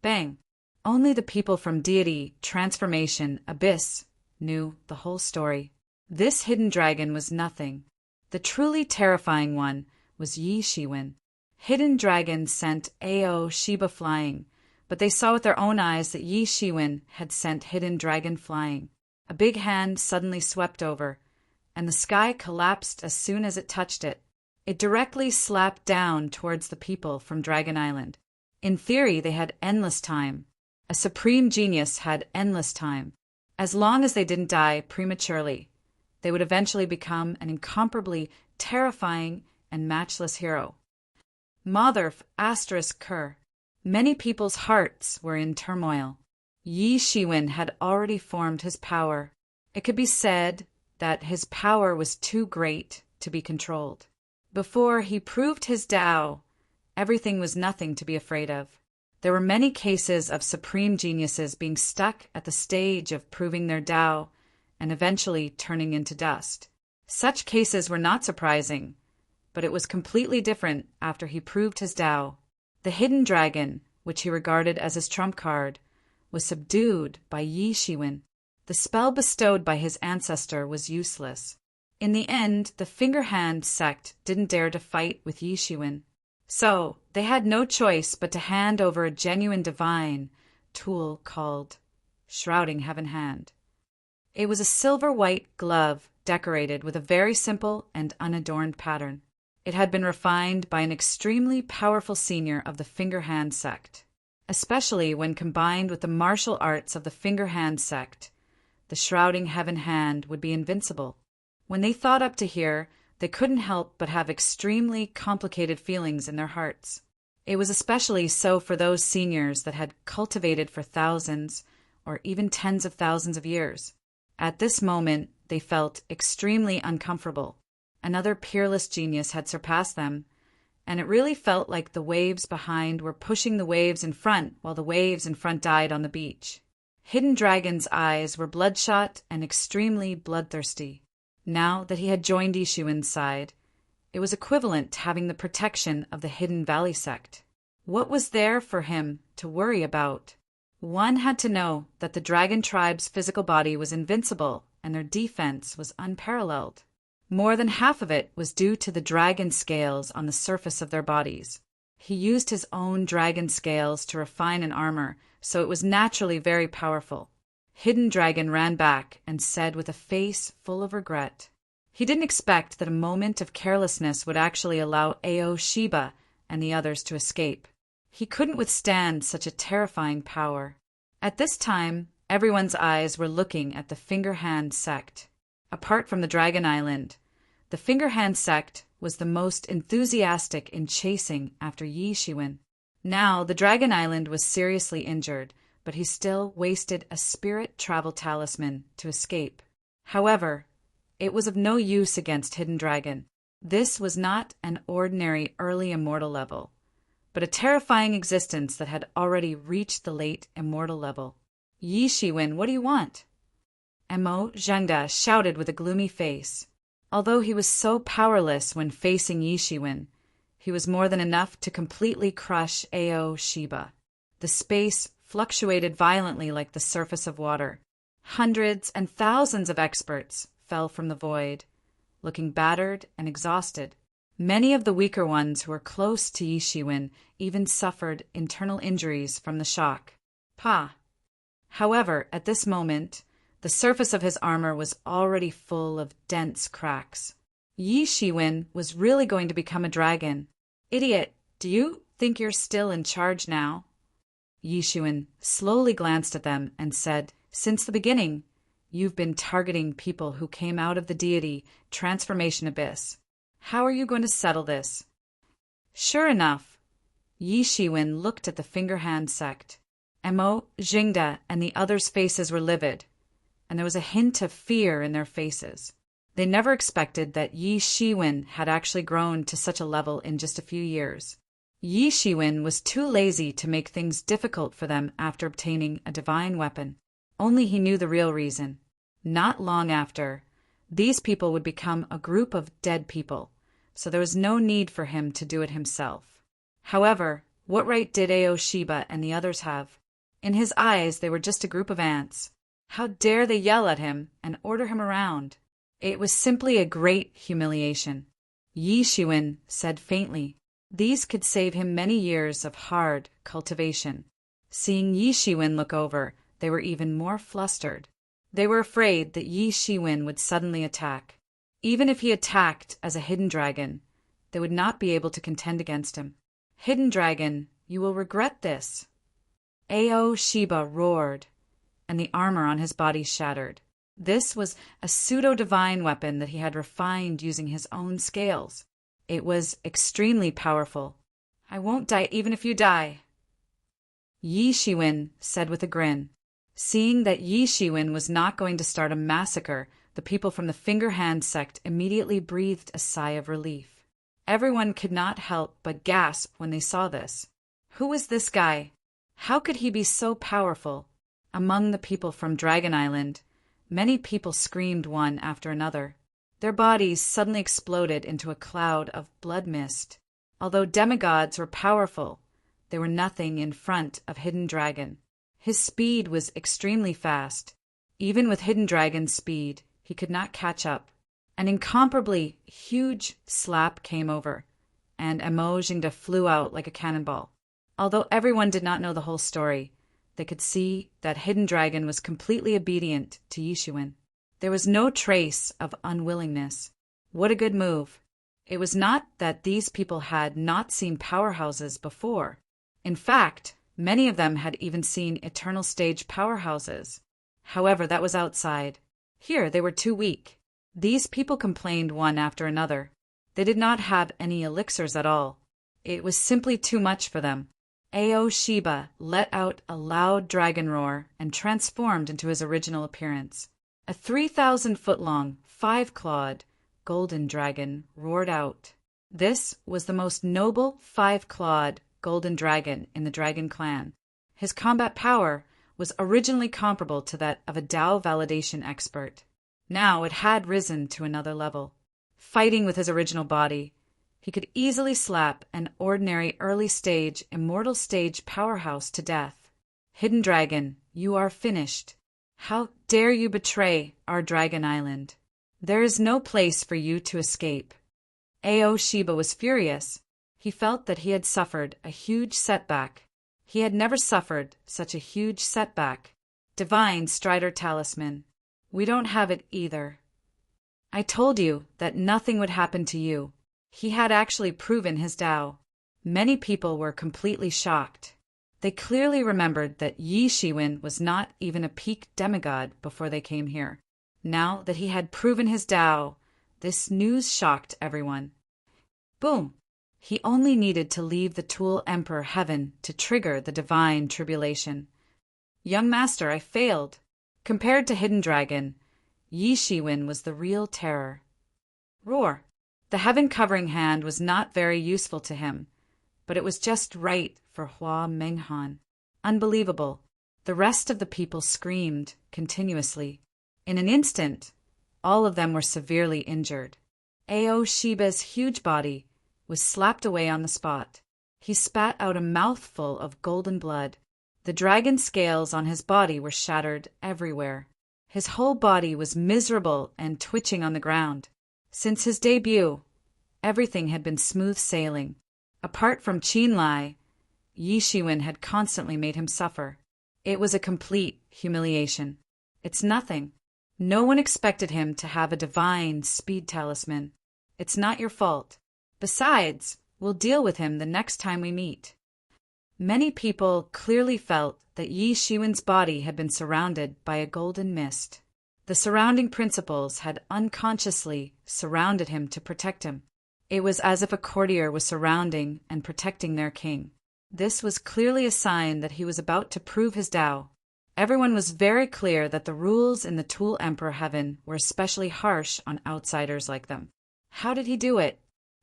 Bang. Only the people from Deity, Transformation, Abyss knew the whole story. This hidden dragon was nothing. The truly terrifying one was Yi Shiwen. Hidden dragons sent Aoshiba flying, but they saw with their own eyes that Yi Shiwen had sent hidden dragon flying. A big hand suddenly swept over, and the sky collapsed as soon as it touched it. It directly slapped down towards the people from Dragon Island. In theory, they had endless time. A supreme genius had endless time. As long as they didn't die prematurely, they would eventually become an incomparably terrifying and matchless hero. Mother****. Many people's hearts were in turmoil. Yi Shiwen had already formed his power. It could be said that his power was too great to be controlled. Before he proved his Tao, everything was nothing to be afraid of. There were many cases of supreme geniuses being stuck at the stage of proving their Tao and eventually turning into dust. Such cases were not surprising, but it was completely different after he proved his Tao. The hidden dragon, which he regarded as his trump card, was subdued by Yi Shiwen. The spell bestowed by his ancestor was useless. In the end, the Finger-Hand sect didn't dare to fight with Yi Shiwen. So, they had no choice but to hand over a genuine divine tool called Shrouding Heaven Hand. It was a silver-white glove decorated with a very simple and unadorned pattern. It had been refined by an extremely powerful senior of the Finger-Hand sect. Especially when combined with the martial arts of the Finger-Hand sect, the Shrouding Heaven Hand would be invincible. When they thought up to here, they couldn't help but have extremely complicated feelings in their hearts. It was especially so for those seniors that had cultivated for thousands or even tens of thousands of years. At this moment, they felt extremely uncomfortable. Another peerless genius had surpassed them, and it really felt like the waves behind were pushing the waves in front while the waves in front died on the beach. Hidden Dragon's eyes were bloodshot and extremely bloodthirsty. Now that he had joined Yishuin's side, it was equivalent to having the protection of the Hidden Valley sect. What was there for him to worry about? One had to know that the dragon tribe's physical body was invincible and their defense was unparalleled. More than half of it was due to the dragon scales on the surface of their bodies. He used his own dragon scales to refine an armor, so it was naturally very powerful. Hidden Dragon ran back and said with a face full of regret. He didn't expect that a moment of carelessness would actually allow Ao Sheba and the others to escape. He couldn't withstand such a terrifying power. At this time, everyone's eyes were looking at the Fingerhand sect. Apart from the Dragon Island, the Fingerhand sect was the most enthusiastic in chasing after Yishuin. Now, the Dragon Island was seriously injured, but he still wasted a spirit travel talisman to escape. However, it was of no use against Hidden Dragon. This was not an ordinary early immortal level, but a terrifying existence that had already reached the late immortal level. Yishuin, what do you want? Mo Zhengda shouted with a gloomy face. Although he was so powerless when facing Yishuin, he was more than enough to completely crush Ao Sheba. The space fluctuated violently like the surface of water. Hundreds and thousands of experts fell from the void, looking battered and exhausted. Many of the weaker ones who were close to Yishuin even suffered internal injuries from the shock. However, at this moment, the surface of his armor was already full of dense cracks. Yishuin was really going to become a dragon. Idiot, do you think you're still in charge now? Yishuin slowly glanced at them and said, Since the beginning, you've been targeting people who came out of the deity transformation abyss. How are you going to settle this? Sure enough, Yishuin looked at the Fingerhand sect. Mo Jingda and the others' faces were livid, and there was a hint of fear in their faces. They never expected that Yishuin had actually grown to such a level in just a few years. Yishuin was too lazy to make things difficult for them after obtaining a divine weapon. Only he knew the real reason. Not long after, these people would become a group of dead people, so there was no need for him to do it himself. However, what right did Ao Sheba and the others have? In his eyes, they were just a group of ants. How dare they yell at him and order him around? It was simply a great humiliation. Yishuin said faintly, these could save him many years of hard cultivation. Seeing Yishuin look over, they were even more flustered. They were afraid that Yishuin would suddenly attack. Even if he attacked as a hidden dragon, they would not be able to contend against him. Hidden Dragon, you will regret this. Ao Sheba roared, and the armor on his body shattered. This was a pseudo-divine weapon that he had refined using his own scales. It was extremely powerful. I won't die even if you die, Yishuin said with a grin. Seeing that Yishuin was not going to start a massacre, the people from the Fingerhand sect immediately breathed a sigh of relief. Everyone could not help but gasp when they saw this. Who was this guy? How could he be so powerful? Among the people from Dragon Island, many people screamed one after another. Their bodies suddenly exploded into a cloud of blood mist. Although demigods were powerful, they were nothing in front of Hidden Dragon. His speed was extremely fast. Even with Hidden Dragon's speed, he could not catch up. An incomparably huge slap came over, and Mo Jingda flew out like a cannonball. Although everyone did not know the whole story, they could see that Hidden Dragon was completely obedient to Yishuin. There was no trace of unwillingness. What a good move. It was not that these people had not seen powerhouses before. In fact, many of them had even seen eternal stage powerhouses. However, that was outside. Here they were too weak. These people complained one after another. They did not have any elixirs at all. It was simply too much for them. Aoshiba let out a loud dragon roar and transformed into his original appearance. A 3,000-foot-long, 5-clawed, golden dragon roared out. This was the most noble 5-clawed golden dragon in the dragon clan. His combat power was originally comparable to that of a Dao validation expert. Now it had risen to another level. Fighting with his original body, he could easily slap an ordinary early-stage, immortal stage powerhouse to death. Hidden Dragon, you are finished. How dare you betray our Dragon Island? There is no place for you to escape. Aoshiba was furious. He felt that he had suffered a huge setback. He had never suffered such a huge setback. Divine Strider Talisman. We don't have it either. I told you that nothing would happen to you. He had actually proven his Tao. Many people were completely shocked. They clearly remembered that Yi Shiwen was not even a peak demigod before they came here. Now that he had proven his Tao, this news shocked everyone. Boom! He only needed to leave the Tool Emperor heaven to trigger the divine tribulation. Young master, I failed. Compared to Hidden Dragon, Yi Shiwen was the real terror. Roar! The heaven-covering hand was not very useful to him, but it was just right for Hua Menghan. Unbelievable. The rest of the people screamed continuously. In an instant, all of them were severely injured. Aoshiba's huge body was slapped away on the spot. He spat out a mouthful of golden blood. The dragon scales on his body were shattered everywhere. His whole body was miserable and twitching on the ground. Since his debut, everything had been smooth sailing. Apart from Qinlai, Yi Shiwen had constantly made him suffer. It was a complete humiliation. It's nothing. No one expected him to have a divine speed talisman. It's not your fault. Besides, we'll deal with him the next time we meet. Many people clearly felt that Yi Shiwen's body had been surrounded by a golden mist. The surrounding principles had unconsciously surrounded him to protect him. It was as if a courtier was surrounding and protecting their king. This was clearly a sign that he was about to prove his Tao. Everyone was very clear that the rules in the Tool Emperor heaven were especially harsh on outsiders like them. How did he do it?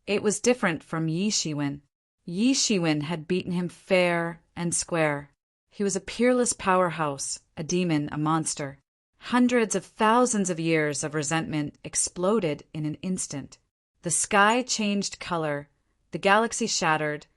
It was different from Yi Shiwen. Yi Shiwen had beaten him fair and square. He was a peerless powerhouse, a demon, a monster. Hundreds of thousands of years of resentment exploded in an instant. The sky changed color, the galaxy shattered,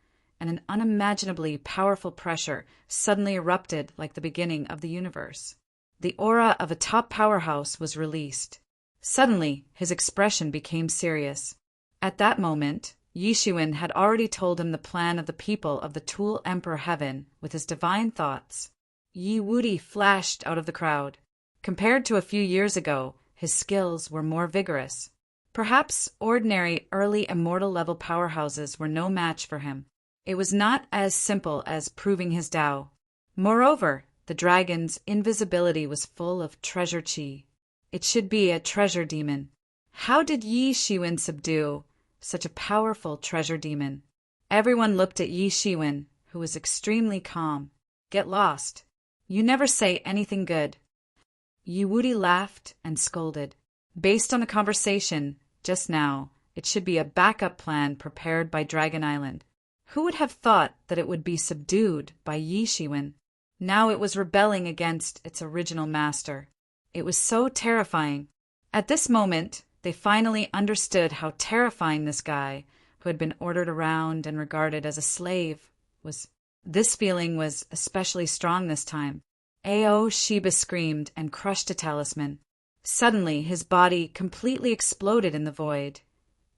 and an unimaginably powerful pressure suddenly erupted like the beginning of the universe. The aura of a top powerhouse was released. Suddenly, his expression became serious. At that moment, Yi Shiwen had already told him the plan of the people of the Tool Emperor Heaven with his divine thoughts. Yi Wudi flashed out of the crowd. Compared to a few years ago, his skills were more vigorous. Perhaps ordinary early immortal level powerhouses were no match for him. It was not as simple as proving his Tao. Moreover, the dragon's invisibility was full of treasure chi. It should be a treasure demon. How did Yi Shiwen subdue such a powerful treasure demon? Everyone looked at Yi Shiwen, who was extremely calm. Get lost. You never say anything good. Yi Wudi laughed and scolded. Based on the conversation just now, it should be a backup plan prepared by Dragon Island. Who would have thought that it would be subdued by Yi Shiwen? Now it was rebelling against its original master. It was so terrifying. At this moment, they finally understood how terrifying this guy, who had been ordered around and regarded as a slave, was. This feeling was especially strong this time. Aoshiba screamed and crushed a talisman. Suddenly, his body completely exploded in the void,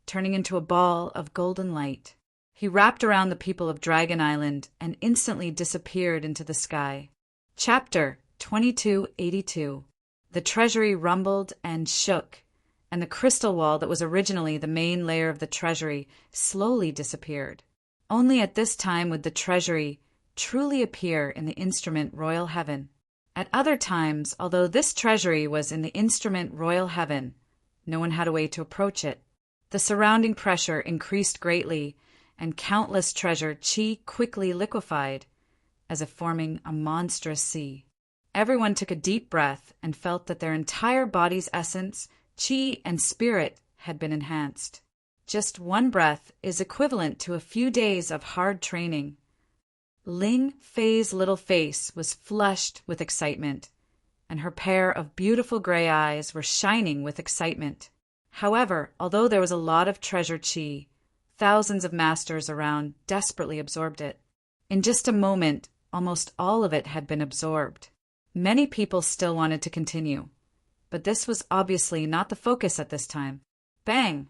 turning into a ball of golden light. He wrapped around the people of Dragon Island and instantly disappeared into the sky. Chapter 2282. The treasury rumbled and shook, and the crystal wall that was originally the main layer of the treasury slowly disappeared. Only at this time would the treasury truly appear in the instrument Royal Heaven. At other times, although this treasury was in the instrument Royal Heaven, No one had a way to approach it. The surrounding pressure increased greatly, and countless treasure qi quickly liquefied, as if forming a monstrous sea. Everyone took a deep breath and felt that their entire body's essence, qi and spirit had been enhanced. Just one breath is equivalent to a few days of hard training. Ling Fei's little face was flushed with excitement, and her pair of beautiful gray eyes were shining with excitement. However, although there was a lot of treasure qi, thousands of masters around desperately absorbed it. In just a moment, almost all of it had been absorbed. Many people still wanted to continue, but this was obviously not the focus at this time. Bang!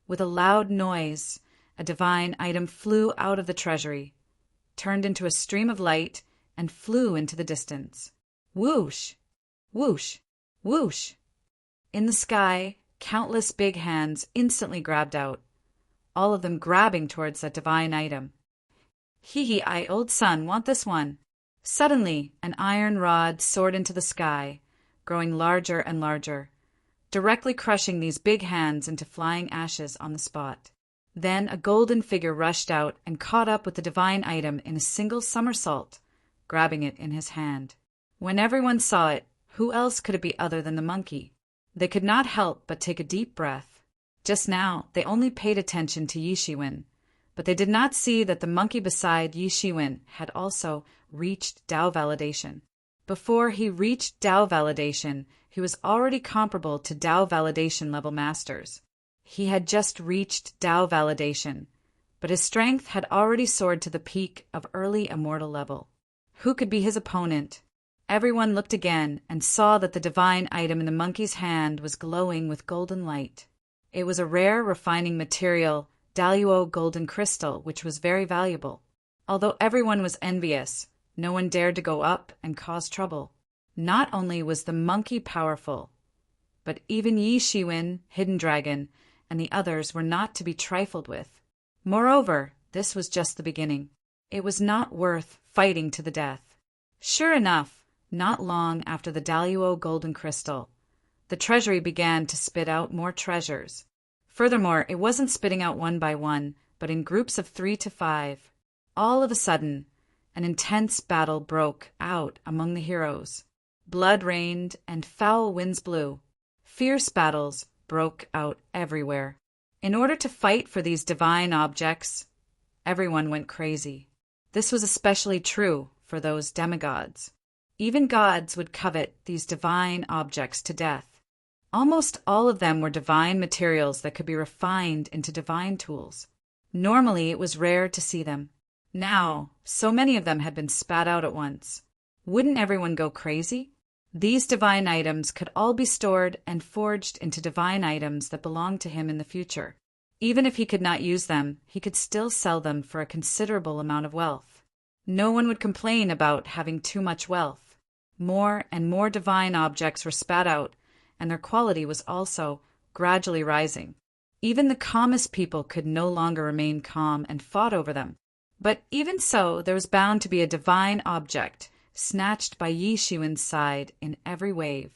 With a loud noise, a divine item flew out of the treasury, turned into a stream of light, and flew into the distance. Whoosh! Whoosh! Whoosh! In the sky, countless big hands instantly grabbed out, all of them grabbing towards that divine item. Hee, I, old son, want this one. Suddenly, an iron rod soared into the sky, growing larger and larger, directly crushing these big hands into flying ashes on the spot. Then a golden figure rushed out and caught up with the divine item in a single somersault, grabbing it in his hand. When everyone saw it, who else could it be other than the monkey? They could not help but take a deep breath. Just now, they only paid attention to Yi Shiwen, but they did not see that the monkey beside Yi Shiwen had also reached Dao validation. Before he reached Dao validation, he was already comparable to Dao validation level masters. He had just reached Dao validation, but his strength had already soared to the peak of early immortal level. Who could be his opponent? Everyone looked again and saw that the divine item in the monkey's hand was glowing with golden light. It was a rare refining material, Daluo golden crystal, which was very valuable. Although everyone was envious, no one dared to go up and cause trouble. Not only was the monkey powerful, but even Yi Shiwen, Hidden Dragon, and the others were not to be trifled with. Moreover, this was just the beginning. It was not worth fighting to the death. Sure enough, not long after the Daluo golden crystal, the treasury began to spit out more treasures. Furthermore, it wasn't spitting out one by one, but in groups of 3 to 5. All of a sudden, an intense battle broke out among the heroes. Blood rained and foul winds blew. Fierce battles broke out everywhere. In order to fight for these divine objects, everyone went crazy. This was especially true for those demigods. Even gods would covet these divine objects to death. Almost all of them were divine materials that could be refined into divine tools. Normally, it was rare to see them. Now, so many of them had been spat out at once. Wouldn't everyone go crazy? These divine items could all be stored and forged into divine items that belonged to him in the future. Even if he could not use them, he could still sell them for a considerable amount of wealth. No one would complain about having too much wealth. More and more divine objects were spat out, and their quality was also gradually rising. Even the calmest people could no longer remain calm and fought over them. But even so, there was bound to be a divine object snatched by Yi Shiwen's side in every wave.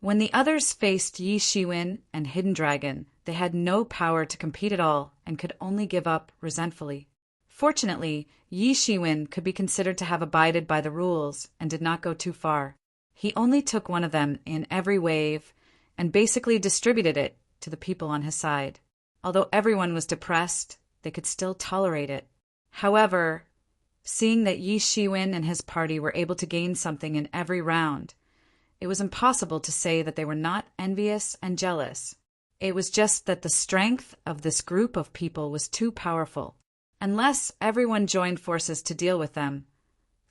When the others faced Yi Shiwen and Hidden Dragon, they had no power to compete at all and could only give up resentfully. Fortunately, Yi Shiwen could be considered to have abided by the rules and did not go too far. He only took one of them in every wave and basically distributed it to the people on his side. Although everyone was depressed, they could still tolerate it. However, seeing that Yi Shiwen and his party were able to gain something in every round, it was impossible to say that they were not envious and jealous. It was just that the strength of this group of people was too powerful. Unless everyone joined forces to deal with them,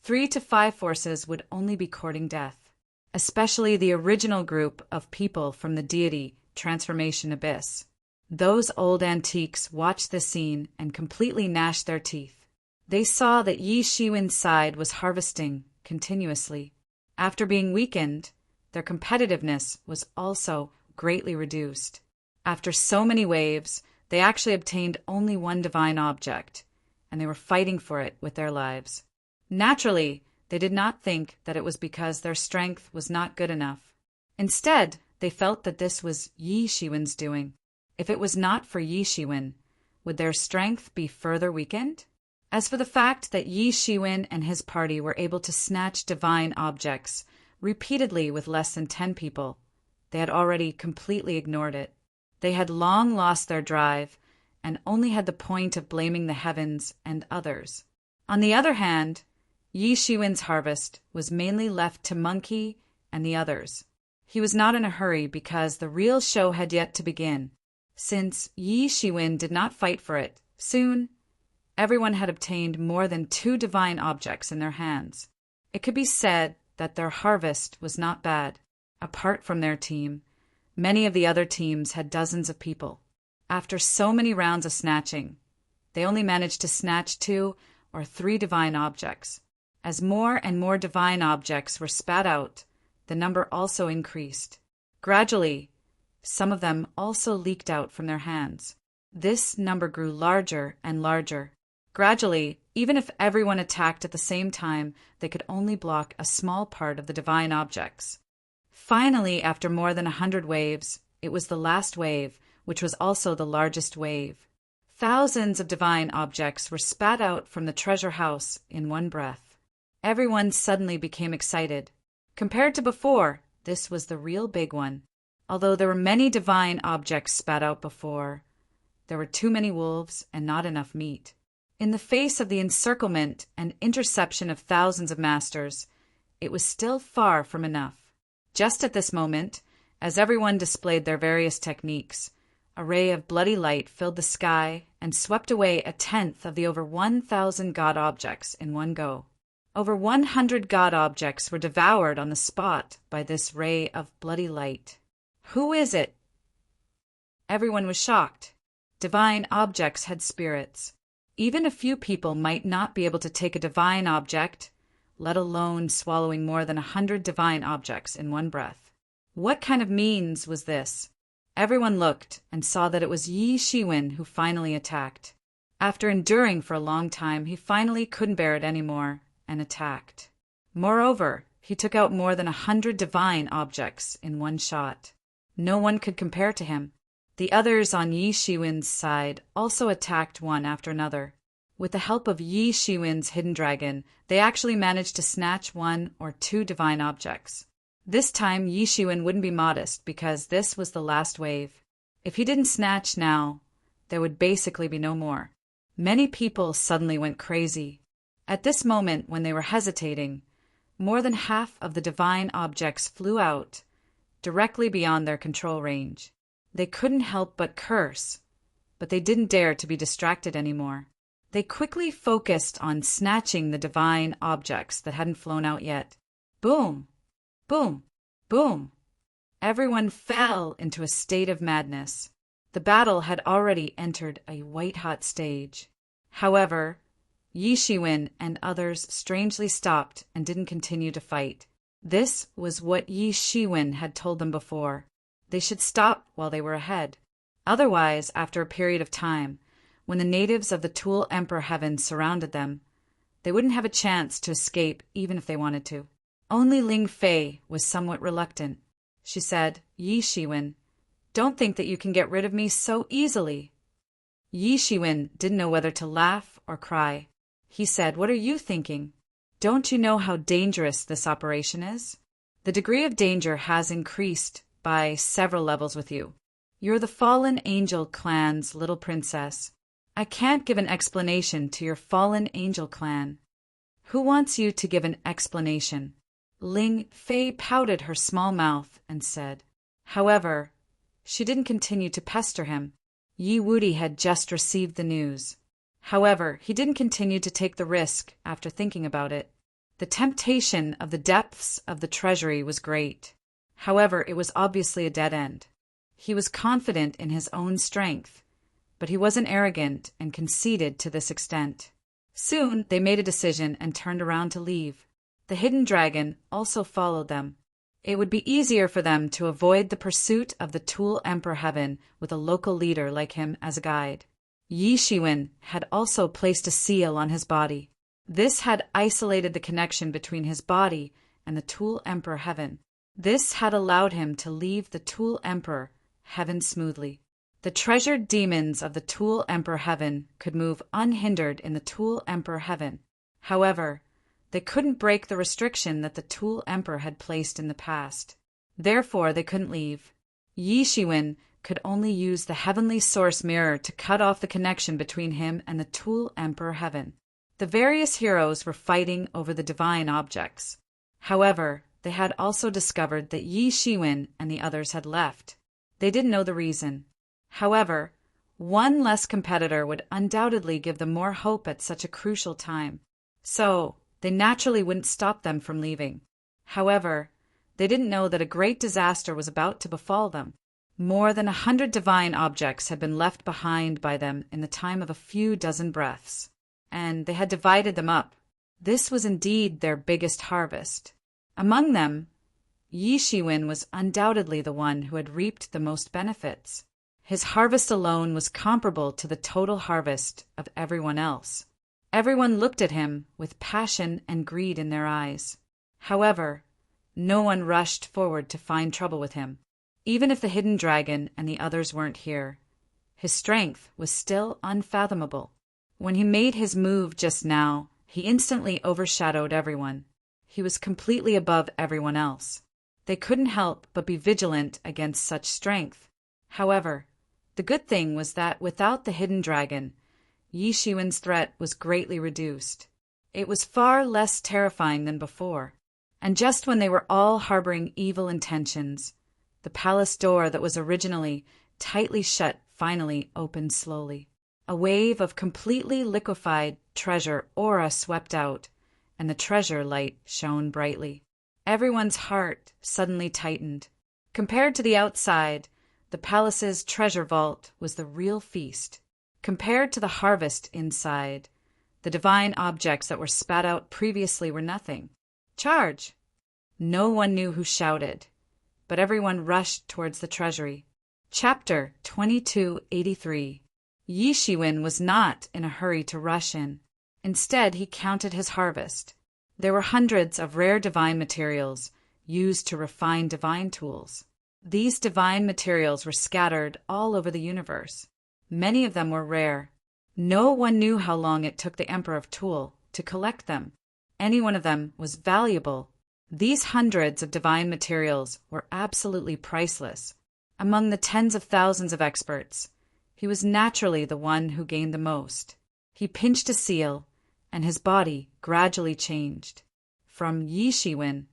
3 to 5 forces would only be courting death. Especially the original group of people from the deity Transformation Abyss. Those old antiques watched the scene and completely gnashed their teeth. They saw that Yi Shiwen's side was harvesting continuously. After being weakened, their competitiveness was also greatly reduced. After so many waves, they actually obtained only one divine object, and they were fighting for it with their lives. Naturally, they did not think that it was because their strength was not good enough. Instead, they They felt that this was Yi Shiwen's doing. If it was not for Yi Shiwen, would their strength be further weakened? As for the fact that Yi Shiwen and his party were able to snatch divine objects repeatedly with less than 10 people, they had already completely ignored it. They had long lost their drive and only had the point of blaming the heavens and others. On the other hand, Yi Shiwen's harvest was mainly left to Monkey and the others. He was not in a hurry because the real show had yet to begin. Since Yi Shiwen did not fight for it, soon everyone had obtained more than 2 divine objects in their hands. It could be said that their harvest was not bad. Apart from their team, many of the other teams had dozens of people. After so many rounds of snatching, they only managed to snatch 2 or 3 divine objects. As more and more divine objects were spat out, the number also increased. Gradually, some of them also leaked out from their hands. This number grew larger and larger. Gradually, even if everyone attacked at the same time, they could only block a small part of the divine objects. Finally, after more than 100 waves, it was the last wave, which was also the largest wave. Thousands of divine objects were spat out from the treasure house in one breath. Everyone suddenly became excited. Compared to before, this was the real big one. Although there were many divine objects spat out before, there were too many wolves and not enough meat. In the face of the encirclement and interception of thousands of masters, it was still far from enough. Just at this moment, as everyone displayed their various techniques, a ray of bloody light filled the sky and swept away 1/10 of the over 1,000 god objects in one go. Over 100 god objects were devoured on the spot by this ray of bloody light. Who is it? Everyone was shocked. Divine objects had spirits. Even a few people might not be able to take a divine object, let alone swallowing more than 100 divine objects in one breath. What kind of means was this? Everyone looked and saw that it was Yi Shiwen who finally attacked. After enduring for a long time, he finally couldn't bear it anymore and attacked. Moreover, he took out more than 100 divine objects in one shot. No one could compare to him. The others on Yi Shiwen's side also attacked one after another. With the help of Yi Shiwen's hidden dragon, they actually managed to snatch 1 or 2 divine objects. This time Yi Shiwen wouldn't be modest because this was the last wave. If he didn't snatch now, there would basically be no more. Many people suddenly went crazy. At this moment, when they were hesitating, more than half of the divine objects flew out, directly beyond their control range. They couldn't help but curse, but they didn't dare to be distracted anymore. They quickly focused on snatching the divine objects that hadn't flown out yet. Boom! Boom! Boom! Everyone fell into a state of madness. The battle had already entered a white-hot stage. However, Yi Shiwen and others strangely stopped and didn't continue to fight. This was what Yi Shiwen had told them before. They should stop while they were ahead. Otherwise, after a period of time, when the natives of the Tool Emperor Heaven surrounded them, they wouldn't have a chance to escape even if they wanted to. Only Ling Fei was somewhat reluctant. She said, "Yi Shiwen, don't think that you can get rid of me so easily." Yi Shiwen didn't know whether to laugh or cry. He said, "What are you thinking? Don't you know how dangerous this operation is? The degree of danger has increased by several levels with you. You're the fallen angel clan's little princess. I can't give an explanation to your fallen angel clan. Who wants you to give an explanation?" Ling Fei pouted her small mouth and said. However, she didn't continue to pester him. Yi Wudi had just received the news. However, he didn't continue to take the risk after thinking about it. The temptation of the depths of the treasury was great. However, it was obviously a dead end. He was confident in his own strength, but he wasn't arrogant and conceited to this extent. Soon they made a decision and turned around to leave. The hidden dragon also followed them. It would be easier for them to avoid the pursuit of the Tool Emperor Heaven with a local leader like him as a guide. Yi Shiwen had also placed a seal on his body. This had isolated the connection between his body and the Tool Emperor Heaven. This had allowed him to leave the Tool Emperor heaven smoothly. The treasured demons of the Tool Emperor heaven could move unhindered in the Tool Emperor heaven. However, they couldn't break the restriction that the Tool Emperor had placed in the past. Therefore, they couldn't leave. Yi Shiwen could only use the heavenly source mirror to cut off the connection between him and the Tool Emperor heaven. The various heroes were fighting over the divine objects. However, they had also discovered that Yi Shiwen and the others had left. They didn't know the reason. However, one less competitor would undoubtedly give them more hope at such a crucial time. So, they naturally wouldn't stop them from leaving. However, they didn't know that a great disaster was about to befall them. More than 100 divine objects had been left behind by them in the time of a few dozen breaths, and they had divided them up. This was indeed their biggest harvest. Among them, Yi Shiwen was undoubtedly the one who had reaped the most benefits. His harvest alone was comparable to the total harvest of everyone else. Everyone looked at him with passion and greed in their eyes. However, no one rushed forward to find trouble with him. Even if the hidden dragon and the others weren't here, his strength was still unfathomable. When he made his move just now, he instantly overshadowed everyone. He was completely above everyone else. They couldn't help but be vigilant against such strength. However, the good thing was that without the hidden dragon, Yi Shiwen's threat was greatly reduced. It was far less terrifying than before. And just when they were all harboring evil intentions, the palace door that was originally tightly shut finally opened slowly. A wave of completely liquefied treasure aura swept out, and the treasure light shone brightly. Everyone's heart suddenly tightened. Compared to the outside, the palace's treasure vault was the real feast. Compared to the harvest inside, the divine objects that were spat out previously were nothing. Charge! No one knew who shouted, but everyone rushed towards the treasury. Chapter 2283. Yi Shiwen was not in a hurry to rush in. Instead, he counted his harvest. There were hundreds of rare divine materials used to refine divine tools. These divine materials were scattered all over the universe. Many of them were rare. No one knew how long it took the Emperor of Tool to collect them. Any one of them was valuable. These hundreds of divine materials were absolutely priceless. Among the tens of thousands of experts, he was naturally the one who gained the most. He pinched a seal, and his body gradually changed. From Yi Shiwen,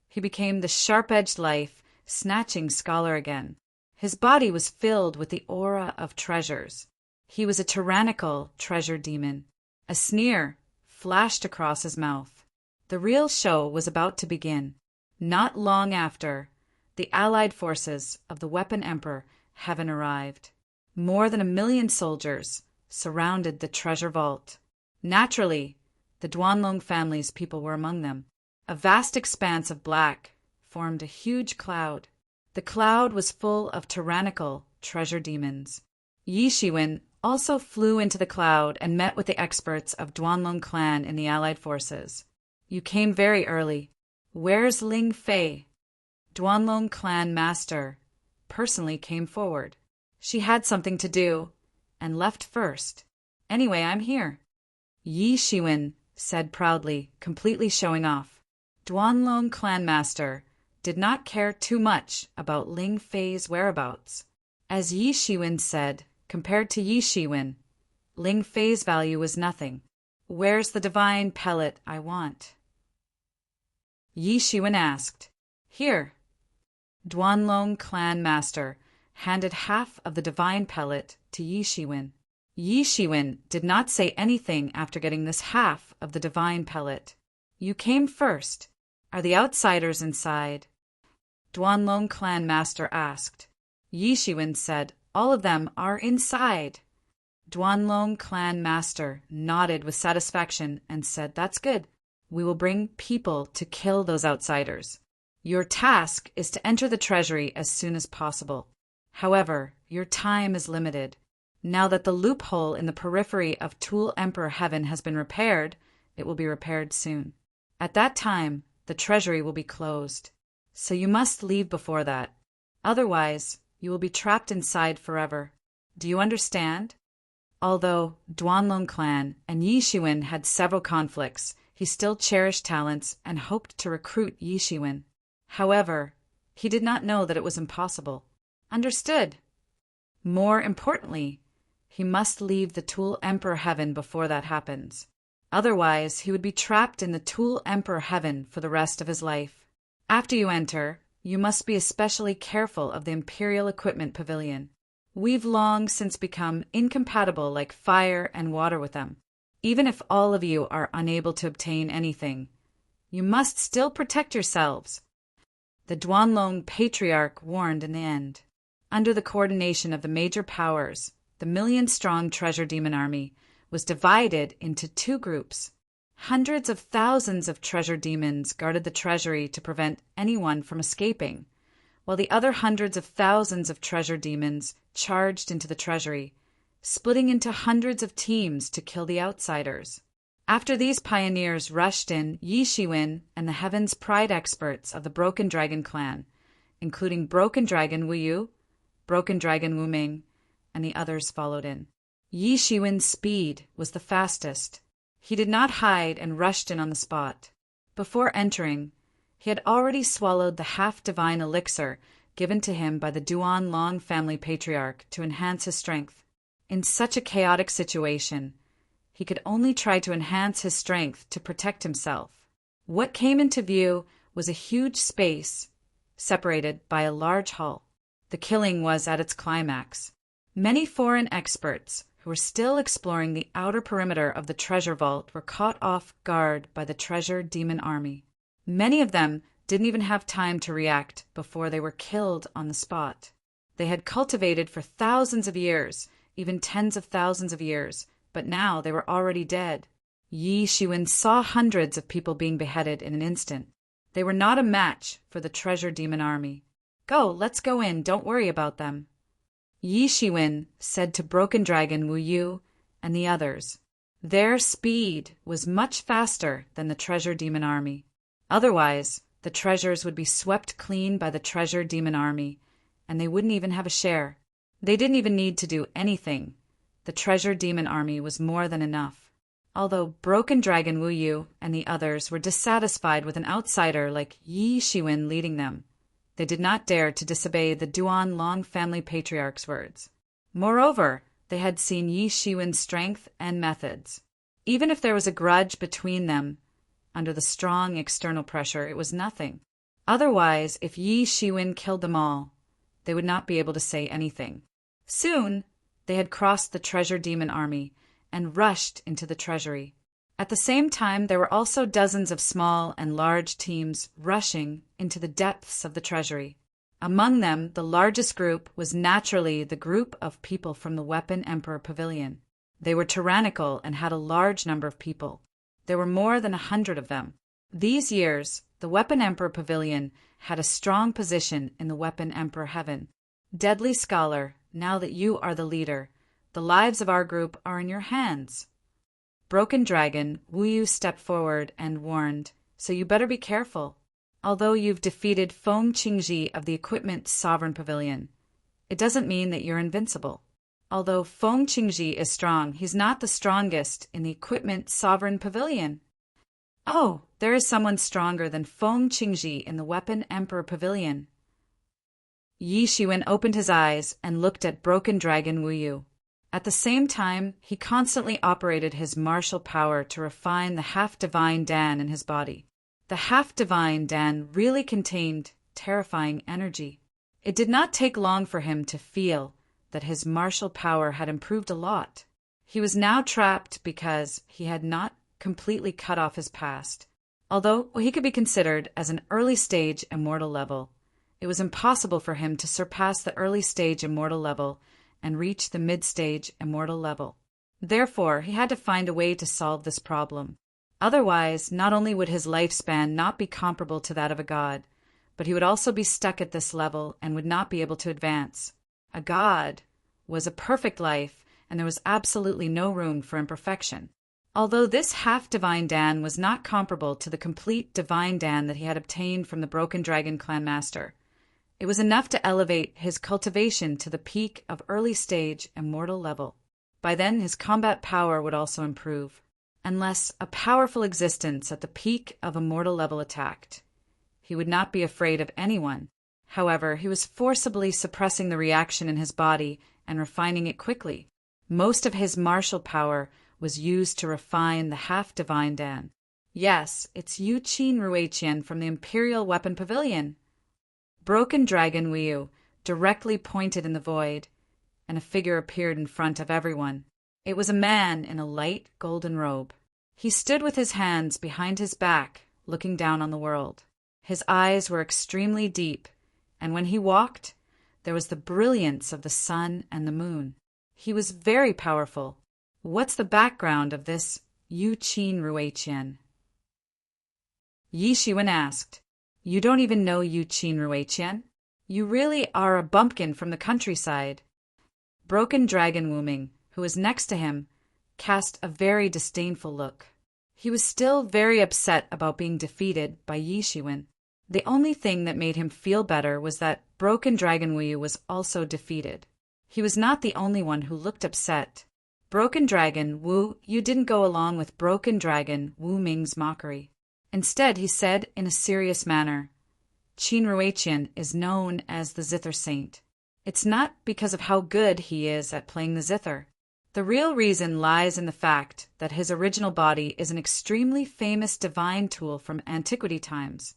he became the sharp-edged life, snatching scholar again. His body was filled with the aura of treasures. He was a tyrannical treasure demon. A sneer flashed across his mouth. The real show was about to begin. Not long after, the allied forces of the Weapon Emperor Heaven arrived. More than 1 million soldiers surrounded the treasure vault. Naturally, the Duanlong family's people were among them. A vast expanse of black formed a huge cloud. The cloud was full of tyrannical treasure demons. Yi Shiwen also flew into the cloud and met with the experts of Duanlong clan in the allied forces. You came very early. Where's Ling Fei? Duanlong clan master personally came forward. She had something to do and left first. Anyway, I'm here. Yi Shiwen said proudly, completely showing off. Duanlong clan master did not care too much about Ling Fei's whereabouts. As Yi Shiwen said, compared to Yi Shiwen, Ling Fei's value was nothing. Where's the divine pellet I want? Yi Shiwen asked. Here. Duanlong clan master handed half of the divine pellet to Yi Shiwen. Yi Shiwen did not say anything after getting this half of the divine pellet. You came first. Are the outsiders inside? Duanlong clan master asked. Yi Shiwen said, all of them are inside. Duanlong clan master nodded with satisfaction and said, that's good. We will bring people to kill those outsiders. Your task is to enter the treasury as soon as possible. However, your time is limited. Now that the loophole in the periphery of Tool Emperor Heaven has been repaired, it will be repaired soon. At that time, the treasury will be closed. so you must leave before that. Otherwise, you will be trapped inside forever. Do you understand? Although Duanlong clan and Yi Shiwen had several conflicts, he still cherished talents and hoped to recruit Yi Shiwen. However, he did not know that it was impossible. Understood. More importantly, he must leave the Tool Emperor Heaven before that happens. Otherwise, he would be trapped in the Tool Emperor Heaven for the rest of his life. After you enter, you must be especially careful of the Imperial Equipment Pavilion. We've long since become incompatible like fire and water with them. Even if all of you are unable to obtain anything, you must still protect yourselves. The Duanlong Patriarch warned in the end. Under the coordination of the major powers, the million-strong treasure demon army was divided into two groups. Hundreds of thousands of treasure demons guarded the treasury to prevent anyone from escaping, while the other hundreds of thousands of treasure demons charged into the treasury, splitting into hundreds of teams to kill the outsiders. After these pioneers rushed in, Yi Shiwen and the Heaven's Pride experts of the Broken Dragon clan, including Broken Dragon Wu Yu, Broken Dragon Wu Ming, and the others followed in. Yi Shiwen's speed was the fastest. He did not hide and rushed in on the spot. Before entering, he had already swallowed the half-divine elixir given to him by the Duanlong family patriarch to enhance his strength. In such a chaotic situation, he could only try to enhance his strength to protect himself. What came into view was a huge space separated by a large hall. The killing was at its climax. Many foreign experts who were still exploring the outer perimeter of the treasure vault were caught off guard by the treasure demon army. Many of them didn't even have time to react before they were killed on the spot. They had cultivated for thousands of years, even tens of thousands of years, but now they were already dead. Yi Shiwen saw hundreds of people being beheaded in an instant. They were not a match for the treasure demon army. Go, let's go in, don't worry about them. Yi Shiwen said to Broken Dragon Wu Yu and the others. Their speed was much faster than the treasure demon army. Otherwise, the treasures would be swept clean by the treasure demon army, and they wouldn't even have a share. They didn't even need to do anything. The treasure demon army was more than enough. Although Broken Dragon Wu Yu and the others were dissatisfied with an outsider like Yi Shiwen leading them, they did not dare to disobey the Duanlong family patriarch's words. Moreover, they had seen Yi Shiwen's strength and methods. Even if there was a grudge between them, under the strong external pressure, it was nothing. Otherwise, if Yi Shiwen killed them all, they would not be able to say anything. Soon, they had crossed the treasure demon army and rushed into the treasury. At the same time, there were also dozens of small and large teams rushing into the depths of the treasury. Among them, the largest group was naturally the group of people from the Weapon Emperor Pavilion. They were tyrannical and had a large number of people. There were more than 100 of them. These years, the Weapon Emperor Pavilion had a strong position in the Weapon Emperor Heaven. Deadly Scholar, now that you are the leader, the lives of our group are in your hands. Broken Dragon Wu Yu stepped forward and warned, so you better be careful. Although you've defeated Feng Qingji of the Equipment Sovereign Pavilion, it doesn't mean that you're invincible. Although Feng Qingji is strong, he's not the strongest in the Equipment Sovereign Pavilion. Oh, there is someone stronger than Feng Qingji in the Weapon Emperor Pavilion. Yi Shiwen opened his eyes and looked at Broken Dragon Wu Yu. At the same time, he constantly operated his martial power to refine the half-divine Dan in his body. The half-divine Dan really contained terrifying energy. It did not take long for him to feel that his martial power had improved a lot. He was now trapped because he had not completely cut off his past. Although he could be considered as an early-stage immortal level, it was impossible for him to surpass the early-stage immortal level and reach the mid-stage immortal level. Therefore, he had to find a way to solve this problem. Otherwise, not only would his lifespan not be comparable to that of a god, but he would also be stuck at this level and would not be able to advance. A god was a perfect life, and there was absolutely no room for imperfection. Although this half-divine Dan was not comparable to the complete divine Dan that he had obtained from the Broken Dragon clan master, it was enough to elevate his cultivation to the peak of early-stage immortal level. By then his combat power would also improve, unless a powerful existence at the peak of immortal level attacked. He would not be afraid of anyone. However, he was forcibly suppressing the reaction in his body and refining it quickly. Most of his martial power was used to refine the half-divine Dan. Yes, it's Yu Qin Ruiqian from the Imperial Weapon Pavilion. Broken Dragon Wu directly pointed in the void, and a figure appeared in front of everyone. It was a man in a light golden robe. He stood with his hands behind his back, looking down on the world. His eyes were extremely deep, and when he walked, there was the brilliance of the sun and the moon. He was very powerful. What's the background of this Yu Qin Ruiqian? Yi Shiwen asked. You don't even know Yu Qin Ruiqian? You really are a bumpkin from the countryside. Broken Dragon Wuming, who was next to him, cast a very disdainful look. He was still very upset about being defeated by Yi Shiwen. The only thing that made him feel better was that Broken Dragon Wu was also defeated. He was not the only one who looked upset. Broken Dragon Wu, you didn't go along with Broken Dragon Wu Ming's mockery. Instead, he said in a serious manner, Qin Ruiqian is known as the Zither Saint. It's not because of how good he is at playing the zither. The real reason lies in the fact that his original body is an extremely famous divine tool from antiquity times,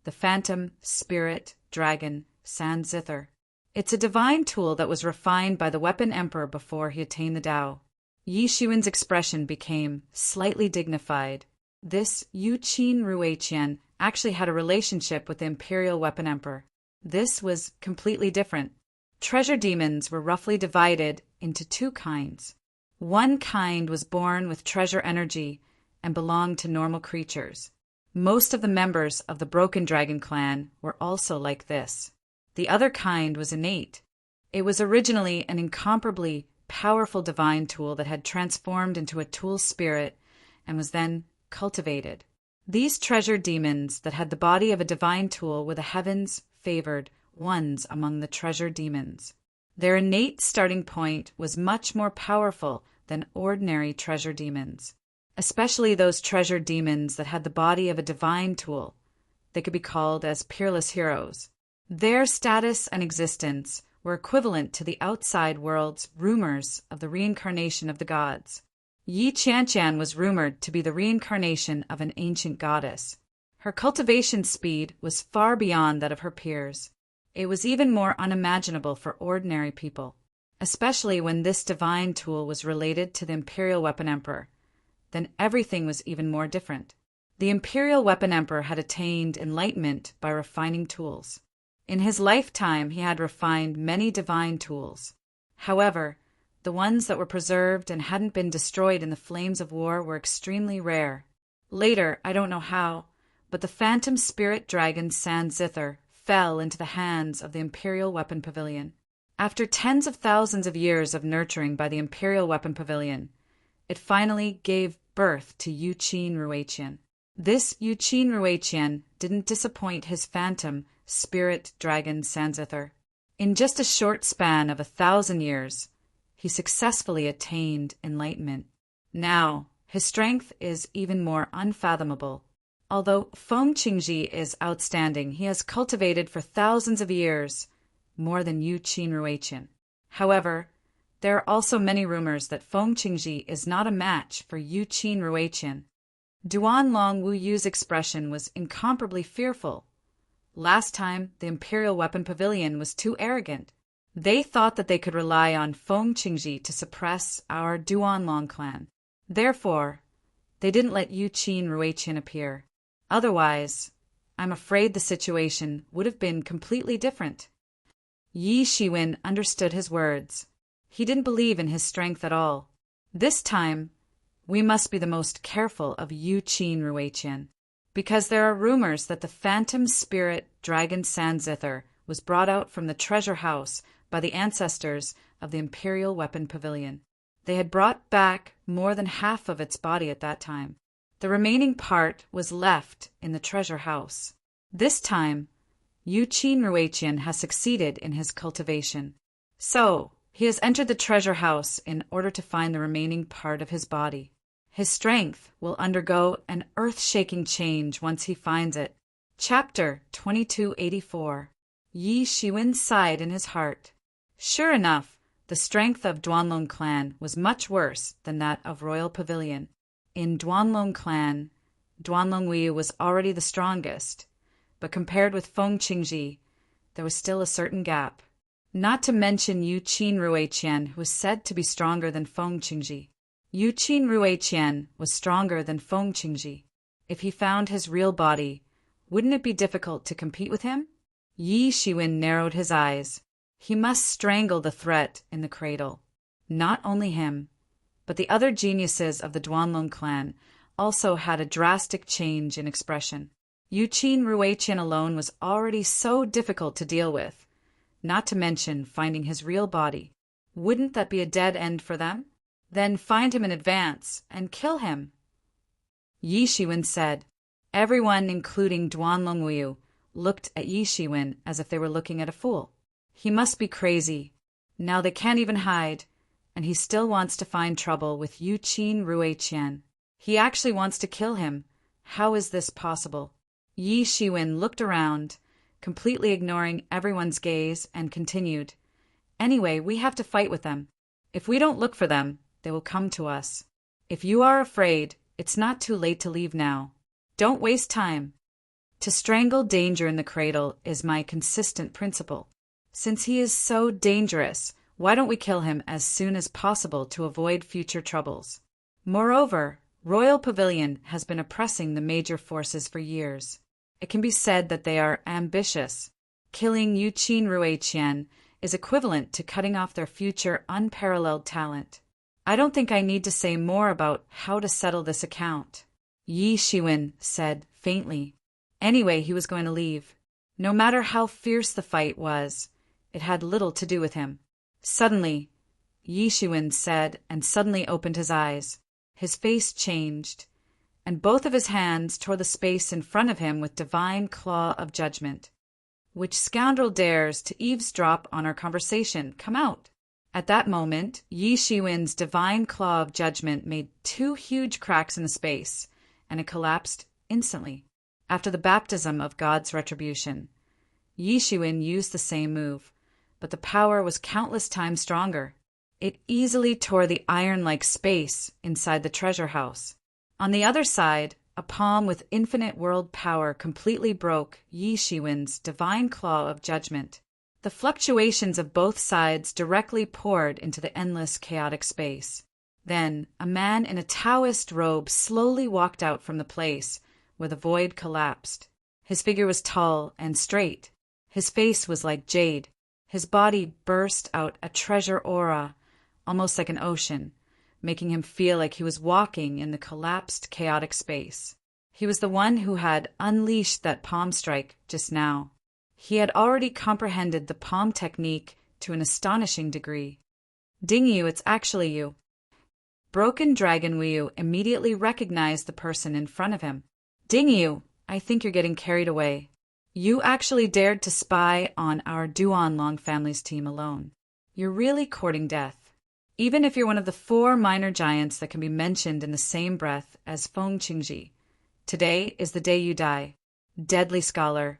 the Phantom Spirit Dragon San Zither. It's a divine tool that was refined by the Weapon Emperor before he attained the Tao. Yi Shiwen's expression became slightly dignified. This Yu Qin Ruiqian actually had a relationship with the Imperial Weapon Emperor. This was completely different. Treasure demons were roughly divided into two kinds. One kind was born with treasure energy and belonged to normal creatures. Most of the members of the Broken Dragon clan were also like this. The other kind was innate. It was originally an incomparably powerful divine tool that had transformed into a tool spirit and was then cultivated. These treasure demons that had the body of a divine tool were the heavens favored ones among the treasure demons. Their innate starting point was much more powerful than ordinary treasure demons, especially those treasure demons that had the body of a divine tool. They could be called as peerless heroes. Their status and existence were equivalent to the outside world's rumors of the reincarnation of the gods. Yi Qianqian was rumored to be the reincarnation of an ancient goddess. Her cultivation speed was far beyond that of her peers. It was even more unimaginable for ordinary people, especially when this divine tool was related to the Imperial Weapon Emperor. Then everything was even more different. The Imperial Weapon Emperor had attained enlightenment by refining tools. In his lifetime, he had refined many divine tools. However, the ones that were preserved and hadn't been destroyed in the flames of war were extremely rare. Later, I don't know how, but the Phantom Spirit Dragon San Zither fell into the hands of the Imperial Weapon Pavilion. After tens of thousands of years of nurturing by the Imperial Weapon Pavilion, it finally gave birth to Yu Qin Ruiqian. This Yu Qin Ruiqian didn't disappoint his Phantom Spirit Dragon San Zither. In just a short span of 1,000 years, he successfully attained enlightenment. Now, his strength is even more unfathomable. Although Feng Qingji is outstanding, he has cultivated for thousands of years more than Yu Qin Ruiqian. However, there are also many rumors that Feng Qingji is not a match for Yu Qin Ruiqian. Duan Long Wu Yu's expression was incomparably fearful. Last time, the Imperial Weapon Pavilion was too arrogant. They thought that they could rely on Feng Qingji to suppress our Duan Long clan. Therefore, they didn't let Yu Qin Ruiqian appear. Otherwise, I'm afraid the situation would have been completely different. Yi Shiwen understood his words. He didn't believe in his strength at all. This time, we must be the most careful of Yu Qin Ruiqian, because there are rumors that the Phantom Spirit Dragon San Zither was brought out from the treasure house by the ancestors of the Imperial Weapon Pavilion. They had brought back more than half of its body at that time. The remaining part was left in the treasure house. This time, Yuqin Ruiqian has succeeded in his cultivation. So, he has entered the treasure house in order to find the remaining part of his body. His strength will undergo an earth-shaking change once he finds it. Chapter 2284. Yi Shiwen sighed in his heart. Sure enough, the strength of Duanlong clan was much worse than that of Royal Pavilion. In Duanlong clan, Duanlong Wuyu was already the strongest, but compared with Feng Qingji, there was still a certain gap. Not to mention Yuqin Ruiqian, who was said to be stronger than Feng Qingji. Yuqin Ruiqian was stronger than Feng Qingji. If he found his real body, wouldn't it be difficult to compete with him? Yi Shiwen narrowed his eyes. He must strangle the threat in the cradle. Not only him, but the other geniuses of the Duanlong clan also had a drastic change in expression. Yuqin Ruiqian alone was already so difficult to deal with, not to mention finding his real body. Wouldn't that be a dead end for them? Then find him in advance and kill him. Yi Shiwen said. Everyone, including Duanlong Wuyu, looked at Yi Shiwen as if they were looking at a fool. He must be crazy. Now they can't even hide, and he still wants to find trouble with Yuqin Ruiqian. He actually wants to kill him. How is this possible? Yi Shiwen looked around, completely ignoring everyone's gaze, and continued. Anyway, we have to fight with them. If we don't look for them, they will come to us. If you are afraid, it's not too late to leave now. Don't waste time. To strangle danger in the cradle is my consistent principle. Since he is so dangerous, why don't we kill him as soon as possible to avoid future troubles? Moreover, Royal Pavilion has been oppressing the major forces for years. It can be said that they are ambitious. Killing Yuqin Ruiqian is equivalent to cutting off their future unparalleled talent. I don't think I need to say more about how to settle this account. Yi Shiwen said faintly. Anyway, he was going to leave. No matter how fierce the fight was, it had little to do with him. Suddenly, Yi Shiwen said, and suddenly opened his eyes. His face changed, and both of his hands tore the space in front of him with divine claw of judgment. Which scoundrel dares to eavesdrop on our conversation? Come out! At that moment, Yi Shiwen's divine claw of judgment made 2 huge cracks in the space, and it collapsed instantly. After the baptism of God's retribution, Yi Shiwen used the same move, but the power was countless times stronger. It easily tore the iron-like space inside the treasure house. On the other side, a palm with infinite world power completely broke Yi Shiwen's divine claw of judgment. The fluctuations of both sides directly poured into the endless chaotic space. Then, a man in a Taoist robe slowly walked out from the place where the void collapsed. His figure was tall and straight. His face was like jade. His body burst out a treasure aura, almost like an ocean, making him feel like he was walking in the collapsed chaotic space. He was the one who had unleashed that palm strike just now. He had already comprehended the palm technique to an astonishing degree. Ding Yu, it's actually you. Broken Dragon Wuyu immediately recognized the person in front of him. Ding Yu, I think you're getting carried away. You actually dared to spy on our Duanlong family's team alone. You're really courting death. Even if you're one of the 4 minor giants that can be mentioned in the same breath as Feng Qingji, today is the day you die. Deadly scholar.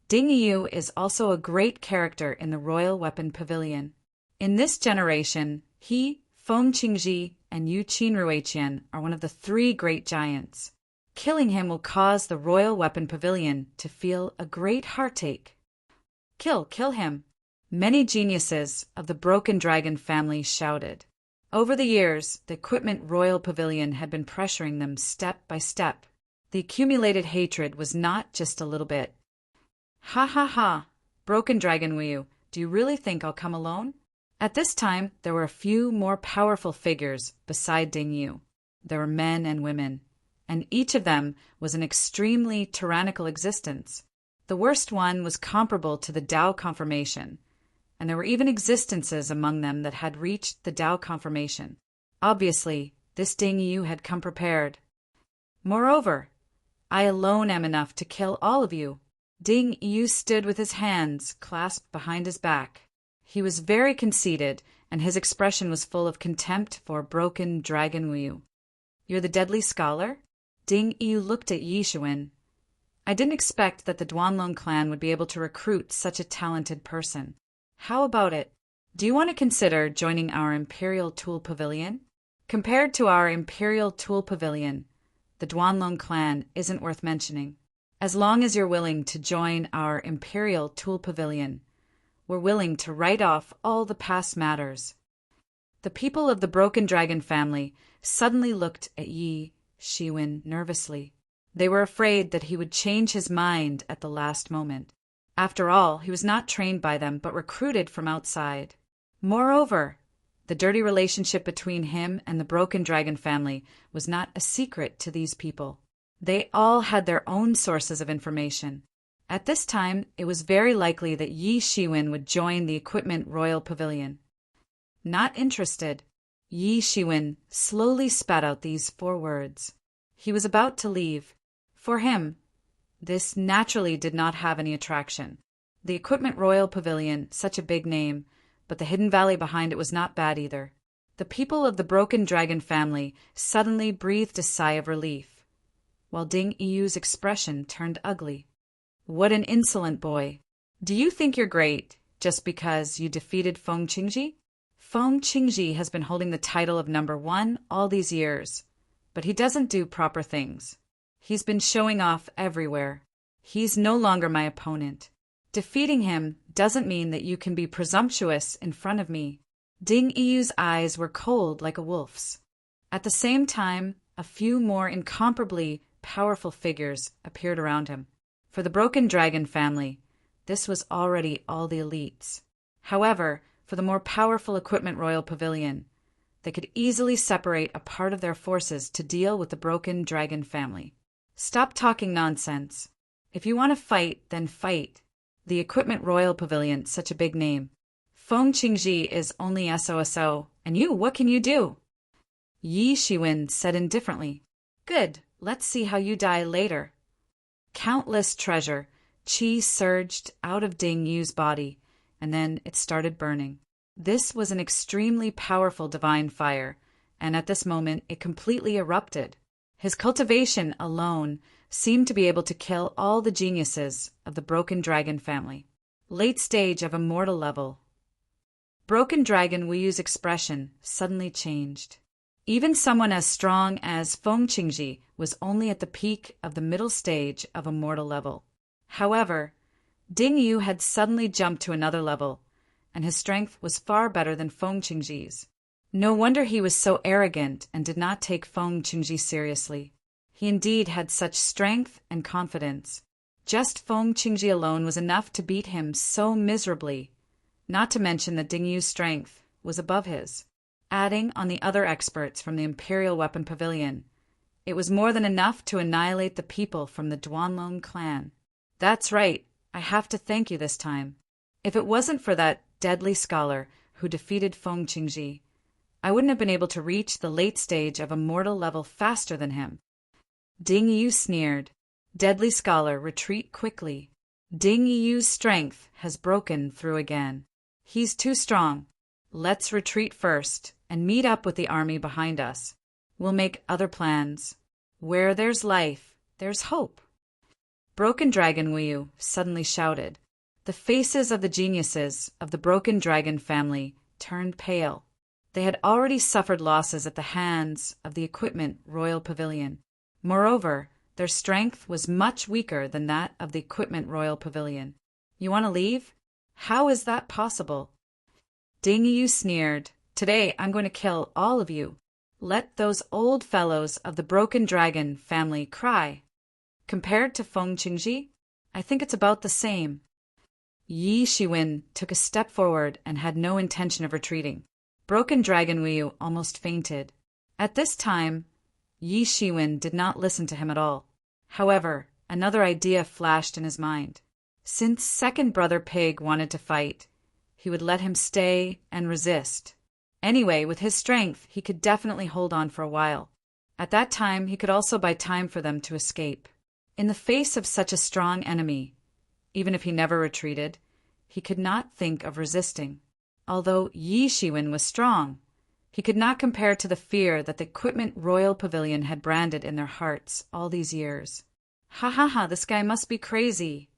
Ding Yu is also a great character in the Royal Weapon Pavilion. In this generation, he, Feng Qingji, and Yuqin Ruiqian are one of the 3 great giants. Killing him will cause the Royal Weapon Pavilion to feel a great heartache. Kill him. Many geniuses of the Broken Dragon family shouted. Over the years, the Equipment Royal Pavilion had been pressuring them step by step. The accumulated hatred was not just a little bit. Ha ha ha, Broken Dragon Wuyu, do you really think I'll come alone? At this time, there were a few more powerful figures beside Ding Yu. There were men and women, and each of them was an extremely tyrannical existence. The worst one was comparable to the Tao confirmation, and there were even existences among them that had reached the Tao confirmation. Obviously, this Ding Yu had come prepared. Moreover, I alone am enough to kill all of you. Ding Yu stood with his hands clasped behind his back. He was very conceited, and his expression was full of contempt for broken dragon Wu. You're the deadly scholar? Ding Yu looked at Yi Xuan. I didn't expect that the Duanlong clan would be able to recruit such a talented person. How about it? Do you want to consider joining our Imperial Tool Pavilion? Compared to our Imperial Tool Pavilion, the Duanlong clan isn't worth mentioning. As long as you're willing to join our Imperial Tool Pavilion, we're willing to write off all the past matters. The people of the Broken Dragon family suddenly looked at Yi Xuan nervously. They were afraid that he would change his mind at the last moment. After all, he was not trained by them, but recruited from outside. Moreover, the dirty relationship between him and the Broken Dragon family was not a secret to these people. They all had their own sources of information. At this time, it was very likely that Yi Xuan would join the Equipment Royal Pavilion. Not interested, Yi Xuan slowly spat out these 4 words. He was about to leave. For him, this naturally did not have any attraction. The Equipment Royal Pavilion, such a big name, but the hidden valley behind it was not bad either. The people of the Broken Dragon family suddenly breathed a sigh of relief, while Ding Yu's expression turned ugly. What an insolent boy. Do you think you're great just because you defeated Feng Qingji? Feng Qingji has been holding the title of number 1 all these years, but he doesn't do proper things. He's been showing off everywhere. He's no longer my opponent. Defeating him doesn't mean that you can be presumptuous in front of me. Ding Yu's eyes were cold like a wolf's. At the same time, a few more incomparably powerful figures appeared around him. For the Broken Dragon family, this was already all the elites. However, for the more powerful Equipment Royal Pavilion, they could easily separate a part of their forces to deal with the Broken Dragon family. Stop talking nonsense. If you want to fight, then fight. The Equipment Royal Pavilion, such a big name. Feng Qingji is only SOSO, and you, what can you do? Yi Xuan said indifferently. Good, let's see how you die later. Countless treasure, qi surged out of Ding Yu's body, and then it started burning. This was an extremely powerful divine fire, and at this moment it completely erupted. His cultivation alone seemed to be able to kill all the geniuses of the Broken Dragon family. Late stage of immortal level. Broken Dragon Wuyu's expression suddenly changed. Even someone as strong as Feng Qingji was only at the peak of the middle stage of immortal level. However, Ding Yu had suddenly jumped to another level, and his strength was far better than Feng Qingji's. No wonder he was so arrogant and did not take Feng Qingji seriously. He indeed had such strength and confidence. Just Feng Qingji alone was enough to beat him so miserably, not to mention that Ding Yu's strength was above his. Adding on the other experts from the Imperial Weapon Pavilion, it was more than enough to annihilate the people from the Duanlong clan. That's right, I have to thank you this time. If it wasn't for that deadly scholar who defeated Feng Qingji, I wouldn't have been able to reach the late stage of immortal level faster than him. Ding Yu sneered. Deadly scholar, retreat quickly. Ding Yu's strength has broken through again. He's too strong. Let's retreat first and meet up with the army behind us. We'll make other plans. Where there's life, there's hope. Broken Dragon Wuyu suddenly shouted. The faces of the geniuses of the Broken Dragon family turned pale. They had already suffered losses at the hands of the Equipment Royal Pavilion. Moreover, their strength was much weaker than that of the Equipment Royal Pavilion. You want to leave? How is that possible? Ding Yu sneered. Today I'm going to kill all of you. Let those old fellows of the Broken Dragon family cry. Compared to Feng Qingji, I think it's about the same. Yi Xuan took a step forward and had no intention of retreating. Broken Dragon Wuyu almost fainted. At this time, Yi Xuan did not listen to him at all. However, another idea flashed in his mind. Since second brother Pig wanted to fight, he would let him stay and resist. Anyway, with his strength, he could definitely hold on for a while. At that time, he could also buy time for them to escape. In the face of such a strong enemy, even if he never retreated, he could not think of resisting. Although Yi Shiwen was strong, he could not compare to the fear that the Equipment Royal Pavilion had branded in their hearts all these years. Ha ha ha, this guy must be crazy.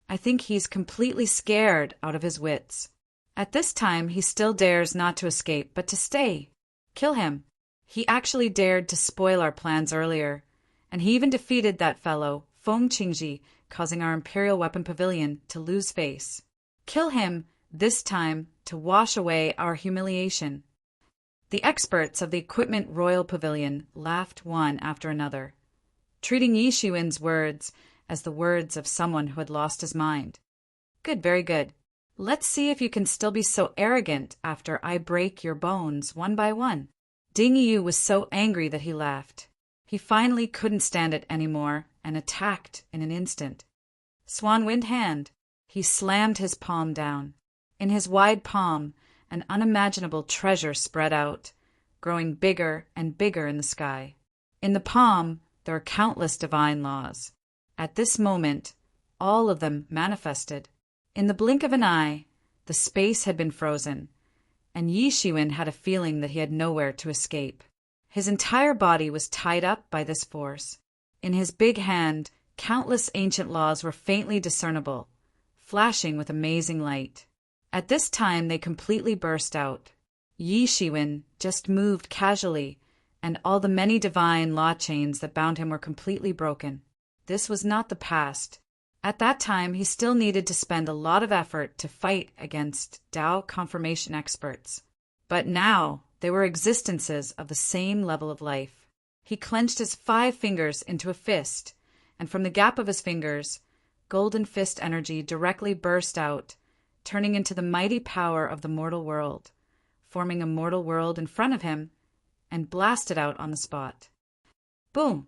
I think he's completely scared out of his wits. At this time, he still dares not to escape, but to stay. Kill him. He actually dared to spoil our plans earlier, and he even defeated that fellow, Feng Qingji, causing our Imperial Weapon Pavilion to lose face. Kill him, this time, to wash away our humiliation. The experts of the Equipment Royal Pavilion laughed one after another, treating Yi Shiwen's words as the words of someone who had lost his mind. Good, very good. Let's see if you can still be so arrogant after I break your bones one by one. Ding Yu was so angry that he laughed. He finally couldn't stand it anymore and attacked in an instant. Swan Wind Hand. He slammed his palm down. In his wide palm, an unimaginable treasure spread out, growing bigger and bigger in the sky. In the palm, there are countless divine laws. At this moment, all of them manifested. In the blink of an eye, the space had been frozen, and Yi Shiwen had a feeling that he had nowhere to escape. His entire body was tied up by this force. In his big hand, countless ancient laws were faintly discernible, flashing with amazing light. At this time, they completely burst out. Yi Shiwen just moved casually, and all the many divine law chains that bound him were completely broken. This was not the past. At that time, he still needed to spend a lot of effort to fight against Dao confirmation experts. But now, they were existences of the same level of life. He clenched his 5 fingers into a fist, and from the gap of his fingers, golden fist energy directly burst out, turning into the mighty power of the mortal world, forming a mortal world in front of him, and blasted out on the spot. Boom!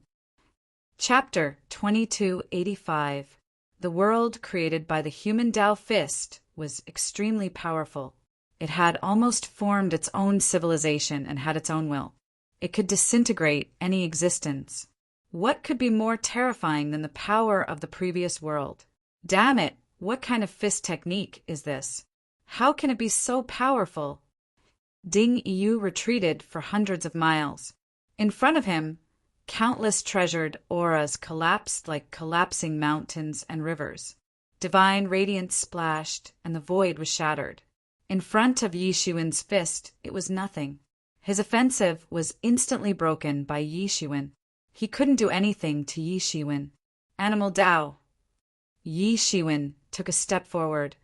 Chapter 2285. The world created by the human Dao fist was extremely powerful. It had almost formed its own civilization and had its own will. It could disintegrate any existence. What could be more terrifying than the power of the previous world? Damn it, what kind of fist technique is this? How can it be so powerful? Ding Yu retreated for hundreds of miles. In front of him, countless treasured auras collapsed like collapsing mountains and rivers. Divine radiance splashed, and the void was shattered. In front of Yi Shiwen's fist, it was nothing. His offensive was instantly broken by Yi Shiwen. He couldn't do anything to Yi Shiwen. Animal Dao. Yi Shiwen took a step forward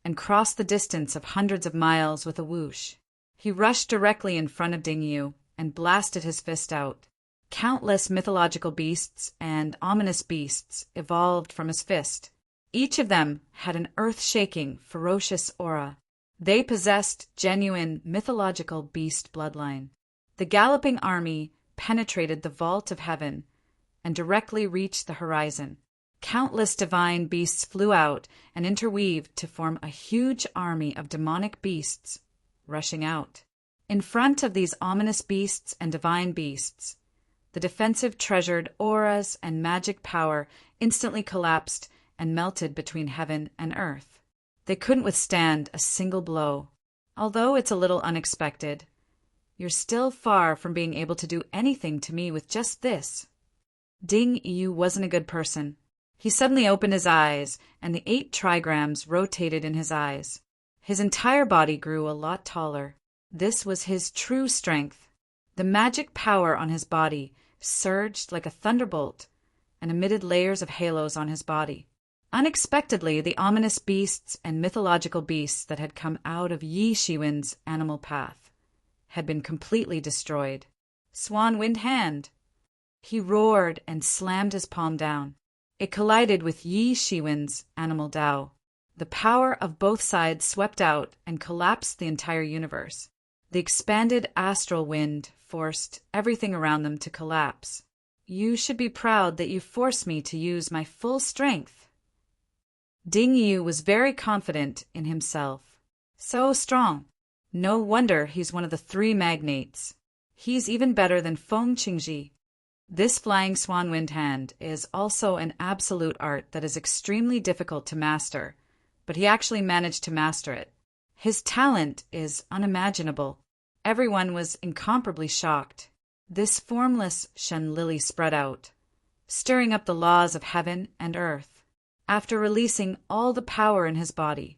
and crossed the distance of hundreds of miles with a whoosh. He rushed directly in front of Ding Yu and blasted his fist out. Countless mythological beasts and ominous beasts evolved from his fist. Each of them had an earth-shaking, ferocious aura. They possessed genuine mythological beast bloodline. The galloping army penetrated the vault of heaven and directly reached the horizon. Countless divine beasts flew out and interweaved to form a huge army of demonic beasts rushing out. In front of these ominous beasts and divine beasts, the defensive treasured auras and magic power instantly collapsed and melted between heaven and earth. They couldn't withstand a single blow. Although it's a little unexpected, you're still far from being able to do anything to me with just this. Ding Yu wasn't a good person. He suddenly opened his eyes, and the 8 trigrams rotated in his eyes. His entire body grew a lot taller. This was his true strength. The magic power on his body surged like a thunderbolt and emitted layers of halos on his body. Unexpectedly, the ominous beasts and mythological beasts that had come out of Yi Shiwen's animal path had been completely destroyed. Swan Wind Hand. He roared and slammed his palm down. It collided with Yi Shiwen's animal Dao. The power of both sides swept out and collapsed the entire universe. The expanded astral wind forced everything around them to collapse. You should be proud that you forced me to use my full strength. Ding Yu was very confident in himself. So strong. No wonder he's one of the three magnates. He's even better than Feng Qingji. This flying swan wind hand is also an absolute art that is extremely difficult to master, but he actually managed to master it. His talent is unimaginable. Everyone was incomparably shocked. This formless Shen lily spread out, stirring up the laws of heaven and earth. After releasing all the power in his body,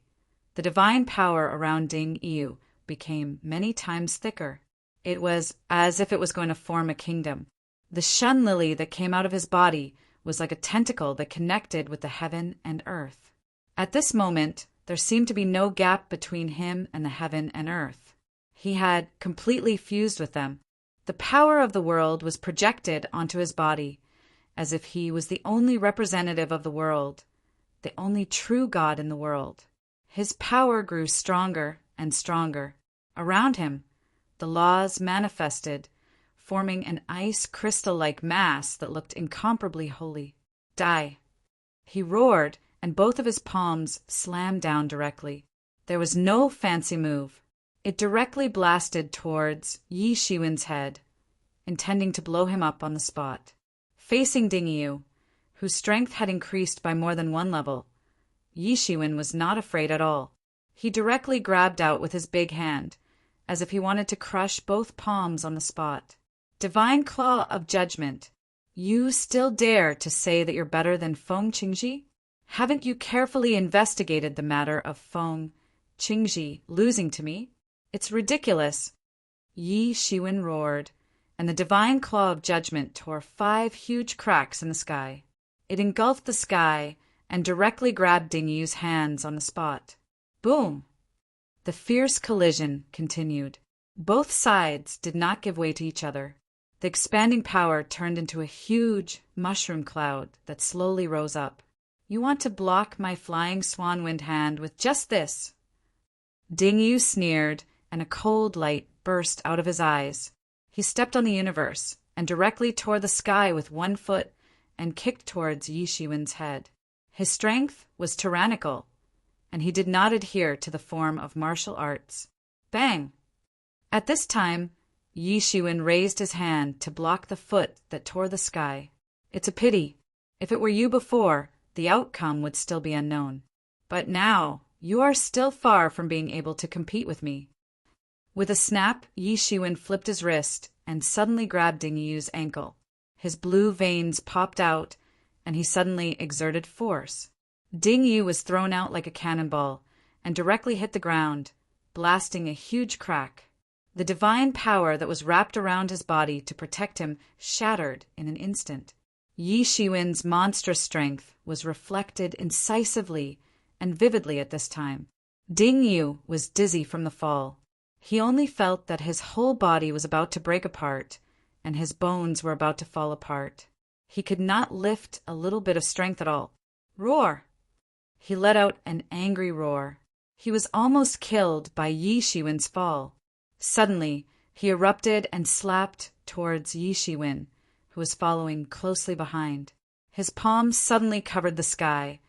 the divine power around Ding Yu became many times thicker. It was as if it was going to form a kingdom. The Shen lily that came out of his body was like a tentacle that connected with the heaven and earth. At this moment, there seemed to be no gap between him and the heaven and earth. He had completely fused with them. The power of the world was projected onto his body, as if he was the only representative of the world, the only true God in the world. His power grew stronger and stronger. Around him, the laws manifested, forming an ice crystal-like mass that looked incomparably holy. Die! He roared, and both of his palms slammed down directly. There was no fancy move. It directly blasted towards Yi Shiwen's head, intending to blow him up on the spot. Facing Ding Yu, whose strength had increased by more than one level, Yi Shiwen was not afraid at all. He directly grabbed out with his big hand, as if he wanted to crush both palms on the spot. Divine Claw of Judgment, you still dare to say that you're better than Feng Qingji? Haven't you carefully investigated the matter of Feng Qingji losing to me? It's ridiculous. Yi Shiwen roared, and the Divine Claw of Judgment tore 5 huge cracks in the sky. It engulfed the sky and directly grabbed Ding Yu's hands on the spot. Boom! The fierce collision continued. Both sides did not give way to each other. The expanding power turned into a huge mushroom cloud that slowly rose up. You want to block my flying swan wind hand with just this? Ding Yu sneered, and a cold light burst out of his eyes. He stepped on the universe and directly tore the sky with one foot and kicked towards Yi Shiwen's head. His strength was tyrannical, and he did not adhere to the form of martial arts. Bang! At this time, Yi Shiwen raised his hand to block the foot that tore the sky. It's a pity. If it were you before, the outcome would still be unknown. But now, you are still far from being able to compete with me. With a snap, Yi Shiwen flipped his wrist and suddenly grabbed Ding Yu's ankle. His blue veins popped out, and he suddenly exerted force. Ding Yu was thrown out like a cannonball and directly hit the ground, blasting a huge crack. The divine power that was wrapped around his body to protect him shattered in an instant. Yi Shiwen's monstrous strength was reflected incisively and vividly at this time. Ding Yu was dizzy from the fall. He only felt that his whole body was about to break apart, and his bones were about to fall apart. He could not lift a little bit of strength at all. Roar! He let out an angry roar. He was almost killed by Yi Shiwen's fall. Suddenly, he erupted and slapped towards Yi Shiwen, who was following closely behind. His palms suddenly covered the sky,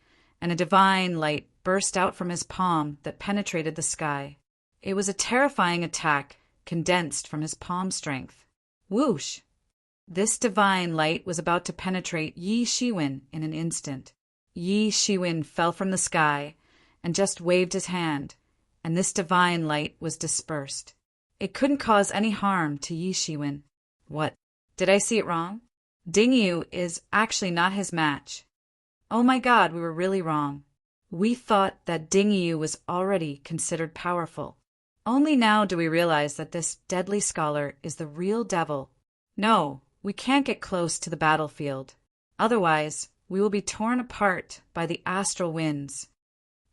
and a divine light burst out from his palm that penetrated the sky. It was a terrifying attack condensed from his palm strength. Whoosh! This divine light was about to penetrate Yi Shiwen in an instant. Yi Shiwen fell from the sky and just waved his hand, and this divine light was dispersed. It couldn't cause any harm to Yi Shiwen. What? Did I see it wrong? Ding Yu is actually not his match. Oh my God, we were really wrong. We thought that Ding Yu was already considered powerful. Only now do we realize that this deadly scholar is the real devil. No, we can't get close to the battlefield. Otherwise, we will be torn apart by the astral winds.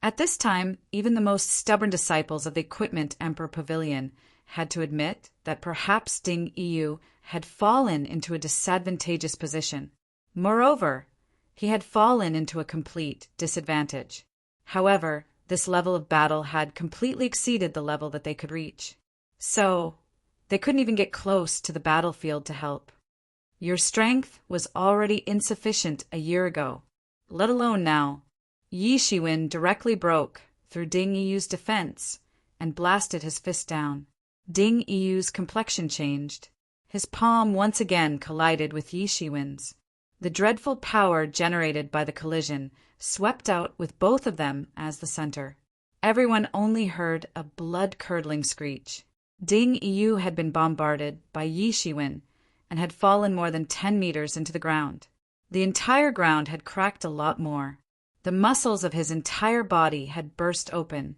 At this time, even the most stubborn disciples of the Equipment Emperor Pavilion had to admit that perhaps Ding Yu had fallen into a disadvantageous position. Moreover, he had fallen into a complete disadvantage. However, this level of battle had completely exceeded the level that they could reach. So, they couldn't even get close to the battlefield to help. Your strength was already insufficient a year ago, let alone now. Yi Shiwen directly broke through Ding Yu's defense and blasted his fist down. Ding Yu's complexion changed. His palm once again collided with Yi Shiwen's. The dreadful power generated by the collision swept out with both of them as the center. Everyone only heard a blood-curdling screech. Ding Yu had been bombarded by Yi Shiwen and had fallen more than 10 meters into the ground. The entire ground had cracked a lot more. The muscles of his entire body had burst open,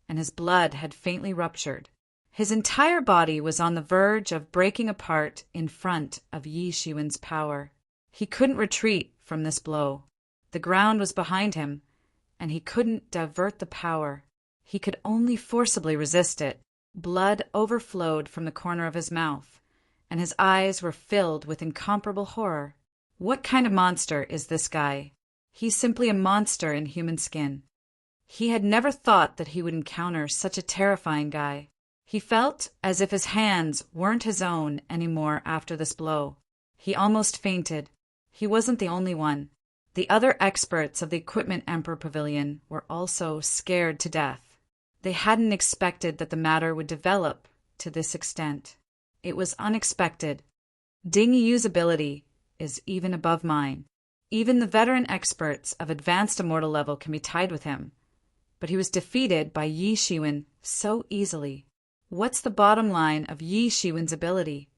and his blood had faintly ruptured. His entire body was on the verge of breaking apart in front of Yi Shiwen's power. He couldn't retreat from this blow. The ground was behind him, and he couldn't divert the power. He could only forcibly resist it. Blood overflowed from the corner of his mouth, and his eyes were filled with incomparable horror. What kind of monster is this guy? He's simply a monster in human skin. He had never thought that he would encounter such a terrifying guy. He felt as if his hands weren't his own anymore after this blow. He almost fainted. He wasn't the only one. The other experts of the Equipment Emperor Pavilion were also scared to death. They hadn't expected that the matter would develop to this extent. It was unexpected. Ding Yu's ability is even above mine. Even the veteran experts of advanced immortal level can be tied with him. But he was defeated by Yi Shiwen so easily. What's the bottom line of Yi Shiwen's ability?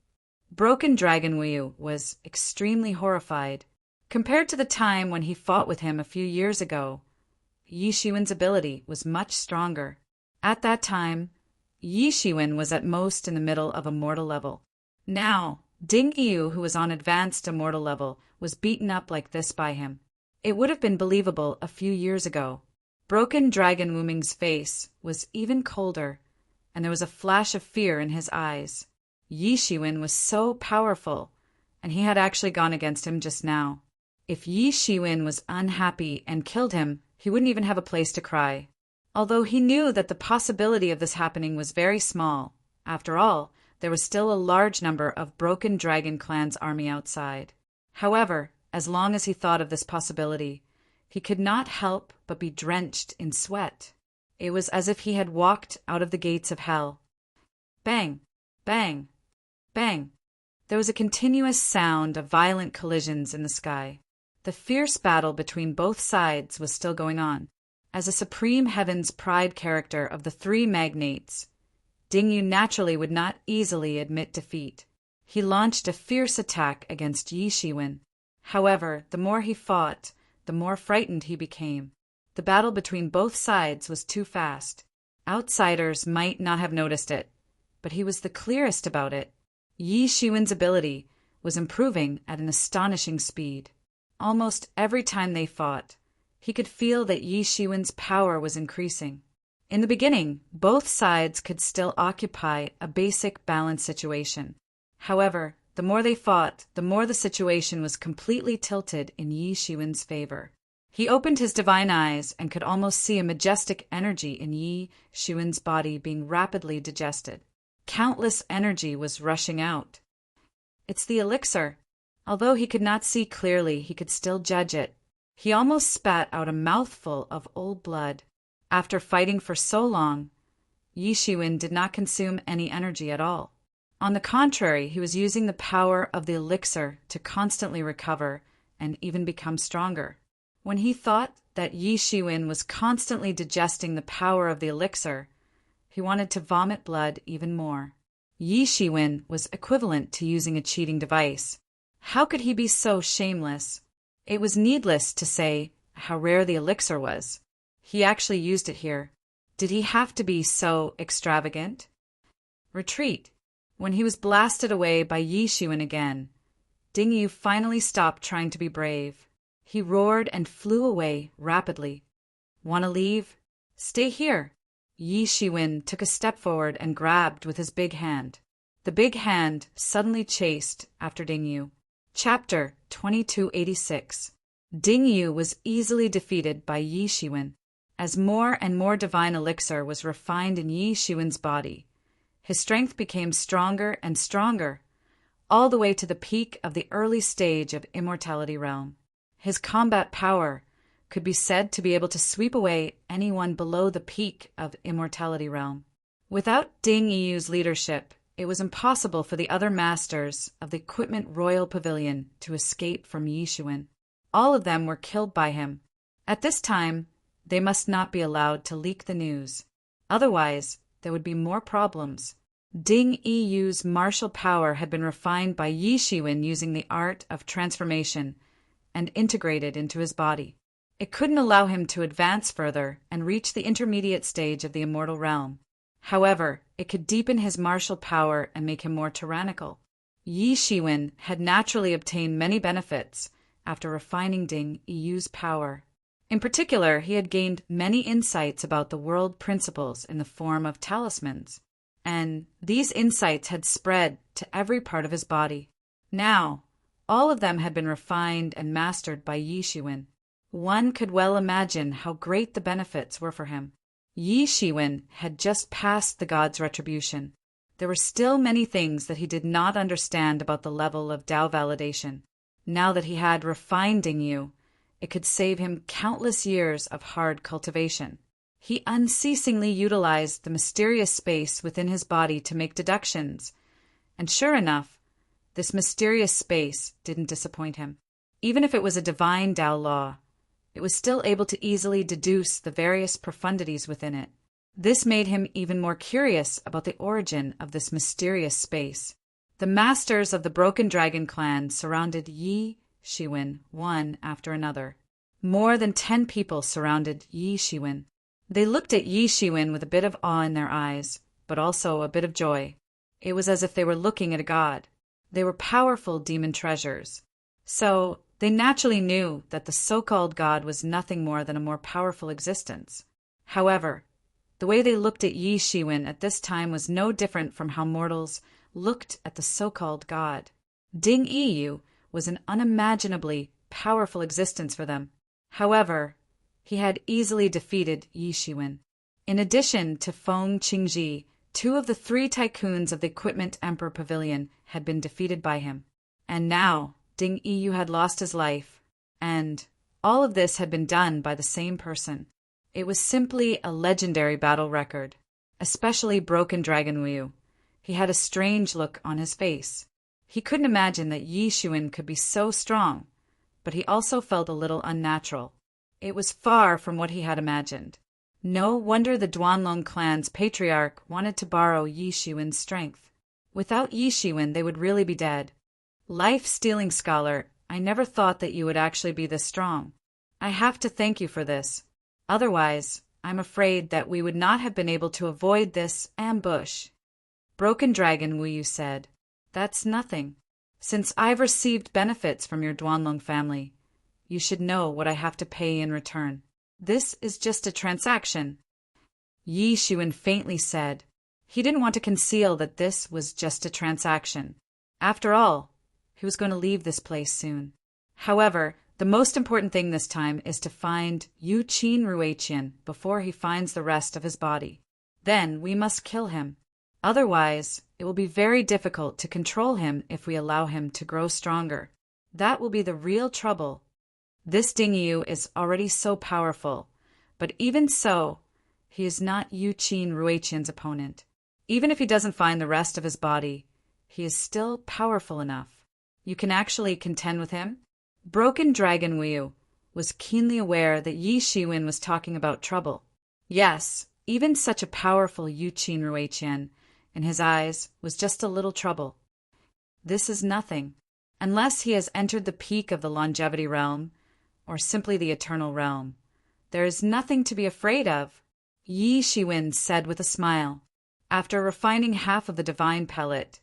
Broken Dragon Wu was extremely horrified. Compared to the time when he fought with him a few years ago, Yi Shiwen's ability was much stronger. At that time, Yi Shiwen was at most in the middle of immortal level. Now, Ding Yu, who was on advanced immortal level, was beaten up like this by him. It would have been believable a few years ago. Broken Dragon Wuming's face was even colder, and there was a flash of fear in his eyes. Yi Shiwen was so powerful, and he had actually gone against him just now. If Yi Shiwen was unhappy and killed him, he wouldn't even have a place to cry. Although he knew that the possibility of this happening was very small. After all, there was still a large number of Broken Dragon Clan's army outside. However, as long as he thought of this possibility, he could not help but be drenched in sweat. It was as if he had walked out of the gates of hell. Bang! Bang! Bang! There was a continuous sound of violent collisions in the sky. The fierce battle between both sides was still going on. As a Supreme Heaven's Pride character of the three magnates, Ding Yu naturally would not easily admit defeat. He launched a fierce attack against Yi Shiwen. However, the more he fought, the more frightened he became. The battle between both sides was too fast. Outsiders might not have noticed it, but he was the clearest about it. Yi Shiwen's ability was improving at an astonishing speed. Almost every time they fought, he could feel that Yi Shiwen's power was increasing. In the beginning, both sides could still occupy a basic balance situation. However, the more they fought, the more the situation was completely tilted in Yi Shiwen's favor. He opened his divine eyes and could almost see a majestic energy in Yi Shiwen's body being rapidly digested. Countless energy was rushing out. It's the elixir. Although he could not see clearly, he could still judge it. He almost spat out a mouthful of old blood. After fighting for so long, Yi Shiwen did not consume any energy at all. On the contrary, he was using the power of the elixir to constantly recover and even become stronger. When he thought that Yi Shiwen was constantly digesting the power of the elixir, he wanted to vomit blood even more. Yi Shiwen was equivalent to using a cheating device. How could he be so shameless? It was needless to say how rare the elixir was. He actually used it here. Did he have to be so extravagant? Retreat. When he was blasted away by Yi Shiwen again, Ding Yu finally stopped trying to be brave. He roared and flew away rapidly. Want to leave? Stay here. Yi Shiwen took a step forward and grabbed with his big hand. The big hand suddenly chased after Ding Yu. Chapter 2286. Ding Yu was easily defeated by Yi Shiwen. As more and more divine elixir was refined in Yi Shiwen's body, his strength became stronger and stronger, all the way to the peak of the early stage of Immortality Realm. His combat power could be said to be able to sweep away anyone below the peak of Immortality Realm. Without Ding Yiyu's leadership, it was impossible for the other masters of the Equipment Royal Pavilion to escape from Yishuin. All of them were killed by him. At this time, they must not be allowed to leak the news. Otherwise, there would be more problems. Ding Yiyu's martial power had been refined by Yi Shiwen using the art of transformation and integrated into his body. It couldn't allow him to advance further and reach the intermediate stage of the immortal realm. However, it could deepen his martial power and make him more tyrannical. Yi Shiwen had naturally obtained many benefits after refining Ding Yiyu's power. In particular, he had gained many insights about the world principles in the form of talismans, and these insights had spread to every part of his body. Now, all of them had been refined and mastered by Yi Shiwen. One could well imagine how great the benefits were for him. Yi Shiwen had just passed the god's retribution. There were still many things that he did not understand about the level of Tao validation. Now that he had refined Ding Yu, it could save him countless years of hard cultivation. He unceasingly utilized the mysterious space within his body to make deductions, and sure enough, this mysterious space didn't disappoint him. Even if it was a divine Tao law, it was still able to easily deduce the various profundities within it. This made him even more curious about the origin of this mysterious space. The masters of the Broken Dragon clan surrounded Yi Shiwen one after another. More than 10 people surrounded Yi Shiwen. They looked at Yi Shiwen with a bit of awe in their eyes, but also a bit of joy. It was as if they were looking at a god. They were powerful demon treasures. So, they naturally knew that the so-called god was nothing more than a more powerful existence. However, the way they looked at Yi Shiwen at this time was no different from how mortals looked at the so-called god. Ding Yiyu was an unimaginably powerful existence for them. However, he had easily defeated Yi Shiwen. In addition to Feng Qingji, 2 of the 3 tycoons of the Equipment Emperor Pavilion had been defeated by him. And now, Ding Yiyu had lost his life, and all of this had been done by the same person. It was simply a legendary battle record, especially Broken Dragon Wu. He had a strange look on his face. He couldn't imagine that Yi Shiwen could be so strong, but he also felt a little unnatural. It was far from what he had imagined. No wonder the Duanlong clan's patriarch wanted to borrow Yi Shiwen's strength. Without Yi Shiwen, they would really be dead. Life-stealing scholar, I never thought that you would actually be this strong. I have to thank you for this. Otherwise, I'm afraid that we would not have been able to avoid this ambush. Broken Dragon Wu Yu said, "That's nothing. Since I've received benefits from your Duanlong family, you should know what I have to pay in return. This is just a transaction." Yi Shiwen faintly said. He didn't want to conceal that this was just a transaction. After all, he was going to leave this place soon. However, the most important thing this time is to find Yu Qin Ruiqian before he finds the rest of his body. Then we must kill him. Otherwise, it will be very difficult to control him if we allow him to grow stronger. That will be the real trouble. This Ding Yu is already so powerful, but even so, he is not Yu Qin Ruiqian's opponent. Even if he doesn't find the rest of his body, he is still powerful enough. You can actually contend with him? Broken Dragon Wu was keenly aware that Yi Shiwen was talking about trouble. Yes, even such a powerful Yu Qin Ruiqian, in his eyes, was just a little trouble. This is nothing. Unless he has entered the peak of the longevity realm, or simply the eternal realm, there is nothing to be afraid of, Yi Shiwen said with a smile. After refining half of the divine pellet,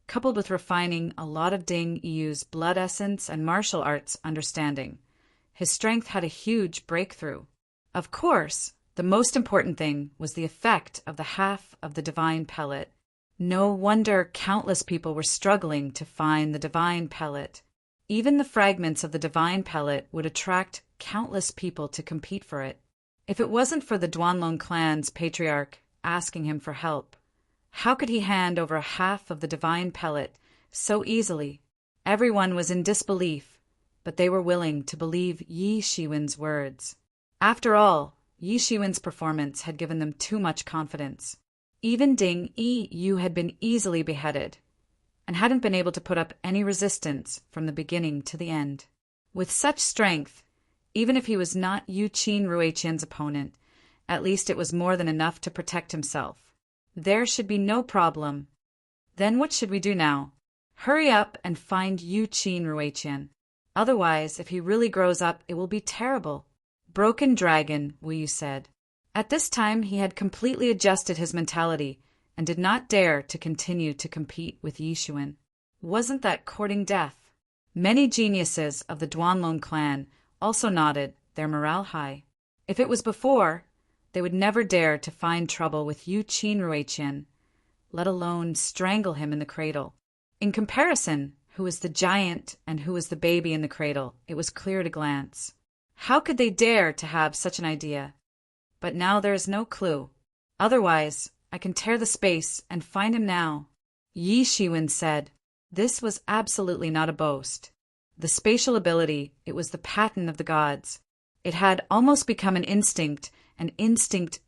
coupled with refining a lot of Ding Yiyu's blood essence and martial arts understanding, his strength had a huge breakthrough. Of course, the most important thing was the effect of the half of the divine pellet. No wonder countless people were struggling to find the divine pellet. Even the fragments of the divine pellet would attract countless people to compete for it. If it wasn't for the Duanlong clan's patriarch asking him for help, how could he hand over half of the divine pellet so easily? Everyone was in disbelief, but they were willing to believe Yi Shiwen's words. After all, Yi Shiwen's performance had given them too much confidence. Even Ding Yu had been easily beheaded, and hadn't been able to put up any resistance from the beginning to the end. With such strength, even if he was not Yu Qin Ruiqian's opponent, at least it was more than enough to protect himself. There should be no problem. Then what should we do now? Hurry up and find Yu Qin Ruiqian. Otherwise, if he really grows up, it will be terrible. Broken Dragon, Wu Yu said. At this time, he had completely adjusted his mentality and did not dare to continue to compete with Yixuan. Wasn't that courting death? Many geniuses of the Duanlong clan also nodded, their morale high. If it was before, they would never dare to find trouble with Yu Qin Ruiqian, let alone strangle him in the cradle. In comparison, who was the giant and who was the baby in the cradle, it was clear at a glance. How could they dare to have such an idea? But now there is no clue. Otherwise, I can tear the space and find him now. Yi Shiwen said. This was absolutely not a boast. The spatial ability, it was the patent of the gods. It had almost become an instinct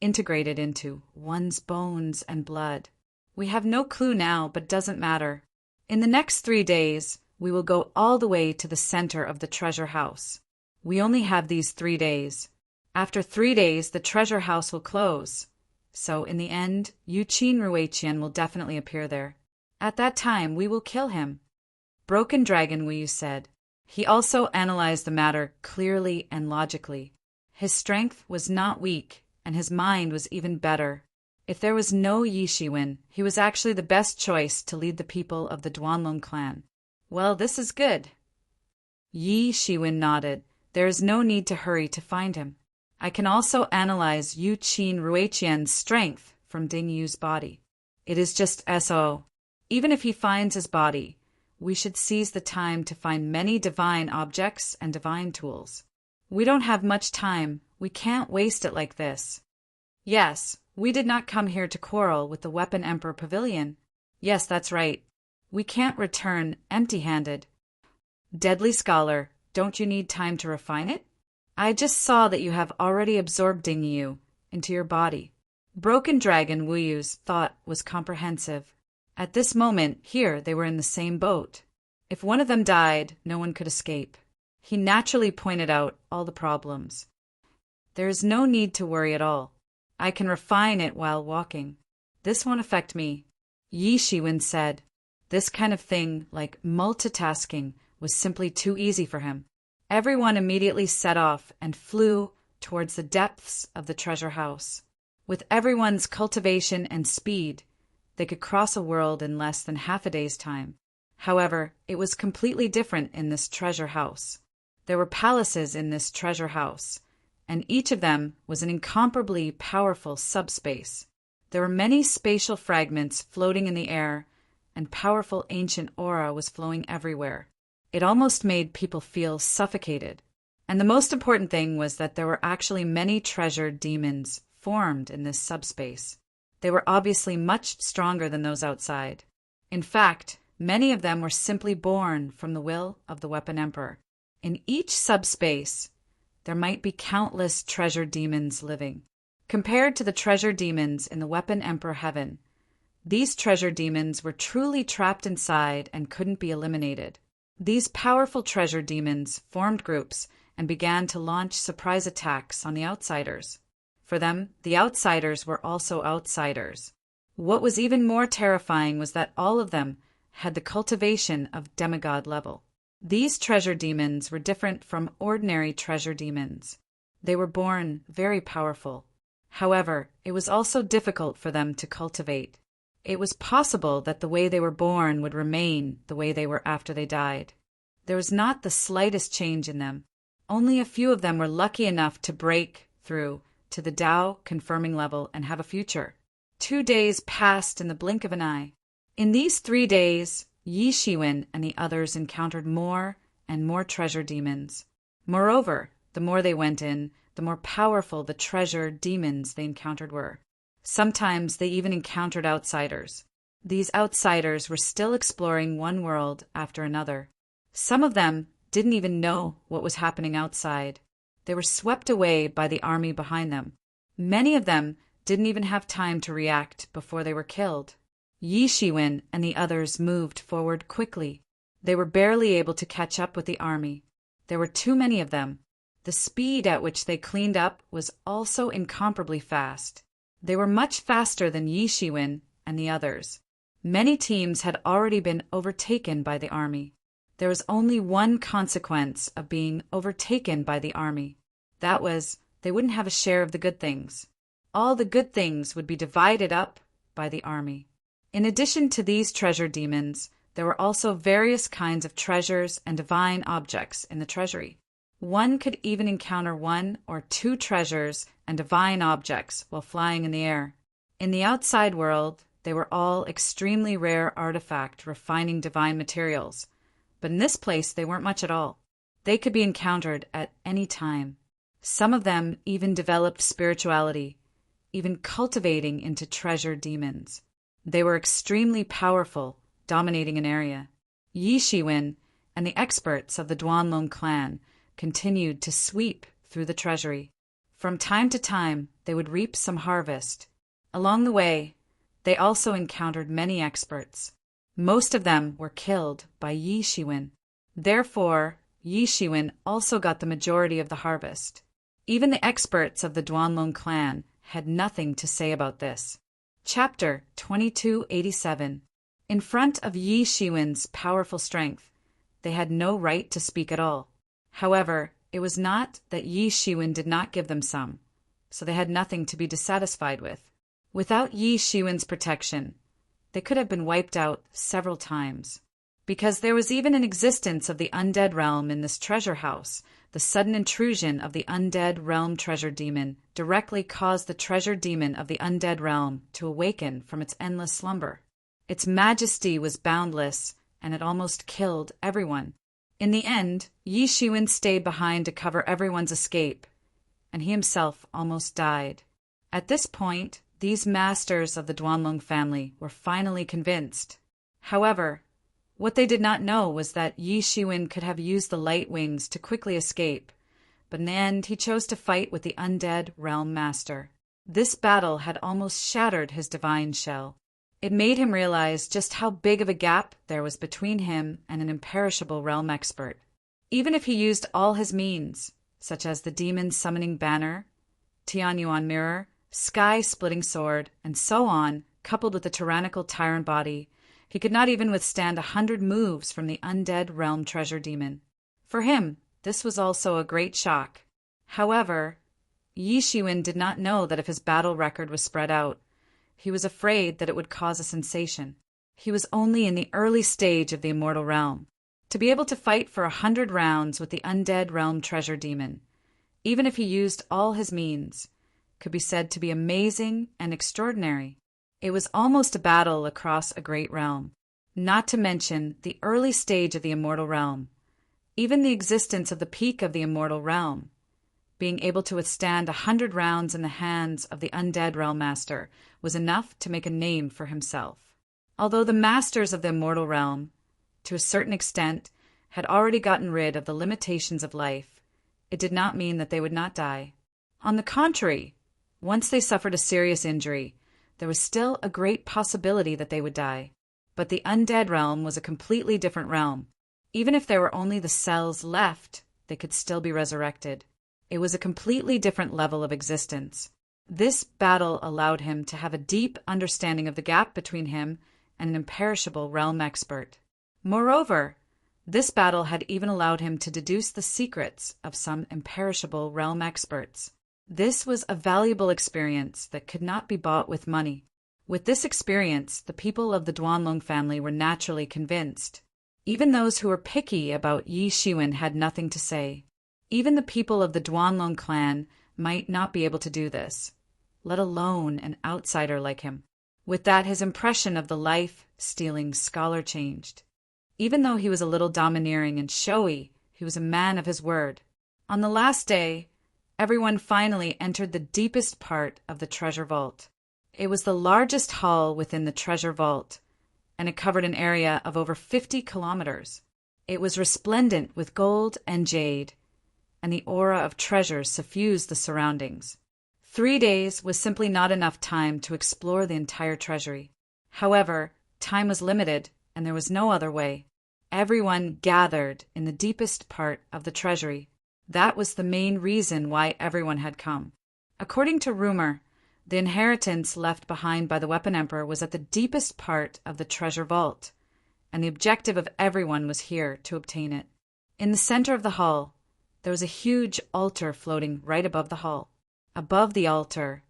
integrated into one's bones and blood. We have no clue now, but doesn't matter. In the next 3 days, we will go all the way to the center of the treasure house. We only have these 3 days. After 3 days, the treasure house will close. So in the end, Yu Qin Ruiqian will definitely appear there. At that time, we will kill him. Broken Dragon, Wu Yu said. He also analyzed the matter clearly and logically. His strength was not weak, and his mind was even better. If there was no Yi Shiwen, he was actually the best choice to lead the people of the Duanlong clan. Well, this is good. Yi Shiwen nodded. There is no need to hurry to find him. I can also analyze Yu Qin Ruiqian's strength from Ding Yu's body. It is just so. Even if he finds his body, we should seize the time to find many divine objects and divine tools. We don't have much time. We can't waste it like this. Yes, we did not come here to quarrel with the Weapon Emperor Pavilion. Yes, that's right. We can't return empty-handed. Deadly Scholar, don't you need time to refine it? I just saw that you have already absorbed Ding Yu into your body. Broken Dragon Wu Yu's thought was comprehensive. At this moment, here they were in the same boat. If one of them died, no one could escape. He naturally pointed out all the problems. There is no need to worry at all. I can refine it while walking. This won't affect me. Yi Shiwen said. This kind of thing, like multitasking, was simply too easy for him. Everyone immediately set off and flew towards the depths of the treasure house. With everyone's cultivation and speed, they could cross a world in less than half a day's time. However, it was completely different in this treasure house. There were palaces in this treasure house, and each of them was an incomparably powerful subspace. There were many spatial fragments floating in the air, and powerful ancient aura was flowing everywhere. It almost made people feel suffocated. And the most important thing was that there were actually many treasure demons formed in this subspace. They were obviously much stronger than those outside. In fact, many of them were simply born from the will of the Weapon Emperor. In each subspace, there might be countless treasure demons living. Compared to the treasure demons in the Weapon Emperor heaven, these treasure demons were truly trapped inside and couldn't be eliminated. These powerful treasure demons formed groups and began to launch surprise attacks on the outsiders. For them, the outsiders were also outsiders. What was even more terrifying was that all of them had the cultivation of demigod level. These treasure demons were different from ordinary treasure demons. They were born very powerful. However, it was also difficult for them to cultivate. It was possible that the way they were born would remain the way they were after they died. There was not the slightest change in them. Only a few of them were lucky enough to break through to the Tao confirming level and have a future. 2 days passed in the blink of an eye. In these 3 days, Yi Shiwen and the others encountered more and more treasure demons. Moreover, the more they went in, the more powerful the treasure demons they encountered were. Sometimes they even encountered outsiders. These outsiders were still exploring one world after another. Some of them didn't even know what was happening outside. They were swept away by the army behind them. Many of them didn't even have time to react before they were killed. Yi Shiwen and the others moved forward quickly. They were barely able to catch up with the army. There were too many of them. The speed at which they cleaned up was also incomparably fast. They were much faster than Yi Shiwen and the others. Many teams had already been overtaken by the army. There was only one consequence of being overtaken by the army. That was, they wouldn't have a share of the good things. All the good things would be divided up by the army. In addition to these treasure demons, there were also various kinds of treasures and divine objects in the treasury. One could even encounter 1 or 2 treasures and divine objects while flying in the air. In the outside world, they were all extremely rare artifact refining divine materials, but in this place they weren't much at all. They could be encountered at any time. Some of them even developed spirituality, even cultivating into treasure demons. They were extremely powerful, dominating an area. Yi Shiwen and the experts of the Duanlong clan continued to sweep through the treasury. From time to time, they would reap some harvest. Along the way, they also encountered many experts. Most of them were killed by Yi Shiwen. Therefore, Yi Shiwen also got the majority of the harvest. Even the experts of the Duanlong clan had nothing to say about this. Chapter 2287. In front of Yi Shiwen's powerful strength, they had no right to speak at all. However, it was not that Yi Shiwen did not give them some, so they had nothing to be dissatisfied with. Without Yi Shiwen's protection, they could have been wiped out several times. Because there was even an existence of the undead realm in this treasure house, the sudden intrusion of the undead realm treasure demon directly caused the treasure demon of the undead realm to awaken from its endless slumber. Its majesty was boundless, and it almost killed everyone. In the end, Yi Shiwen stayed behind to cover everyone's escape, and he himself almost died. At this point, these masters of the Duanlong family were finally convinced. However, what they did not know was that Yi Shiwen could have used the light wings to quickly escape, but in the end he chose to fight with the undead realm master. This battle had almost shattered his divine shell. It made him realize just how big of a gap there was between him and an imperishable realm expert. Even if he used all his means, such as the demon summoning banner, Tianyuan mirror, sky-splitting sword, and so on, coupled with the tyrannical tyrant body, he could not even withstand 100 moves from the undead realm treasure demon. For him, this was also a great shock. However, Yi Shiwen did not know that if his battle record was spread out, he was afraid that it would cause a sensation. He was only in the early stage of the immortal realm. To be able to fight for 100 rounds with the undead realm treasure demon, even if he used all his means, could be said to be amazing and extraordinary. It was almost a battle across a great realm. Not to mention the early stage of the immortal realm. Even the existence of the peak of the immortal realm, being able to withstand 100 rounds in the hands of the undead realm master, was enough to make a name for himself. Although the masters of the immortal realm, to a certain extent, had already gotten rid of the limitations of life, it did not mean that they would not die. On the contrary, once they suffered a serious injury, there was still a great possibility that they would die. But the undead realm was a completely different realm. Even if there were only the cells left, they could still be resurrected. It was a completely different level of existence. This battle allowed him to have a deep understanding of the gap between him and an imperishable realm expert. Moreover, this battle had even allowed him to deduce the secrets of some imperishable realm experts. This was a valuable experience that could not be bought with money. With this experience, the people of the Duanlong family were naturally convinced. Even those who were picky about Yi Shiwen had nothing to say. Even the people of the Duanlong clan might not be able to do this, let alone an outsider like him. With that, his impression of the life-stealing scholar changed. Even though he was a little domineering and showy, he was a man of his word. On the last day, everyone finally entered the deepest part of the treasure vault. It was the largest hall within the treasure vault, and it covered an area of over 50 kilometers. It was resplendent with gold and jade, and the aura of treasure suffused the surroundings. 3 days was simply not enough time to explore the entire treasury. However, time was limited, and there was no other way. Everyone gathered in the deepest part of the treasury. That was the main reason why everyone had come. According to rumor, the inheritance left behind by the Weapon Emperor was at the deepest part of the treasure vault, and the objective of everyone was here to obtain it. In the center of the hall, there was a huge altar floating right above the hall. Above the altar,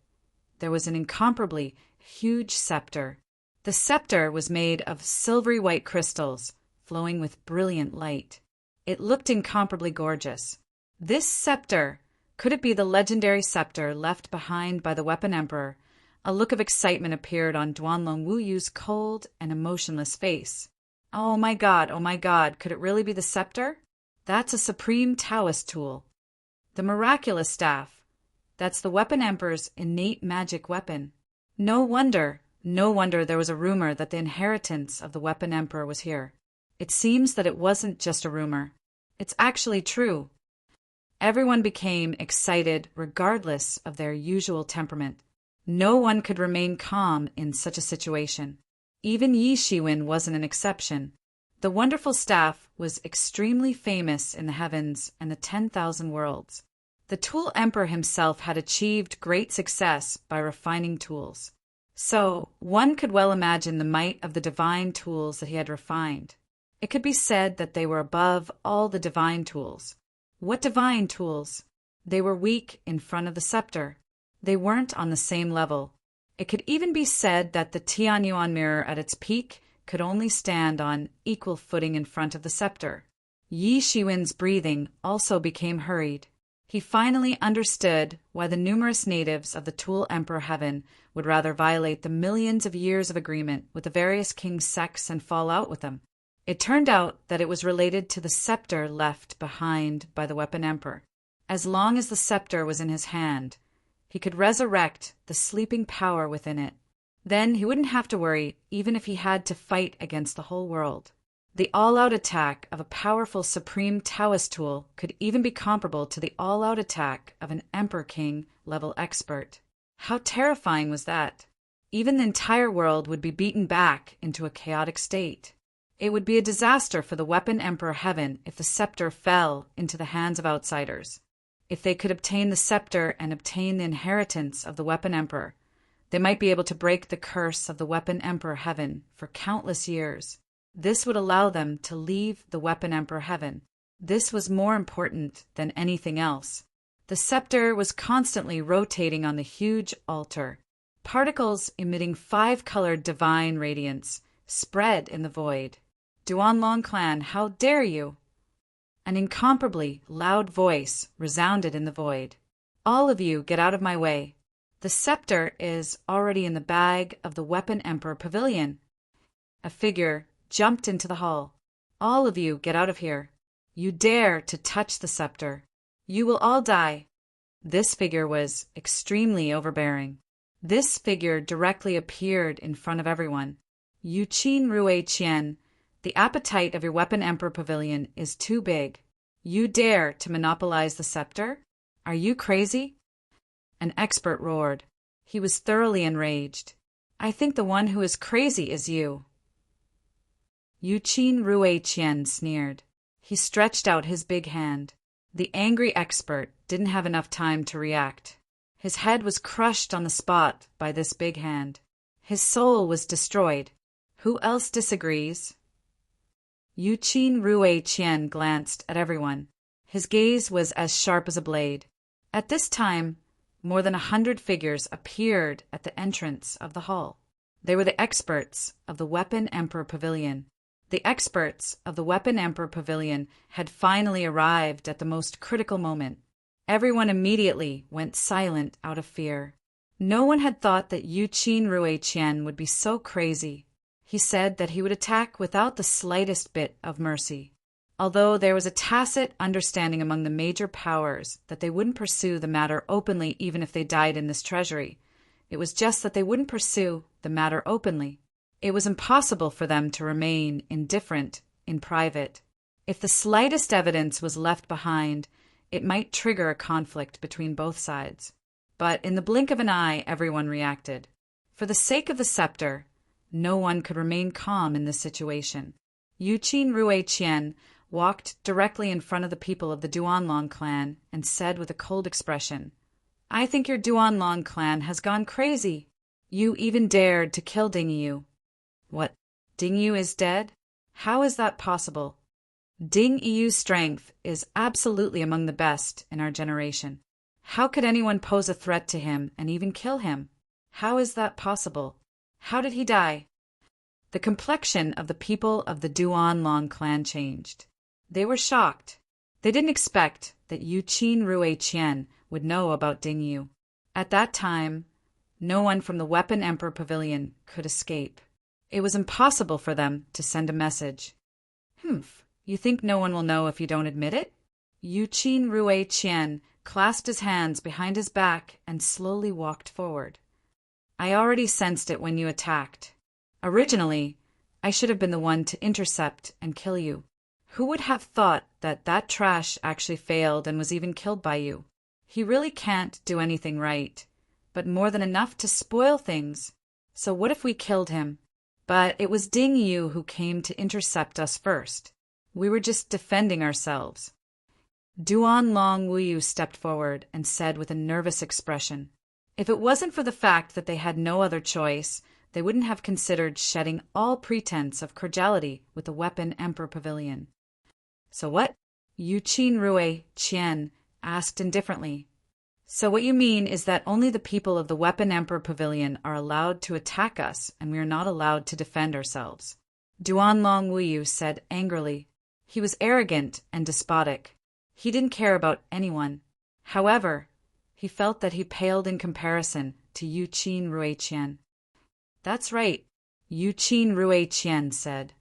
there was an incomparably huge scepter. The scepter was made of silvery white crystals, flowing with brilliant light. It looked incomparably gorgeous. This scepter, could it be the legendary scepter left behind by the Weapon Emperor? A look of excitement appeared on Duanlong Wuyu's cold and emotionless face. Oh my God, could it really be the scepter? That's a supreme Taoist tool. The miraculous staff. That's the Weapon Emperor's innate magic weapon. No wonder there was a rumor that the inheritance of the Weapon Emperor was here. It seems that it wasn't just a rumor. It's actually true. Everyone became excited regardless of their usual temperament. No one could remain calm in such a situation. Even Yi Shiwen wasn't an exception. The wonderful staff was extremely famous in the heavens and the 10,000 worlds. The Tool Emperor himself had achieved great success by refining tools. So, one could well imagine the might of the divine tools that he had refined. It could be said that they were above all the divine tools. What divine tools? They were weak in front of the scepter. They weren't on the same level. It could even be said that the Tianyuan mirror at its peak could only stand on equal footing in front of the scepter. Yi Shiwen's breathing also became hurried. He finally understood why the numerous natives of the Tool Emperor Heaven would rather violate the millions of years of agreement with the various king's sects and fall out with them. It turned out that it was related to the scepter left behind by the Weapon Emperor. As long as the scepter was in his hand, he could resurrect the sleeping power within it. Then he wouldn't have to worry even if he had to fight against the whole world. The all-out attack of a powerful supreme Taoist tool could even be comparable to the all-out attack of an Emperor King-level expert. How terrifying was that? Even the entire world would be beaten back into a chaotic state. It would be a disaster for the Weapon Emperor Heaven if the scepter fell into the hands of outsiders. If they could obtain the scepter and obtain the inheritance of the Weapon Emperor, they might be able to break the curse of the Weapon Emperor Heaven for countless years. This would allow them to leave the Weapon Emperor Heaven. This was more important than anything else. The scepter was constantly rotating on the huge altar. Particles emitting 5-colored divine radiance spread in the void. Duanlong clan, how dare you? An incomparably loud voice resounded in the void. All of you get out of my way. The scepter is already in the bag of the Weapon Emperor Pavilion. A figure jumped into the hall. All of you get out of here. You dare to touch the scepter. You will all die. This figure was extremely overbearing. This figure directly appeared in front of everyone. Yu Qin Rui Qian, the appetite of your Weapon Emperor Pavilion is too big. You dare to monopolize the scepter? Are you crazy? An expert roared. He was thoroughly enraged. I think the one who is crazy is you. Yu Qin Rui Qian sneered. He stretched out his big hand. The angry expert didn't have enough time to react. His head was crushed on the spot by this big hand. His soul was destroyed. Who else disagrees? Yu Qin Rui Qian glanced at everyone. His gaze was as sharp as a blade. At this time, more than 100 figures appeared at the entrance of the hall. They were the experts of the Weapon Emperor Pavilion. The experts of the Weapon Emperor Pavilion had finally arrived at the most critical moment. Everyone immediately went silent out of fear. No one had thought that Yu Qin Rui Qian would be so crazy. He said that he would attack without the slightest bit of mercy. Although there was a tacit understanding among the major powers that they wouldn't pursue the matter openly even if they died in this treasury. It was just that they wouldn't pursue the matter openly. It was impossible for them to remain indifferent in private. If the slightest evidence was left behind, it might trigger a conflict between both sides. But in the blink of an eye, everyone reacted. For the sake of the scepter, no one could remain calm in this situation. Yuqin Rui Qian walked directly in front of the people of the Duanlong clan and said with a cold expression, "I think your Duanlong clan has gone crazy. You even dared to kill Ding Yu." "What? Ding Yu is dead? How is that possible? Ding Yu's strength is absolutely among the best in our generation. How could anyone pose a threat to him and even kill him? How is that possible? How did he die?" The complexion of the people of the Duanlong clan changed. They were shocked. They didn't expect that Yuqin Rui Qian would know about Ding Yu. At that time, no one from the Weapon Emperor Pavilion could escape. It was impossible for them to send a message. "Humph, you think no one will know if you don't admit it?" Yuqin Rui Qian clasped his hands behind his back and slowly walked forward. "I already sensed it when you attacked. Originally, I should have been the one to intercept and kill you. Who would have thought that that trash actually failed and was even killed by you? He really can't do anything right, but more than enough to spoil things. So what if we killed him? But it was Ding Yu who came to intercept us first. We were just defending ourselves." Duanlong Wuyu stepped forward and said with a nervous expression, "If it wasn't for the fact that they had no other choice, they wouldn't have considered shedding all pretense of cordiality with the Weapon Emperor Pavilion." "So what?" Yuqin Rui Qian asked indifferently. "So what you mean is that only the people of the Weapon Emperor Pavilion are allowed to attack us, and we are not allowed to defend ourselves?" Duanlong Wuyu said angrily. He was arrogant and despotic. He didn't care about anyone. However, he felt that he paled in comparison to Yuqin Rui Qian. "That's right," Yuqin Rui Qian said.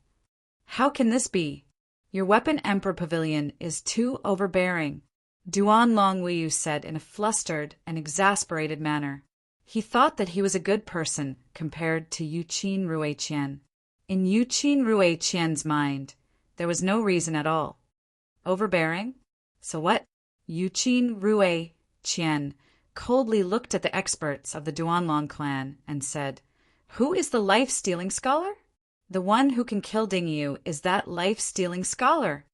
"How can this be? Your Weapon Emperor Pavilion is too overbearing," Duanlong Wuyu said in a flustered and exasperated manner. He thought that he was a good person compared to Yuqin Rui Qian. In Yuqin Rui Qian's mind, there was no reason at all. Overbearing? So what? Yuqin Rui Qian coldly looked at the experts of the Duanlong clan and said, "Who is the life-stealing scholar? The one who can kill Ding Yu is that life-stealing scholar.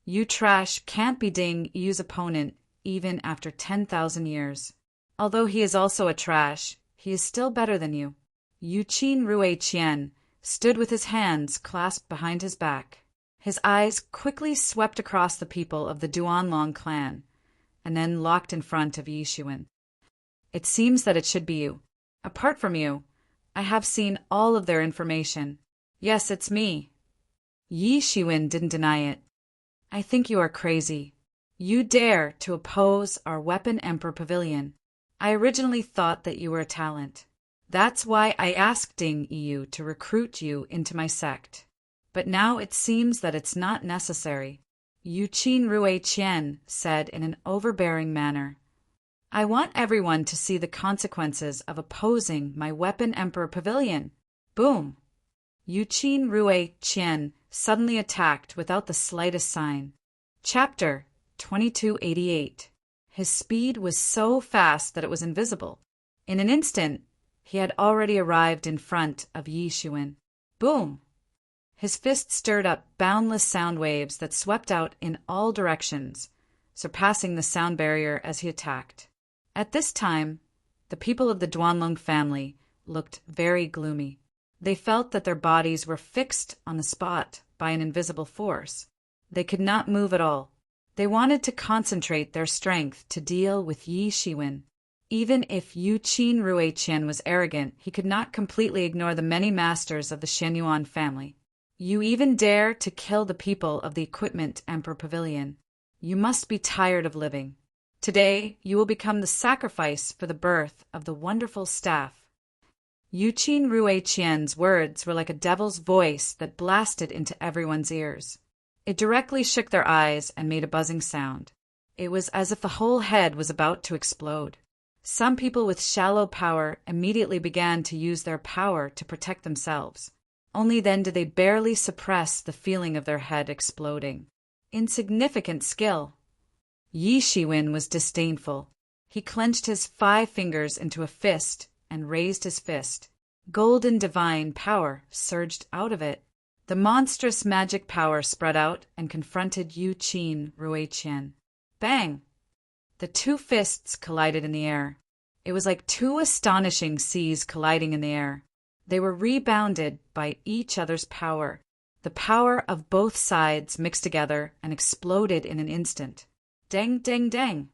You trash can't be Ding Yu's opponent even after 10,000 years. Although he is also a trash, he is still better than you." Yuqin Rui Qian stood with his hands clasped behind his back. His eyes quickly swept across the people of the Duanlong clan, and then locked in front of Yi Shiwen. "It seems that it should be you. Apart from you, I have seen all of their information. Yes, it's me." Yi Shiwen didn't deny it. "I think you are crazy. You dare to oppose our Weapon Emperor Pavilion. I originally thought that you were a talent. That's why I asked Ding Yu to recruit you into my sect. But now it seems that it's not necessary," Yuqin Rui Qian said in an overbearing manner. "I want everyone to see the consequences of opposing my Weapon Emperor Pavilion." Boom! Yuqin Rui Qian suddenly attacked without the slightest sign. Chapter 2288. His speed was so fast that it was invisible. In an instant, he had already arrived in front of Yi Shiwen. Boom! His fist stirred up boundless sound waves that swept out in all directions, surpassing the sound barrier as he attacked. At this time, the people of the Duanlong family looked very gloomy. They felt that their bodies were fixed on the spot by an invisible force. They could not move at all. They wanted to concentrate their strength to deal with Yi Shiwen. Even if Yuqin Rui Qian was arrogant, he could not completely ignore the many masters of the Shenyuan family. "You even dare to kill the people of the Equipment Emperor Pavilion. You must be tired of living. Today, you will become the sacrifice for the birth of the wonderful staff." Yuqin Rui Qian's words were like a devil's voice that blasted into everyone's ears. It directly shook their eyes and made a buzzing sound. It was as if the whole head was about to explode. Some people with shallow power immediately began to use their power to protect themselves. Only then did they barely suppress the feeling of their head exploding. Insignificant skill. Yi Shiwen was disdainful. He clenched his 5 fingers into a fist and raised his fist. Golden divine power surged out of it. The monstrous magic power spread out and confronted Yu Qin Ruiqian. Bang! The 2 fists collided in the air. It was like 2 astonishing seas colliding in the air. They were rebounded by each other's power. The power of both sides mixed together and exploded in an instant. Dang, dang, dang!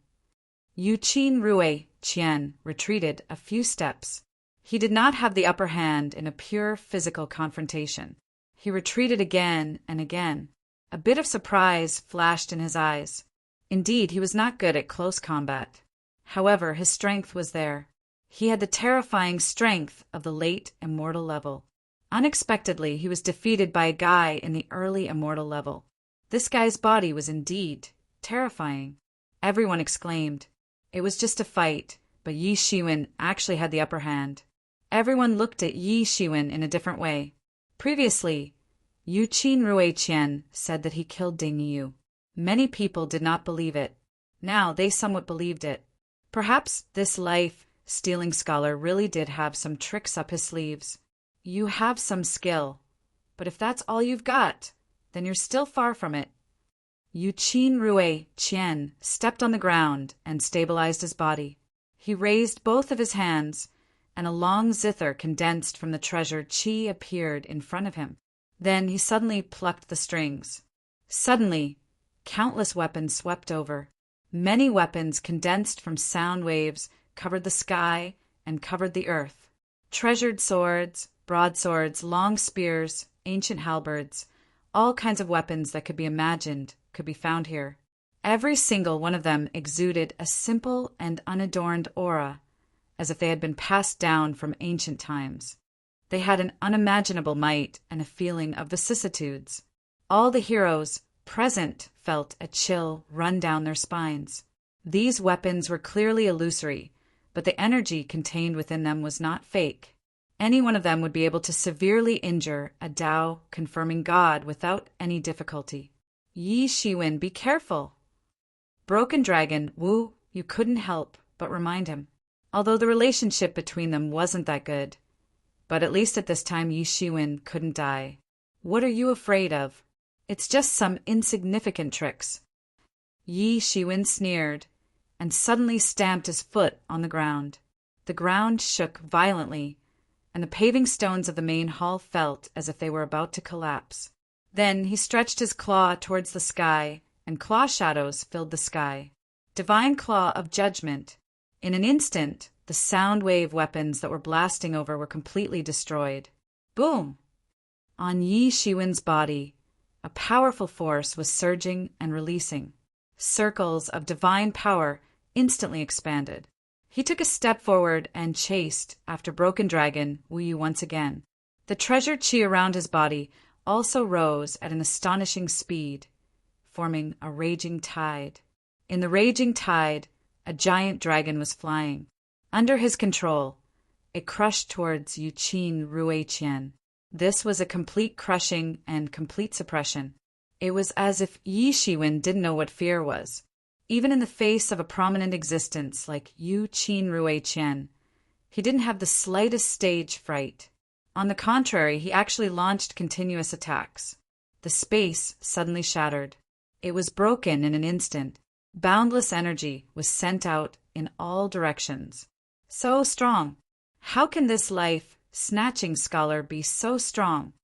Yu Qin Ruiqian retreated a few steps. He did not have the upper hand in a pure physical confrontation. He retreated again and again. A bit of surprise flashed in his eyes. Indeed, he was not good at close combat. However, his strength was there. He had the terrifying strength of the late immortal level. Unexpectedly, he was defeated by a guy in the early immortal level. This guy's body was indeed terrifying. Everyone exclaimed. It was just a fight, but Yi Shiwen actually had the upper hand. Everyone looked at Yi Shiwen in a different way. Previously, Yu Qin Ruiqian said that he killed Ding Yu. Many people did not believe it. Now they somewhat believed it. Perhaps this life-stealing scholar really did have some tricks up his sleeves. You have some skill, but if that's all you've got, then you're still far from it. Yu Qin Ruiqian stepped on the ground and stabilized his body. He raised both of his hands, and a long zither condensed from the treasure chi appeared in front of him. Then he suddenly plucked the strings. Suddenly, countless weapons swept over. Many weapons condensed from sound waves covered the sky and covered the earth. Treasured swords, broadswords, long spears, ancient halberds, all kinds of weapons that could be imagined could be found here. Every single one of them exuded a simple and unadorned aura, as if they had been passed down from ancient times. They had an unimaginable might and a feeling of vicissitudes. All the heroes present felt a chill run down their spines. These weapons were clearly illusory, but the energy contained within them was not fake. Any one of them would be able to severely injure a Tao-confirming god without any difficulty. Yi Shiwen, be careful! Broken Dragon, Wu, you couldn't help but remind him. Although the relationship between them wasn't that good. But at least at this time Yi Shiwen couldn't die. What are you afraid of? It's just some insignificant tricks. Yi Shiwen sneered, and suddenly stamped his foot on the ground. The ground shook violently, and the paving stones of the main hall felt as if they were about to collapse. Then he stretched his claw towards the sky, and claw shadows filled the sky. Divine Claw of Judgment. In an instant, the sound wave weapons that were blasting over were completely destroyed. Boom! On Yi Shiwen's body, a powerful force was surging and releasing. Circles of divine power instantly expanded. He took a step forward and chased after Broken Dragon Wu Yu once again. The treasure chi around his body also rose at an astonishing speed, forming a raging tide. In the raging tide, a giant dragon was flying. Under his control, it crushed towards Yu Qin Ruiqian. This was a complete crushing and complete suppression. It was as if Yi Shiwen didn't know what fear was. Even in the face of a prominent existence like Yu Qin Ruiqian, he didn't have the slightest stage fright. On the contrary, he actually launched continuous attacks. The space suddenly shattered. It was broken in an instant. Boundless energy was sent out in all directions. So strong. How can this life-snatching scholar be so strong?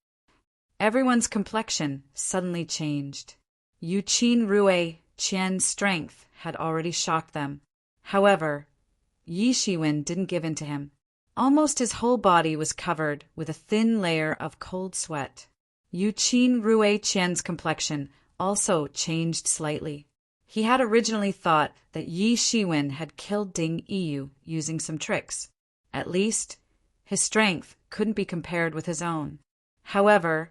Everyone's complexion suddenly changed. Yu Qin Ruiqian's strength had already shocked them. However, Yi Shiwen didn't give in to him. Almost his whole body was covered with a thin layer of cold sweat. Yu Qin Ruiqian's complexion also changed slightly. He had originally thought that Yi Shiwen had killed Ding Yu using some tricks. At least, his strength couldn't be compared with his own. However,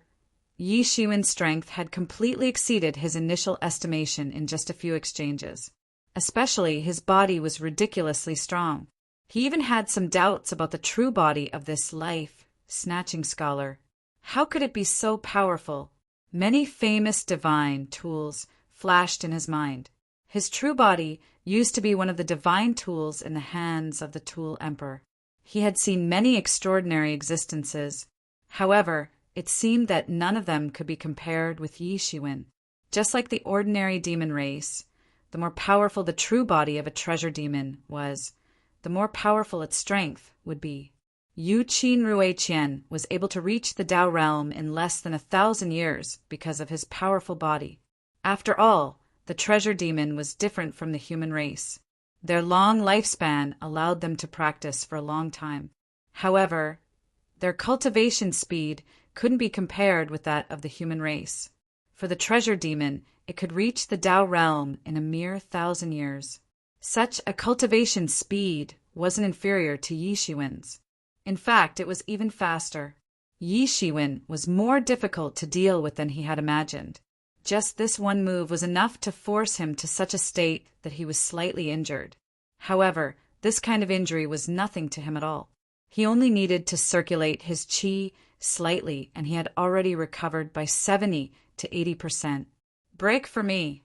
Yi Shiwen's strength had completely exceeded his initial estimation in just a few exchanges. Especially, his body was ridiculously strong. He even had some doubts about the true body of this life-snatching scholar. How could it be so powerful? Many famous divine tools flashed in his mind. His true body used to be one of the divine tools in the hands of the Tool Emperor. He had seen many extraordinary existences. However, it seemed that none of them could be compared with Yi Shiwen. Just like the ordinary demon race, the more powerful the true body of a treasure demon was, the more powerful its strength would be. Yu Qin Rui Qian was able to reach the Tao realm in less than 1,000 years because of his powerful body. After all, the treasure demon was different from the human race. Their long lifespan allowed them to practice for a long time. However, their cultivation speed couldn't be compared with that of the human race. For the treasure demon, it could reach the Tao realm in a mere 1,000 years. Such a cultivation speed wasn't inferior to Yi Shiwen's. In fact, it was even faster. Yi Shiwen was more difficult to deal with than he had imagined. Just this one move was enough to force him to such a state that he was slightly injured. However, this kind of injury was nothing to him at all. He only needed to circulate his qi slightly, and he had already recovered by 70 to 80%. Break for me.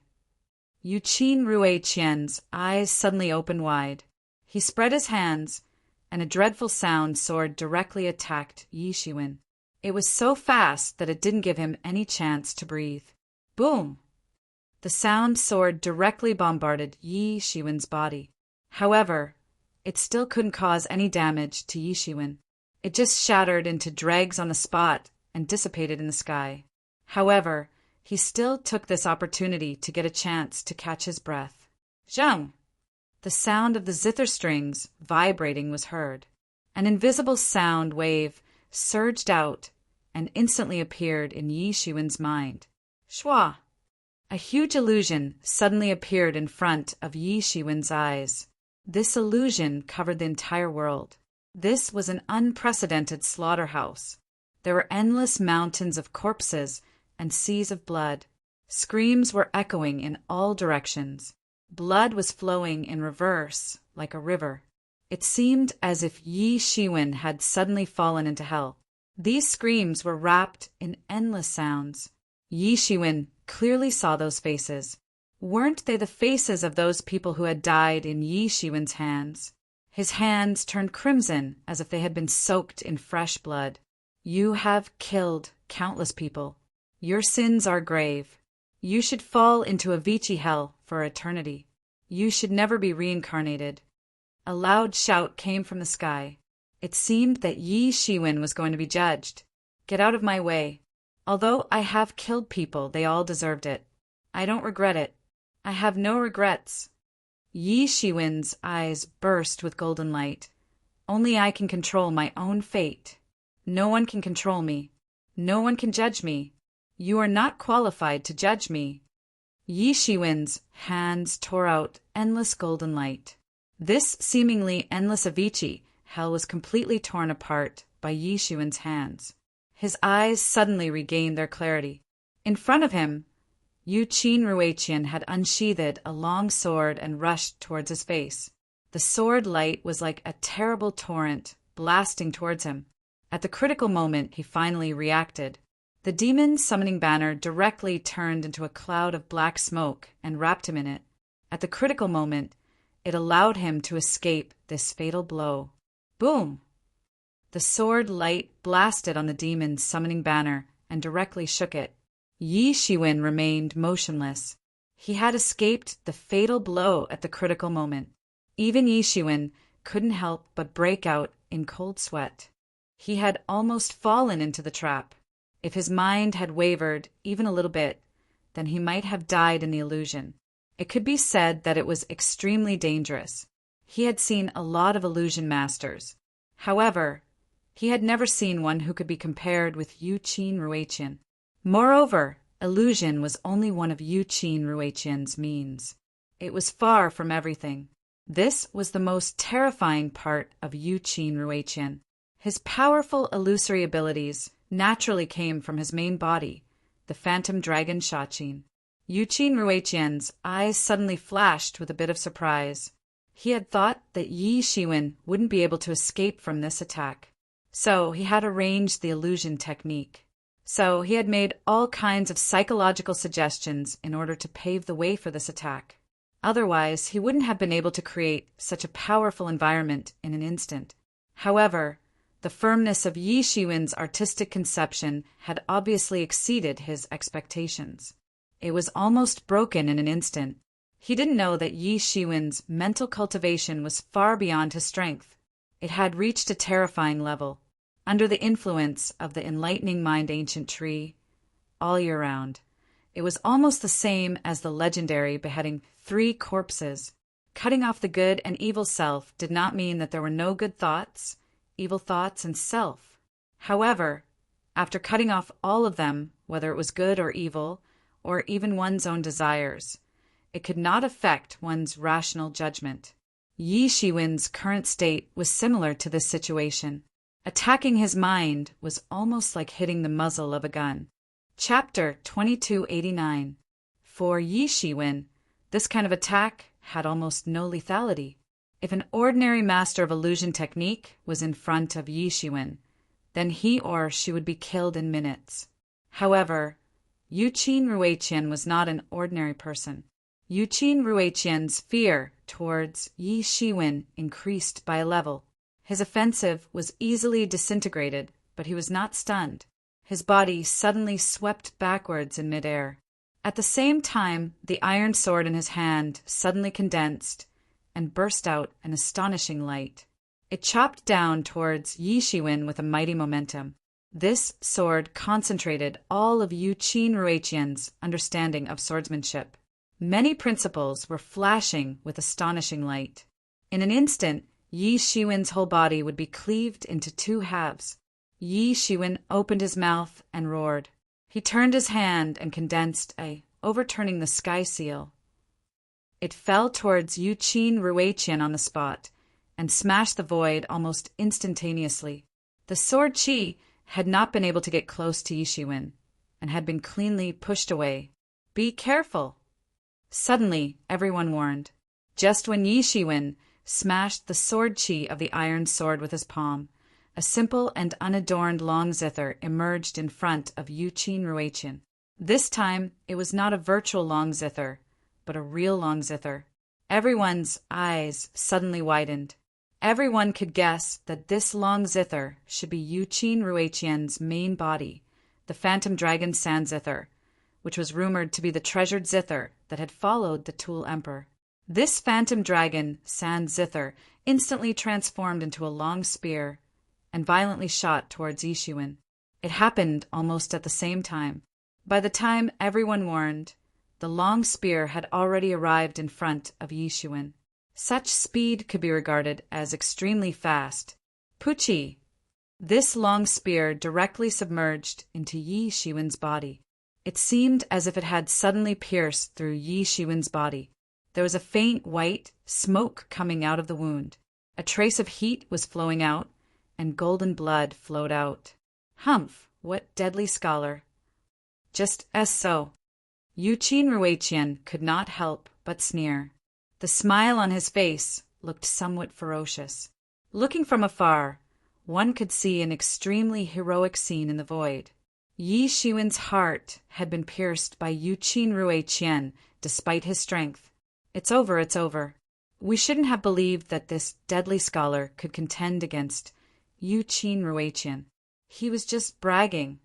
Yu Qin Rui Qian's eyes suddenly opened wide. He spread his hands, and a dreadful sound sword directly attacked Yi Shiwen. It was so fast that it didn't give him any chance to breathe. Boom! The sound sword directly bombarded Yi Shiwen's body. However, it still couldn't cause any damage to Yi Shiwen. It just shattered into dregs on the spot and dissipated in the sky. However, he still took this opportunity to get a chance to catch his breath. Zheng! The sound of the zither strings vibrating was heard. An invisible sound wave surged out and instantly appeared in Yi Shiwen's mind. Shua! A huge illusion suddenly appeared in front of Yi Shiwen's eyes. This illusion covered the entire world. This was an unprecedented slaughterhouse. There were endless mountains of corpses and seas of blood. Screams were echoing in all directions. Blood was flowing in reverse, like a river. It seemed as if Yi Shiwen had suddenly fallen into hell. These screams were wrapped in endless sounds. Yi Shiwen clearly saw those faces. Weren't they the faces of those people who had died in Yi Shiwen's hands? His hands turned crimson as if they had been soaked in fresh blood. You have killed countless people. Your sins are grave. You should fall into a Vici hell for eternity. You should never be reincarnated. A loud shout came from the sky. It seemed that Yi Shiwen was going to be judged. Get out of my way. Although I have killed people, they all deserved it. I don't regret it. I have no regrets. Yi Shiwen's eyes burst with golden light. Only I can control my own fate. No one can control me. No one can judge me. You are not qualified to judge me. Yi Shiwen's hands tore out endless golden light. This seemingly endless Avicii hell was completely torn apart by Yi Shiwen's hands. His eyes suddenly regained their clarity. In front of him, Yu Qin Ruiqian had unsheathed a long sword and rushed towards his face. The sword light was like a terrible torrent, blasting towards him. At the critical moment, he finally reacted. The demon summoning banner directly turned into a cloud of black smoke and wrapped him in it. At the critical moment, it allowed him to escape this fatal blow. Boom! The sword light blasted on the demon's summoning banner and directly shook it. Yi Shiwen remained motionless. He had escaped the fatal blow at the critical moment. Even Yi Shiwen couldn't help but break out in cold sweat. He had almost fallen into the trap. If his mind had wavered even a little bit, then he might have died in the illusion. It could be said that it was extremely dangerous. He had seen a lot of illusion masters. However, he had never seen one who could be compared with Yu Qin Ruiqian. Moreover, illusion was only one of Yu Qin Ruiqian's means. It was far from everything. This was the most terrifying part of Yu Qin Ruiqian. His powerful illusory abilities naturally came from his main body, the phantom dragon Shaqin. Yu Qin Ruiqian's eyes suddenly flashed with a bit of surprise. He had thought that Yi Shiwen wouldn't be able to escape from this attack. So he had arranged the illusion technique. So he had made all kinds of psychological suggestions in order to pave the way for this attack. Otherwise, he wouldn't have been able to create such a powerful environment in an instant. However, the firmness of Yi Shiwen's artistic conception had obviously exceeded his expectations. It was almost broken in an instant. He didn't know that Yi Shiwen's mental cultivation was far beyond his strength. It had reached a terrifying level. Under the influence of the enlightening mind ancient tree, all year round, it was almost the same as the legendary beheading 3 corpses. Cutting off the good and evil self did not mean that there were no good thoughts, evil thoughts, and self. However, after cutting off all of them, whether it was good or evil, or even one's own desires, it could not affect one's rational judgment. Yi Shiwen's current state was similar to this situation. Attacking his mind was almost like hitting the muzzle of a gun. Chapter 2289. For Yi Shiwen, this kind of attack had almost no lethality. If an ordinary master of illusion technique was in front of Yi Shiwen, then he or she would be killed in minutes. However, Yuqin Ruiqian was not an ordinary person. Yuqin Ruiqian's fear towards Yi Shiwen increased by a level. His offensive was easily disintegrated, but he was not stunned. His body suddenly swept backwards in midair. At the same time, the iron sword in his hand suddenly condensed and burst out an astonishing light. It chopped down towards Yi Shiwen with a mighty momentum. This sword concentrated all of Yuqin Ruiqian's understanding of swordsmanship. Many principles were flashing with astonishing light. In an instant, Yi Shiwen's whole body would be cleaved into 2 halves. Yi Shiwen opened his mouth and roared. He turned his hand and condensed overturning the sky seal. It fell towards Yuqin Ruiqian on the spot and smashed the void almost instantaneously. The sword Qi had not been able to get close to Yi Shiwen and had been cleanly pushed away. Be careful! Suddenly, everyone warned. Just when Yi Shiwen smashed the sword Qi of the iron sword with his palm, a simple and unadorned long zither emerged in front of Yuqin Ruiqian. This time, it was not a virtual long zither, but a real long zither. Everyone's eyes suddenly widened. Everyone could guess that this long zither should be Yuqin Ruiqian's main body, the phantom dragon sand zither, which was rumored to be the treasured zither that had followed the Tool Emperor. This phantom dragon sand zither instantly transformed into a long spear and violently shot towards Yi Shiwen. It happened almost at the same time. By the time everyone warned, the long spear had already arrived in front of Yi Shiwen. Such speed could be regarded as extremely fast. Puchi! This long spear directly submerged into Yi Shiwen's body. It seemed as if it had suddenly pierced through Yi Shiwen's body. There was a faint white smoke coming out of the wound. A trace of heat was flowing out, and golden blood flowed out. Humph! What deadly scholar! Just as so. Yuqin Ruiqian could not help but sneer. The smile on his face looked somewhat ferocious. Looking from afar, one could see an extremely heroic scene in the void. Yi Shiwen's heart had been pierced by Yuqin Ruiqian despite his strength. It's over, it's over. We shouldn't have believed that this deadly scholar could contend against Yuqin Ruiqian. He was just bragging.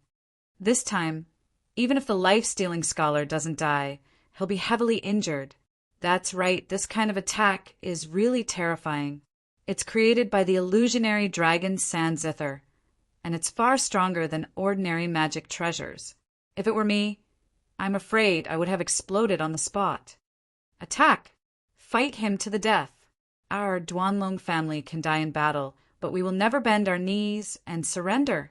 This time, even if the life-stealing scholar doesn't die, he'll be heavily injured. That's right, this kind of attack is really terrifying. It's created by the illusionary dragon sand zither, and it's far stronger than ordinary magic treasures. If it were me, I'm afraid I would have exploded on the spot. Attack! Fight him to the death. Our Duanlong family can die in battle, but we will never bend our knees and surrender.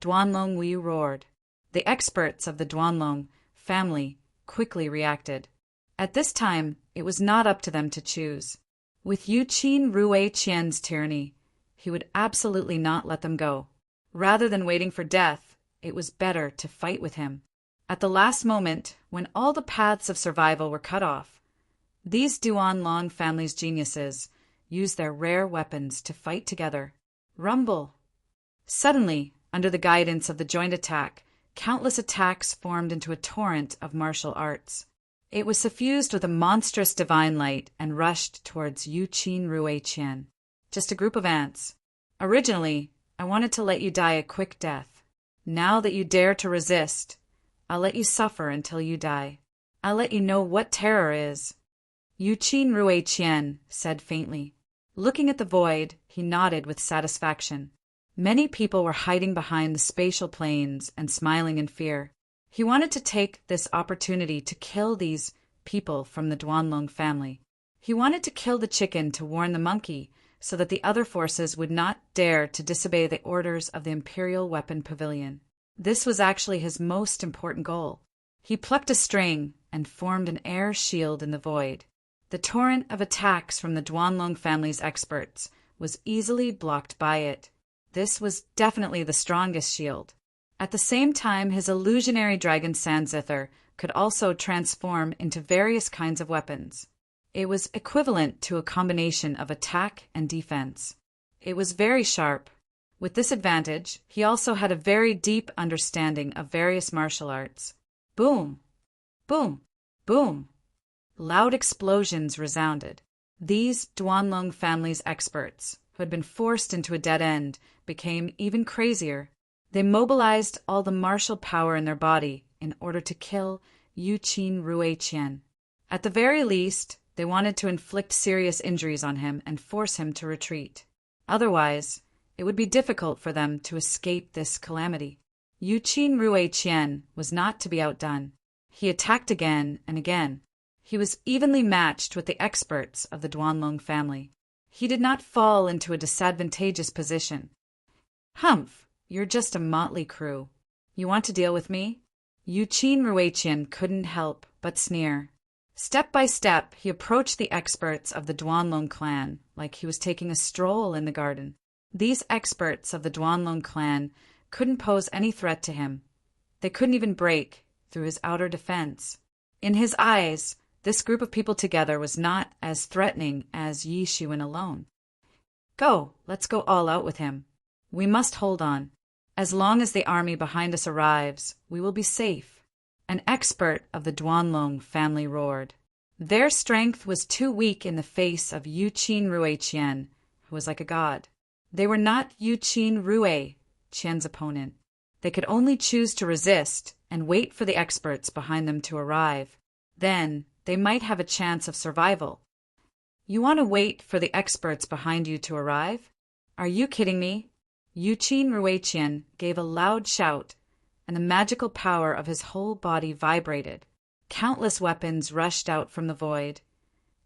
Duanlong Wu roared. The experts of the Duanlong family quickly reacted. At this time, it was not up to them to choose. With Yuqin Ruiqian's tyranny, he would absolutely not let them go. Rather than waiting for death, it was better to fight with him. At the last moment, when all the paths of survival were cut off, these Duanlong family's geniuses used their rare weapons to fight together. Rumble! Suddenly, under the guidance of the joint attack, countless attacks formed into a torrent of martial arts. It was suffused with a monstrous divine light and rushed towards Yu Qin Rui Qian. Just a group of ants. Originally, I wanted to let you die a quick death. Now that you dare to resist, I'll let you suffer until you die. I'll let you know what terror is. Yu Qin Rui Qian said faintly. Looking at the void, he nodded with satisfaction. Many people were hiding behind the spatial planes and smiling in fear. He wanted to take this opportunity to kill these people from the Duanlong family. He wanted to kill the chicken to warn the monkey so that the other forces would not dare to disobey the orders of the Imperial Weapon Pavilion. This was actually his most important goal. He plucked a string and formed an air shield in the void. The torrent of attacks from the Duanlong family's experts was easily blocked by it. This was definitely the strongest shield. At the same time, his illusionary dragon Sanzither could also transform into various kinds of weapons. It was equivalent to a combination of attack and defense. It was very sharp. With this advantage, he also had a very deep understanding of various martial arts. Boom! Boom! Boom! Loud explosions resounded. These Duanlong family's experts, who had been forced into a dead end, became even crazier. They mobilized all the martial power in their body in order to kill Yu Qin Rui Qian. At the very least, they wanted to inflict serious injuries on him and force him to retreat. Otherwise, it would be difficult for them to escape this calamity. Yu Qin Rui Qian was not to be outdone. He attacked again and again. He was evenly matched with the experts of the Duanlong family. He did not fall into a disadvantageous position. Humph, you're just a motley crew. You want to deal with me? Yu Qin Rui Qian couldn't help but sneer. Step by step, he approached the experts of the Duanlong clan like he was taking a stroll in the garden. These experts of the Duanlong clan couldn't pose any threat to him. They couldn't even break through his outer defense. In his eyes, this group of people together was not as threatening as Yi Shiwen alone. Go, let's go all out with him. We must hold on. As long as the army behind us arrives, we will be safe. An expert of the Duanlong family roared. Their strength was too weak in the face of Yu Qin Rui Qian, who was like a god. They were not Yu Qin Rui Qian's opponent. They could only choose to resist and wait for the experts behind them to arrive. Then they might have a chance of survival. You want to wait for the experts behind you to arrive? Are you kidding me? Yu Qin Rui Qian gave a loud shout, and the magical power of his whole body vibrated. Countless weapons rushed out from the void,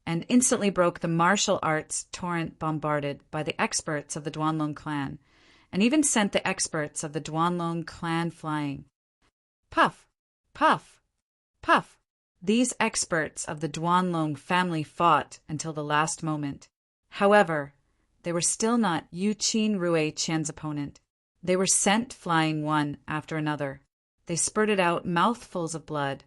and instantly broke the martial arts torrent bombarded by the experts of the Duanlong clan, and even sent the experts of the Duanlong clan flying. Puff! Puff! Puff! These experts of the Duanlong family fought until the last moment. However, they were still not Yu Qin Rui Qian's opponent. They were sent flying one after another. They spurted out mouthfuls of blood.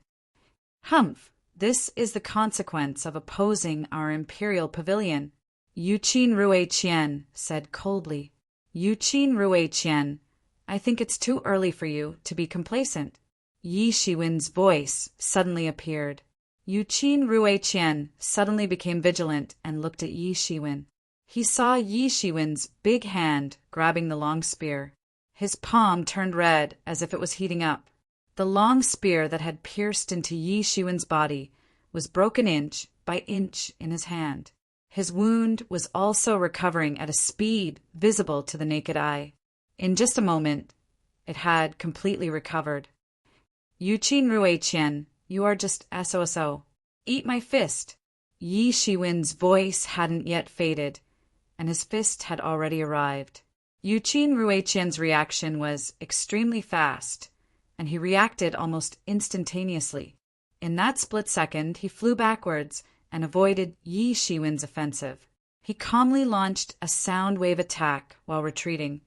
Humph! This is the consequence of opposing our imperial pavilion. Yu Qin Rui Qian said coldly. Yu Qin Rui Qian, I think it's too early for you to be complacent. Yi Shiwen's voice suddenly appeared. Yu Qin Rui Qian suddenly became vigilant and looked at Yi Shiwen. He saw Yi Shiwen's big hand grabbing the long spear. His palm turned red as if it was heating up. The long spear that had pierced into Yi Shiwen's body was broken inch by inch in his hand. His wound was also recovering at a speed visible to the naked eye. In just a moment, it had completely recovered. Yu Qin Rui Qian, you are just SOSO. Eat my fist. Yi Shiwen's voice hadn't yet faded, and his fist had already arrived. Yu Qin Rui Qian's reaction was extremely fast, and he reacted almost instantaneously. In that split second, he flew backwards and avoided Yi Shiwen's offensive. He calmly launched a sound wave attack while retreating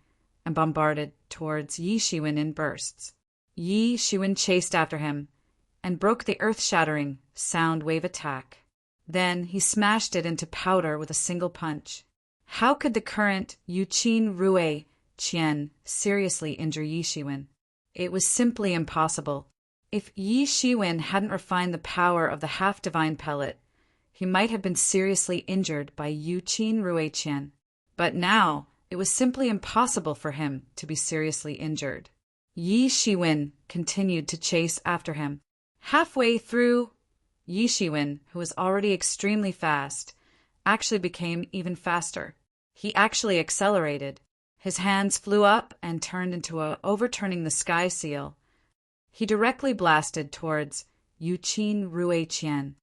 and bombarded towards Yi Shiwen in bursts. Yi Shiwen chased after him and broke the earth-shattering sound wave attack. Then he smashed it into powder with a single punch. How could the current Yu Qin Rui Qian seriously injure Yi Shiwen? It was simply impossible. If Yi Shiwen hadn't refined the power of the half-divine pellet, he might have been seriously injured by Yu Qin Ruiqian. But now, it was simply impossible for him to be seriously injured. Yi Shiwen continued to chase after him. Halfway through, Yi Shiwen, who was already extremely fast, actually became even faster. He actually accelerated. His hands flew up and turned into a overturning the sky seal. He directly blasted towards Yu Qin Ruiqian.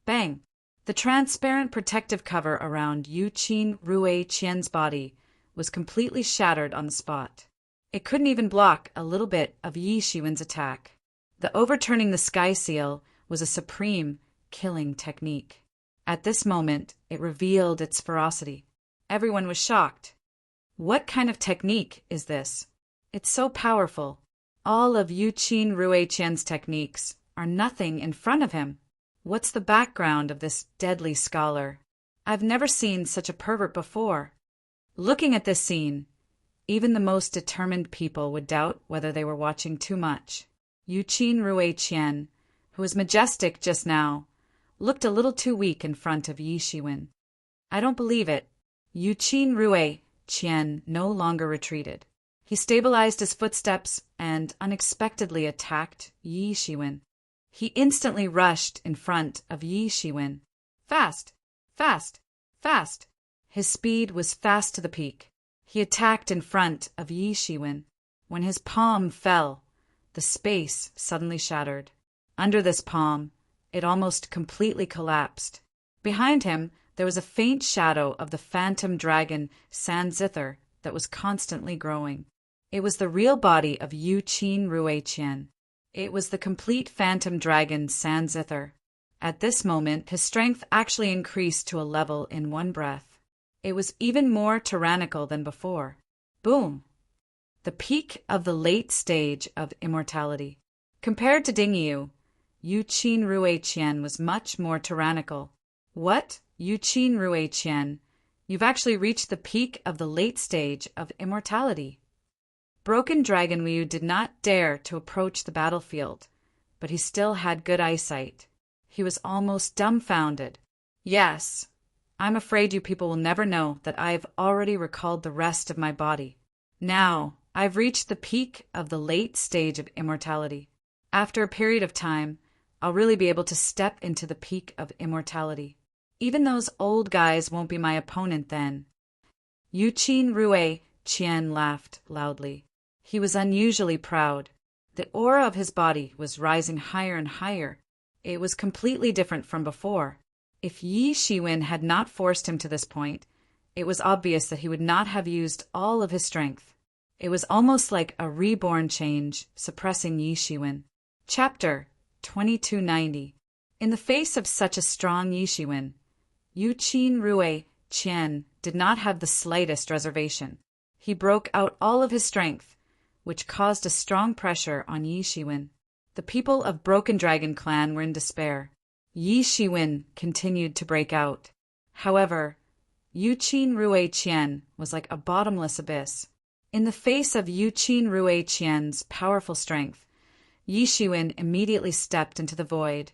Bang! The transparent protective cover around Yu Qin Ruiqian's body was completely shattered on the spot. It couldn't even block a little bit of Yi Shiwen's attack. The overturning the sky seal was a supreme, killing technique. At this moment, it revealed its ferocity. Everyone was shocked. What kind of technique is this? It's so powerful. All of Yu Qin Ruiqian's techniques are nothing in front of him. What's the background of this deadly scholar? I've never seen such a pervert before. Looking at this scene, even the most determined people would doubt whether they were watching too much. Yu Qin Ruiqian, who was majestic just now, looked a little too weak in front of Yi Shiwen. I don't believe it. Yu Qin Ruiqian no longer retreated. He stabilized his footsteps and unexpectedly attacked Yi Shiwen. He instantly rushed in front of Yi Shiwen. Fast! Fast! Fast! His speed was fast to the peak. He attacked in front of Yi Shiwen. When his palm fell, the space suddenly shattered. Under this palm, it almost completely collapsed. Behind him, there was a faint shadow of the phantom dragon Sanzither that was constantly growing. It was the real body of Yu Qin Ruiqian. It was the complete phantom dragon Sanzither. At this moment, his strength actually increased to a level in one breath. It was even more tyrannical than before. Boom! The peak of the late stage of immortality. Compared to Dingyu, Yu Qin Ruiqian was much more tyrannical. What? Yu Qin Ruiqian, you've actually reached the peak of the late stage of immortality. Broken Dragon Ryu did not dare to approach the battlefield, but he still had good eyesight. He was almost dumbfounded. Yes, I'm afraid you people will never know that I've already recalled the rest of my body. Now, I've reached the peak of the late stage of immortality. After a period of time, I'll really be able to step into the peak of immortality. Even those old guys won't be my opponent then. Yu Qin Ruiqian laughed loudly. He was unusually proud. The aura of his body was rising higher and higher. It was completely different from before. If Yi Shiwen had not forced him to this point, it was obvious that he would not have used all of his strength. It was almost like a reborn change, suppressing Yi Shiwen. Chapter 2290. In the face of such a strong Yi Shiwen, Yu Qin Ruiqian did not have the slightest reservation. He broke out all of his strength, which caused a strong pressure on Yi Shiwen. The people of Broken Dragon Clan were in despair. Yi Shiwen continued to break out. However, Yu Qin Ruiqian was like a bottomless abyss. In the face of Yu Qin Ruiqian's powerful strength, Yi Shiwen immediately stepped into the void,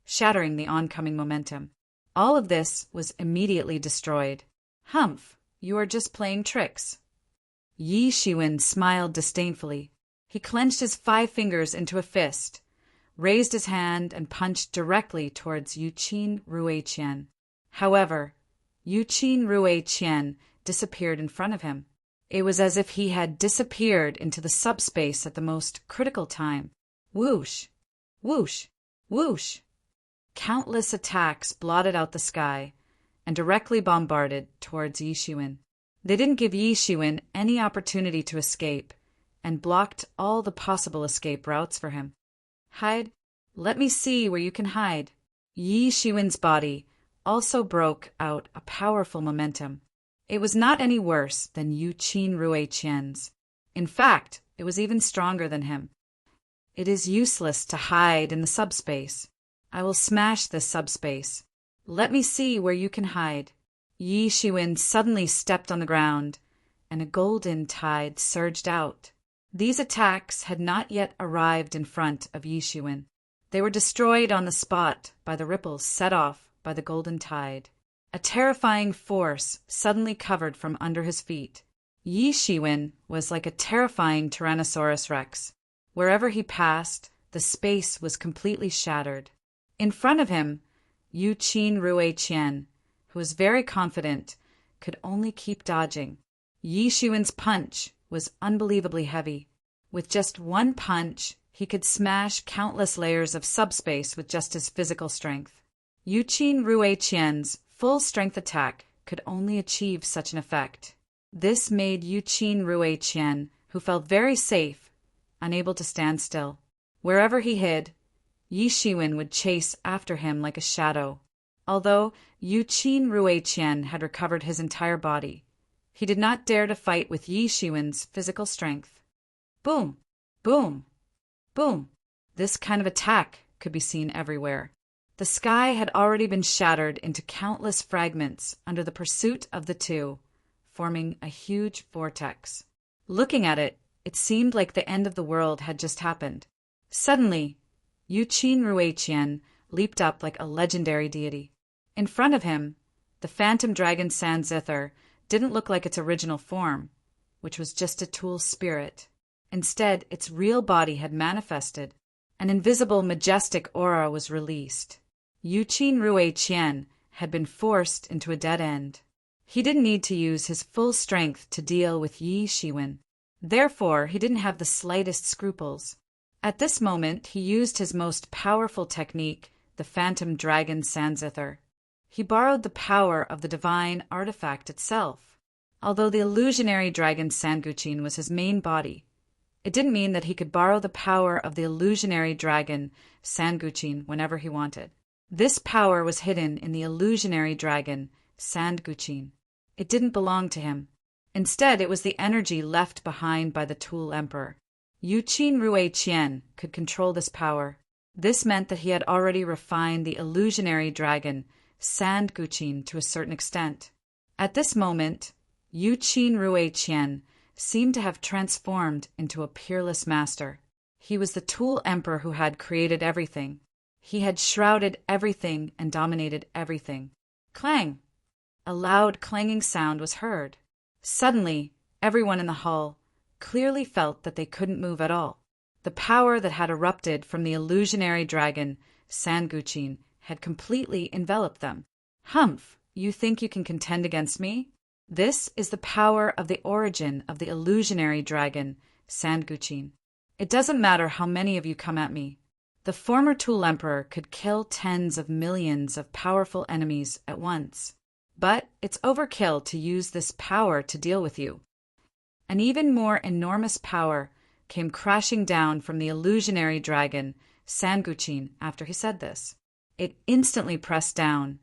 shattering the oncoming momentum. All of this was immediately destroyed. Humph, you are just playing tricks. Yi Shiwen smiled disdainfully. He clenched his 5 fingers into a fist, raised his hand, and punched directly towards Yu Qin Ruiqian. However, Yu Qin Ruiqian disappeared in front of him. It was as if he had disappeared into the subspace at the most critical time. Whoosh! Whoosh! Whoosh! Countless attacks blotted out the sky and directly bombarded towards Yi Shiwen. They didn't give Yi Shiwen any opportunity to escape and blocked all the possible escape routes for him. Hide? Let me see where you can hide. Yi Shiwen's body also broke out a powerful momentum. It was not any worse than Yu Qin Ruiqian's. In fact, it was even stronger than him. It is useless to hide in the subspace. I will smash this subspace. Let me see where you can hide. Yi Shiwen suddenly stepped on the ground, and a golden tide surged out. These attacks had not yet arrived in front of Yi Shiwen. They were destroyed on the spot by the ripples set off by the golden tide. A terrifying force suddenly covered from under his feet. Yi Shiwen was like a terrifying Tyrannosaurus Rex. Wherever he passed, the space was completely shattered. In front of him, Yu Qin Rui Qian, who was very confident, could only keep dodging. Yi Shiwen's punch was unbelievably heavy. With just one punch, he could smash countless layers of subspace with just his physical strength. Yu Qin Rui Qian's full-strength attack could only achieve such an effect. This made Yu Qin Rui Qian, who felt very safe, unable to stand still. Wherever he hid, Yi Shiwen would chase after him like a shadow. Although Yu Qin Rui Qian had recovered his entire body, he did not dare to fight with Yi Shiwen's physical strength. Boom! Boom! Boom! This kind of attack could be seen everywhere. The sky had already been shattered into countless fragments under the pursuit of the two, forming a huge vortex. Looking at it, it seemed like the end of the world had just happened. Suddenly, Yu Qin Rui Qian leaped up like a legendary deity. In front of him, the phantom dragon San Zither didn't look like its original form, which was just a tool spirit. Instead, its real body had manifested. An invisible, majestic aura was released. Yu Qin Rui Qian had been forced into a dead end. He didn't need to use his full strength to deal with Yi Shiwen. Therefore, he didn't have the slightest scruples. At this moment, he used his most powerful technique, the phantom dragon San Zither. He borrowed the power of the divine artifact itself. Although the illusionary dragon Sanguqin was his main body, it didn't mean that he could borrow the power of the illusionary dragon Sanguqin whenever he wanted. This power was hidden in the illusionary dragon Sanguqin. It didn't belong to him. Instead, it was the energy left behind by the Tool Emperor. Yu Qin Rui Qian could control this power. This meant that he had already refined the illusionary dragon Sanguqin to a certain extent. At this moment, Yu Qin Rui Qian seemed to have transformed into a peerless master. He was the Tool Emperor who had created everything. He had shrouded everything and dominated everything. Clang! A loud clanging sound was heard. Suddenly, everyone in the hall clearly felt that they couldn't move at all. The power that had erupted from the illusionary dragon Sanguqin had completely enveloped them. Humph, you think you can contend against me? This is the power of the origin of the illusionary dragon Sanguqin. It doesn't matter how many of you come at me. The former Tool Emperor could kill tens of millions of powerful enemies at once. But it's overkill to use this power to deal with you. An even more enormous power came crashing down from the illusionary dragon Sanguqin after he said this. It instantly pressed down,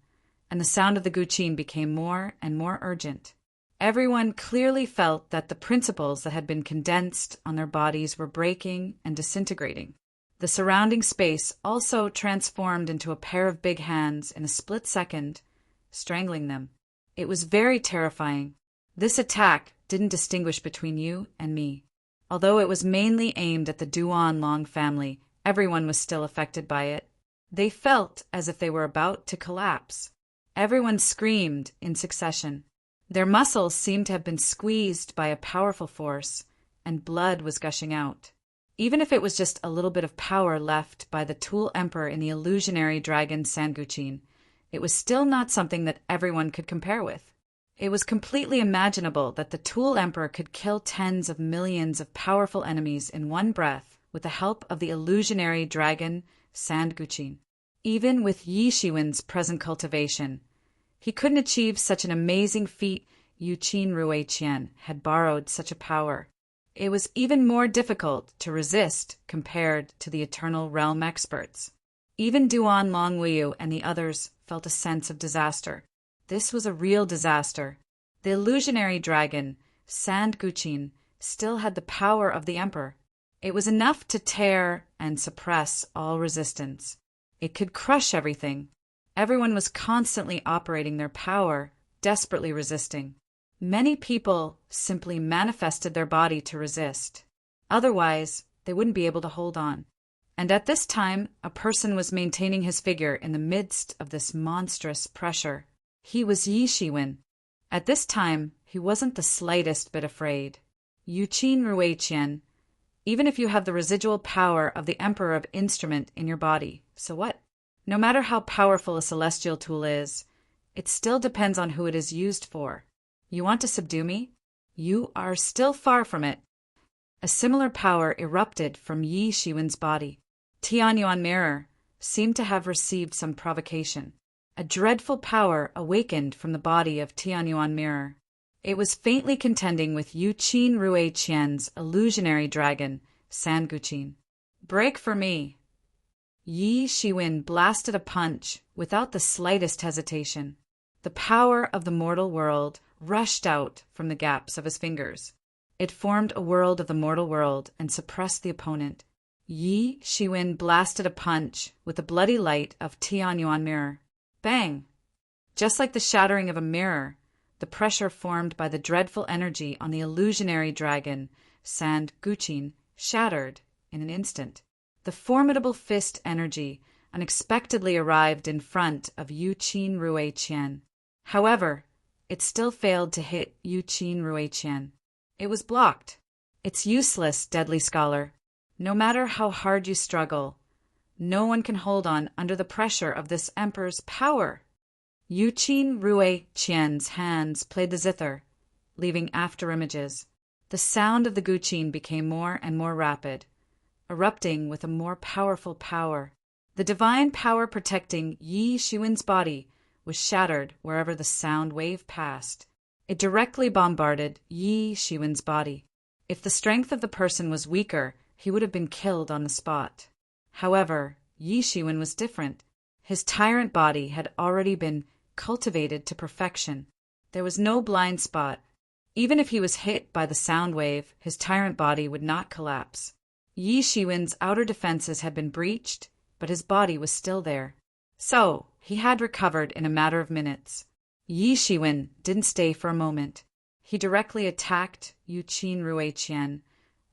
and the sound of the Guqin became more and more urgent. Everyone clearly felt that the principles that had been condensed on their bodies were breaking and disintegrating. The surrounding space also transformed into a pair of big hands in a split second, strangling them. It was very terrifying. This attack didn't distinguish between you and me. Although it was mainly aimed at the Duan Long family, everyone was still affected by it. They felt as if they were about to collapse. Everyone screamed in succession. Their muscles seemed to have been squeezed by a powerful force, and blood was gushing out. Even if it was just a little bit of power left by the Tool Emperor in the illusionary dragon Sanguqin, it was still not something that everyone could compare with. It was completely imaginable that the Tool Emperor could kill tens of millions of powerful enemies in one breath with the help of the illusionary dragon Sanguqin. Even with Yi Shiwen's present cultivation, he couldn't achieve such an amazing feat. Yu Qin Rui Qian had borrowed such a power. It was even more difficult to resist compared to the Eternal Realm experts. Even Duan Longwu and the others felt a sense of disaster. This was a real disaster. The illusionary dragon, Sanguqin, still had the power of the Emperor. It was enough to tear and suppress all resistance. It could crush everything. Everyone was constantly operating their power, desperately resisting. Many people simply manifested their body to resist. Otherwise, they wouldn't be able to hold on. And at this time, a person was maintaining his figure in the midst of this monstrous pressure. He was Yi Shiwen. At this time, he wasn't the slightest bit afraid. Yu Qin Rui Qian, even if you have the residual power of the Emperor of Instrument in your body, so what? No matter how powerful a celestial tool is, it still depends on who it is used for. You want to subdue me? You are still far from it. A similar power erupted from Yi Shiwen's body. Tianyuan Mirror seemed to have received some provocation. A dreadful power awakened from the body of Tianyuan Mirror. It was faintly contending with Yu Qin Rui Qian's illusionary dragon, Sanguqin. Break for me! Yi Shiwen blasted a punch without the slightest hesitation. The power of the mortal world rushed out from the gaps of his fingers. It formed a world of the mortal world and suppressed the opponent. Yi Shiwen blasted a punch with the bloody light of Tianyuan Mirror. Bang! Just like the shattering of a mirror, the pressure formed by the dreadful energy on the illusionary dragon, Sanguqin, shattered in an instant. The formidable fist energy unexpectedly arrived in front of Yu Qin Rui Qian. However, it still failed to hit Yu Qin Rui Qian. It was blocked. It's useless, deadly scholar. No matter how hard you struggle, no one can hold on under the pressure of this emperor's power. Yu Qin Rui Qian's hands played the zither, leaving afterimages. The sound of the guqin became more and more rapid, erupting with a more powerful power. The divine power protecting Yi Shiwen's body was shattered wherever the sound wave passed. It directly bombarded Yi Shiwen's body. If the strength of the person was weaker, he would have been killed on the spot. However, Yi Shiwen was different. His tyrant body had already been cultivated to perfection. There was no blind spot. Even if he was hit by the sound wave, his tyrant body would not collapse. Yi Shiwen's outer defenses had been breached, but his body was still there. So, he had recovered in a matter of minutes. Yi Shiwen didn't stay for a moment. He directly attacked Yu Qin Rui Qian.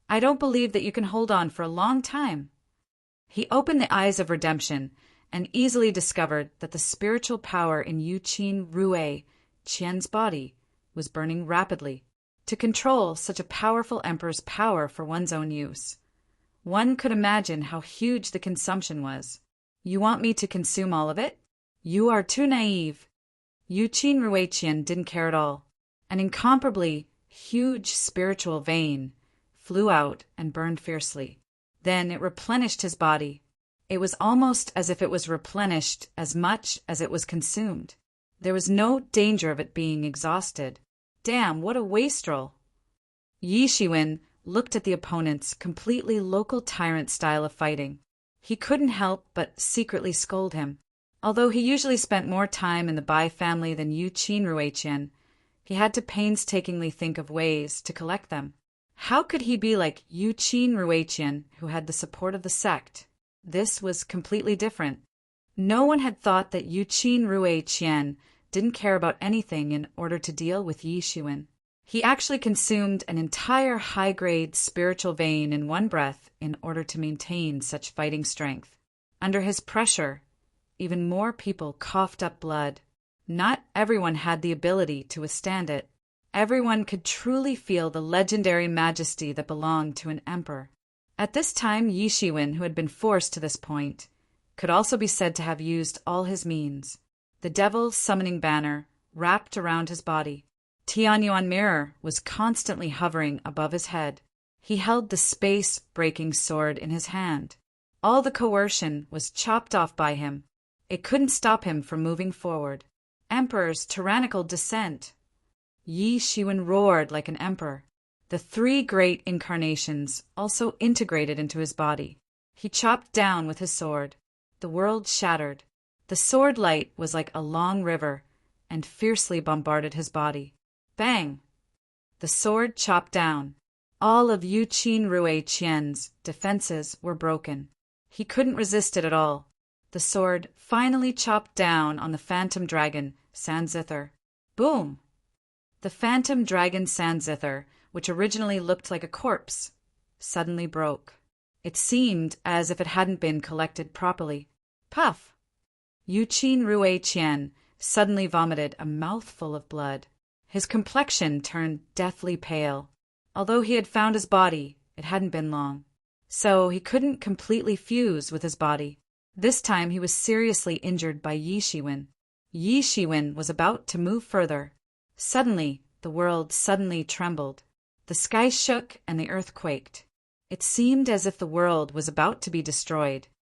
I don't believe that you can hold on for a long time. He opened the eyes of redemption and easily discovered that the spiritual power in Yu Qin Rui Qian's body was burning rapidly. To control such a powerful emperor's power for one's own use, one could imagine how huge the consumption was. You want me to consume all of it? You are too naive. Yu Qin Rui Qian didn't care at all. An incomparably huge spiritual vein flew out and burned fiercely. Then it replenished his body. It was almost as if it was replenished as much as it was consumed. There was no danger of it being exhausted. Damn, what a wastrel! Yi Shiwen looked at the opponent's completely local tyrant style of fighting. He couldn't help but secretly scold him. Although he usually spent more time in the Bai family than Yu Qin Rui Qian, he had to painstakingly think of ways to collect them. How could he be like Yu Qin Rui Qian, who had the support of the sect? This was completely different. No one had thought that Yu Qin Rui Qian didn't care about anything in order to deal with Yi Shiwen. He actually consumed an entire high-grade spiritual vein in one breath in order to maintain such fighting strength. Under his pressure, even more people coughed up blood. Not everyone had the ability to withstand it. Everyone could truly feel the legendary majesty that belonged to an emperor. At this time, Yi Shiwen, who had been forced to this point, could also be said to have used all his means. The devil's summoning banner wrapped around his body. Tianyuan Mirror was constantly hovering above his head. He held the space-breaking sword in his hand. All the coercion was chopped off by him. It couldn't stop him from moving forward. Emperor's tyrannical descent. Yi Shiwen roared like an emperor. The three great incarnations also integrated into his body. He chopped down with his sword. The world shattered. The sword light was like a long river and fiercely bombarded his body. Bang! The sword chopped down. All of Yu Qin Rui Qian's defenses were broken. He couldn't resist it at all. The sword finally chopped down on the phantom dragon, Sanzither. Boom! The phantom dragon Sanzither, which originally looked like a corpse, suddenly broke. It seemed as if it hadn't been collected properly. Puff! Yuqin Rui Qian suddenly vomited a mouthful of blood. His complexion turned deathly pale. Although he had found his body, it hadn't been long. So he couldn't completely fuse with his body. This time he was seriously injured by Yi Shiwen. Yi Shiwen was about to move further. Suddenly, the world suddenly trembled. The sky shook and the earth quaked. It seemed as if the world was about to be destroyed.